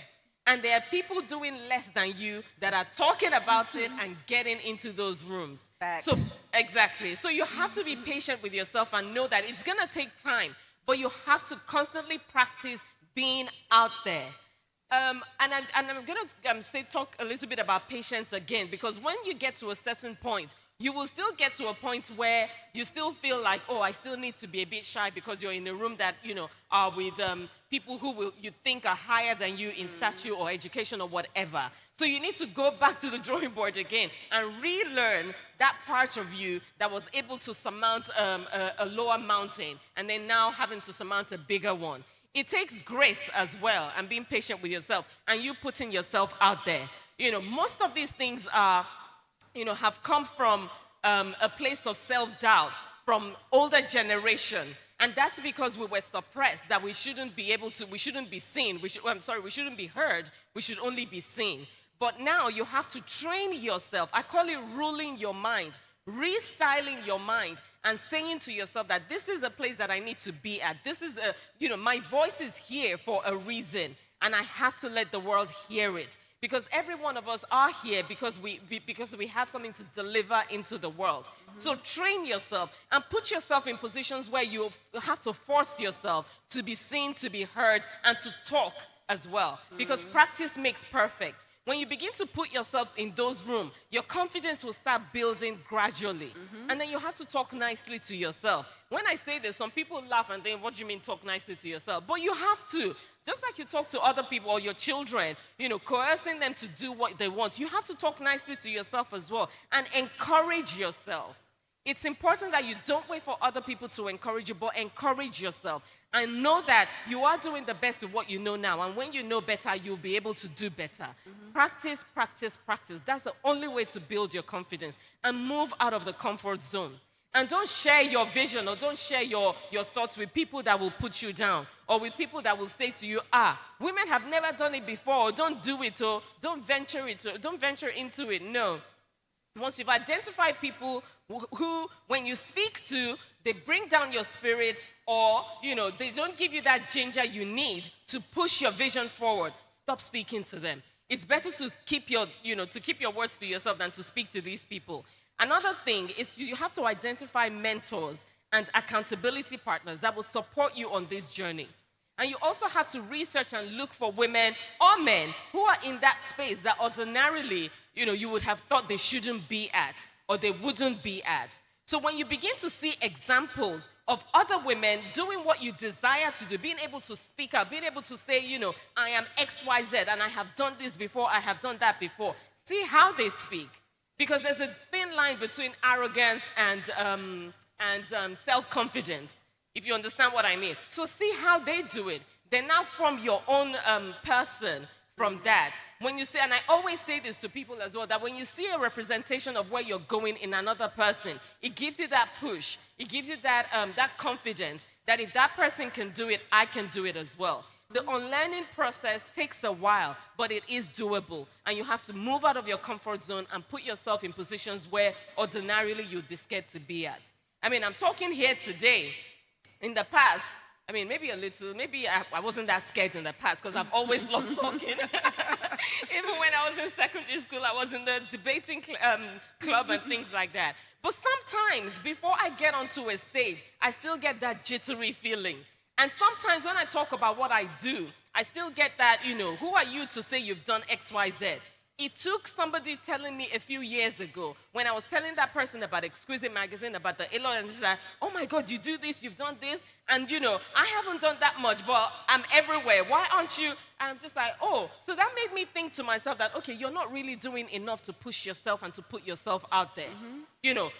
Speaker 14: And there are people doing less than you that are talking about it and getting into those rooms.
Speaker 20: Facts.
Speaker 14: So, exactly. So you have to be patient with yourself and know that it's going to take time, but you have to constantly practice being out there. And I'm going to talk a little bit about patience again, because when you get to a certain point, you will still get to a point where you still feel like, oh, I still need to be a bit shy because you're in a room that, are with people who you think are higher than you in stature or education or whatever. So you need to go back to the drawing board again and relearn that part of you that was able to surmount a lower mountain and then now having to surmount a bigger one. It takes grace as well and being patient with yourself and you putting yourself out there. Most of these things are, have come from a place of self-doubt from older generation. And that's because we were suppressed, that we shouldn't be seen. We shouldn't be heard. We should only be seen. But now you have to train yourself. I call it ruling your mind, restyling your mind and saying to yourself that this is a place that I need to be at. This is my voice is here for a reason and I have to let the world hear it. Because every one of us are here because we have something to deliver into the world. Mm-hmm. So train yourself and put yourself in positions where you have to force yourself to be seen, to be heard, and to talk as well. Because practice makes perfect. When you begin to put yourselves in those rooms, your confidence will start building gradually. Mm-hmm. And then you have to talk nicely to yourself. When I say this, some people laugh and think, what do you mean talk nicely to yourself? But you have to. Just like you talk to other people or your children, coercing them to do what they want, you have to talk nicely to yourself as well and encourage yourself. It's important that you don't wait for other people to encourage you, but encourage yourself. And know that you are doing the best with what you know now. And when you know better, you'll be able to do better. Practice, practice, practice. That's the only way to build your confidence. And move out of the comfort zone. And don't share your vision or don't share your thoughts with people that will put you down or with people that will say to you, women have never done it before, or don't do it, or don't venture into it. No. Once you've identified people who, when you speak to, they bring down your spirit, or, they don't give you that ginger you need to push your vision forward, stop speaking to them. It's better to keep your words to yourself than to speak to these people. Another thing is you have to identify mentors and accountability partners that will support you on this journey. And you also have to research and look for women or men who are in that space that ordinarily, you would have thought they shouldn't be at or they wouldn't be at. So when you begin to see examples of other women doing what you desire to do, being able to speak out, being able to say, I am XYZ and I have done this before, I have done that before. See how they speak. Because there's a thin line between arrogance and self-confidence, if you understand what I mean. So see how they do it. Then now form your own person from that. When you say, and I always say this to people as well, that when you see a representation of where you're going in another person, it gives you that push. It gives you that confidence that if that person can do it, I can do it as well. The unlearning process takes a while, but it is doable. And you have to move out of your comfort zone and put yourself in positions where ordinarily you'd be scared to be at. I mean, I'm talking here today. In the past, maybe I wasn't that scared in the past because I've always loved talking. Even when I was in secondary school, I was in the debating club and things like that. But sometimes, before I get onto a stage, I still get that jittery feeling. And sometimes when I talk about what I do, I still get that, who are you to say you've done X, Y, Z? It took somebody telling me a few years ago, when I was telling that person about Exquisite Magazine, about the Elon, and she's like, oh my God, you do this, you've done this, and I haven't done that much, but I'm everywhere. Why aren't you? And I'm just like, oh. So that made me think to myself that, okay, you're not really doing enough to push yourself and to put yourself out there.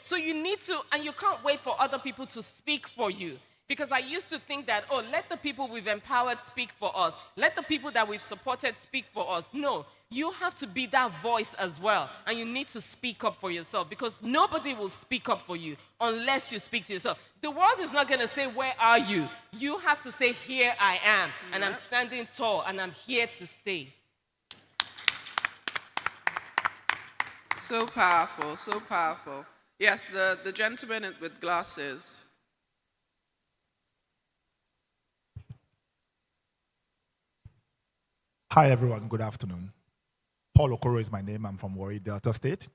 Speaker 14: So you need to, and you can't wait for other people to speak for you. Because I used to think that, let the people we've empowered speak for us. Let the people that we've supported speak for us. No, you have to be that voice as well. And you need to speak up for yourself because nobody will speak up for you unless you speak to yourself. The world is not going to say, where are you? You have to say, here I am. And I'm standing tall and I'm here to stay.
Speaker 18: So powerful, so powerful. Yes, the gentleman with glasses.
Speaker 21: Hi, everyone. Good afternoon. Paul Okoro is my name. I'm from Warri, Delta State.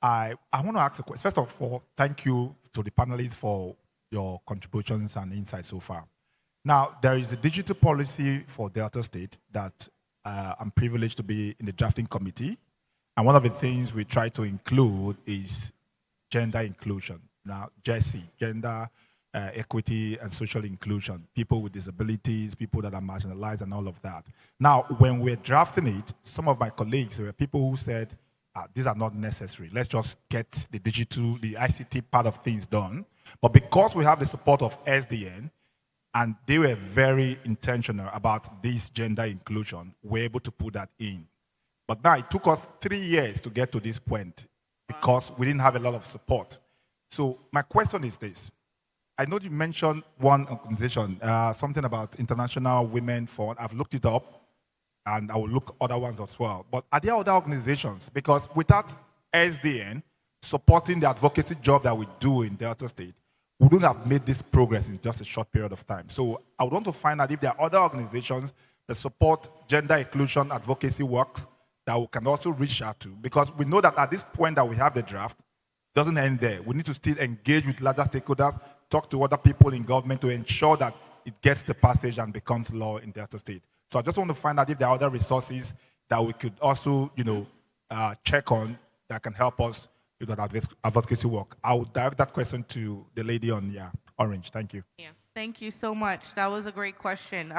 Speaker 21: I want to ask a question. First of all, thank you to the panelists for your contributions and insights so far. Now, there is a digital policy for Delta State that I'm privileged to be in the drafting committee. And one of the things we try to include is gender inclusion. Now, Jesse, gender equity and social inclusion, people with disabilities, people that are marginalized and all of that. Now, when we're drafting it, some of my colleagues, there were people who said, these are not necessary. Let's just get the digital, the ICT part of things done. But because we have the support of SDN, and they were very intentional about this gender inclusion, we're able to put that in. But now it took us 3 years to get to this point because we didn't have a lot of support. So my question is this. I know you mentioned one organization, something about International Women Fund. I've looked it up, and I will look other ones as well. But are there other organizations? Because without SDN supporting the advocacy job that we do in Delta State, we wouldn't have made this progress in just a short period of time. So I would want to find out if there are other organizations that support gender inclusion advocacy work that we can also reach out to. Because we know that at this point that we have the draft, it doesn't end there. We need to still engage with larger stakeholders, talk to other people in government to ensure that it gets the passage and becomes law in Delta State. So I just want to find out if there are other resources that we could also, check on that can help us with that advocacy work. I will direct that question to the lady on orange. Thank you.
Speaker 17: Yeah. Thank you so much. That was a great question.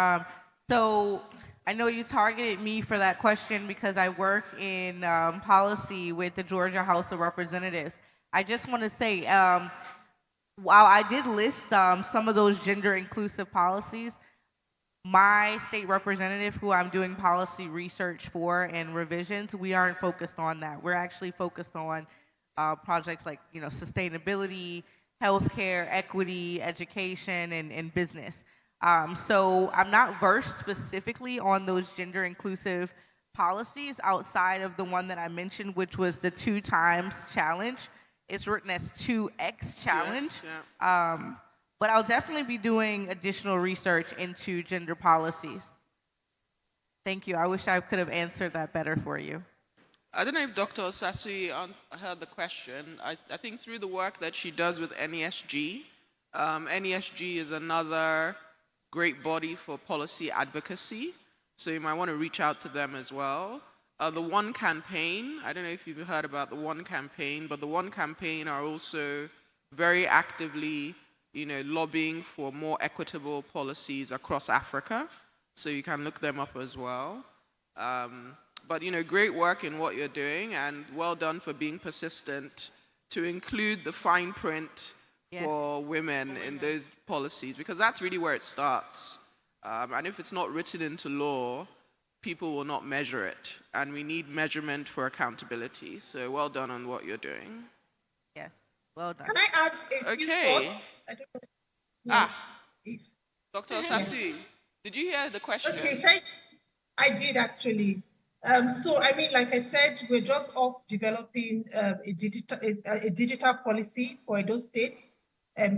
Speaker 17: So I know you targeted me for that question because I work in policy with the Georgia House of Representatives. I just want to say, while I did list some of those gender inclusive policies, my state representative, who I'm doing policy research for and revisions, we aren't focused on that. We're actually focused on projects like sustainability, healthcare, equity, education, and business. So I'm not versed specifically on those gender inclusive policies outside of the one that I mentioned, which was the 2 times challenge. It's written as 2X challenge.
Speaker 18: 2X, yeah.
Speaker 17: But I'll definitely be doing additional research into gender policies. Thank you. I wish I could have answered that better for you.
Speaker 18: I don't know if Dr. Osasui heard the question. I think through the work that she does with NESG, NESG is another great body for policy advocacy. So you might want to reach out to them as well. The One Campaign, I don't know if you've heard about the One Campaign, but the One Campaign are also very actively lobbying for more equitable policies across Africa. So you can look them up as well. But great work in what you're doing, and well done for being persistent to include the fine print for women in those policies, because that's really where it starts. And if it's not written into law, people will not measure it. And we need measurement for accountability. So well done on what you're doing.
Speaker 17: Yes. Well done.
Speaker 19: Can I add a few thoughts? I don't know. If
Speaker 18: Dr. Osasui, did you hear the question?
Speaker 19: Okay, I did actually. So, I mean, like I said, we're just off developing a digital policy for those states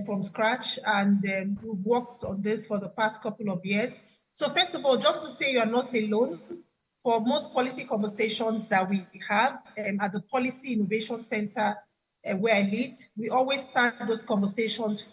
Speaker 19: from scratch, and we've worked on this for the past couple of years. So, first of all, just to say you're not alone. For most policy conversations that we have at the Policy Innovation Center, where I lead, we always start those conversations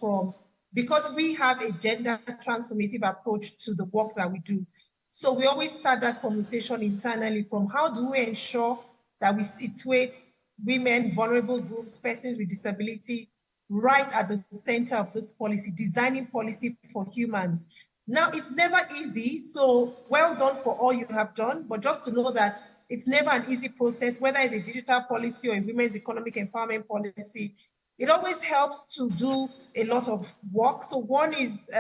Speaker 19: because we have a gender transformative approach to the work that we do. So we always start that conversation internally from how do we ensure that we situate women, vulnerable groups, persons with disability right at the center of this policy, designing policy for humans. Now, it's never easy, so well done for all you have done, but just to know that it's never an easy process, whether it's a digital policy or a women's economic empowerment policy. It always helps to do a lot of work. So one is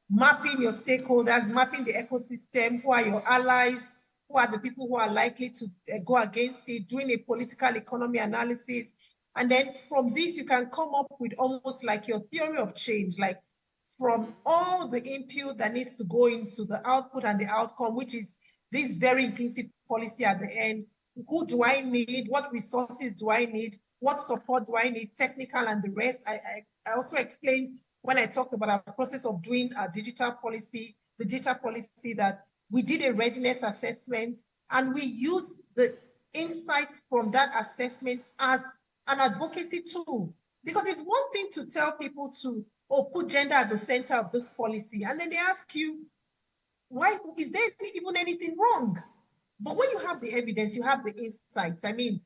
Speaker 19: mapping your stakeholders, mapping the ecosystem, who are your allies, who are the people who are likely to go against it, doing a political economy analysis. And then from this, you can come up with almost like your theory of change, like from all the input that needs to go into the output and the outcome, which is this very inclusive policy at the end. Who do I need? What resources do I need? What support do I need? Technical and the rest. I also explained when I talked about our process of doing our digital policy, that we did a readiness assessment and we used the insights from that assessment as an advocacy tool. Because it's one thing to tell people to put gender at the center of this policy, and then they ask you, why is there even anything wrong? But when you have the evidence, you have the insights. I mean,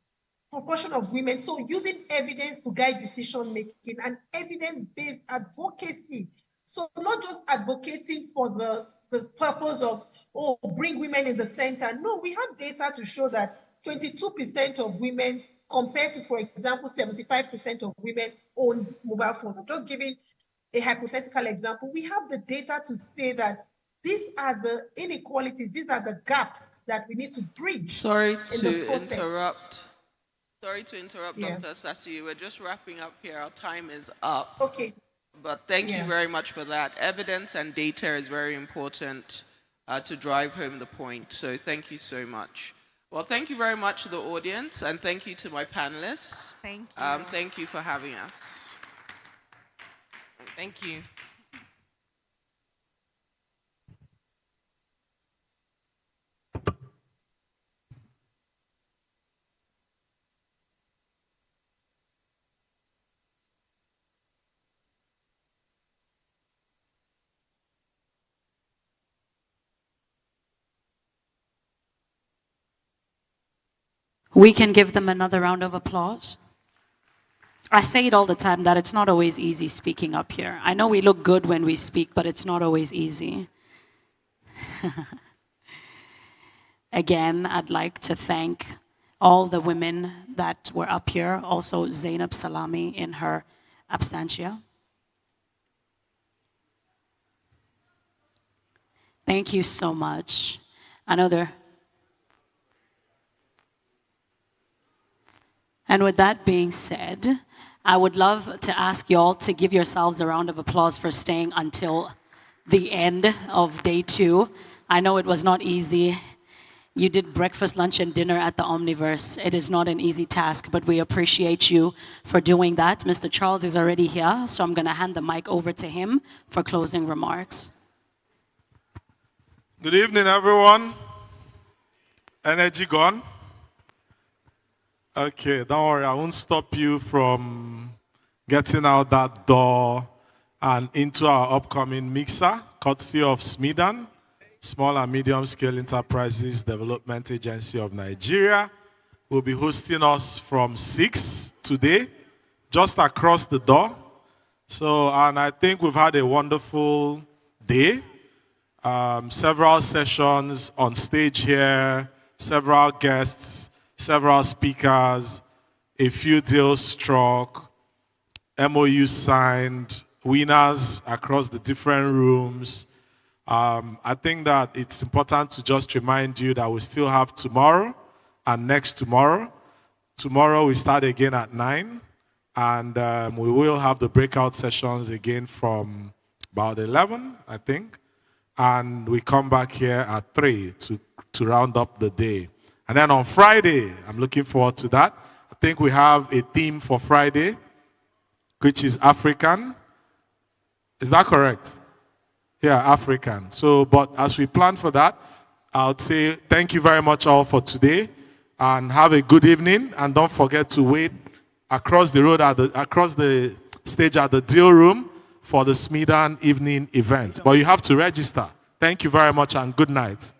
Speaker 19: proportion of women, so using evidence to guide decision making and evidence-based advocacy. So not just advocating for the purpose of, bring women in the center. No, we have data to show that 22% of women compared to, for example, 75% of women own mobile phones. I'm just giving a hypothetical example. We have the data to say that these are the inequalities, these are the gaps that we need to bridge.
Speaker 18: Sorry
Speaker 19: in the process.
Speaker 18: Sorry to interrupt,
Speaker 19: Yeah.
Speaker 18: Dr. Osasui. We're just wrapping up here. Our time is up.
Speaker 19: Okay.
Speaker 18: But thank you very much for that. Evidence and data is very important to drive home the point. So thank you so much. Well, thank you very much to the audience, and thank you to my panelists.
Speaker 17: Thank you.
Speaker 18: Thank you for having us.
Speaker 14: Thank you.
Speaker 2: We can give them another round of applause. I say it all the time that it's not always easy speaking up here. I know we look good when we speak, but it's not always easy. Again, I'd like to thank all the women that were up here, also Zainab Salami in her absentia. Thank you so much. And with that being said, I would love to ask y'all to give yourselves a round of applause for staying until the end of day 2. I know it was not easy. You did breakfast, lunch, and dinner at the Omniverse. It is not an easy task, but we appreciate you for doing that. Mr. Charles is already here, so I'm going to hand the mic over to him for closing remarks.
Speaker 16: Good evening, everyone. Energy gone? Okay, don't worry, I won't stop you from getting out that door and into our upcoming mixer, courtesy of SMEDAN, Small and Medium Scale Enterprises Development Agency of Nigeria. Will be hosting us from 6 today, just across the door. So, and I think we've had a wonderful day. Several sessions on stage here, several guests, several speakers, a few deals struck, MOU signed, winners across the different rooms. I think that it's important to just remind you that we still have tomorrow and next tomorrow. Tomorrow we start again at 9, and we will have the breakout sessions again from about 11, I think. And we come back here at 3 to round up the day. And then on Friday, I'm looking forward to that. I think we have a theme for Friday, which is African. Is that correct? Yeah, African. So, but as we plan for that, I would say thank you very much all for today, and have a good evening. And don't forget to wait across the road, across the stage at the deal room for the SMEDAN evening event. But you have to register. Thank you very much and good night.